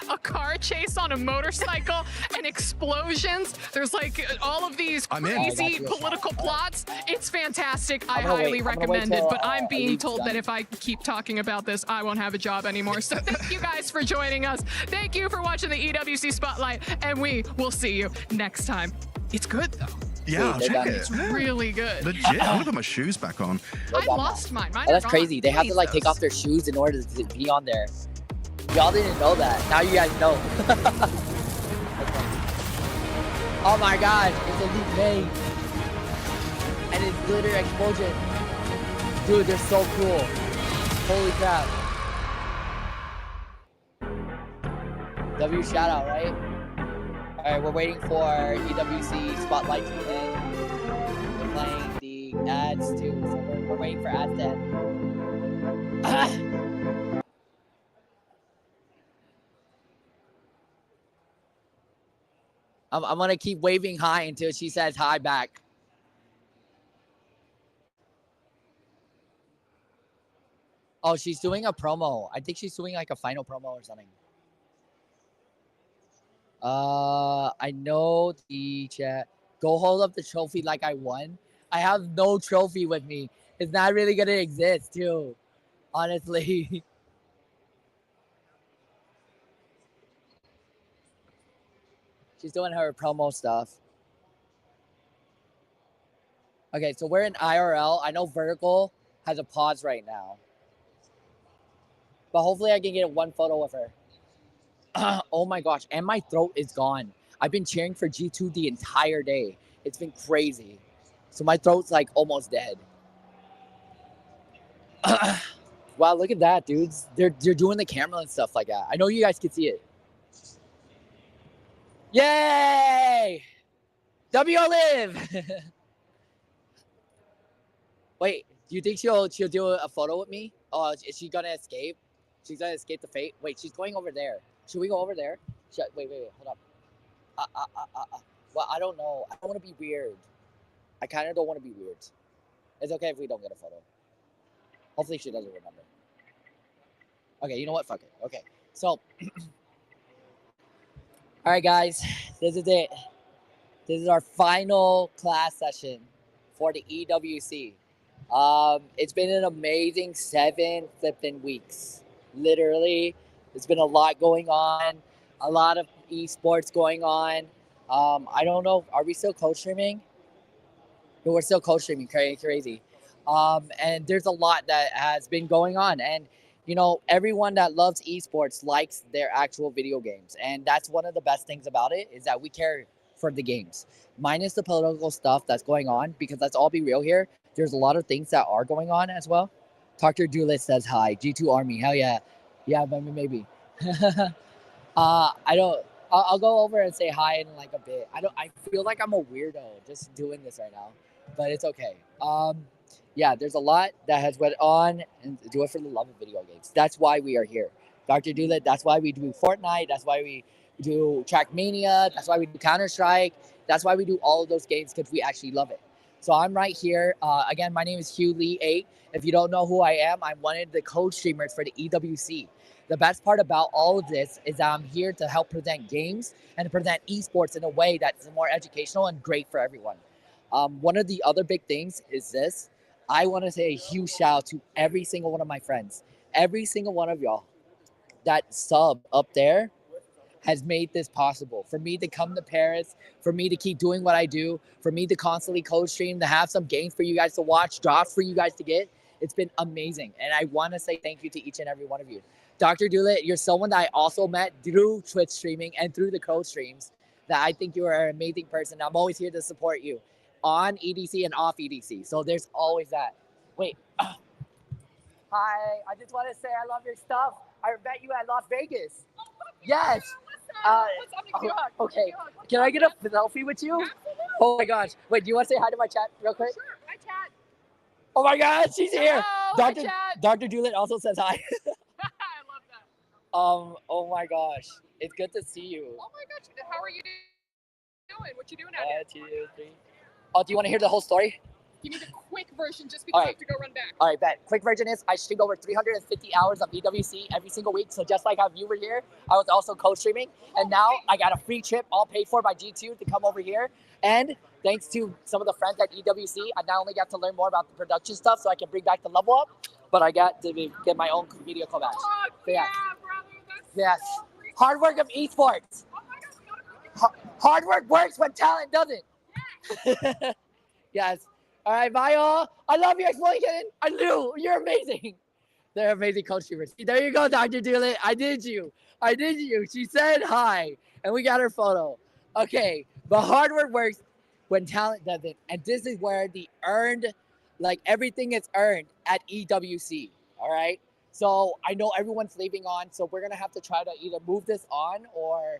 a car chase on a motorcycle and explosions. There's like all of these crazy political plots. It's fantastic. I highly recommend it, but I'm being told that if I keep talking about this, I won't have a job anymore. So thank you guys for joining us. Thank you for watching the EWC Spotlight, and we will see you next time. It's good though. Yeah, I'll check it. It's really good. Legit. I'm gonna put my shoes back on. I lost mine. Oh, that's crazy. They have to like take off their shoes in order to be on there. Y'all didn't know that. Now you guys know. Oh my gosh, it's a Luke May. And it's glitter explosion. Dude, they're so cool. Holy crap. W shout out, right? Alright, we're waiting for EWC Spotlight to end. We're playing the ads too, so we're waiting for ads to end. I'm gonna keep waving hi until she says hi back. Oh, she's doing a promo. I think she's doing like a final promo or something. I know the chat. Go hold up the trophy like I won. I have no trophy with me. It's not really gonna exist too, honestly. She's doing her promo stuff. Okay, so we're in IRL. I know Vertical has a pause right now. But hopefully I can get one photo with her. Oh my gosh, and my throat is gone. I've been cheering for G2 the entire day. It's been crazy. So my throat's like almost dead. Wow, look at that, dudes. They're doing the camera and stuff like that. I know you guys can see it. Yay! W live! Wait, do you think she'll do a photo with me? Oh, is she gonna escape? She's gonna escape the fate? Wait, she's going over there. Should we go over there? Wait, hold up. Well, I don't know. I don't want to be weird. I kind of don't want to be weird. It's okay if we don't get a photo. Hopefully she doesn't remember. Okay, you know what? Fuck it. Okay, so. All right, guys. This is it. This is our final class session for the EWC. It's been an amazing 7 flipping weeks. Literally, there's been a lot going on. A lot of esports going on. I don't know. Are we still co-streaming? No, we're still co-streaming. Crazy. And there's a lot that has been going on. And, you know, everyone that loves esports likes their actual video games. And that's one of the best things about it is that we care for the games. Minus the political stuff that's going on, because let's all be real here. There's a lot of things that are going on as well. Dr. Doolittle says hi. G2 Army. Hell yeah. Yeah, maybe. I'll go over and say hi in like a bit. I feel like I'm a weirdo just doing this right now, but it's okay. Yeah, there's a lot that has went on, and do it for the love of video games. That's why we are here. Dr. Doolittle, that's why we do Fortnite. That's why we do Trackmania. That's why we do Counter-Strike. That's why we do all of those games, because we actually love it. So I'm right here. Again, my name is Hugh Lee 8. If you don't know who I am, I'm one of the co-streamers for the EWC. The best part about all of this is that I'm here to help present games and present esports in a way that's more educational and great for everyone. One of the other big things is this. I want to say a huge shout out to every single one of my friends. Every single one of y'all that sub up there has made this possible. For me to come to Paris, for me to keep doing what I do, for me to constantly co-stream, to have some games for you guys to watch, drops for you guys to get. It's been amazing. And I want to say thank you to each and every one of you. Dr. Doolittle, you're someone that I also met through Twitch streaming and through the co-streams, that I think you are an amazing person. I'm always here to support you on EDC and off EDC. So there's always that. Wait. Hi, I just want to say I love your stuff. I met you at Las Vegas. Yes. Okay. Can I get a selfie with you? Absolutely. Oh my gosh. Wait, do you want to say hi to my chat real quick? Sure. Hi, chat. Oh my God, she's here. Hello, Dr. Doolittle also says hi. I love that. Oh my gosh. It's good to see you. Oh my gosh. How are you doing? What you doing out here? 2, 3. Oh, do you want to hear the whole story? Give me the quick version just because I have to go run back. All right, bet. Quick version is I streamed over 350 hours of EWC every single week. So just like how you were here, I was also co-streaming. And now I got a free trip all paid for by G2 to come over here. And thanks to some of the friends at EWC, I not only got to learn more about the production stuff so I can bring back the level up, but I got to get my own video co-match. So yeah, yes. Hard work of esports. Hard work works when talent doesn't. Yes. All right, Mayo. I love your explosion. I do. You're amazing. They're amazing co-streamers. There you go, Dr. Doolittle. I did you. She said hi, and we got her photo. Okay, but hard work works when talent doesn't. And this is where the earned, like everything is earned at EWC. All right. So I know everyone's leaving on, so we're gonna have to try to either move this on or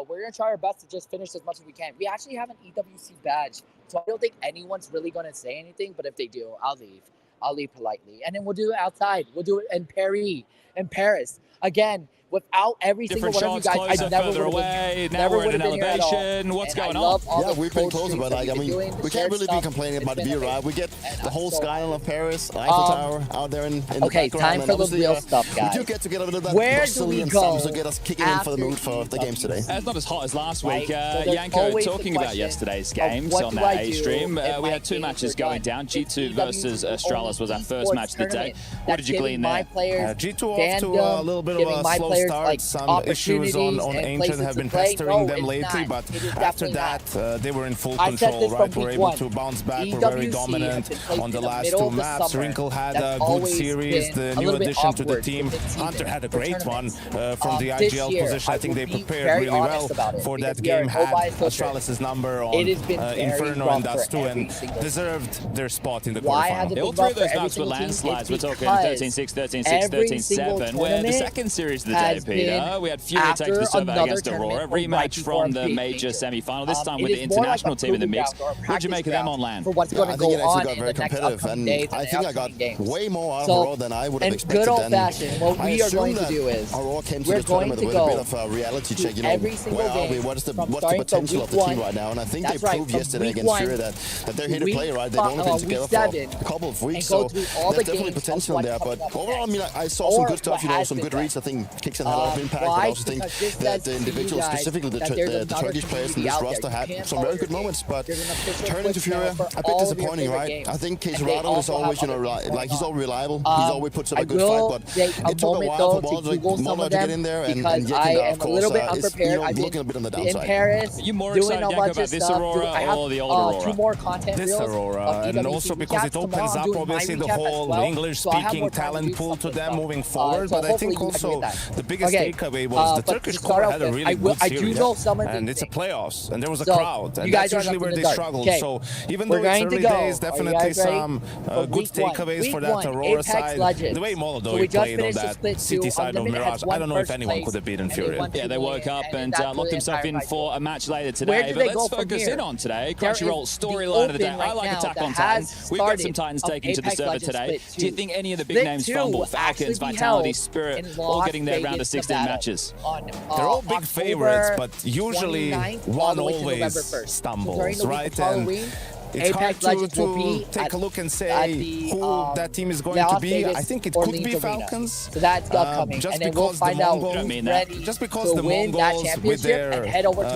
we're gonna try our best to just finish as much as we can. We actually have an EWC badge, so I don't think anyone's really gonna say anything. But if they do, I'll leave. I'll leave politely, and then we'll do it outside. We'll do it in Paris again. Without every single one of you guys, I never would have been. Now we're in an elevation. What's going on? Yeah, we've been closer, but like, I mean, we can't really be complaining about the view, right? We get the whole skyline of Paris, Eiffel Tower out there in the okay, background. time for the real stuff, guys. We do get to get a little bit of that Where do we go to get us kicking in for the mood for the games today. It's not as hot as last week. Right, so Yanko talking about yesterday's games on that A stream. We had 2 matches going down. G2 versus Astralis was our first match of the day. What did you glean there? G2 off to a little bit of a slow start. Some issues on Ancient have been pestering them lately, but after that, they were in full control, right? Were able to bounce back, were very dominant on the last 2 maps. Wrinkle had a good series, the new addition to the team. Hunter had a great one from the IGL position. I think they prepared really well for that game, had Astralis' number on Inferno and Dust2, and deserved their spot in the quarterfinal. All 3 of those maps were landslides. We're talking 13-6, 13-6, 13-7. We're the second series of the day, Peter. We had Fury take the server against Aurora. Rematch from the major semi-final, this time with the international team in the mix. What did you make of them on LAN? I think it actually got very competitive, and I think I got way more out of Aurora than I would have expected. Good old-fashioned, what we are going to do is Aurora came to the tournament with a bit of a reality check. You know, where are we? What's the potential of the team right now? And I think they proved yesterday against Fury that they're here to play, right? They've only been together for a couple of weeks, so there's definitely potential there. But overall, I mean, I saw some good stuff, you know, some good reads. I think Kicks had a lot of impact, but I also think that the individuals, specifically the Turkish players in this roster, had some very good moments. But turning to Fury, a bit disappointing, right? I think Case Rattle is always, you know, like he's always reliable. He's always puts up a good fight, but it took a while for Mono to get in there, and Yekinda, of course, is, you know, looking a bit on the downside. Are you more excited, Yanko, about this Aurora or the old Aurora? 2 more content this Aurora, and also because it opens up obviously the whole English-speaking talent pool to them moving forward. But I think also the biggest takeaway was the Turkish core had a really good series, and it's a playoffs, and there was a crowd, and that's usually where they struggled. So even though it's early days, definitely some good takeaways for that Aurora side. The way Molodov played on that city side of Mirage, I don't know if anyone could have beaten Fury. Yeah, they woke up and locked themselves in for a match later today. But let's focus in on today. Crunchyroll storyline of the day. I like Attack on Titan. We've got some Titans taking to the server today. Do you think any of the big names fumble? Falcons, Vitality, Spirit, all getting their round of 16 matches? They're all big favorites, but usually one always stumbles, right? And it's Apex hard to take a look and say who that team is going to be. I think it could be Falcons. So that's upcoming, just and then because we'll find out who's ready just because the Mongols with their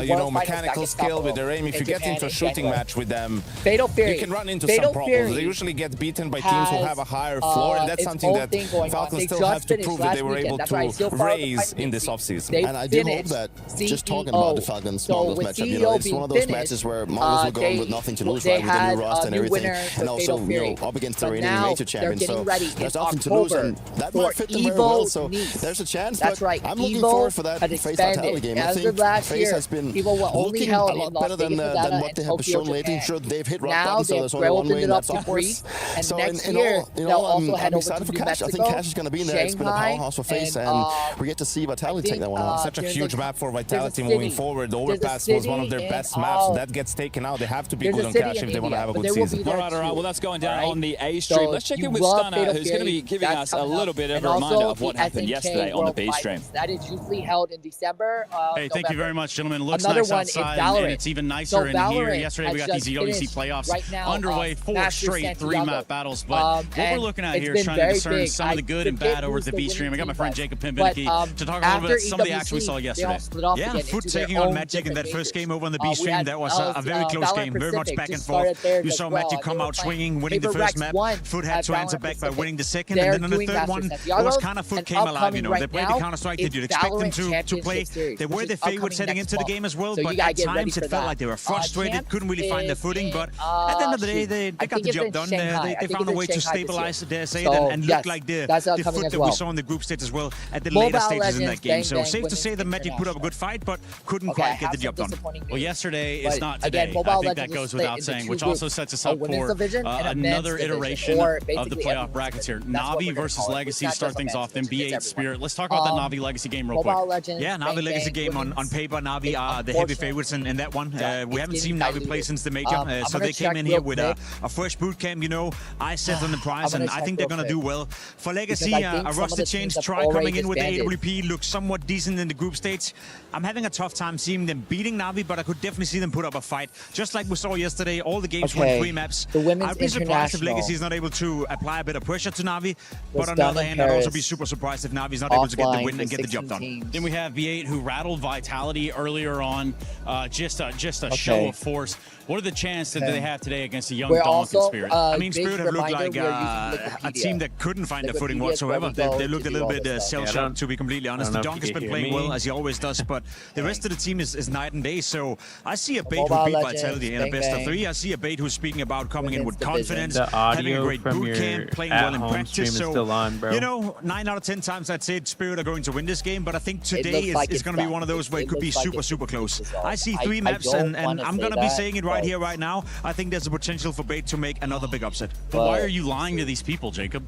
you know, mechanical skill, with their aim, if you get into a shooting match with them, you can run into some problems. They usually get beaten by teams who have a higher floor, and that's something that Falcons still have to prove that they were able to raise in this offseason. And I do hope that, just talking about the Falcons Mongols matchup, you know, it's one of those matches where Mongols will go in with nothing to lose, right, with the new roster and everything, and also, you know, up against the reigning major champions, so there's nothing to lose, and that might fit them very well, so there's a chance. But I'm looking forward for that FaZe Vitality game. I think FaZe has been looking a lot better than what they have shown lately. Sure, they've hit rock bottom, so there's only one way, and that's upwards. So in all, I'm excited for Cash. I think Cash is going to be in there. It's been a powerhouse for FaZe, and we get to see Vitality take that one out. Such a huge map for Vitality moving forward. The Overpass was one of their best maps. That gets taken out. They have to be good on Cash if if they want to have a good season. All right. Well, that's going down on the A stream. Let's check in with love Stunner, who's going to be giving us a little bit of a reminder of what happened yesterday on the B stream. That is usually held in December. Hey, thank you very much, gentlemen. It looks Another nice one outside, is Valorant. and it's even nicer in here. Yesterday, we got these EWC playoffs underway, 4 straight 3-map battles. But what we're looking at here is trying to discern some of the good and bad over at the B stream. I got my friend Jacob Pimbinicky to talk a little bit about some of the action we saw yesterday. Yeah, Foot taking on Magic in that first game over on the B stream. That was a very close game, very much back and forth. You saw Magic come out swinging, winning the first map. Foot had to answer back by winning the second, and then on the third one, it was kind of Foot came alive. You know, they played the Counter-Strike. Did you expect them to play? They were the favorites heading into the game as well, but at times it felt like they were frustrated, couldn't really find their footing. But at the end of the day, they got the job done. They found a way to stabilize, dare say it, and look like the Foot that we saw in the group stage as well at the later stages in that game. So safe to say that Magic put up a good fight, but couldn't quite get the job done. Well, yesterday is not today. I think that goes without saying, which also sets us up for another iteration of the playoff brackets here. Navi versus Legacy to start things off, then B8 Spirit. Let's talk about that Navi Legacy game real quick. Yeah, Navi Legacy game on paper. Navi are the heavy favorites in that one. We haven't seen Navi play since the major, so they came in here with a fresh boot camp. You know, I set on the prize, and I think they're going to do well. For Legacy, a roster change try coming in with the AWP looks somewhat decent in the group stage. I'm having a tough time seeing them beating Navi, but I could definitely see them put up a fight. Just like we saw yesterday, all the games won 3 maps. I'd be surprised if Legacy is not able to apply a bit of pressure to Navi, but on the other hand, I'd also be super surprised if Navi is not able to get the win and get the job done. Then we have B8 who rattled Vitality earlier on, just a show of force. What are the chances that they have today against a young Donkin Spirit? I mean, Spirit have looked like a team that couldn't find their footing whatsoever. They looked a little bit cell-shot, to be completely honest. The Donk has been playing well, as he always does, but the rest of the team is night and day. So I see a Bait who beat Vitality in a best of 3. I see a Bait who's speaking about coming in with confidence, having a great boot camp, playing well in practice. So, you know, 9 out of 10 times I'd say Spirit are going to win this game, but I think today is going to be one of those where it could be super close. I see 3 maps, and I'm going to be saying it right here, right now. I think there's a potential for Bait to make another big upset. But why are you lying to these people, Jacob?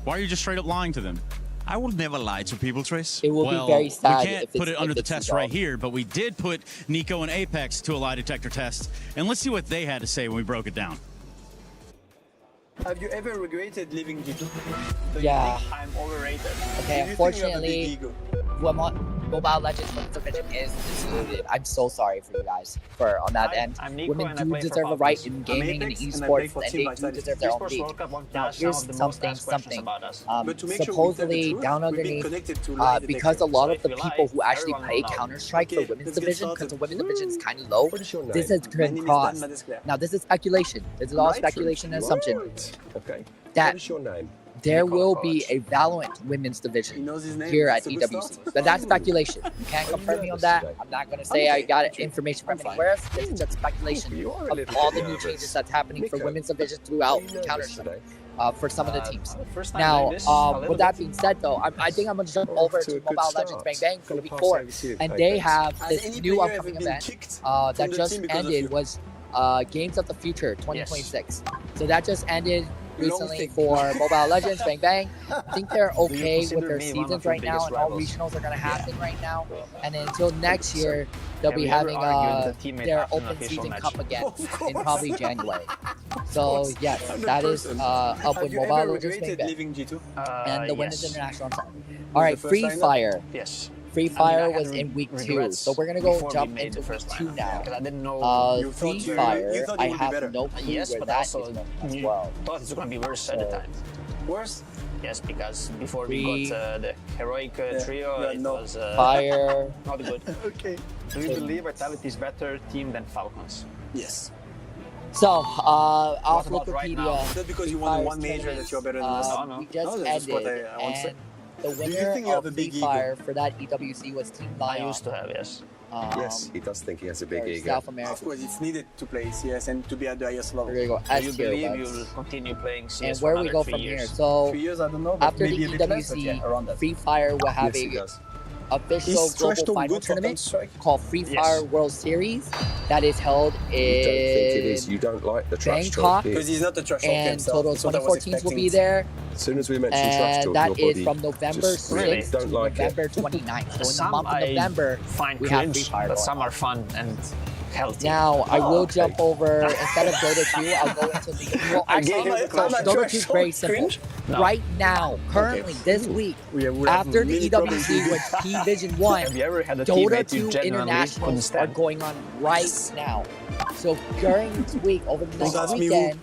Why are you just straight up lying to them? I will never lie to people, Trace. It will be very sad. We can't put it under the test right here, but we did put Nico and Apex to a lie detector test. And let's see what they had to say when we broke it down. Have you ever regretted leaving G2? Yeah. I'm overrated. Okay, unfortunately, Mobile Legends Women's Division is diluted. I'm so sorry for you guys on that end. Women do deserve a right in gaming and esports, and they do deserve their own league. Now, here's something. Supposedly, down underneath, because a lot of the people who actually play Counter-Strike for Women's Division, because the Women's Division is kind of low, this has been crossed. Now, this is speculation. This is all speculation and assumption. Okay. That what is your name? there will be a Valorant Women's Division here at EWC. But that's speculation. You can't confirm me on that. I'm not going to say I got information from anywhere else. This is just speculation of all the new changes that's happening for Women's Division throughout Counter-Strike. For some of the teams. Now, with that being said, though, I think I'm going to jump over to Mobile Legends Bang Bang for Week 4. And they have this new upcoming event that just ended, was Games of the Future 2026. So that just ended recently for Mobile Legends Bang Bang. I think they're okay with their seasons right now, and all regionals are going to happen right now. And then until next year, they'll be having their open season cup again in probably January. So yes, that is up with Mobile Legends Bang Bang and the Women's International. All right, Free Fire. Yes. Free Fire was in week 2, so we're gonna go jump into week 2 now. Free Fire, I have no clue where that is going as well. Thought it's gonna be worse at the time. Worse? Yes, because before we got the heroic trio, it was Fire. Not good. Okay. Do you believe Vitality is better team than Falcons? Yes. So, off Wikipedia, not because you won one major that you're better than us. We just ended, and the winner of Free Fire for that EWC was Team Lion. I used to have, yes. Yes, he does think he has a big ego. South America. Of course, it's needed to play CS and to be at the highest level. We're gonna go S tier, you believe you'll continue playing CS and where we go from here? So, 3 years, I don't know, after the EWC, Free Fire will have a official global final tournament called Free Fire World Series that is held in You don't think it is. You don't like the trash Bangkok, because he's not the trash talk and himself. total 24 teams will be there. As soon as we mention trash talk, and that your is body from November 6th to November 29th. So in the month of November, we have Free Fire. But some are fun, and healthy. Now, I will jump over, instead of Dota 2, I'll go into the EVO. Dota 2 is very simple. No. Right now, currently, this week, after the EWC, which P-Vision won, Dota 2 Internationals are going on right now. So during this week, over the next weekend, is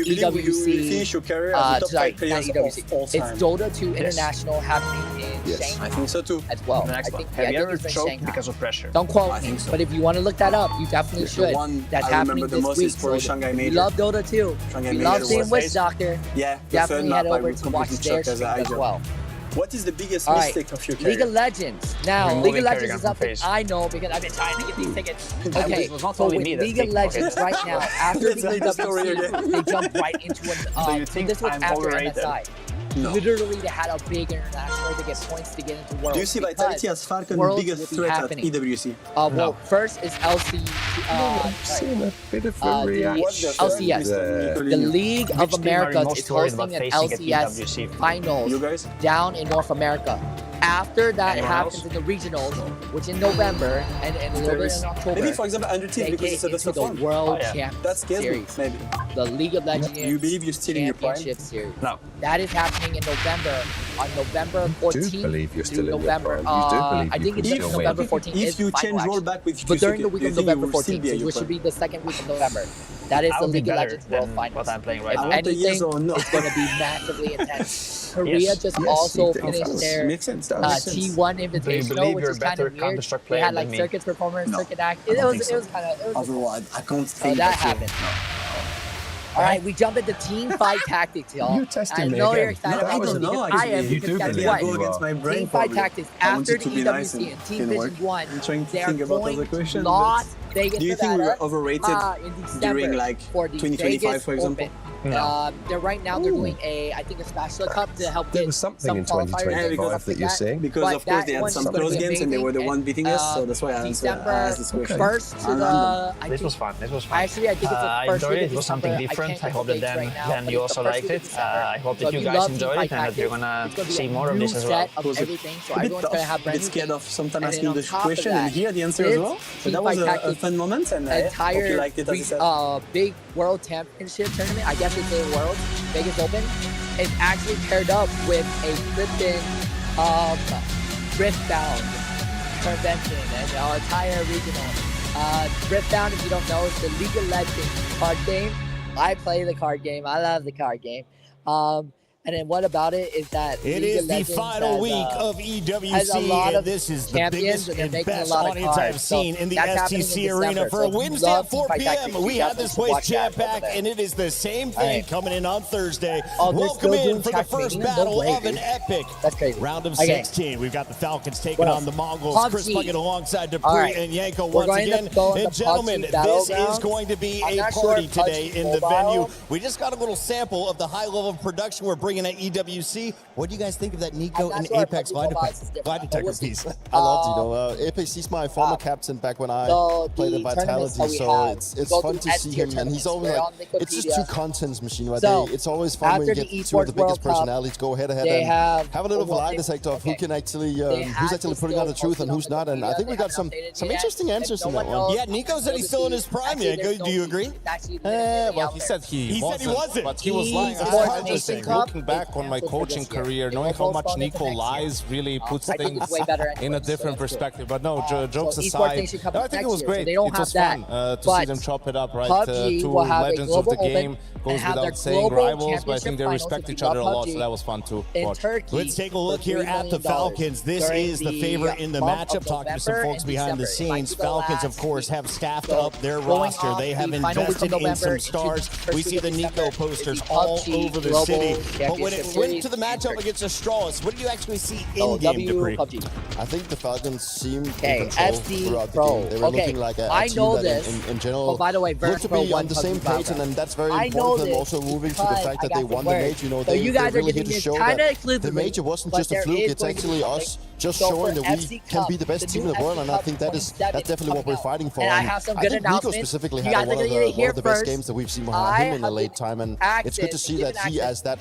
EWC, sorry, not EWC. It's Dota 2 International happening in Shanghai. I think so too. As well. The next I think, one. Have you ever it's in choked Shanghai. because of pressure? Don't quote me, but if you want to look that up, you definitely should. That's happening this week. For Shanghai We Major. love Dota 2. We love seeing Witch Doctor. Yeah, Definitely head over to watch their stream as well. What is the biggest All mistake of your career? League of Legends. Now, League of Legends is something I know because I've been trying to get these tickets. Okay, so with League of Legends right now, after the EWC, they jumped right into an. So this was after MSI. No. Literally, they had a big international to get points to get into Worlds. Do you see Vitality as Falcon biggest threat at EWC? Well, first is LC. LCS. The League of America is hosting an LCS finals down in North America. After that happens in the regionals, which in November and a little bit in October. Maybe, for example, Undertale because it's a best of the one. World Championship Series. Maybe. The League of Legends You believe you're still in your prime? Championship Series. No. That is happening in November, on November 14th. You do believe you're still November, in your prime. You do believe I think it's November 14th. If you change rollback with But during the week of November 14th, still be which should be the second week of November. That is the League of Legends World Finals. What I'm playing right If now. anything, it's going to be massively intense. Korea just also finished their T1 Invitational, which is kind of weird. They had like circuits performers, circuit act. It was kind of. Overall, I can't So think that happened. All right, we jump into team fight tactics, y'all. You're testing I me know again. you're excited about this because I am. You do Guess believe what? you go against my brain. Team fight tactics after the EWC and Team Vision 1. They are going Las Vegas, Do you think we were overrated in December during like for the 2025, Vegas for example? Open. They're right now they're doing I think a Spatula Cup to help There get was something some in qualifiers 2025 that you're saying. Because But of course that they had one's some gonna close be games and they were the amazing. one beating us, so that's why I asked this question. 1st to the. This was fun. This was fun. Actually, I think it's the I first enjoyed week it. of It was something December. different. I can't hope get that the dates right now, then but you it's the also first liked week of it. December. I hope So that if you love guys Team enjoyed Fight it and that you're Tactics, gonna it's see be a more of this new as well. set of everything. So everyone's gonna have A brand bit new scared things. of sometimes And asking then on the top of question and that, hear the answer as this well. So Team that was Fight a Tactics fun moment and I hope you entire liked it as I said. big World Championship tournament, I guess it's a World Vegas Open, is actually paired up with a Krypton Riftbound convention and our entire regional. Riftbound, if you don't know, is the League of Legends card game. I play the card game. I love the card game. And then what about it is that it League is of the Legends final has, week of EWC, and this is the biggest and best audience I've seen in the STC arena for a Wednesday at 4 p.m. We have this place jam-packed, and it is the same thing coming in on Thursday. Welcome in for the first battle of an epic round of 16. We've got the Falcons taking on the Mongols. Chris Puckett alongside Dupree and Yanko once again. And gentlemen, this is going to be a party today in the venue. We just got a little sample of the high level of production we're bringing at EWC. What do you guys think of that Nico and Apex lie detector piece? I loved it. Apex, he's my former captain back when I played at Vitality, so it's fun to see him, and he's always like, it's just two contents machine, right? It's always fun when you get two of the biggest personalities go head to head and have a little lie detector of who can actually, who's actually putting out the truth and who's not, and I think we got some interesting answers in that one. Yeah, Nico said he's still in his prime. Yanko, do you agree? Well, he said he wasn't, but he was lying. Interesting. Looking back on my coaching career, knowing how much Nico lies really puts things in a different perspective. But no, jokes aside, no, I think it was great. It was fun to see them chop it up, right? Two legends of the game, goes without saying, rivals, but I think they respect each other a lot, so that was fun to watch. Let's take a look here at the Falcons. This is the favorite in the matchup. Talking to some folks behind the scenes, Falcons, of course, have staffed up their roster. They have invested in some stars. We see the Nico posters all over the city. But when it went to the matchup against Astralis, what do you actually see in-game, Dupree? I think the Falcons seemed in control throughout the game. They were looking like a team that in general looked to be on the same page, and that's very important for them also moving to the fact that they won the major. You know, they really hit to show that the major wasn't just a fluke, it's actually us just showing that we can be the best team in the world, and I think that's definitely what we're fighting for. And I think Nico specifically had one of the best games that we've seen behind him in the late time, and it's good to see that he, as that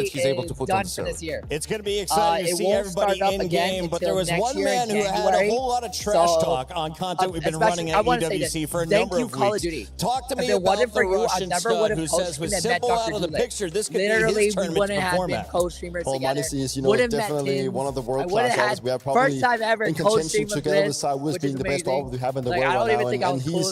that he's able to put on the server. It's going to be exciting to see everybody in game, but there was one man who had a whole lot of trash talk on content we've been running at EWC for a number of weeks. Talk to me about the Russian stud who says with simple out of the picture, this could be his tournament to perform at. Paul Manisi is, definitely one of the world-class artists. We have probably in contention together with Cyrus being the best all we have in the world right now, and he's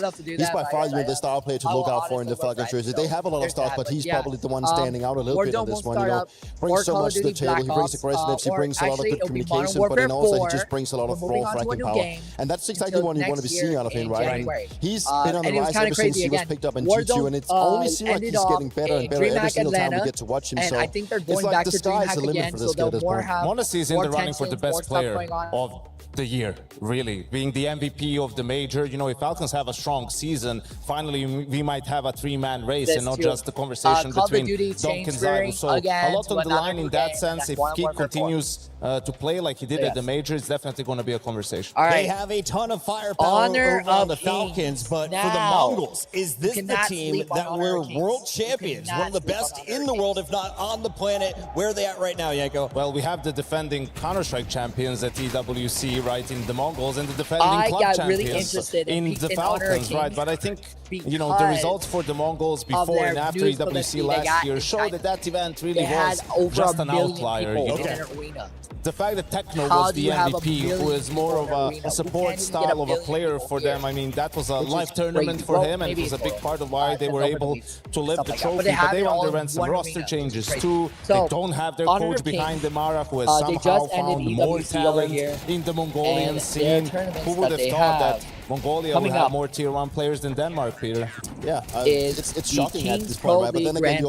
by far the star player to look out for in the Falcon jersey. They have a lot of stars, but he's probably the one standing out a little bit on this one. Brings so much to the table. He brings aggressiveness. He brings a lot of good communication, but then also he just brings a lot of raw fracking power, and that's exactly what you want to be seeing out of him, right? He's been on the rise ever since he was picked up in G2, and it's only seems like he's getting better and better every single time we get to watch him. So I think they're going it's like the sky's the limit for this kid at this point. Monesi is in the running for the best player of the year, really, being the MVP of the major. You know, if Falcons have a strong season, finally we might have a three-man race and not just the conversation between Dunk and Zygo. So a lot on the line in that sense. If he continues to play like he did at the major, it's definitely going to be a conversation. They have a ton of firepower over on the Falcons, but for the Mongols, is this the team that were world champions, one of the best in the world, if not on the planet? Where are they at right now, Yanko? Well, we have the defending Counter-Strike champions at EWC, right, in the Mongols, and the defending club champions in the Falcons, right? But I think, you know, the results for the Mongols before and after EWC last year show that event really was just an outlier. You know? The fact that Techno was the MVP, who is more of a support style of a player for them, I mean, that was a live tournament for him, and it was a big part of why they were able to lift the trophy. But they underwent some roster changes too. They don't have their coach behind them, Mara, who has somehow found more talent in the Mongolian scene. Who would have thought that Mongolia would have more tier 1 players than Denmark, Peter? Yeah, it's shocking at this point, right? But then again,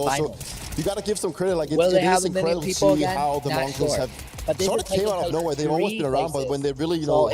you got to give some credit. Like, it is incredible to see how the Mongols have sort of came out of nowhere. They've always been around, but when they really, you know,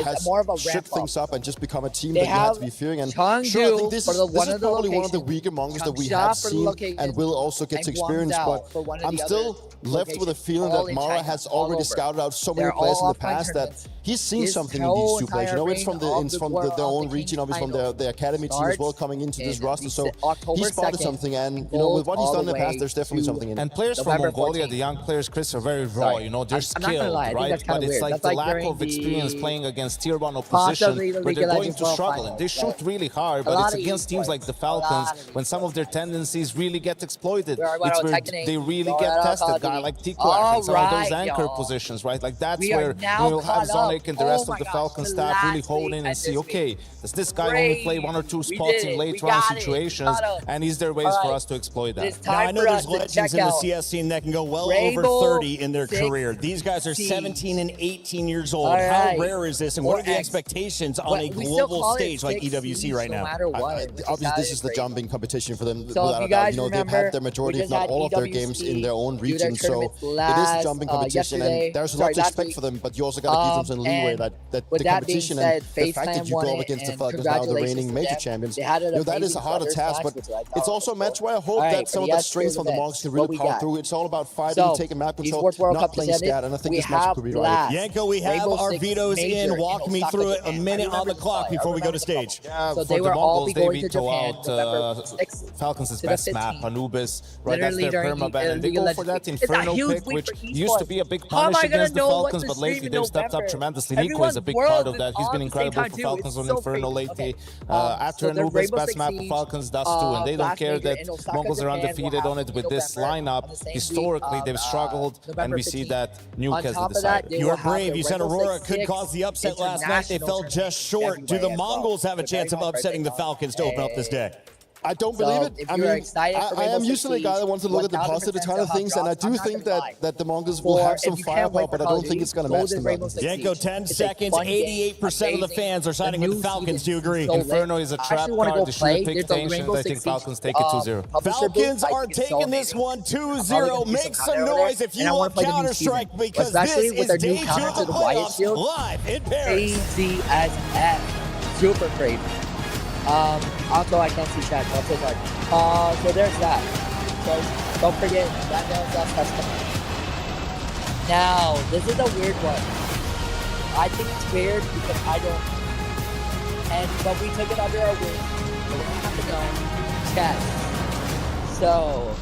shook things up and just become a team that you have to be fearing. And sure, I think this is probably one of the weaker Mongols that we have seen and will also get to experience. But I'm still left with a feeling that Mara has already scouted out so many players in the past that he's seen something in these two players. You know, it's from their own region, obviously from their academy team as well, coming into this roster. So he spotted something, and you know, with what he's done in the past, there's definitely something in it. And players from Mongolia, the young players, Chris, are very raw. You know, they're skilled, right? But it's like the lack of experience playing against tier 1 opposition where they're going to struggle. And they shoot really hard, but it's against teams like the Falcons when some of their tendencies really get exploited. It's where they really get tested. Guy like Tico and some of those anchor positions, right? Like that's where you'll have Zonic and the rest of the Falcon staff really hone in and see, okay, does this guy only play 1 or 2 spots in late round situations, and is there ways for us to exploit that? Now, I know there's legends in the CS scene that can go well over 30 in their career. These guys are 17 and 18 years old. How rare is this, and what are the expectations on a global stage like EWC right now? Obviously, this is the jumping competition for them. Without a doubt, you know, they've had their majority, if not all of their games in their own region, so it is the jumping competition, and there's a lot to expect for them, but you also got to give them some leeway that the competition and the fact that you go up against the Falcons, now the reigning major champions, you know, that is a harder task, but it's also a match where I hope that some of that strength from the Monks can really power through. It's all about fighting, taking map control, not playing scat, and I think this match could be right. Yanko, we have our vetoes in. Walk me through it. A minute on the clock before we go to stage. Yeah, so they were all going to Japan. Falcons' best map, Anubis, right? That's their permaban, and they go for that Inferno pick, which used to be a big punish against the Falcons, but lately they've stepped up tremendously. Nico is a big part of that. He's been incredible for Falcons on Inferno lately. After Anubis, best map for Falcons does too, and they don't care that Mongols are undefeated on it with this lineup. Historically, they've struggled, and we see that Nuke has the decider. You were brave. You said Aurora could cause the upset last night. They fell just short. Do the Mongols have a chance of upsetting the Falcons to open up this day? I don't believe it. I mean, I am usually a guy that wants to look at the positive kind of things, and I do think that the Mongols will have some firepower, but I don't think it's going to match them. Yanko, 10 seconds, 88% of the fans are signing with the Falcons. Do you agree? Inferno is a trap card. They should pick tensions. I think Falcons take it 2-0. Falcons are taking this one 2-0. Make some noise if you love Counter-Strike, because this is Day 2 of the playoffs live in Paris. Crazy as F. Super crazy. Also, I can't see chat, so I'm so sorry. So there's that. So don't forget, that knows us custom. Now, this is a weird one. I think it's weird because I don't. But we took it under our wing. So we're gonna have to go. Chess. So.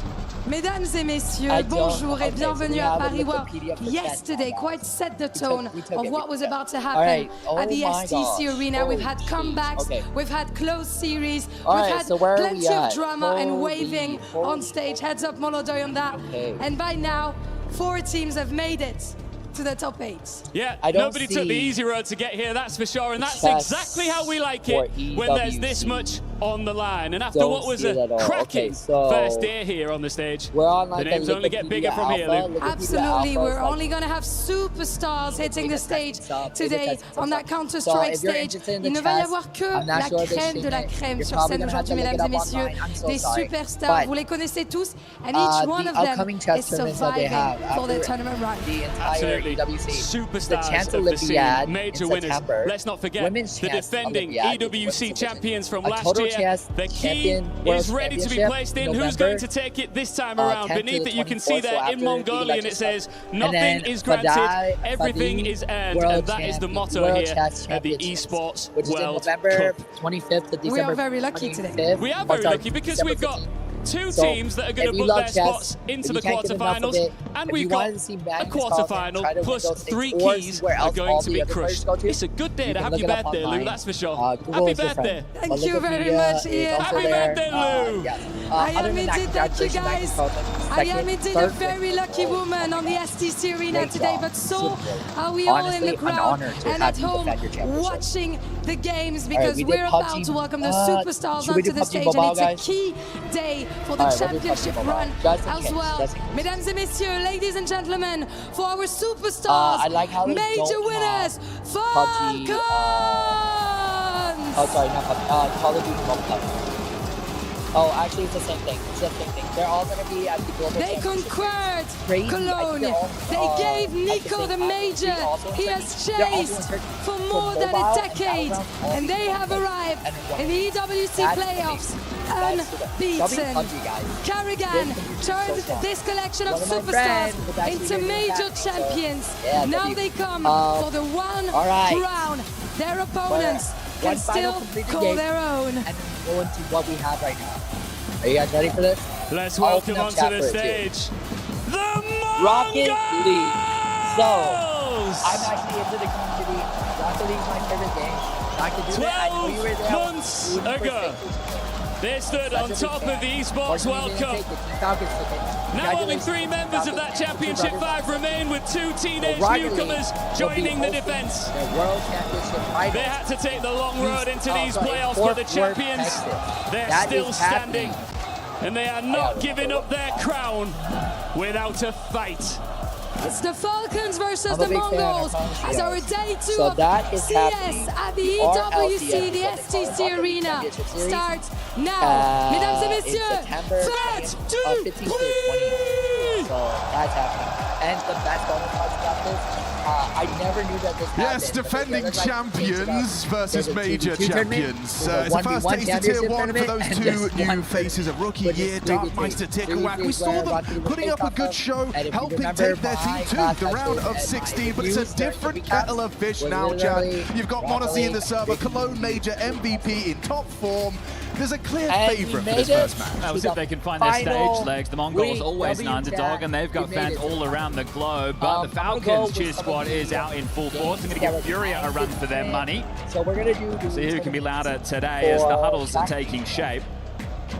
Mesdames et messieurs, bonjour et bienvenue à Paris World. Yesterday quite set the tone of what was about to happen at the STC Arena. We've had comebacks, we've had close series, we've had plenty of drama and waving on stage. Heads up Molodoi on that. And by now, 4 teams have made it to the top 8. Yeah, nobody took the easy road to get here, that's for sure. And that's exactly how we like it when there's this much on the line. And after what was a cracking first day here on the stage, the names only get bigger from here, Lou. Absolutely, we're only going to have superstars hitting the stage today on that Counter-Strike stage. Il ne va y avoir que la crème de la crème sur scène aujourd'hui, mesdames et messieurs. Des superstars, vous les connaissez tous, and each one of them is surviving for their tournament run. Absolutely, superstars of the scene, major winners. Let's not forget the defending EWC champions from last year. The key is ready to be placed in. Who's going to take it this time around? Beneath it, you can see there in Mongolian, it says, nothing is granted, everything is earned. And that is the motto here at the Esports World Cup. 25th to December. We are very lucky today. We are very lucky because we've got two teams that are going to book their spots into the quarterfinals, and we've got a quarterfinal plus 3 keys are going to be crushed. It's a good day to have your birthday, Lou, that's for sure. Happy birthday. Thank you very much, Ian. Happy birthday, Lou. I am indeed, thank you guys. I am indeed a very lucky woman on the STC arena today, but so are we all in the crowd and at home watching the games, because we're about to welcome the superstars onto the stage, and it's a key day for the championship run as well. Mesdames et messieurs, ladies and gentlemen, for our superstars, major winners, Falcons! Oh, sorry, not Call of Duty Mobile. Oh, actually, it's the same thing. It's the same thing. They're all going to be at the global. They conquered Cologne. They gave Nico the major. He has chased for more than a decade, and they have arrived in the EWC playoffs unbeaten. Karrigan turned this collection of superstars into major champions. Now they come for the one crown. Their opponents can still call their own. And go into what we have right now. Are you guys ready for this? Let's welcome onto the stage the Rocket League. So, I'm actually into the community. Rocket League is my favorite game. I could do 12 months ago, they stood on top of the Esports World Cup. Now only 3 members of that Championship 5 remain, with 2 teenage newcomers joining the defense. They had to take the long road into these playoffs, but the champions, they're still standing. And they are not giving up their crown without a fight. It's the Falcons versus the Mongols as our day 2 of CS at the EWC, the STC arena, starts now. Mesdames et messieurs, faites du bruit! So that's happening. And the best bonus part about this, I never knew that this happened. Yes, defending champions versus major champions. It's a first taste of Tier 1 for those 2 new faces of rookie year, Darkmeister, Ticklewack. We saw them putting up a good show, helping take their team to the round of 16, but it's a different kettle of fish now, Chad. You've got Monacy in the server, Cologne Major MVP in top form. There's a clear favourite for this first match. We'll see if they can find their stage legs. The Mongols always an underdog, and they've got fans all around the globe. But the Falcons cheer squad is out in full force. They're going to give Furia a run for their money. So we're going to see who can be louder today as the huddles are taking shape.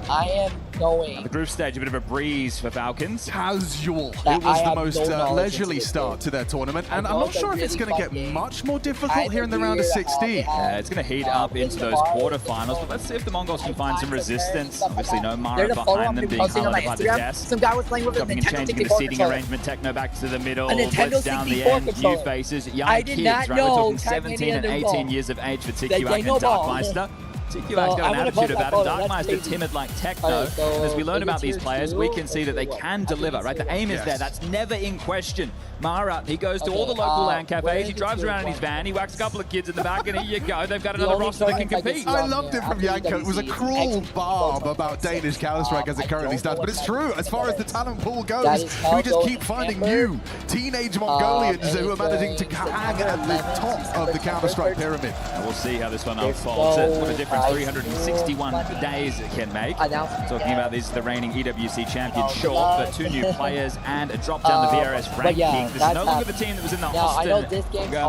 I am going. The group stage, a bit of a breeze for Falcons. Casual. It was the most leisurely start to their tournament, and I'm not sure if it's going to get much more difficult here in the round of 16. Yeah, it's going to heat up into those quarterfinals, but let's see if the Mongols can find some resistance. Obviously, no Mara behind them, being held up by the desk. Some guy was playing with Jumping and changing the seating arrangement. Techno back to the middle, Blitz down the end. New faces, young kids, right? We're talking 17 and 18 years of age for Ticklewack and Darkmeister. Ticklewack's got an attitude about him. Darkmeister timid like Techno. And as we learn about these players, we can see that they can deliver, right? The aim is there. That's never in question. Mara, he goes to all the local LAN cafes. He drives around in his van. He whacks a couple of kids in the back, and here you go. They've got another roster that can compete. I loved it from Yanko. It was a cruel barb about Danish Counter-Strike as it currently stands, but it's true. As far as the talent pool goes, we just keep finding new teenage Mongolians who are managing to hang at the top of the Counter-Strike pyramid. And we'll see how this one unfolds. What a difference 361 days it can make. Talking about these, the reigning EWC champion, short, but 2 new players and a drop down the VRS ranking. This is no longer the team that was in the Austin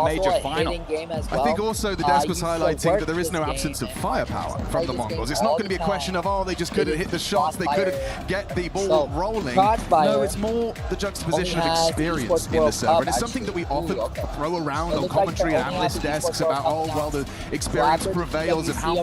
major final. I think also the desk was highlighting that there is no absence of firepower from the Mongols. It's not going to be a question of, oh, they just couldn't hit the shots, they couldn't get the ball rolling. No, it's more the juxtaposition of experience in the server. And it's something that we often throw around on commentary and analyst desks about, oh, well, the experience prevails and how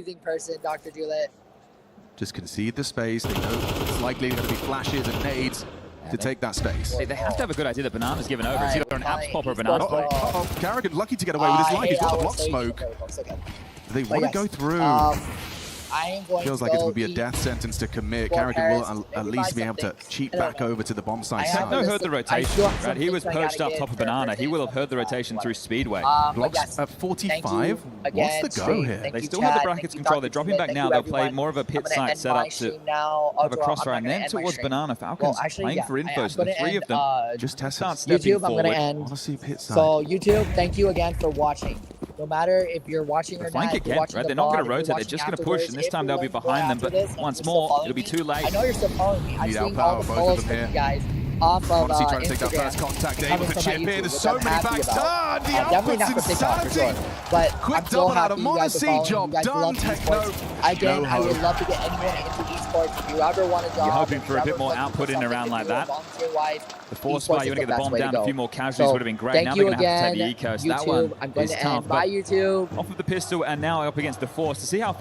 amazing person, Dr. Juliet. Just concede the space. They know it's likely going to be flashes and nades to take that space. They have to have a good idea that Banana's given over. It's either an Abs pop or a Banana pop. Karrigan lucky to get away with his life. He's got the block smoke. Do they want to go through? I am going Feels to like go it would be a eat death sentence to commit. for Carrigan will Paris. at least be able to cheat back over to the bomb site. Techno heard the rotation, right? He was things I gotta perched up get top of for Banana. He Thursday. will have heard the rotation through Speedway. Blocks yes, at thank 45. you again, What's the go stream. here? Thank They you, still have the chat. brackets Thank you, control. They're Dr. dropping Smith. back Thank now. you, They'll play everyone. more of a pit I'm gonna site end set my up to stream now. have a Outro. crossfire, I'm and not then gonna end my towards stream. Banana. Falcons actually, playing yeah, for info, I'm so the gonna three end, of them just test start stepping YouTube, I'm forward. gonna end. I want to see pit side. So YouTube, thank you again for watching. No matter if you're watching or Flank not, if you're again, watching right? the They're not going VOD, to if you're rotate. They're watching just going to afterwards, push, and this if time you're they'll be going behind them. after But this and once you're still more, following it'll be me, too late. I know you're still following me. I'm Need seeing outpower, all the both of follows them from here. you guys off of Honestly, trying to take that Instagram. first contact, coming able to from my chip in. YouTube, There's which so I'm many happy backs. about. The Definitely not output's for TikTok for insanity. sure. But Quick I'm so double out happy of you guys are Monacy. following. Job You guys done, love Techno. esports. Again, No I would hope. love to get anyone into esports. If you ever want a job, You're hoping if for you a bit ever more looking output for in around something like to do that. volunteer-wise, The force esports fight, you is want to get the best bomb way to down. go. A few more casualties So, would have been great. thank Now you they're going to have to again, take the Ecos. That one YouTube. I'm going is to tough. end. Bye, But YouTube. off of the pistol and now up against the force to see how fast